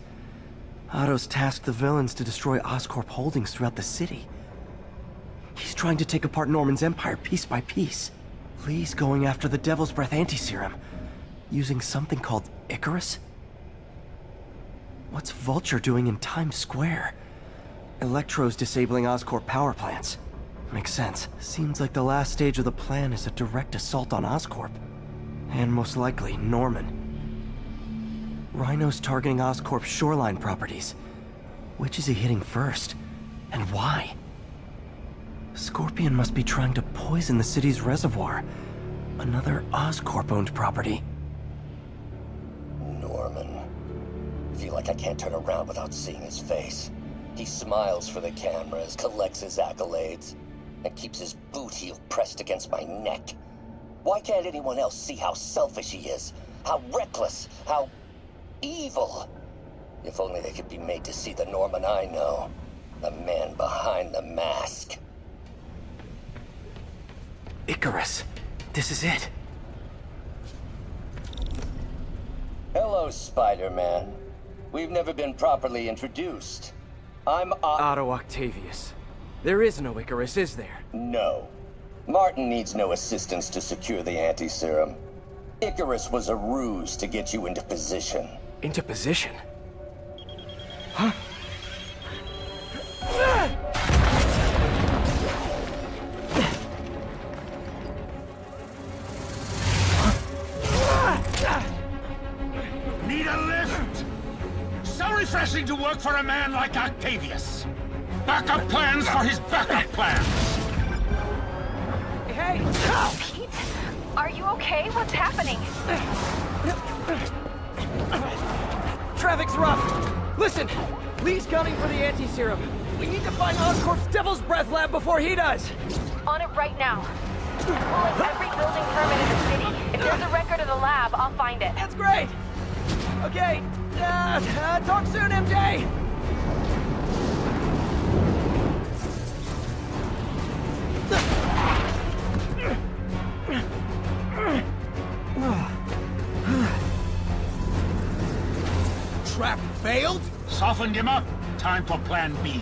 [SPEAKER 2] Otto's tasked the villains to destroy Oscorp holdings throughout the city. He's trying to take apart Norman's empire piece by piece. Lee's going after the Devil's Breath anti-serum, using something called Icarus? What's Vulture doing in Times Square? Electro's disabling Oscorp power plants. Makes sense. Seems like the last stage of the plan is a direct assault on Oscorp. And most likely, Norman. Rhino's targeting Oscorp's shoreline properties. Which is he hitting first? And why? Scorpion must be trying to poison the city's reservoir. Another Oscorp-owned property.
[SPEAKER 9] Norman. I feel like I can't turn around without seeing his face. He smiles for the cameras, collects his accolades, and keeps his boot heel pressed against my neck. Why can't anyone else see how selfish he is? How reckless? How evil? If only they could be made to see the Norman I know. The man behind the mask.
[SPEAKER 2] Icarus. This is it.
[SPEAKER 9] Hello, Spider-Man. We've never been properly introduced. I'm
[SPEAKER 2] Otto Octavius. There is no Icarus, is there?
[SPEAKER 9] No. Martin needs no assistance to secure the anti-serum. Icarus was a ruse to get you into position.
[SPEAKER 2] Into position? Huh?
[SPEAKER 8] Need a lift? So refreshing to work for a man like Octavius. Backup plans for his backup plans.
[SPEAKER 2] Hey!
[SPEAKER 3] Pete? Are you okay? What's happening?
[SPEAKER 2] Traffic's rough. Listen, Lee's gunning for the anti-serum. We need to find Oscorp's Devil's Breath lab before he does.
[SPEAKER 3] On it right now. Pulling every building permit in the city. If there's a record of the lab, I'll find it.
[SPEAKER 2] That's great. Okay. Talk soon, MJ.
[SPEAKER 15] Trap failed?
[SPEAKER 8] Softened him up. Time for plan B.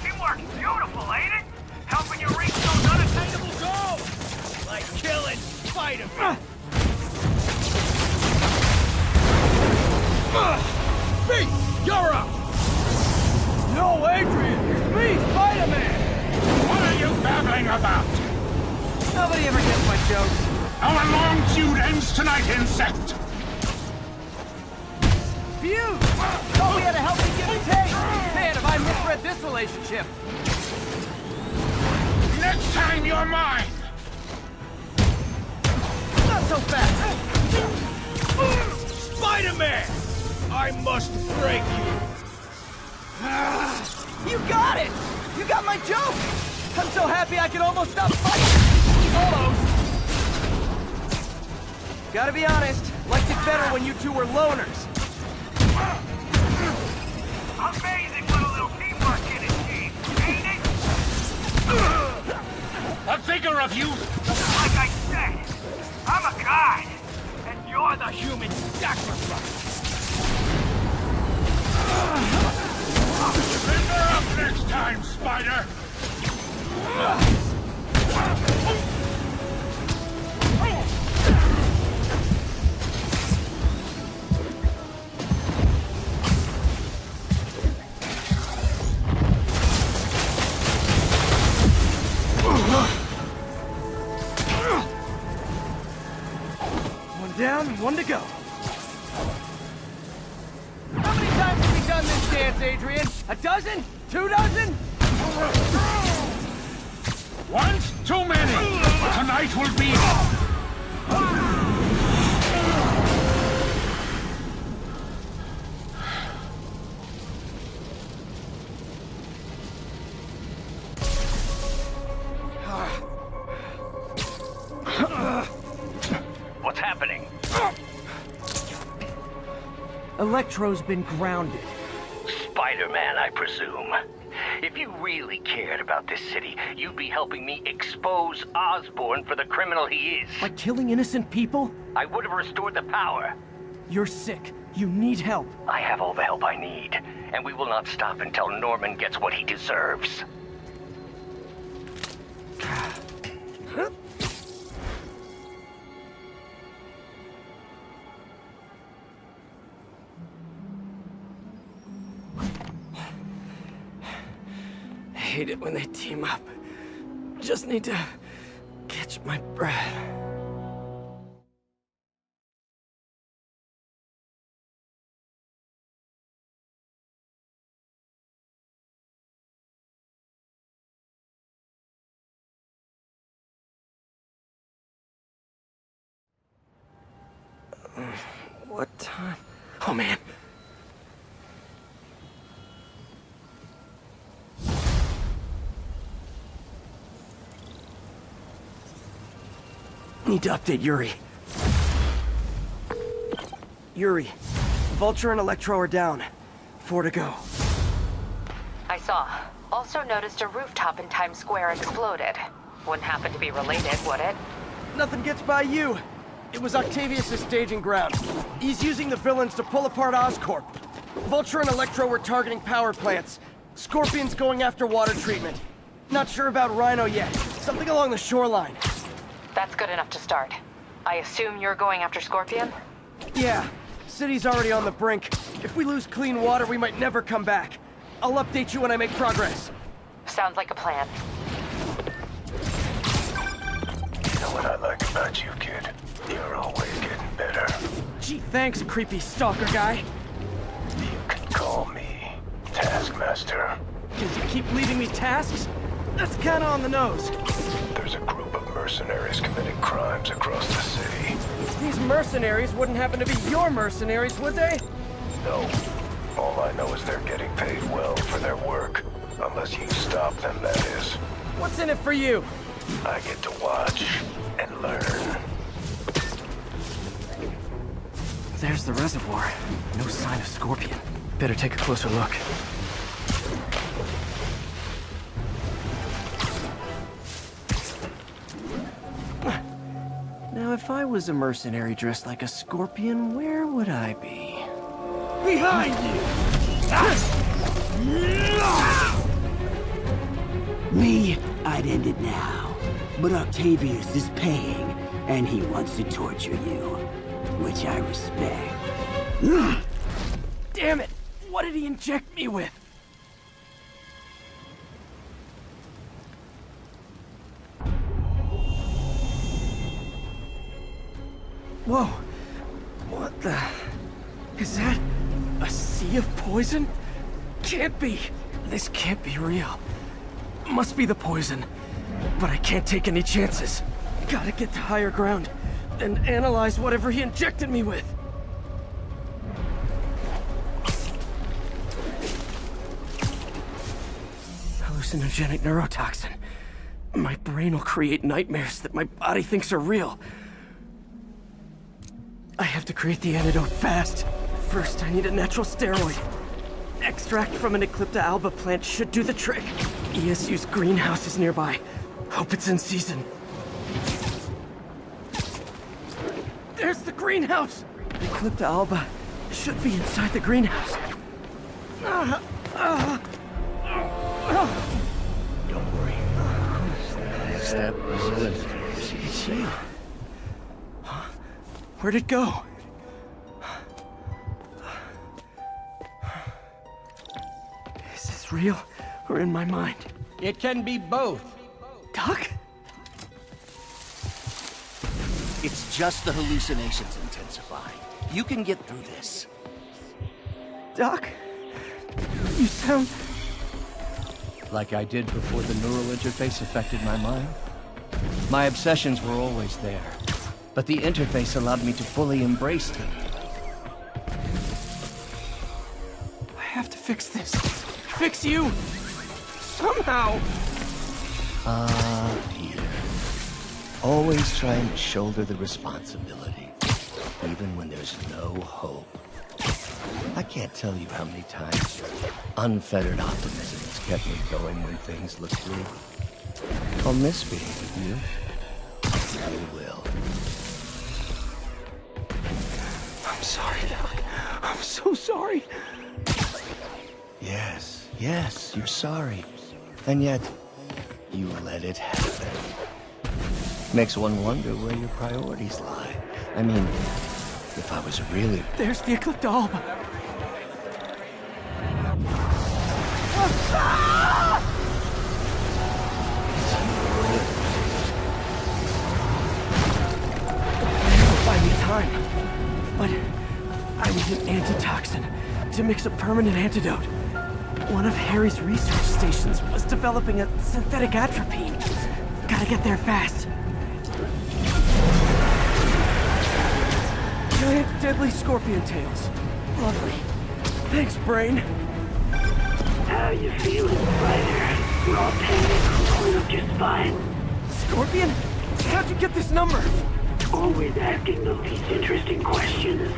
[SPEAKER 17] Teamwork's beautiful, ain't it? Helping you reach those unattainable goals! Like killing Spider-Man!
[SPEAKER 15] Beast, you're up!
[SPEAKER 2] No, Adrian! It's me, Spider-Man!
[SPEAKER 8] What are you babbling about?
[SPEAKER 2] Nobody ever gets my jokes.
[SPEAKER 8] Our long feud ends tonight, insect!
[SPEAKER 2] Feud! Thought we had a healthy give and take! Man, have I misread this relationship!
[SPEAKER 8] Next time you're mine!
[SPEAKER 2] Not so fast!
[SPEAKER 15] Spider-Man! I must break you!
[SPEAKER 2] You got it! You got my joke! I'm so happy I could almost stop fighting! Almost! Gotta be honest, liked it better when you two were loners.
[SPEAKER 17] Amazing what a little teamwork can achieve, ain't it?
[SPEAKER 8] A figure of you!
[SPEAKER 17] Like I said, I'm a god, and you're the human sacrifice.
[SPEAKER 8] Finger up next time, Spider!
[SPEAKER 2] One down, one to go. How many times have we done this dance, Adrian? A dozen? 2 dozen?
[SPEAKER 8] Once too many! Tonight will be...
[SPEAKER 7] What's happening?
[SPEAKER 2] Electro's been grounded.
[SPEAKER 9] Spider-Man, I presume. If you really cared about this city, you'd be helping me expose Osborn for the criminal he is.
[SPEAKER 2] By killing innocent people?
[SPEAKER 9] I would have restored the power.
[SPEAKER 2] You're sick. You need help.
[SPEAKER 9] I have all the help I need, and we will not stop until Norman gets what he deserves.
[SPEAKER 2] I hate it when they team up. Just need to catch my breath. What time? Oh, man. Need to update Yuri. Yuri. Vulture and Electro are down. 4 to go.
[SPEAKER 21] I saw. Also noticed a rooftop in Times Square exploded. Wouldn't happen to be related, would it?
[SPEAKER 2] Nothing gets by you. It was Octavius' staging ground. He's using the villains to pull apart Oscorp. Vulture and Electro were targeting power plants. Scorpion's going after water treatment. Not sure about Rhino yet. Something along the shoreline.
[SPEAKER 21] That's good enough to start. I assume you're going after Scorpion?
[SPEAKER 2] Yeah. City's already on the brink. If we lose clean water, we might never come back. I'll update you when I make progress.
[SPEAKER 21] Sounds like a plan.
[SPEAKER 1] You know what I like about you, kid? You're always getting better.
[SPEAKER 2] Gee, thanks, creepy stalker guy.
[SPEAKER 1] You can call me Taskmaster.
[SPEAKER 2] Because you keep leaving me tasks? That's kinda on the nose.
[SPEAKER 1] There's a group of mercenaries committing crimes across the city.
[SPEAKER 2] These mercenaries wouldn't happen to be your mercenaries, would they?
[SPEAKER 1] No. All I know is they're getting paid well for their work. Unless you stop them, that is.
[SPEAKER 2] What's in it for you?
[SPEAKER 1] I get to watch and learn.
[SPEAKER 2] There's the reservoir. No sign of Scorpion. Better take a closer look. Now, if I was a mercenary dressed like a Scorpion, where would I be?
[SPEAKER 15] Behind you!
[SPEAKER 4] Me, I'd end it now. But Octavius is paying, and he wants to torture you. Which I respect.
[SPEAKER 2] Damn it! What did he inject me with? Whoa! What the... Is that... a sea of poison? Can't be! This can't be real. Must be the poison. But I can't take any chances. Gotta get to higher ground and analyze whatever he injected me with. Hallucinogenic neurotoxin. My brain will create nightmares that my body thinks are real. I have to create the antidote fast. First, I need a natural steroid. Extract from an Eclipta alba plant should do the trick. ESU's greenhouse is nearby. Hope it's in season. There's the greenhouse! Eclipta alba should be inside the greenhouse.
[SPEAKER 7] Don't worry. Step
[SPEAKER 2] It's you. Huh? Where'd it go? Is this real or in my mind?
[SPEAKER 6] It can be both.
[SPEAKER 2] Doc?
[SPEAKER 11] It's just the hallucinations intensifying. You can get through this.
[SPEAKER 2] Doc? You sound...
[SPEAKER 7] like I did before the neural interface affected my mind. My obsessions were always there, but the interface allowed me to fully embrace them.
[SPEAKER 2] I have to fix this. Fix you! Somehow!
[SPEAKER 7] Peter. Always trying to shoulder the responsibility, even when there's no hope. I can't tell you how many times your unfettered optimism has kept me going when things look bleak. I'll miss being with you. I really will.
[SPEAKER 2] I'm sorry, Doc. I'm so sorry.
[SPEAKER 7] Yes, you're sorry. And yet, you let it happen. Makes one wonder where your priorities lie. I mean, if I was really...
[SPEAKER 2] There's the Eclipta alba. Buy me time. But I need an antitoxin to mix a permanent antidote. One of Harry's research stations was developing a synthetic atropine. Gotta get there fast. Giant deadly scorpion tails. Lovely. Thanks, brain.
[SPEAKER 19] How you feeling, Spider? Raw panic, holding up just fine.
[SPEAKER 2] Scorpion? How'd you get this number?
[SPEAKER 19] Always asking the least interesting questions.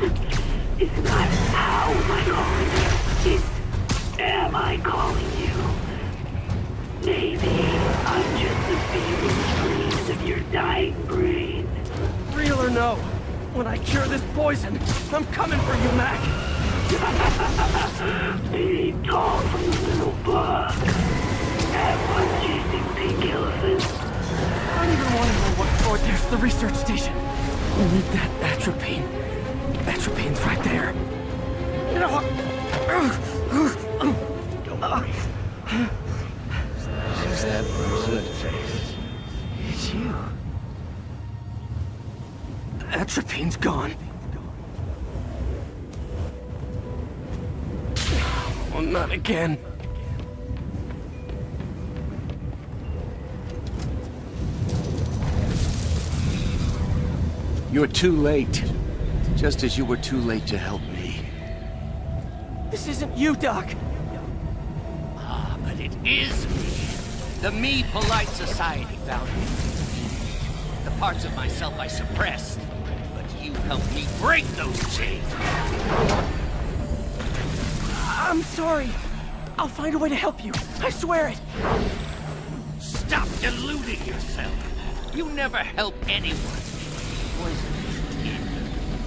[SPEAKER 19] It's not how am I calling you, it's am I calling you? Maybe I'm just the feeling dreams of your dying brain.
[SPEAKER 2] Real or no, when I cure this poison, I'm coming for you, Mac.
[SPEAKER 19] They ain't tall from the little bug. Have fun chasing pink elephants.
[SPEAKER 2] I don't even want to know what floor. There's the research station. We need that atropine. Atropine's right there.
[SPEAKER 7] Don't worry. Who's that good face?
[SPEAKER 2] It's you. Atropine's gone. Oh, not again.
[SPEAKER 7] You're too late. Just as you were too late to help me.
[SPEAKER 2] This isn't you, Doc.
[SPEAKER 11] Ah, but it is me. The me polite society found me. The parts of myself I suppressed. But you helped me break those chains.
[SPEAKER 2] I'm sorry. I'll find a way to help you. I swear it.
[SPEAKER 11] Stop deluding yourself. You never help anyone. Poison is in.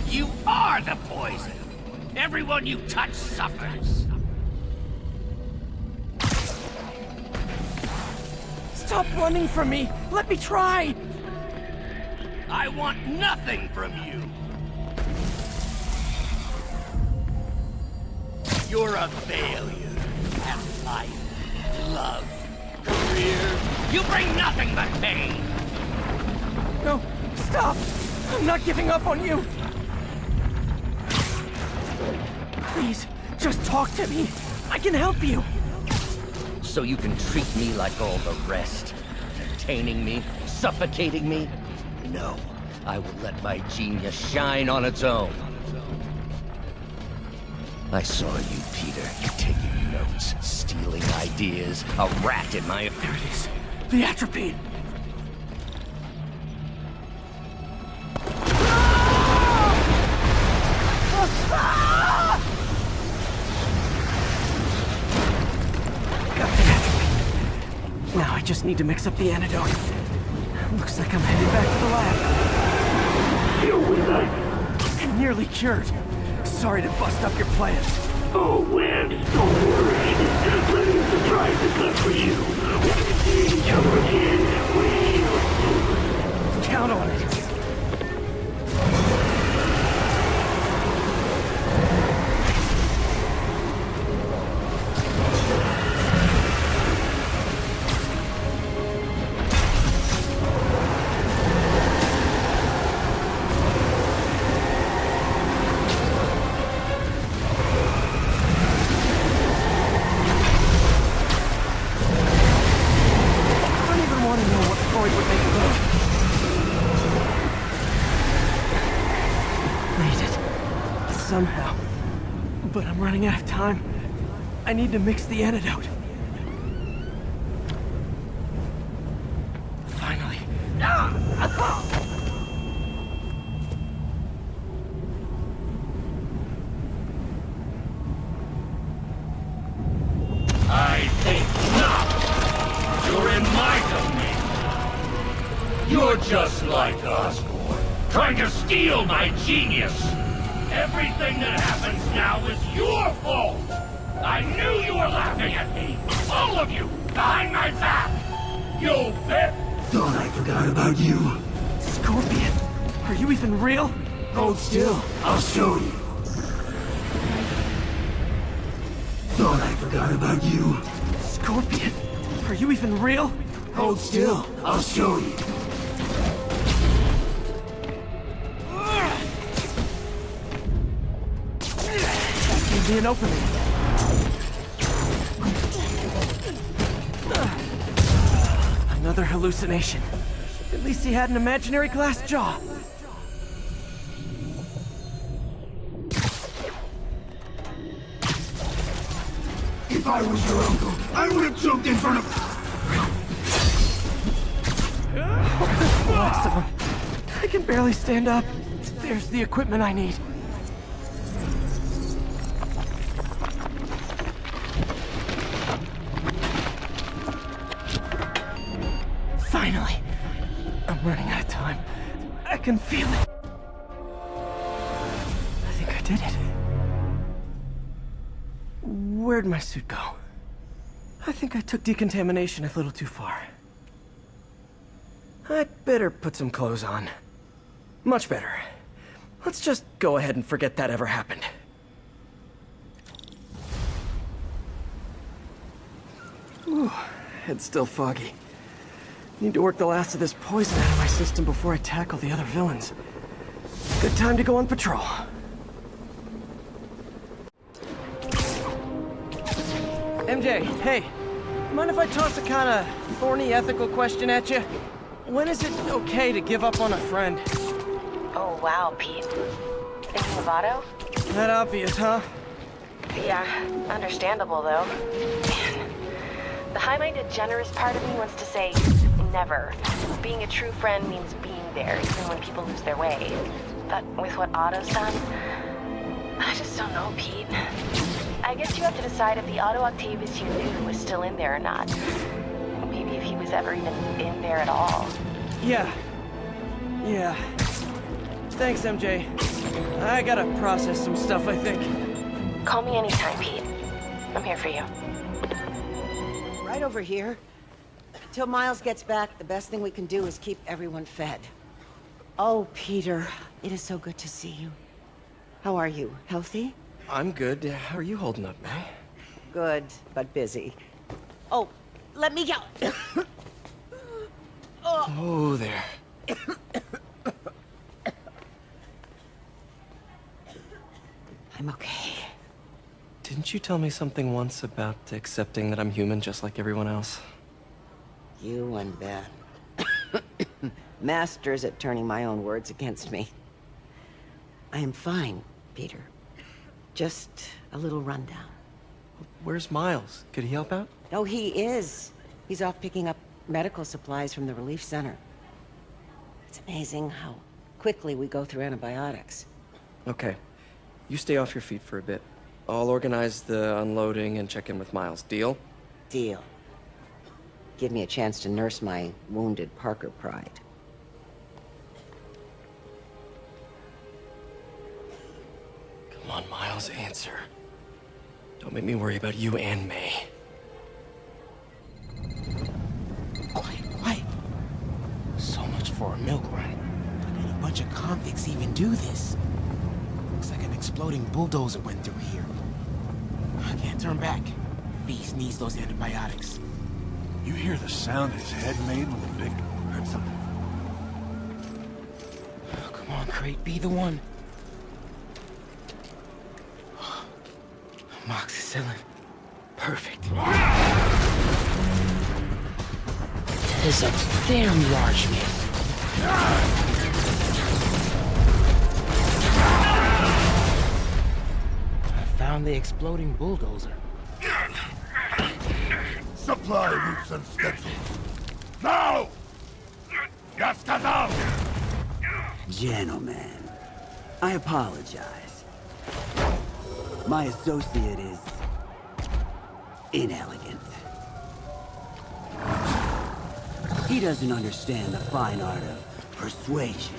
[SPEAKER 11] You are the poison. Everyone you touch suffers.
[SPEAKER 2] Stop running from me. Let me try.
[SPEAKER 11] I want nothing from you. You're a failure at life, love, career. You bring nothing but pain.
[SPEAKER 2] No, stop. I'm not giving up on you. Please, just talk to me. I can help you.
[SPEAKER 11] So you can treat me like all the rest. Containing me, suffocating me. No, I will let my genius shine on its own. I saw you, Peter, taking notes, stealing ideas, a rat in my...
[SPEAKER 2] There it is. The atropine. Got the atropine. Now I just need to mix up the antidote. Looks like I'm headed back to the lab.
[SPEAKER 19] Here with us.
[SPEAKER 2] I'm nearly cured. Sorry to bust up your plans.
[SPEAKER 19] Oh, Webs, don't worry. Plenty of surprises left for you. We can see each other again real soon.
[SPEAKER 2] Count on it. Somehow. But I'm running out of time. I need to mix the antidote. Finally.
[SPEAKER 8] I think not. You're in my domain. You're just like Osborn, trying to steal my genius. Everything that happens now is your fault! I knew you were laughing at me! All of you! Behind my back! You bit!
[SPEAKER 15] Thought I forgot about you.
[SPEAKER 2] Scorpion, are you even real?
[SPEAKER 15] Hold still, I'll show you. Thought I forgot about you.
[SPEAKER 2] Scorpion, are you even real?
[SPEAKER 15] Hold still, I'll show you.
[SPEAKER 2] Be an opening. Another hallucination. At least he had an imaginary glass jaw.
[SPEAKER 15] If I was your uncle, I would have jumped in front of...
[SPEAKER 2] There's the last of them. I can barely stand up. There's the equipment I need. I'm running out of time. I can feel it. I think I did it. Where'd my suit go? I think I took decontamination a little too far. I'd better put some clothes on. Much better. Let's just go ahead and forget that ever happened. Ooh, head's still foggy. Need to work the last of this poison out of my system before I tackle the other villains. Good time to go on patrol. MJ, hey. Mind if I toss a kinda thorny ethical question at you? When is it okay to give up on a friend?
[SPEAKER 21] Oh, wow, Pete. Thinking of Otto?
[SPEAKER 2] That obvious, huh?
[SPEAKER 21] Yeah, understandable, though. Man, the high-minded, generous part of me wants to say never. Being a true friend means being there, even when people lose their way. But with what Otto's done, I just don't know, Pete. I guess you have to decide if the Otto Octavius you knew was still in there or not. Maybe if he was ever even in there at all.
[SPEAKER 2] Yeah. Thanks, MJ. I gotta process some stuff, I think.
[SPEAKER 21] Call me anytime, Pete. I'm here for you.
[SPEAKER 20] Right over here. Until Miles gets back, the best thing we can do is keep everyone fed. Oh, Peter, it is so good to see you. How are you? Healthy?
[SPEAKER 2] I'm good. How are you holding up, May?
[SPEAKER 20] Good, but busy. Oh, let me go.
[SPEAKER 2] Oh, there.
[SPEAKER 20] I'm okay.
[SPEAKER 2] Didn't you tell me something once about accepting that I'm human just like everyone else?
[SPEAKER 20] You and Ben. Masters at turning my own words against me. I am fine, Peter. Just a little rundown.
[SPEAKER 2] Where's Miles? Could he help out?
[SPEAKER 20] Oh, he is. He's off picking up medical supplies from the relief center. It's amazing how quickly we go through antibiotics.
[SPEAKER 2] Okay. You stay off your feet for a bit. I'll organize the unloading and check in with Miles. Deal?
[SPEAKER 20] Deal. Give me a chance to nurse my wounded Parker pride.
[SPEAKER 2] Come on, Miles, answer. Don't make me worry about you and May.
[SPEAKER 6] Quiet. So much for a milk run. How did a bunch of convicts even do this? Looks like an exploding bulldozer went through here. I can't turn back. Beast needs those antibiotics.
[SPEAKER 12] You hear the sound his head made when the big heard something?
[SPEAKER 6] Oh, come on, Crate, be the one. Amoxicillin. Perfect. There's a damn large man. Found the exploding bulldozer.
[SPEAKER 18] Supply routes and schedules. Now! Yes, Kazam!
[SPEAKER 4] Gentlemen, I apologize. My associate is inelegant. He doesn't understand the fine art of persuasion.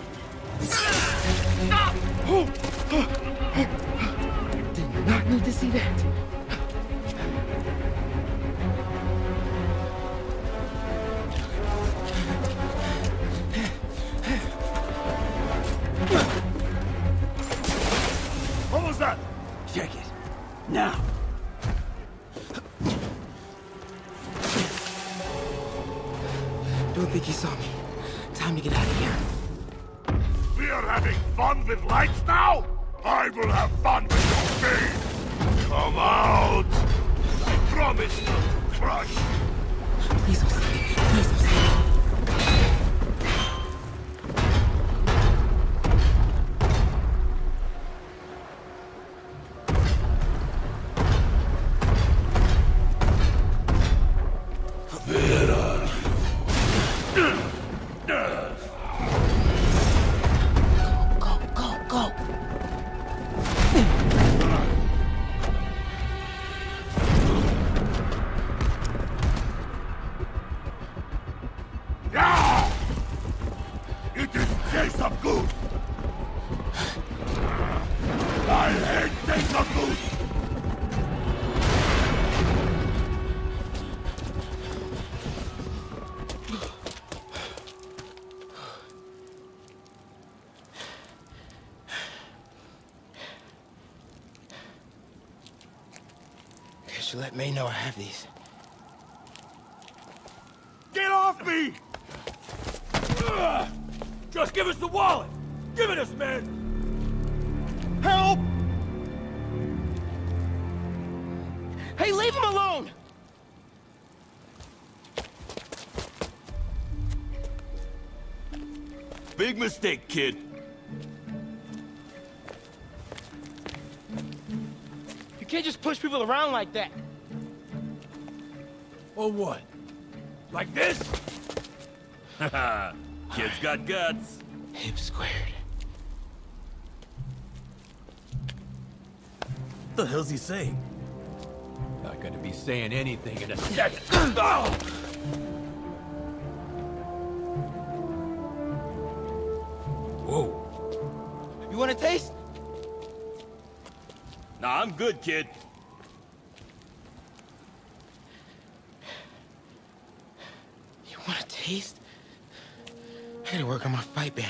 [SPEAKER 6] Did not need to see that.
[SPEAKER 18] What was that?
[SPEAKER 4] Check it. Now.
[SPEAKER 6] Don't think he saw me. Time to get out of here.
[SPEAKER 18] We are having fun with lights now? I will have fun with your game. Come out. I promise not to crush.
[SPEAKER 6] Please don't see me. Please don't see me.
[SPEAKER 19] goose! I hate take a goose!
[SPEAKER 6] Guess you let May know I have these.
[SPEAKER 17] Get off me! Just give us the wallet! Give it us, man! Help!
[SPEAKER 6] Hey, leave him alone!
[SPEAKER 17] Big mistake, kid.
[SPEAKER 6] You can't just push people around like that.
[SPEAKER 17] Or what? Like this? Haha, kid's got guts.
[SPEAKER 6] Hip squared.
[SPEAKER 17] What the hell's he saying? Not gonna be saying anything in a second. Oh! Whoa.
[SPEAKER 6] You want a taste?
[SPEAKER 17] Nah, I'm good, kid.
[SPEAKER 6] You want a taste? I gotta work on my fight banner.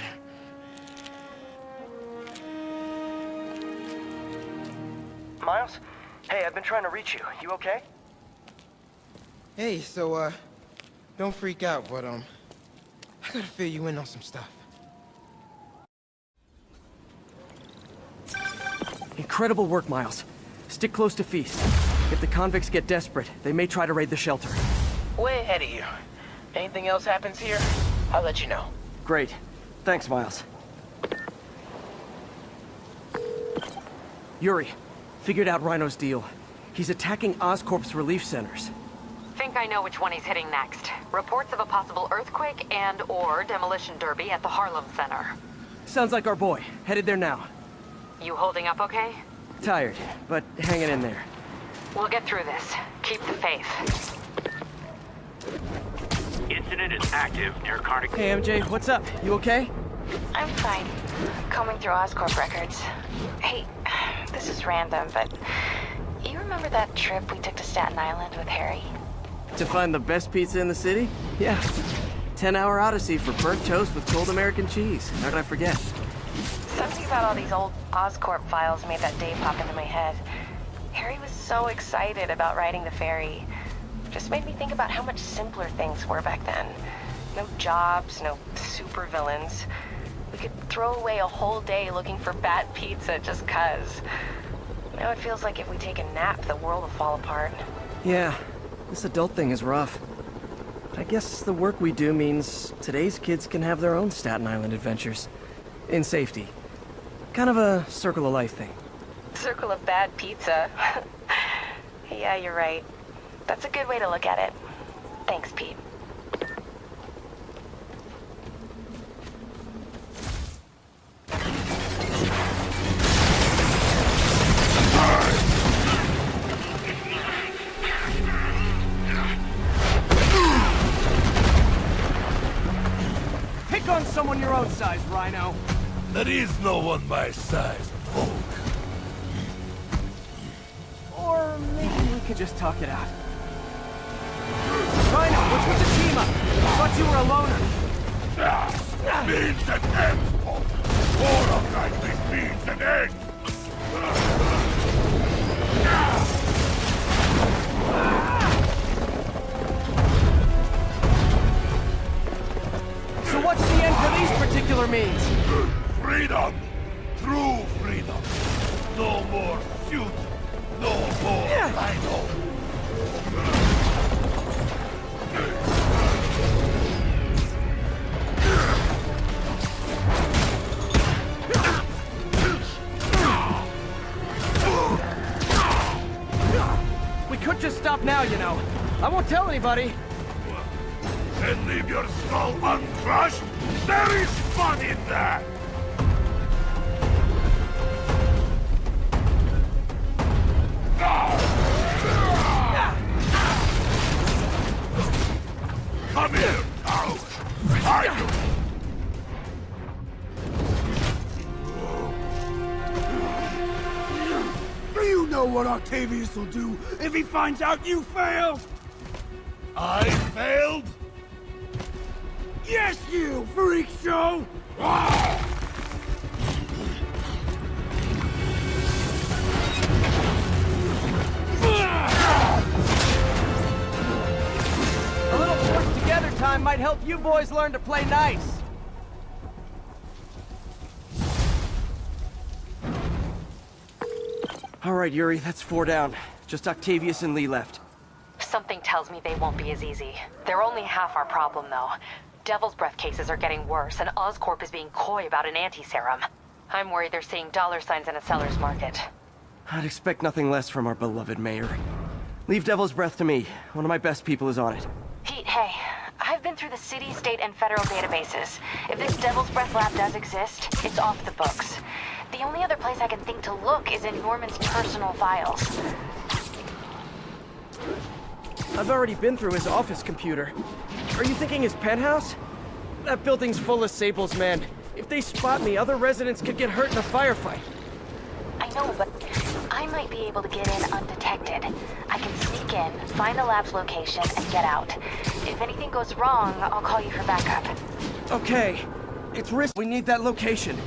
[SPEAKER 2] Miles? Hey, I've been trying to reach you. You okay?
[SPEAKER 6] Hey, so, don't freak out, but, I gotta fill you in on some stuff.
[SPEAKER 2] Incredible work, Miles. Stick close to F.E.A.S.T. If the convicts get desperate, they may try to raid the shelter.
[SPEAKER 6] Way ahead of you. Anything else happens here, I'll let you know.
[SPEAKER 2] Great. Thanks, Miles. Yuri, figured out Rhino's deal. He's attacking Oscorp's relief centers.
[SPEAKER 21] Think I know which one he's hitting next. Reports of a possible earthquake and/or demolition derby at the Harlem Center.
[SPEAKER 2] Sounds like our boy. Headed there now.
[SPEAKER 21] You holding up okay?
[SPEAKER 2] Tired, but hanging in there.
[SPEAKER 21] We'll get through this. Keep the faith.
[SPEAKER 8] Incident is active near Carnegie.
[SPEAKER 2] Hey, MJ, what's up? You okay?
[SPEAKER 3] I'm fine. Combing through Oscorp records. Hey, this is random, but you remember that trip we took to Staten Island with Harry?
[SPEAKER 2] To find the best pizza in the city? Yeah. 10-hour odyssey for burnt toast with cold American cheese. How could I forget?
[SPEAKER 3] Something about all these old Oscorp files made that day pop into my head. Harry was so excited about riding the ferry. Just made me think about how much simpler things were back then. No jobs, no supervillains. We could throw away a whole day looking for bad pizza just 'cause. Now it feels like if we take a nap, the world will fall apart.
[SPEAKER 2] Yeah, this adult thing is rough. I guess the work we do means today's kids can have their own Staten Island adventures. In safety. Kind of a circle of life thing.
[SPEAKER 3] Circle of bad pizza. Yeah, you're right. That's a good way to look at it. Thanks, Pete.
[SPEAKER 15] Pick on someone your own size, Rhino.
[SPEAKER 17] There is no one my size, Hulk.
[SPEAKER 2] Or maybe we could just talk it out. Rhino, what's with the team up? I thought you were a loner.
[SPEAKER 19] Beans and eggs, Hulk. More of nightly beans and eggs.
[SPEAKER 2] So what's the end for these particular means?
[SPEAKER 19] Freedom! True freedom! No more suit! No more Rhino!
[SPEAKER 2] We could just stop now, you know. I won't tell anybody.
[SPEAKER 19] And leave your skull uncrushed? There is fun in that! Come here, Ouch!
[SPEAKER 15] know what Octavius will do if he finds out you failed!
[SPEAKER 8] I failed?
[SPEAKER 15] Yes, you, freak show!
[SPEAKER 2] A little forced together time might help you boys learn to play nice. All right, Yuri, that's 4 down. Just Octavius and Lee left.
[SPEAKER 21] Something tells me they won't be as easy. They're only half our problem, though. Devil's Breath cases are getting worse, and Oscorp is being coy about an anti-serum. I'm worried they're seeing dollar signs in a seller's market.
[SPEAKER 2] I'd expect nothing less from our beloved mayor. Leave Devil's Breath to me. One of my best people is on it.
[SPEAKER 21] Pete, hey. I've been through the city, state, and federal databases. If this Devil's Breath lab does exist, it's off the books. The only other place I can think to look is in Norman's personal files.
[SPEAKER 2] I've already been through his office computer. Are you thinking his penthouse? That building's full of Sables, man. If they spot me, other residents could get hurt in a firefight.
[SPEAKER 21] I know, but I might be able to get in undetected. I can sneak in, find the lab's location, and get out. If anything goes wrong, I'll call you for backup.
[SPEAKER 2] Okay. It's risky. We need that location.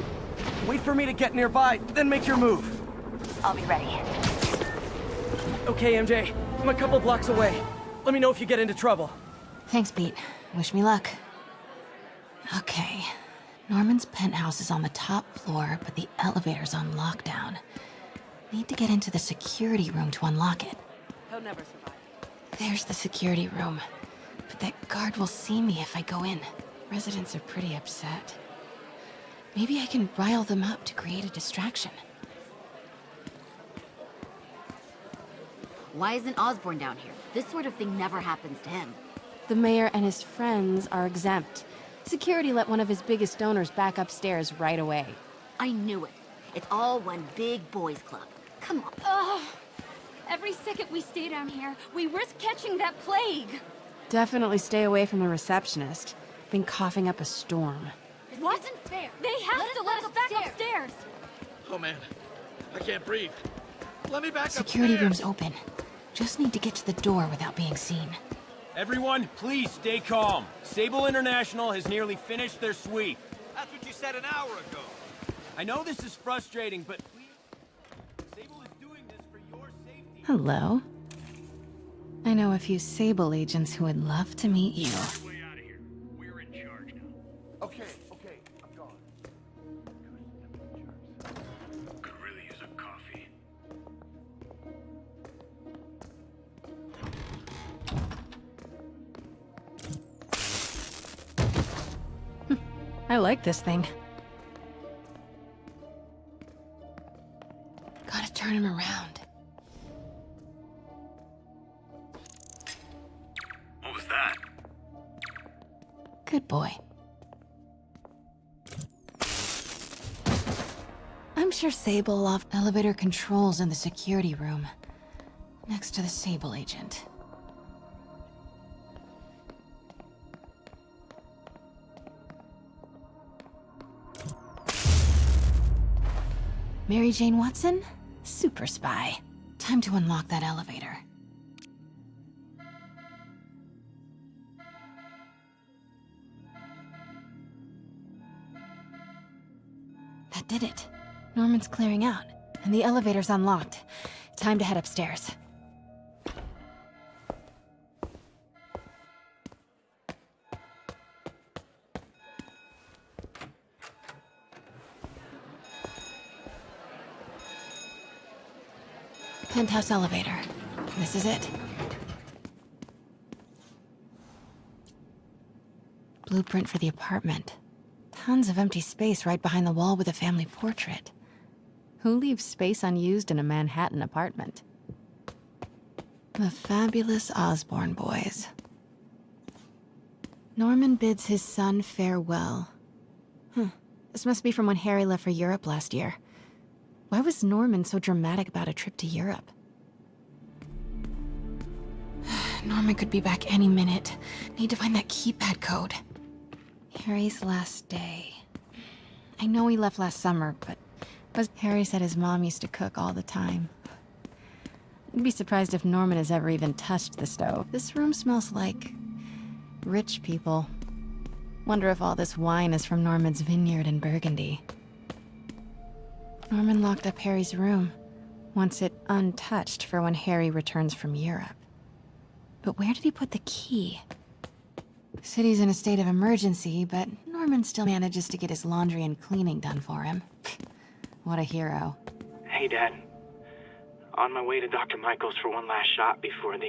[SPEAKER 2] Wait for me to get nearby, then make your move.
[SPEAKER 21] I'll be ready.
[SPEAKER 2] Okay, MJ. I'm a couple blocks away. Let me know if you get into trouble.
[SPEAKER 14] Thanks, Pete. Wish me luck. Okay. Norman's penthouse is on the top floor, but the elevator's on lockdown. Need to get into the security room to unlock it.
[SPEAKER 10] He'll never survive.
[SPEAKER 14] There's the security room. But that guard will see me if I go in. Residents are pretty upset. Maybe I can rile them up to create a distraction.
[SPEAKER 13] Why isn't Osborn down here? This sort of thing never happens to him.
[SPEAKER 14] The mayor and his friends are exempt. Security let one of his biggest donors back upstairs right away.
[SPEAKER 13] I knew it. It's all one big boys club. Come on.
[SPEAKER 22] Ugh. Every second we stay down here, we risk catching that plague.
[SPEAKER 14] Definitely stay away from the receptionist. Been coughing up a storm.
[SPEAKER 22] What? Isn't fair. They have to let us back upstairs.
[SPEAKER 11] Oh man, I can't breathe. Let me back
[SPEAKER 14] Security
[SPEAKER 11] upstairs.
[SPEAKER 14] room's open. Just need to get to the door without being seen.
[SPEAKER 23] Everyone, please stay calm. Sable International has nearly finished their sweep.
[SPEAKER 11] That's what you said an hour ago.
[SPEAKER 23] I know this is frustrating, but please, Sable is doing this for your safety.
[SPEAKER 14] Hello. I know a few Sable agents who would love to meet you.
[SPEAKER 12] Okay, I'm gone.
[SPEAKER 18] Could really use a coffee.
[SPEAKER 14] I like this thing. Gotta turn him around.
[SPEAKER 18] What was that?
[SPEAKER 14] Good boy. I'm sure Sable will have elevator controls in the security room. Next to the Sable agent. Mary Jane Watson? Super spy. Time to unlock that elevator. That did it. Norman's clearing out, and the elevator's unlocked. Time to head upstairs. Penthouse elevator. This is it. Blueprint for the apartment. Tons of empty space right behind the wall with a family portrait. Who leaves space unused in a Manhattan apartment? The fabulous Osborn boys. Norman bids his son farewell. This must be from when Harry left for Europe last year. Why was Norman so dramatic about a trip to Europe? Norman could be back any minute. Need to find that keypad code. Harry's last day. I know he left last summer, but Harry said his mom used to cook all the time. I'd be surprised if Norman has ever even touched the stove. This room smells like rich people. Wonder if all this wine is from Norman's vineyard in Burgundy. Norman locked up Harry's room, wants it untouched for when Harry returns from Europe. But where did he put the key? The city's in a state of emergency, but Norman still manages to get his laundry and cleaning done for him. What a hero.
[SPEAKER 5] Hey, Dad. On my way to Dr. Michael's for one last shot before the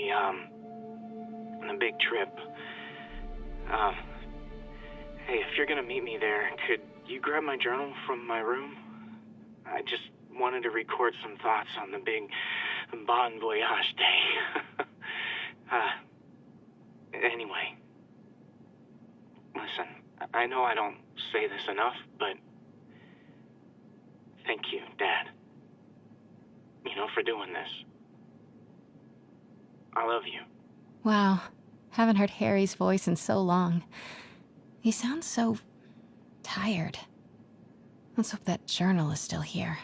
[SPEAKER 5] big trip. Hey, if you're gonna meet me there, could you grab my journal from my room? I just wanted to record some thoughts on the big bon voyage day. Anyway. Listen, I know I don't say this enough, but thank you, Dad. You know, for doing this. I love you.
[SPEAKER 14] Wow, haven't heard Harry's voice in so long. He sounds so tired. Let's hope that journal is still here.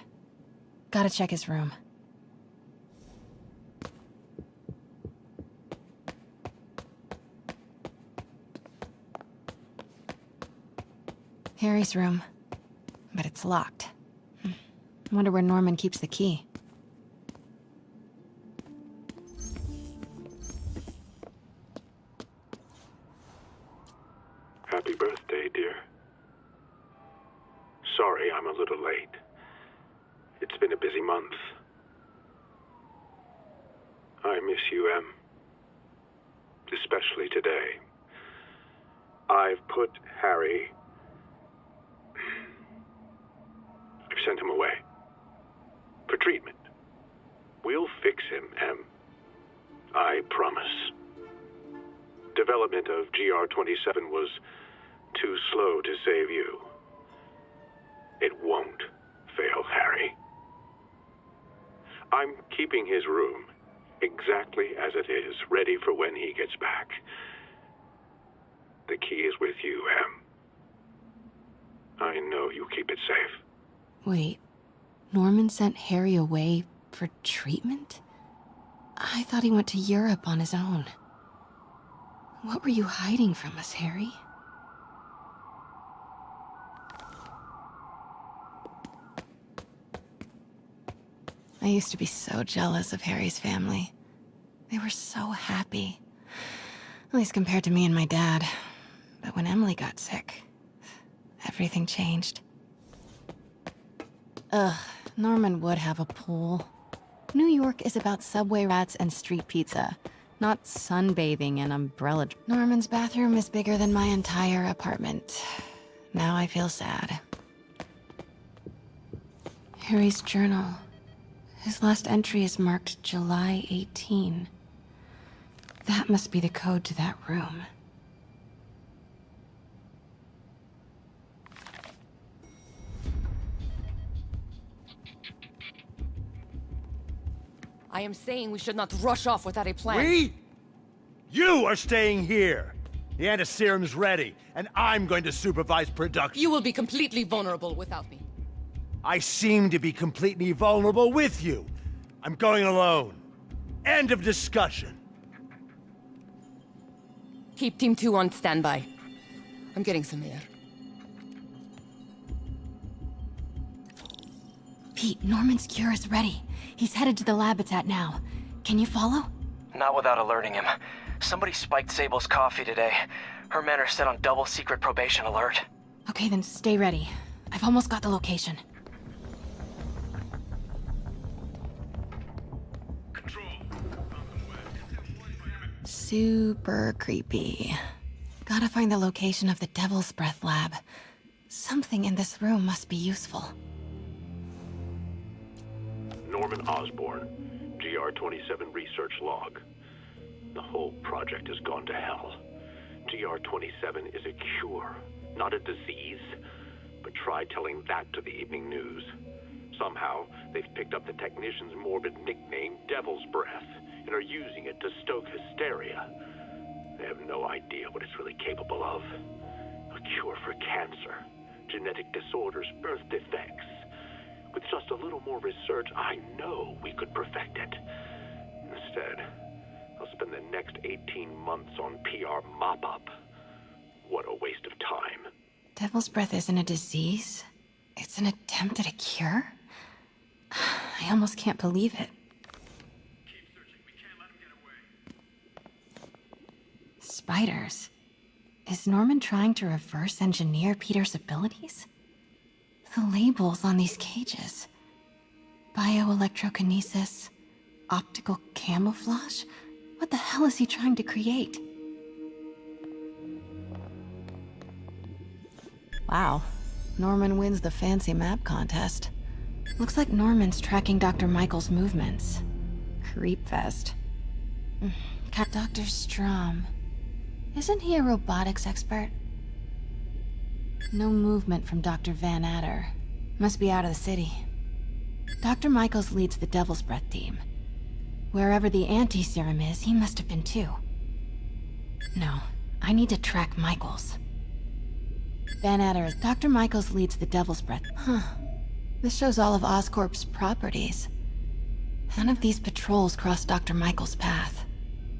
[SPEAKER 14] Gotta check his room. Harry's room, but it's locked. I wonder where Norman keeps the key.
[SPEAKER 18] Happy birthday, dear. Sorry I'm a little late. It's been a busy month. I miss you, Em. Especially today. I've put Harry... I've sent him away. For treatment. We'll fix him, Em. I promise. Development of GR-27 was too slow to save you. It won't fail Harry. I'm keeping his room exactly as it is, ready for when he gets back. The key is with you, Em. I know you'll keep it safe.
[SPEAKER 14] Wait, Norman sent Harry away for treatment? I thought he went to Europe on his own. What were you hiding from us, Harry? I used to be so jealous of Harry's family. They were so happy. At least compared to me and my dad. But when Emily got sick, everything changed. Ugh, Norman would have a pool. New York is about subway rats and street pizza, not sunbathing and umbrella. Norman's bathroom is bigger than my entire apartment. Now I feel sad. Harry's journal. His last entry is marked July 18. That must be the code to that room.
[SPEAKER 9] I am saying we should not rush off without a plan.
[SPEAKER 15] We? You are staying here. The antiserum's ready, and I'm going to supervise production.
[SPEAKER 9] You will be completely vulnerable without me.
[SPEAKER 15] I seem to be completely vulnerable with you. I'm going alone. End of discussion.
[SPEAKER 9] Keep Team 2 on standby. I'm getting some air.
[SPEAKER 14] Pete, Norman's cure is ready. He's headed to the lab it's at now. Can you follow?
[SPEAKER 2] Not without alerting him. Somebody spiked Sable's coffee today. Her men are set on double secret probation alert.
[SPEAKER 14] Okay, then stay ready. I've almost got the location. Super creepy. Gotta find the location of the Devil's Breath lab. Something in this room must be useful.
[SPEAKER 18] Norman Osborn, GR-27 research log. The whole project has gone to hell. GR-27 is a cure, not a disease. But try telling that to the evening news. Somehow, they've picked up the technician's morbid nickname, Devil's Breath, and are using it to stoke hysteria. They have no idea what it's really capable of. A cure for cancer, genetic disorders, birth defects. With just a little more research, I know we could perfect it.
[SPEAKER 1] instead. I'll spend the next 18 months on PR mop-up. What a waste of time.
[SPEAKER 14] Devil's breath isn't a disease. It's an attempt at a cure? I almost can't believe it. Spiders. Is Norman trying to reverse engineer Peter's abilities? The labels on these cages. Bioelectrokinesis, optical camouflage? What the hell is he trying to create? Wow. Norman wins the fancy map contest. Looks like Norman's tracking Dr. Michael's movements. F.E.A.S.T. Dr. Strom. Isn't he a robotics expert? No movement from Dr. Van Adder. Must be out of the city. Dr. Michaels leads the Devil's Breath team. Wherever the anti-serum is, he must have been too. No, I need to track Michaels. Van Adder is... Dr. Michaels leads the Devil's Breath. Huh. This shows all of Oscorp's properties. None of these patrols cross Dr. Michaels' path.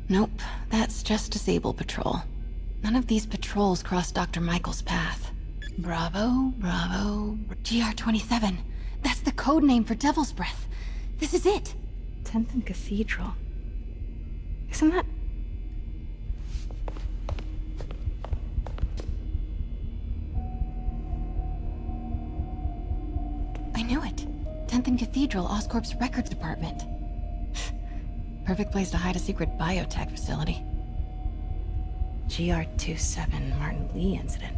[SPEAKER 14] Nope, that's just Disable Patrol. None of these patrols cross Dr. Michaels' path. Bravo, Bravo... GR-27. That's the code name for Devil's Breath. This is it. 10th and Cathedral. Isn't that... I knew it. 10th and Cathedral, Oscorp's records department. Perfect place to hide a secret biotech facility. GR-27 Martin Lee incident.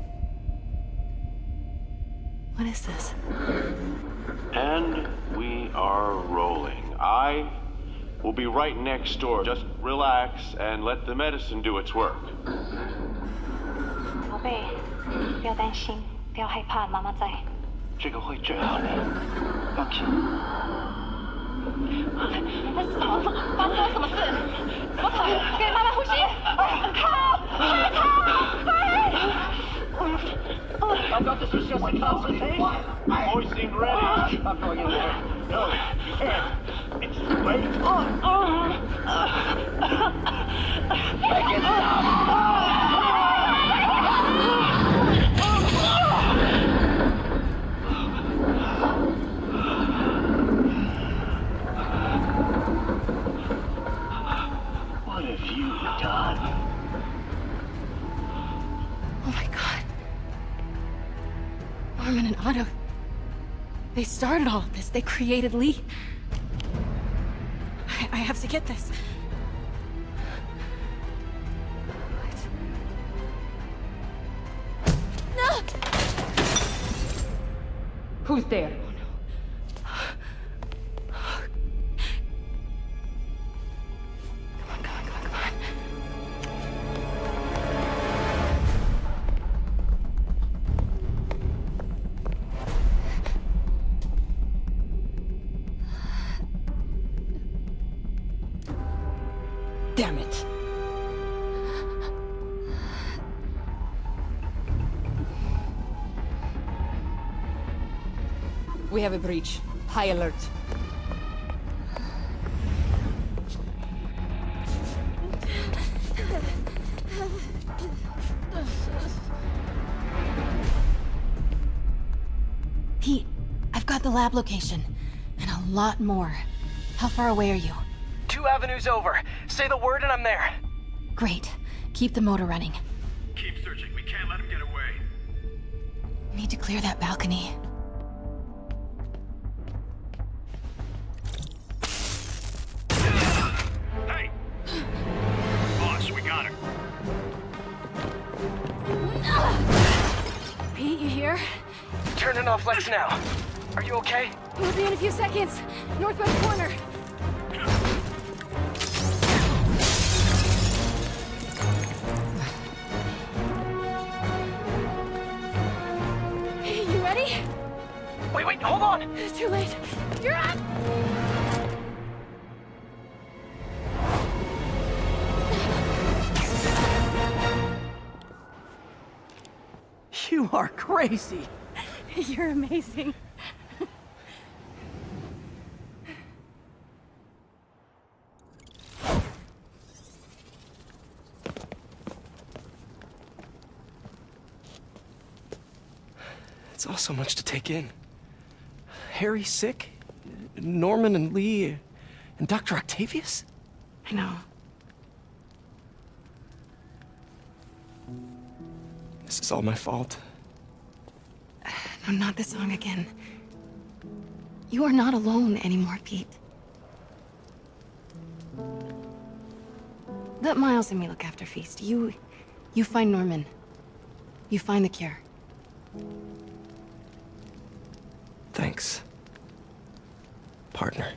[SPEAKER 14] What is this?
[SPEAKER 7] And we are rolling. I will be right next door. Just relax and let the medicine do its work.
[SPEAKER 16] 宝贝，不要担心，不要害怕，妈妈在。
[SPEAKER 7] 这个会治好的，放心。
[SPEAKER 16] 发生了什么事？我操！给妈妈呼吸！靠！I've
[SPEAKER 8] got this just like concentration. Hoisting ready. I'm going in there. No, you can't. It's too late. Make it stop.
[SPEAKER 19] What have you done?
[SPEAKER 14] Oh my god. Norman and Otto. They started all of this. They created Lee. I have to get this. What? No!
[SPEAKER 9] Who's there?
[SPEAKER 6] Damn it.
[SPEAKER 9] We have a breach. High alert.
[SPEAKER 14] Pete, I've got the lab location. And a lot more. How far away are you?
[SPEAKER 2] 2 avenues over. Say the word and I'm there.
[SPEAKER 14] Great. Keep the motor running.
[SPEAKER 17] Keep searching. We can't let him get away.
[SPEAKER 14] Need to clear that balcony.
[SPEAKER 17] Hey! Boss, we got him.
[SPEAKER 22] Pete, you here?
[SPEAKER 2] Turning off lights now. Are you okay?
[SPEAKER 22] We'll be in a few seconds. Northwest corner. You ready?
[SPEAKER 2] Wait, hold on!
[SPEAKER 22] It's too late. You're up!
[SPEAKER 2] You are crazy.
[SPEAKER 22] You're amazing.
[SPEAKER 2] It's all so much to take in. Harry sick? Norman and Lee? And Dr. Octavius?
[SPEAKER 10] I know.
[SPEAKER 2] This is all my fault.
[SPEAKER 10] No, not this song again. You are not alone anymore, Pete. Let Miles and me look after F.E.A.S.T. You find Norman. You find the cure.
[SPEAKER 2] Thanks, partner.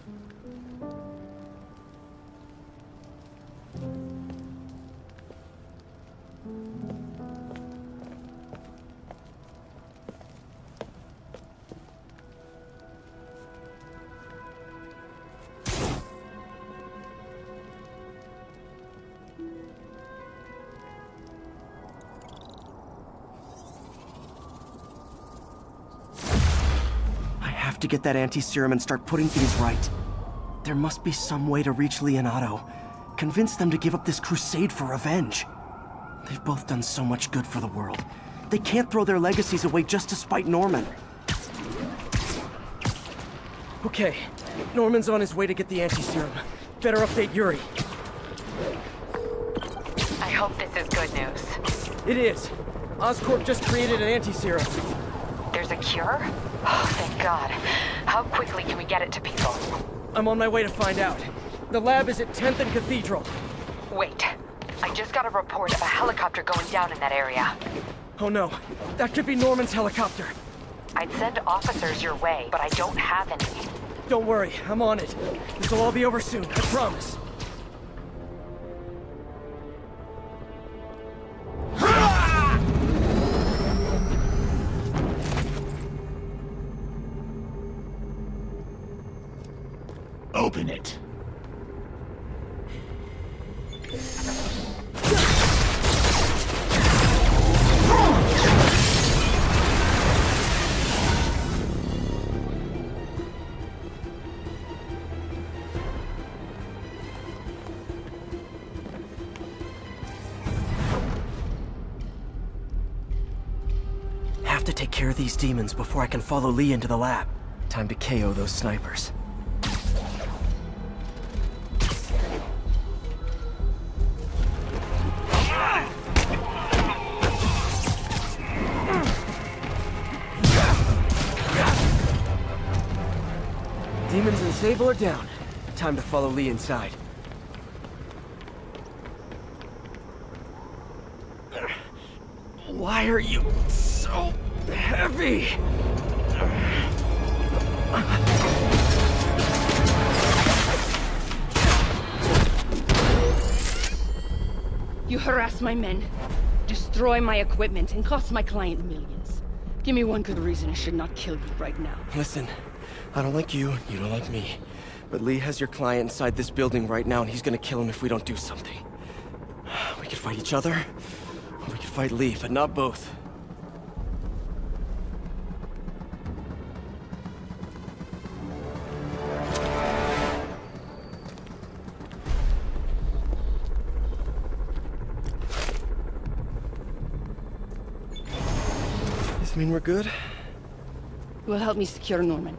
[SPEAKER 2] To get that anti-serum and start putting things right. There must be some way to reach Leonardo. Convince them to give up this crusade for revenge. They've both done so much good for the world. They can't throw their legacies away just to spite Norman. Okay, Norman's on his way to get the anti-serum. Better update Yuri.
[SPEAKER 21] I hope this is good news.
[SPEAKER 2] It is. Oscorp just created an anti-serum.
[SPEAKER 21] There's a cure? Oh, thank God. How quickly can we get it to people?
[SPEAKER 2] I'm on my way to find out. The lab is at 10th and Cathedral.
[SPEAKER 21] Wait. I just got a report of a helicopter going down in that area.
[SPEAKER 2] Oh no. That could be Norman's helicopter.
[SPEAKER 21] I'd send officers your way, but I don't have any.
[SPEAKER 2] Don't worry. I'm on it. This will all be over soon. I promise.
[SPEAKER 8] Open it.
[SPEAKER 2] Have to take care of these demons before I can follow Lee into the lab. Time to KO those snipers. Demons and Sable are down. Time to follow Lee inside. Why are you so heavy?
[SPEAKER 3] You harass my men, destroy my equipment, and cost my client millions. Give me one good reason I should not kill you right now.
[SPEAKER 2] Listen, I don't like you, you don't like me. But Lee has your client inside this building right now, and he's gonna kill him if we don't do something. We could fight each other, or we could fight Lee, but not both. This mean we're good?
[SPEAKER 3] You will help me secure Norman.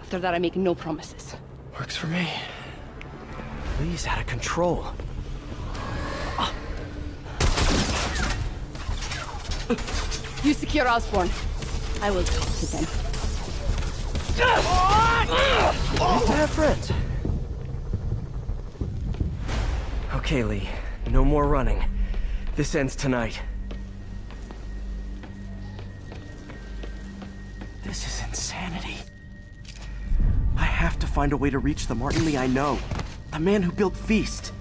[SPEAKER 3] After that, I make no promises.
[SPEAKER 2] Works for me. Lee's out of control.
[SPEAKER 3] You secure Osborn. I will talk to them.
[SPEAKER 2] Nice to have friends. Okay, Lee. No more running. This ends tonight. This is insanity. I have to find a way to reach the Martin Lee I know. The man who built F.E.A.S.T.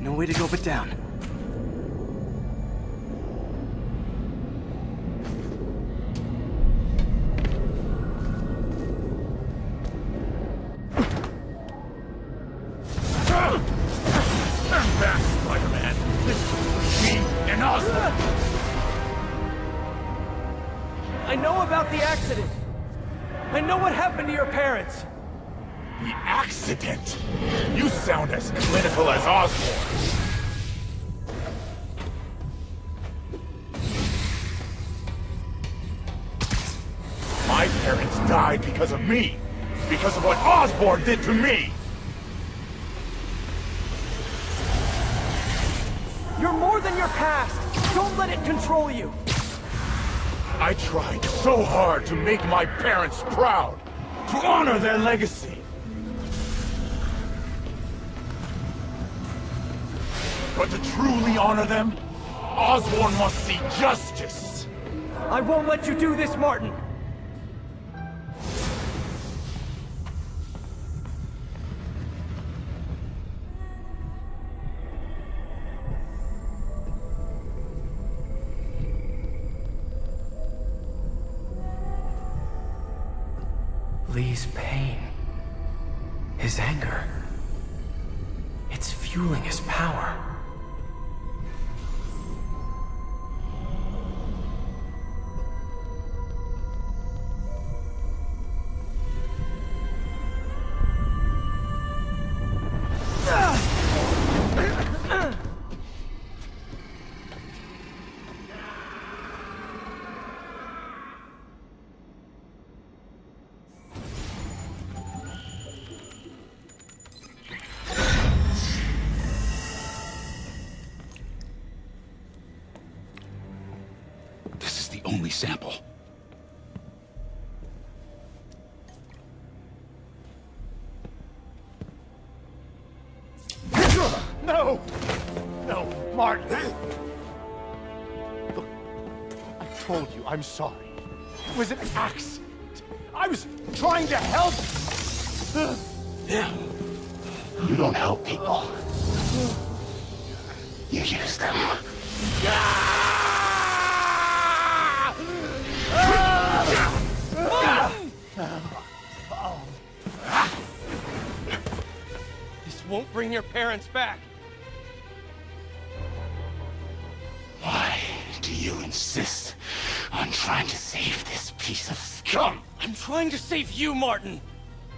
[SPEAKER 2] No way to go but down.
[SPEAKER 8] I'm back, Spider-Man. This is me and Osborn.
[SPEAKER 2] I know about the accident. I know what happened to your parents.
[SPEAKER 4] The accident? You sound as clinical as Osborn. My parents died because of me. Because of what Osborn did to me.
[SPEAKER 23] You're more than your past. Don't let it control you.
[SPEAKER 4] I tried so hard to make my parents proud. To honor their legacy. But to truly honor them, Osborn must see justice.
[SPEAKER 23] I won't let you do this, Martin.
[SPEAKER 2] Lee's pain, his anger, it's fueling his power.
[SPEAKER 13] Only sample.
[SPEAKER 4] No! No, Martin! Look, I told you I'm sorry. It was an accident. I was trying to help.
[SPEAKER 13] You don't help people. You use them.
[SPEAKER 2] This won't bring your parents back.
[SPEAKER 13] Why do you insist on trying to save this piece of scum?
[SPEAKER 2] I'm trying to save you, Martin.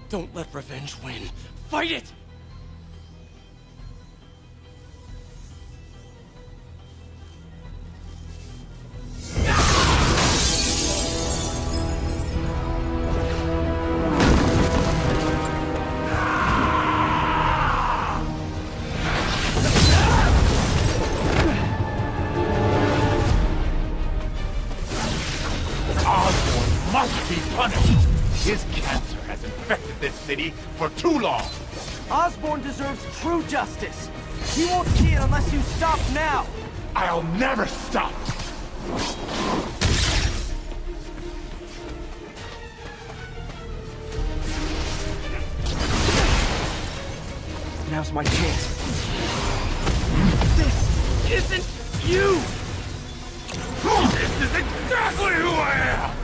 [SPEAKER 2] Don't let revenge win. Fight it!
[SPEAKER 4] His cancer has infected this city for too long.
[SPEAKER 23] Osborn deserves true justice. He won't see it unless you stop now.
[SPEAKER 4] I'll never stop.
[SPEAKER 23] Now's my chance. This isn't you!
[SPEAKER 4] This is exactly who I am!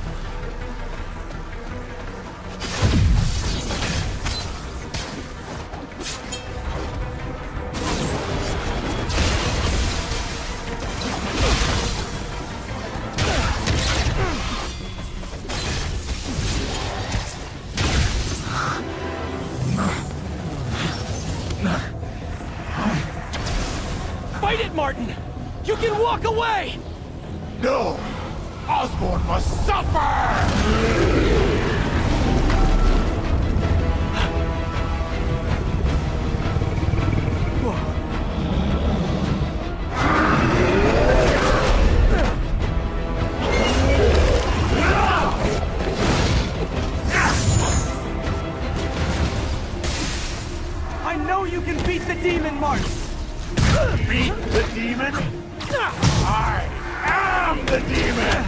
[SPEAKER 2] Fight it, Martin! You can walk away!
[SPEAKER 4] No! Osborn must suffer!
[SPEAKER 23] I know you can beat the demon, Martin!
[SPEAKER 4] Beat the demon? I am the demon!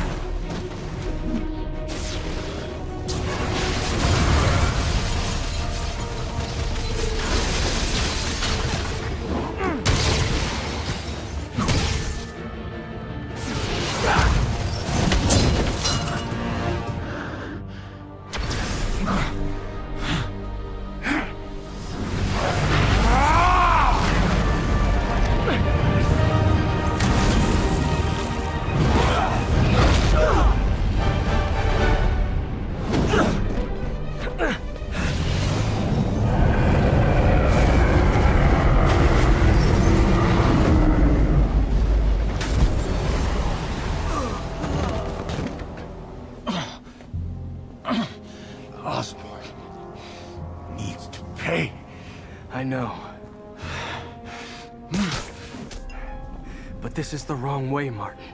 [SPEAKER 2] I know. But this is the wrong way, Martin.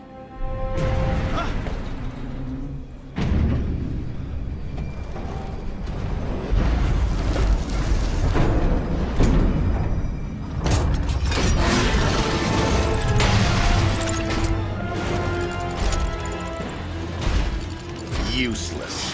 [SPEAKER 13] Useless.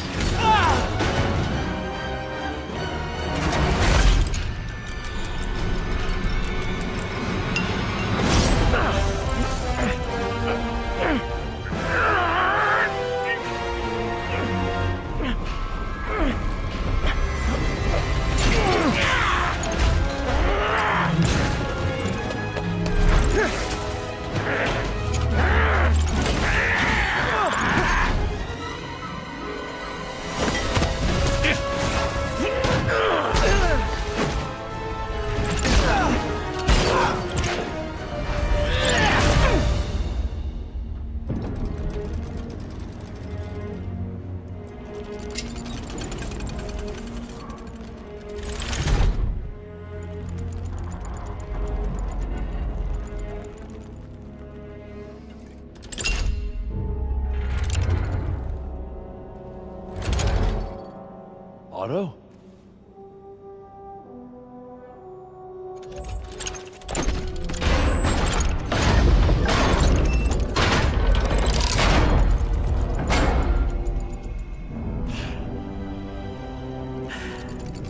[SPEAKER 15] Otto?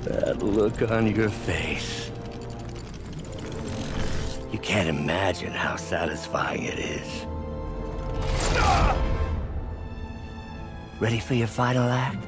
[SPEAKER 13] That look on your face. You can't imagine how satisfying it is. Ready for your final act?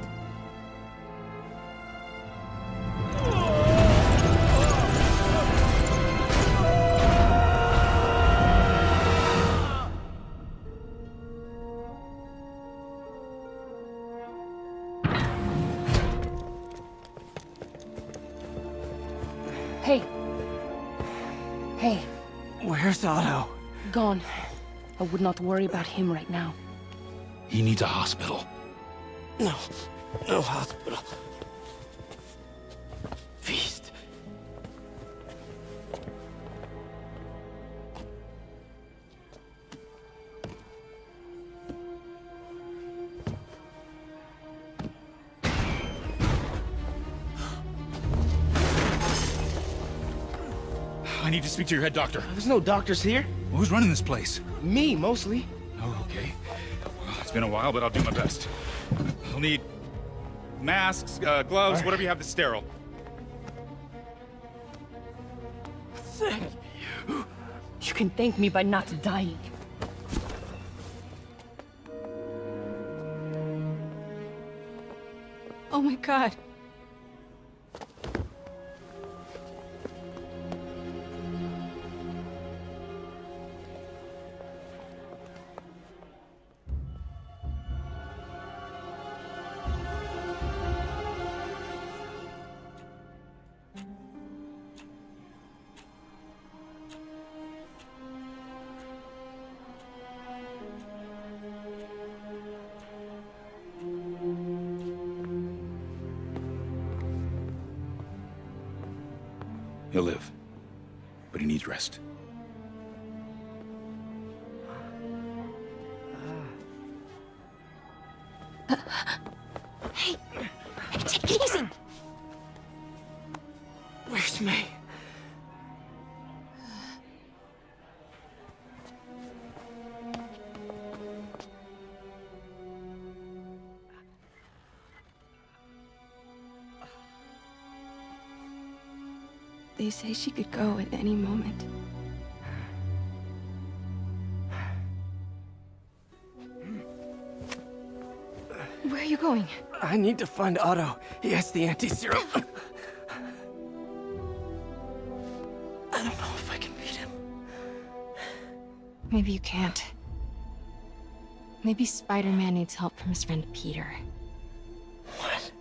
[SPEAKER 3] Hey. Hey.
[SPEAKER 2] Where's Otto?
[SPEAKER 3] Gone. I would not worry about him right now.
[SPEAKER 13] He needs a hospital.
[SPEAKER 2] No. No hospital. Feast.
[SPEAKER 11] I need to speak to your head doctor.
[SPEAKER 2] There's no doctors here.
[SPEAKER 11] Well, who's running this place?
[SPEAKER 2] Me, mostly.
[SPEAKER 11] Oh, okay. Well, it's been a while, but I'll do my best. I'll need masks, gloves,
[SPEAKER 2] right.
[SPEAKER 11] whatever you have that's sterile.
[SPEAKER 3] Thank you. You can thank me by not dying.
[SPEAKER 10] Oh my god.
[SPEAKER 11] He'll live, but he needs rest.
[SPEAKER 10] Hey, take it easy.
[SPEAKER 2] Where's May?
[SPEAKER 10] They say she could go at any moment. Where are you going?
[SPEAKER 2] I need to find Otto. He has the anti-serum. I don't know if I can beat him.
[SPEAKER 10] Maybe you can't. Maybe Spider-Man needs help from his friend Peter.
[SPEAKER 2] What?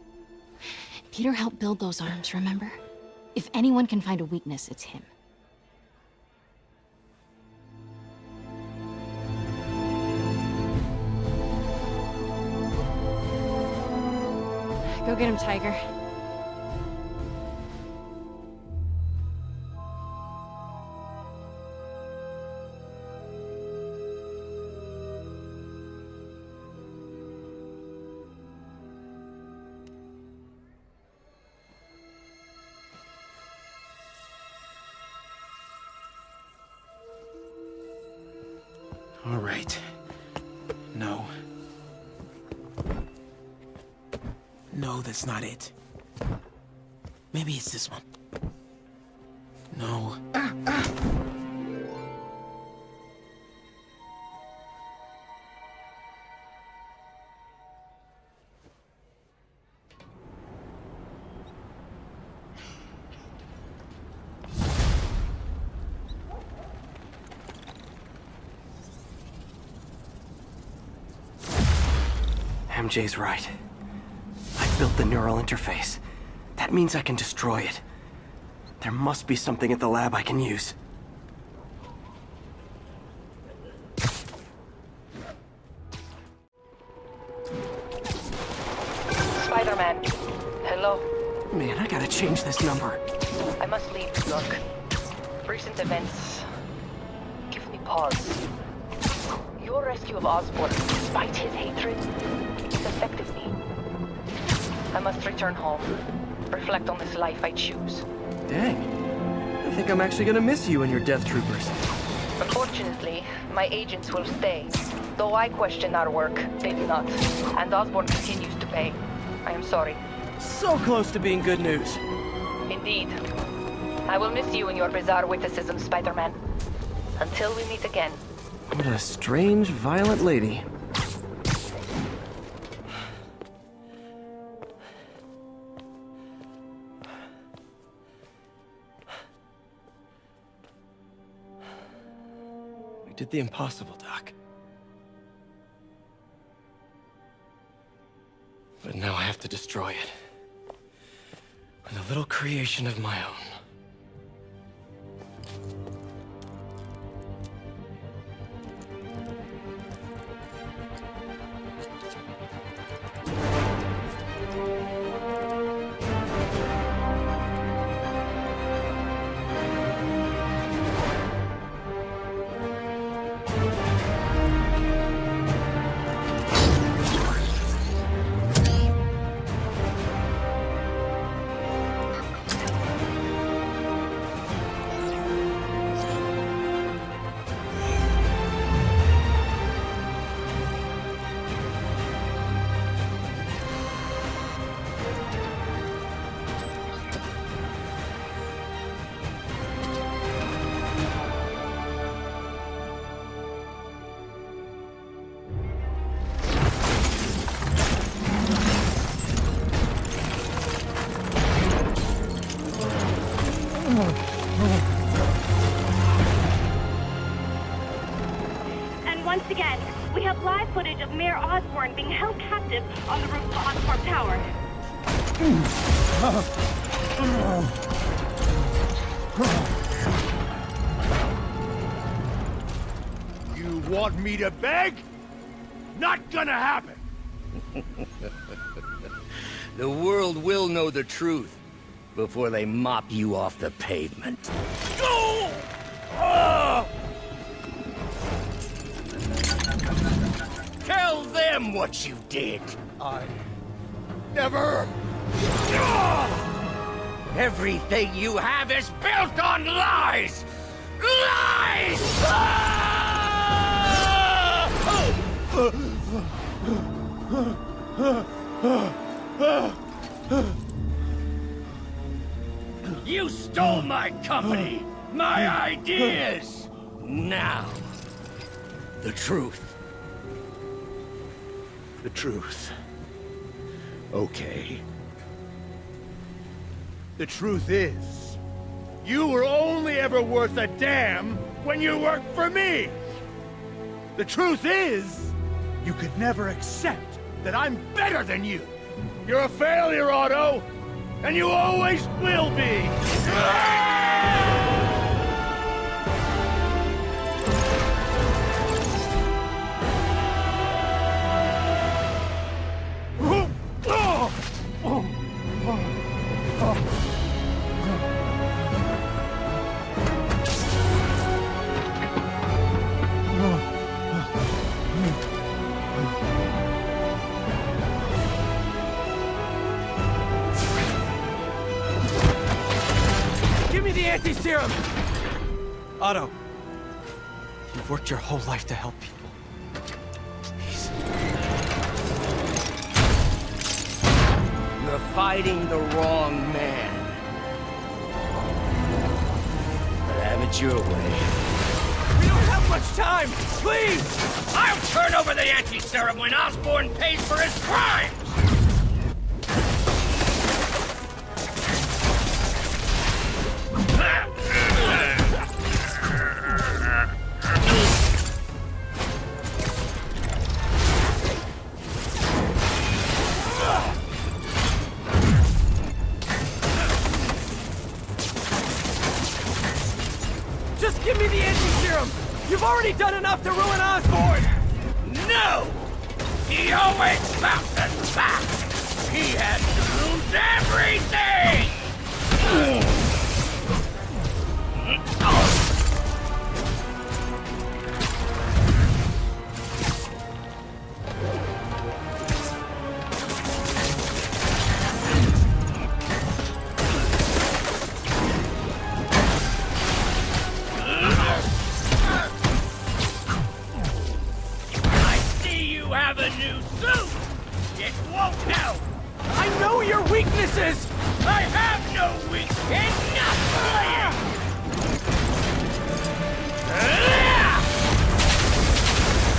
[SPEAKER 10] Peter helped build those arms, remember? If anyone can find a weakness, it's him. Go get him, Tiger.
[SPEAKER 6] All right. No. No, that's not it. Maybe it's this one. No.
[SPEAKER 2] MJ's right. I built the neural interface. That means I can destroy it. There must be something at the lab I can use.
[SPEAKER 21] Spider-Man. Hello.
[SPEAKER 2] Man, I gotta change this number.
[SPEAKER 21] I must leave New York. Recent events give me pause. Your rescue of Osborn, despite his hatred, has affected me. I must return home. Reflect on this life I choose.
[SPEAKER 2] Dang. I think I'm actually gonna miss you and your death troopers.
[SPEAKER 21] Unfortunately, my agents will stay. Though I question our work, they do not. And Osborn continues to pay. I am sorry.
[SPEAKER 2] So close to being good news.
[SPEAKER 21] Indeed. I will miss you and your bizarre witticism, Spider-Man. Until we meet again.
[SPEAKER 2] What a strange, violent lady. We did the impossible, Doc. But now I have to destroy it. With a little creation of my own.
[SPEAKER 16] And once again, we have live footage of Mayor Osborn being held captive on the roof of Osborn Tower.
[SPEAKER 15] You want me to beg? Not gonna happen!
[SPEAKER 8] The world will know the truth before they mop you off the pavement.
[SPEAKER 15] Go!
[SPEAKER 8] Tell them what you did.
[SPEAKER 15] I never...
[SPEAKER 8] Everything you have is built on lies! Lies! You stole my company, my ideas! Now, the truth.
[SPEAKER 15] The truth. Okay. The truth is, you were only ever worth a damn when you worked for me! The truth is, you could never accept that I'm better than you! You're a failure, Otto! And you always will be!
[SPEAKER 2] Give me the anti-serum! Otto, You've worked your whole life to help people. Please.
[SPEAKER 23] You're fighting the wrong man. But have it your way.
[SPEAKER 17] We don't have much time! Please!
[SPEAKER 8] I'll turn over the anti-serum when Osborn pays for his crimes!
[SPEAKER 17] Just give me the anti-serum! You've already done enough to ruin Osborn!
[SPEAKER 8] No! He always bounces back! He has to lose everything! Have a new suit! It won't help!
[SPEAKER 17] I know your weaknesses!
[SPEAKER 8] I have no weakness! Enough!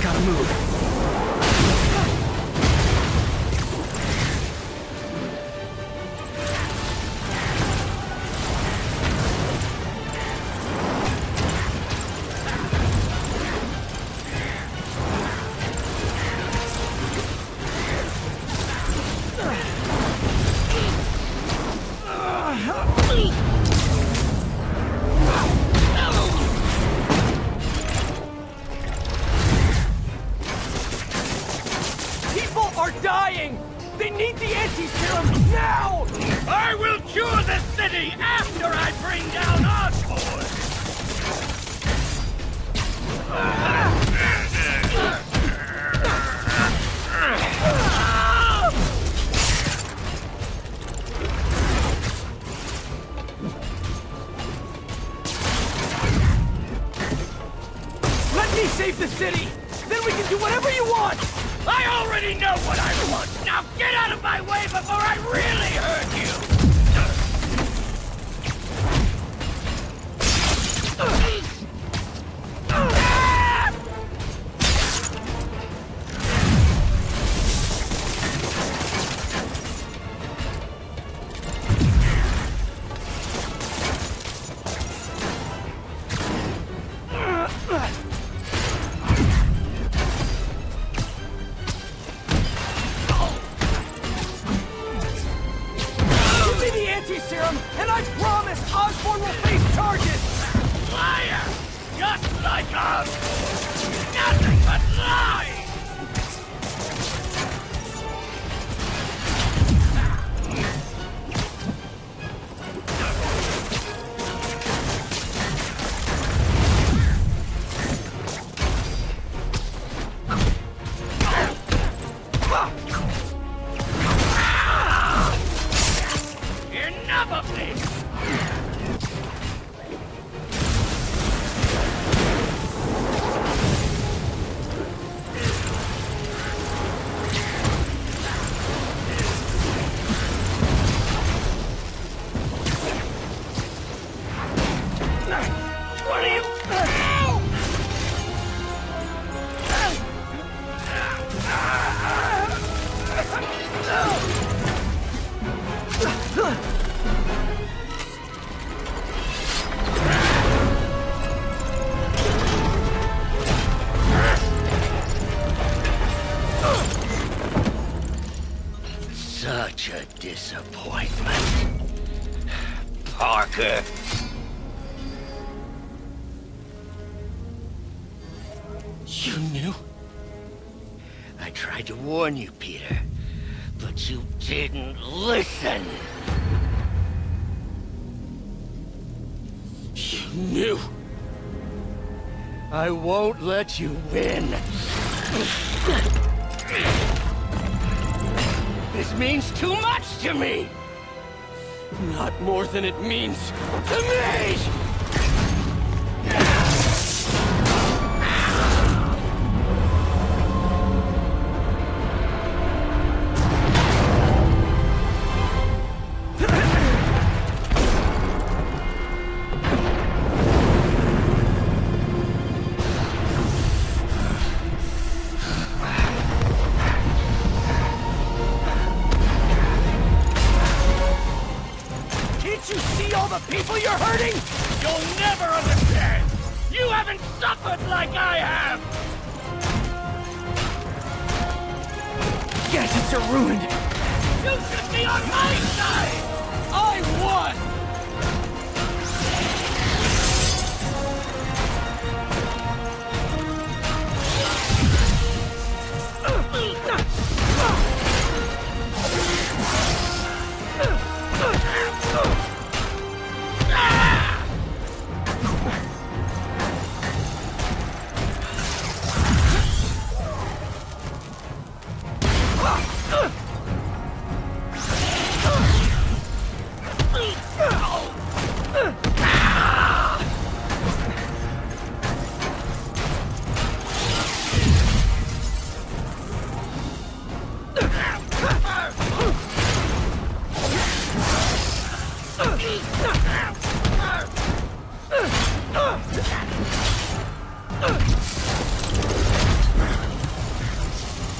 [SPEAKER 17] Gotta move. Dying! They need the anti-serum now!
[SPEAKER 8] I will cure the city after I bring down Osborn!
[SPEAKER 17] Let me save the city! Then we can do whatever you want!
[SPEAKER 8] I already know what I want! Now get out of my way before I really hurt you!
[SPEAKER 17] Serum, and I promise Osborn will face charges!
[SPEAKER 8] Liar! Just like Osborn! Nothing but lies! Enough of this! What are you... Such a disappointment. Parker. You knew? I tried to warn you, Peter, but you didn't listen. You knew. I won't let you win. This means too much to me! Not more than it means to me! You'll never understand! You haven't suffered like I have!
[SPEAKER 2] Gadgets are ruined!
[SPEAKER 8] You should be on my side! I won!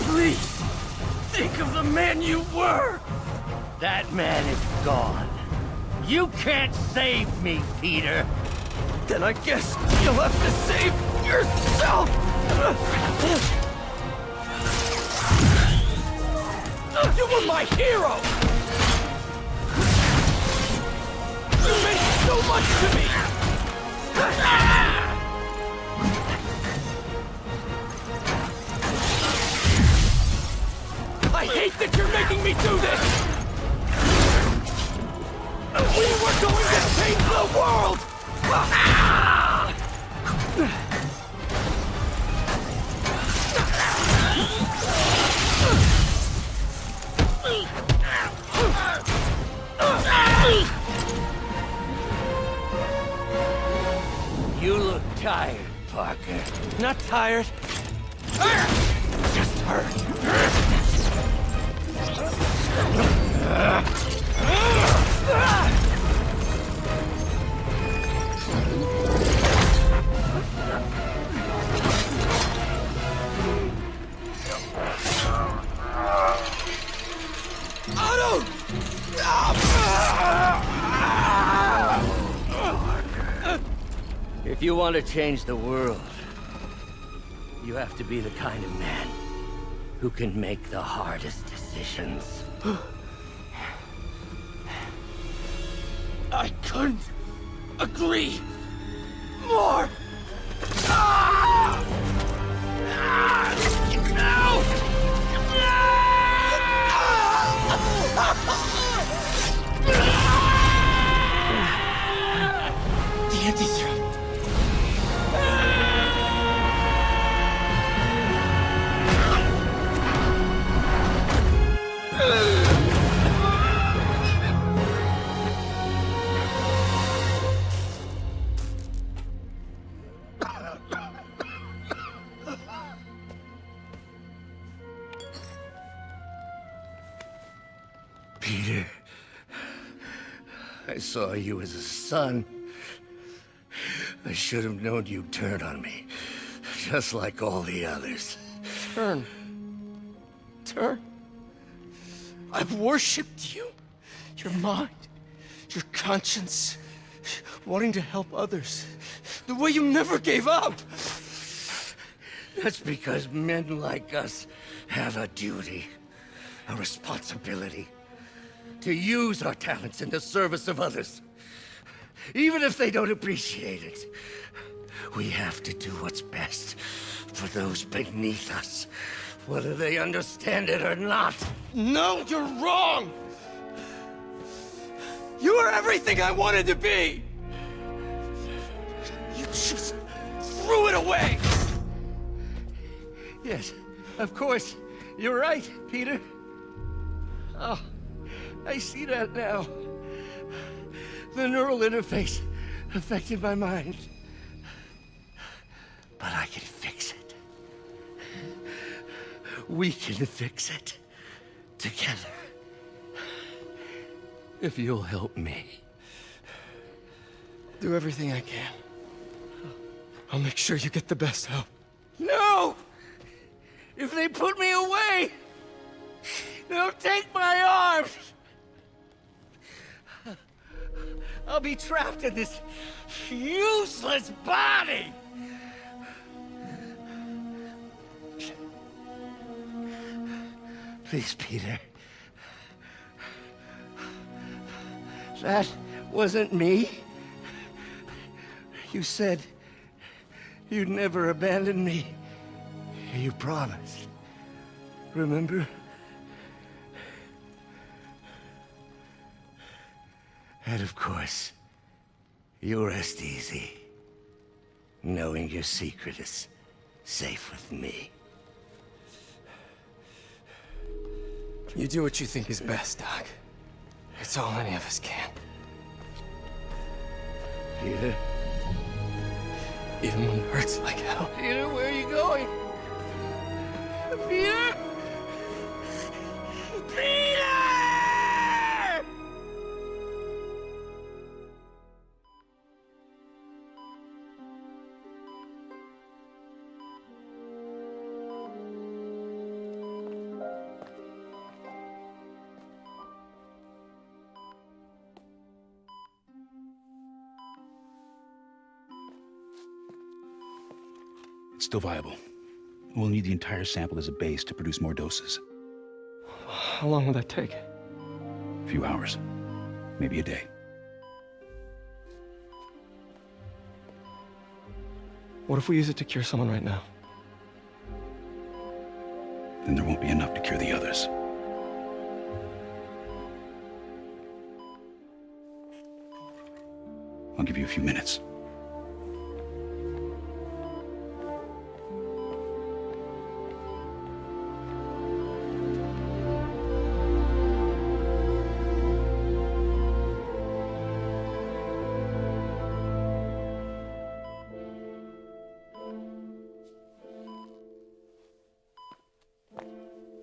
[SPEAKER 8] Please, think of the man you were! That man is gone. You can't save me, Peter.
[SPEAKER 2] Then I guess you'll have to save yourself! You were my hero! You meant so much to me! I hate that you're making me do this! We were going to change the world!
[SPEAKER 8] You look tired, Parker.
[SPEAKER 2] Not tired. Just hurt. Otto!
[SPEAKER 8] If you want to change the world, you have to be the kind of man who can make the hardest decisions.
[SPEAKER 2] I couldn't agree more! No! The anti-serum.
[SPEAKER 8] Peter, I saw you as a son. I should have known you'd turn on me, just like all the others.
[SPEAKER 2] Turn. I've worshipped you. Your mind, your conscience, wanting to help others. The way you never gave up.
[SPEAKER 8] That's because men like us have a duty, a responsibility, to use our talents in the service of others. Even if they don't appreciate it, we have to do what's best for those beneath us, whether they understand it or not.
[SPEAKER 2] No, you're wrong! You are everything I wanted to be! You just threw it away!
[SPEAKER 8] Yes, of course. You're right, Peter. Oh, I see that now. The neural interface affected my mind. But I can fix it. We can fix it. Together. If you'll help me.
[SPEAKER 2] Do everything I can. I'll make sure you get the best help.
[SPEAKER 8] No! If they put me away, they'll take my arms! I'll be trapped in this
[SPEAKER 15] useless body! Please, Peter. That wasn't me. You said you'd never abandon me. You promised. Remember? And of course, you'll rest easy, knowing your secret is safe with me.
[SPEAKER 2] You do what you think is best, Doc. It's all any of us can.
[SPEAKER 15] Peter?
[SPEAKER 2] Even when it hurts like hell.
[SPEAKER 15] Peter, where are you going? Peter? Peter!
[SPEAKER 5] It's still viable. We'll need the entire sample as a base to produce more doses.
[SPEAKER 2] How long will that take?
[SPEAKER 5] A few hours. Maybe a day.
[SPEAKER 2] What if we use it to cure someone right now?
[SPEAKER 5] Then there won't be enough to cure the others. I'll give you a few minutes.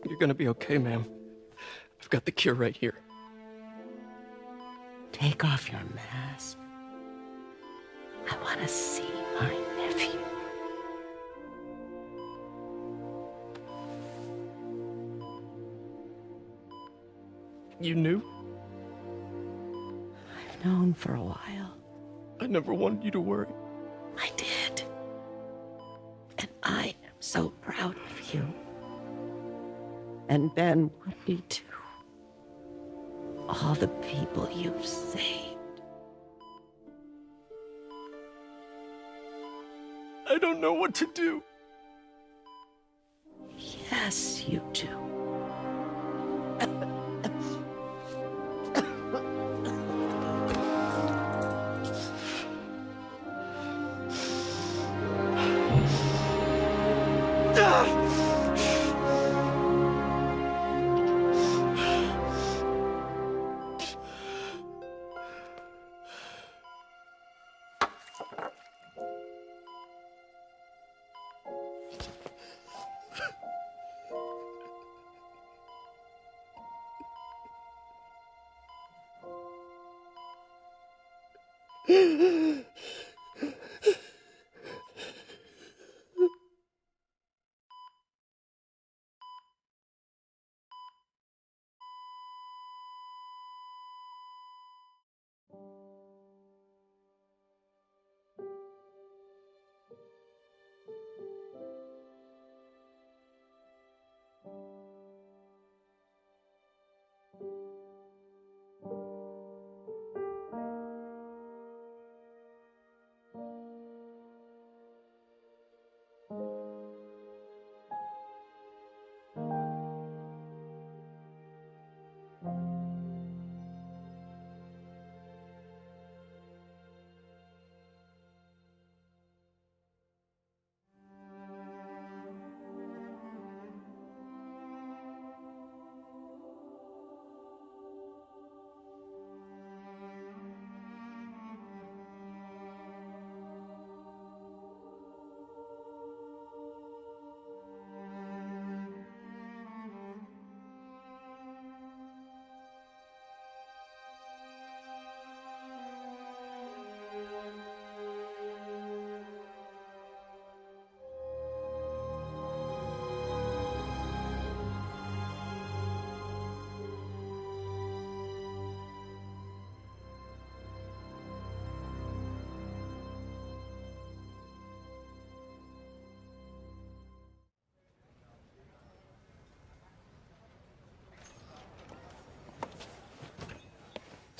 [SPEAKER 2] You're gonna be okay, ma'am. I've got the cure right here.
[SPEAKER 12] Take off your mask. I want to see my nephew.
[SPEAKER 2] You knew?
[SPEAKER 12] I've known for a while.
[SPEAKER 2] I never wanted you to worry.
[SPEAKER 12] I did. And I am so proud of you. And Ben would be too. All the people you've saved.
[SPEAKER 2] I don't know what to do.
[SPEAKER 12] Yes, you do.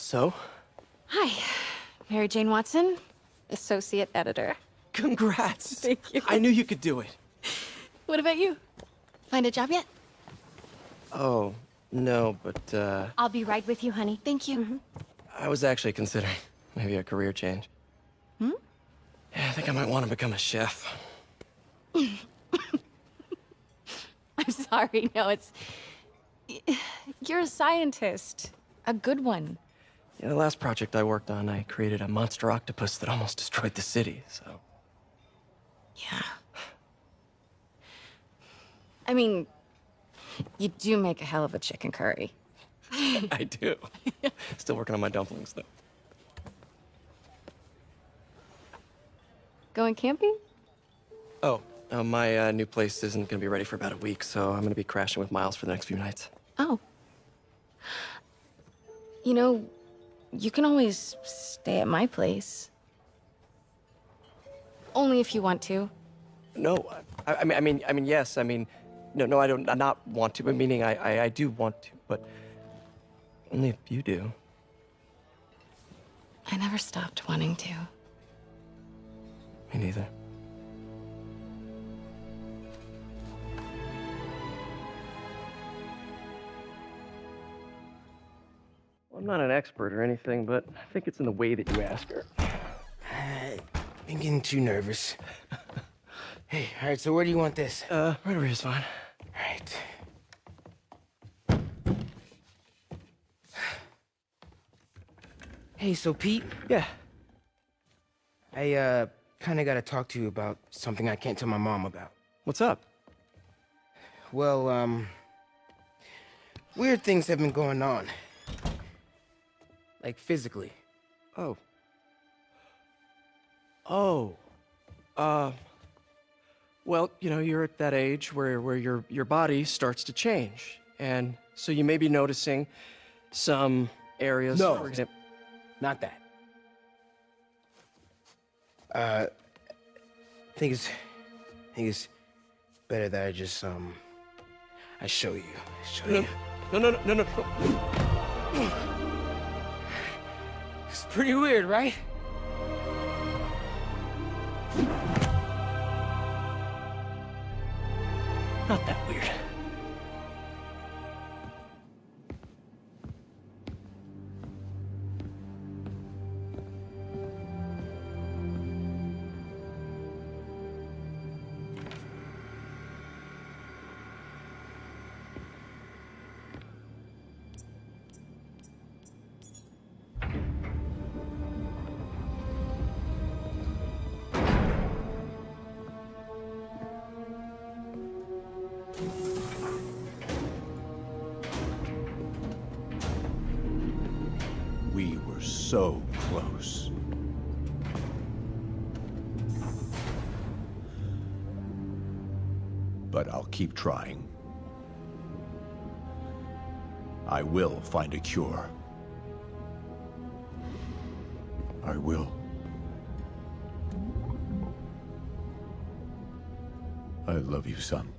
[SPEAKER 2] So?
[SPEAKER 10] Hi, Mary Jane Watson, associate editor.
[SPEAKER 2] Congrats!
[SPEAKER 10] Thank you.
[SPEAKER 2] I knew you could do it.
[SPEAKER 10] What about you? Find a job yet?
[SPEAKER 2] Oh, no, but,
[SPEAKER 22] I'll be right with you, honey.
[SPEAKER 10] Thank you.
[SPEAKER 2] I was actually considering maybe a career change.
[SPEAKER 10] Hmm?
[SPEAKER 2] Yeah, I think I might want to become a chef.
[SPEAKER 22] I'm sorry, no, it's...
[SPEAKER 10] You're a scientist. A good one.
[SPEAKER 2] Yeah, the last project I worked on, I created a monster octopus that almost destroyed the city, so...
[SPEAKER 10] Yeah. I mean, you do make a hell of a chicken curry.
[SPEAKER 2] I do. Still working on my dumplings, though.
[SPEAKER 10] Going camping?
[SPEAKER 2] Oh, my new place isn't gonna be ready for about a week, so I'm gonna be crashing with Miles for the next few nights.
[SPEAKER 10] Oh. You know, you can always stay at my place. Only if you want to.
[SPEAKER 2] No, I mean, yes, no, I don't, not want to, but meaning I do want to, but only if you do.
[SPEAKER 10] I never stopped wanting to.
[SPEAKER 2] Me neither. I'm not an expert or anything, but I think it's in the way that you ask her.
[SPEAKER 6] I'm getting too nervous. Hey, all right, so where do you want this?
[SPEAKER 2] Right over here is fine.
[SPEAKER 6] All right. Hey, so Pete?
[SPEAKER 2] Yeah?
[SPEAKER 6] I, kinda gotta talk to you about something I can't tell my mom about.
[SPEAKER 2] What's up?
[SPEAKER 6] Well, weird things have been going on. Like, physically.
[SPEAKER 2] Oh. Well, you know, you're at that age where your body starts to change. And so you may be noticing some areas,
[SPEAKER 6] No.
[SPEAKER 2] for example.
[SPEAKER 6] Not that. I think it's better that I just, I show you.
[SPEAKER 2] No.
[SPEAKER 6] It's pretty weird, right?
[SPEAKER 2] Not that weird.
[SPEAKER 4] We were so close. But I'll keep trying. I will find a cure. I will. I love you, son.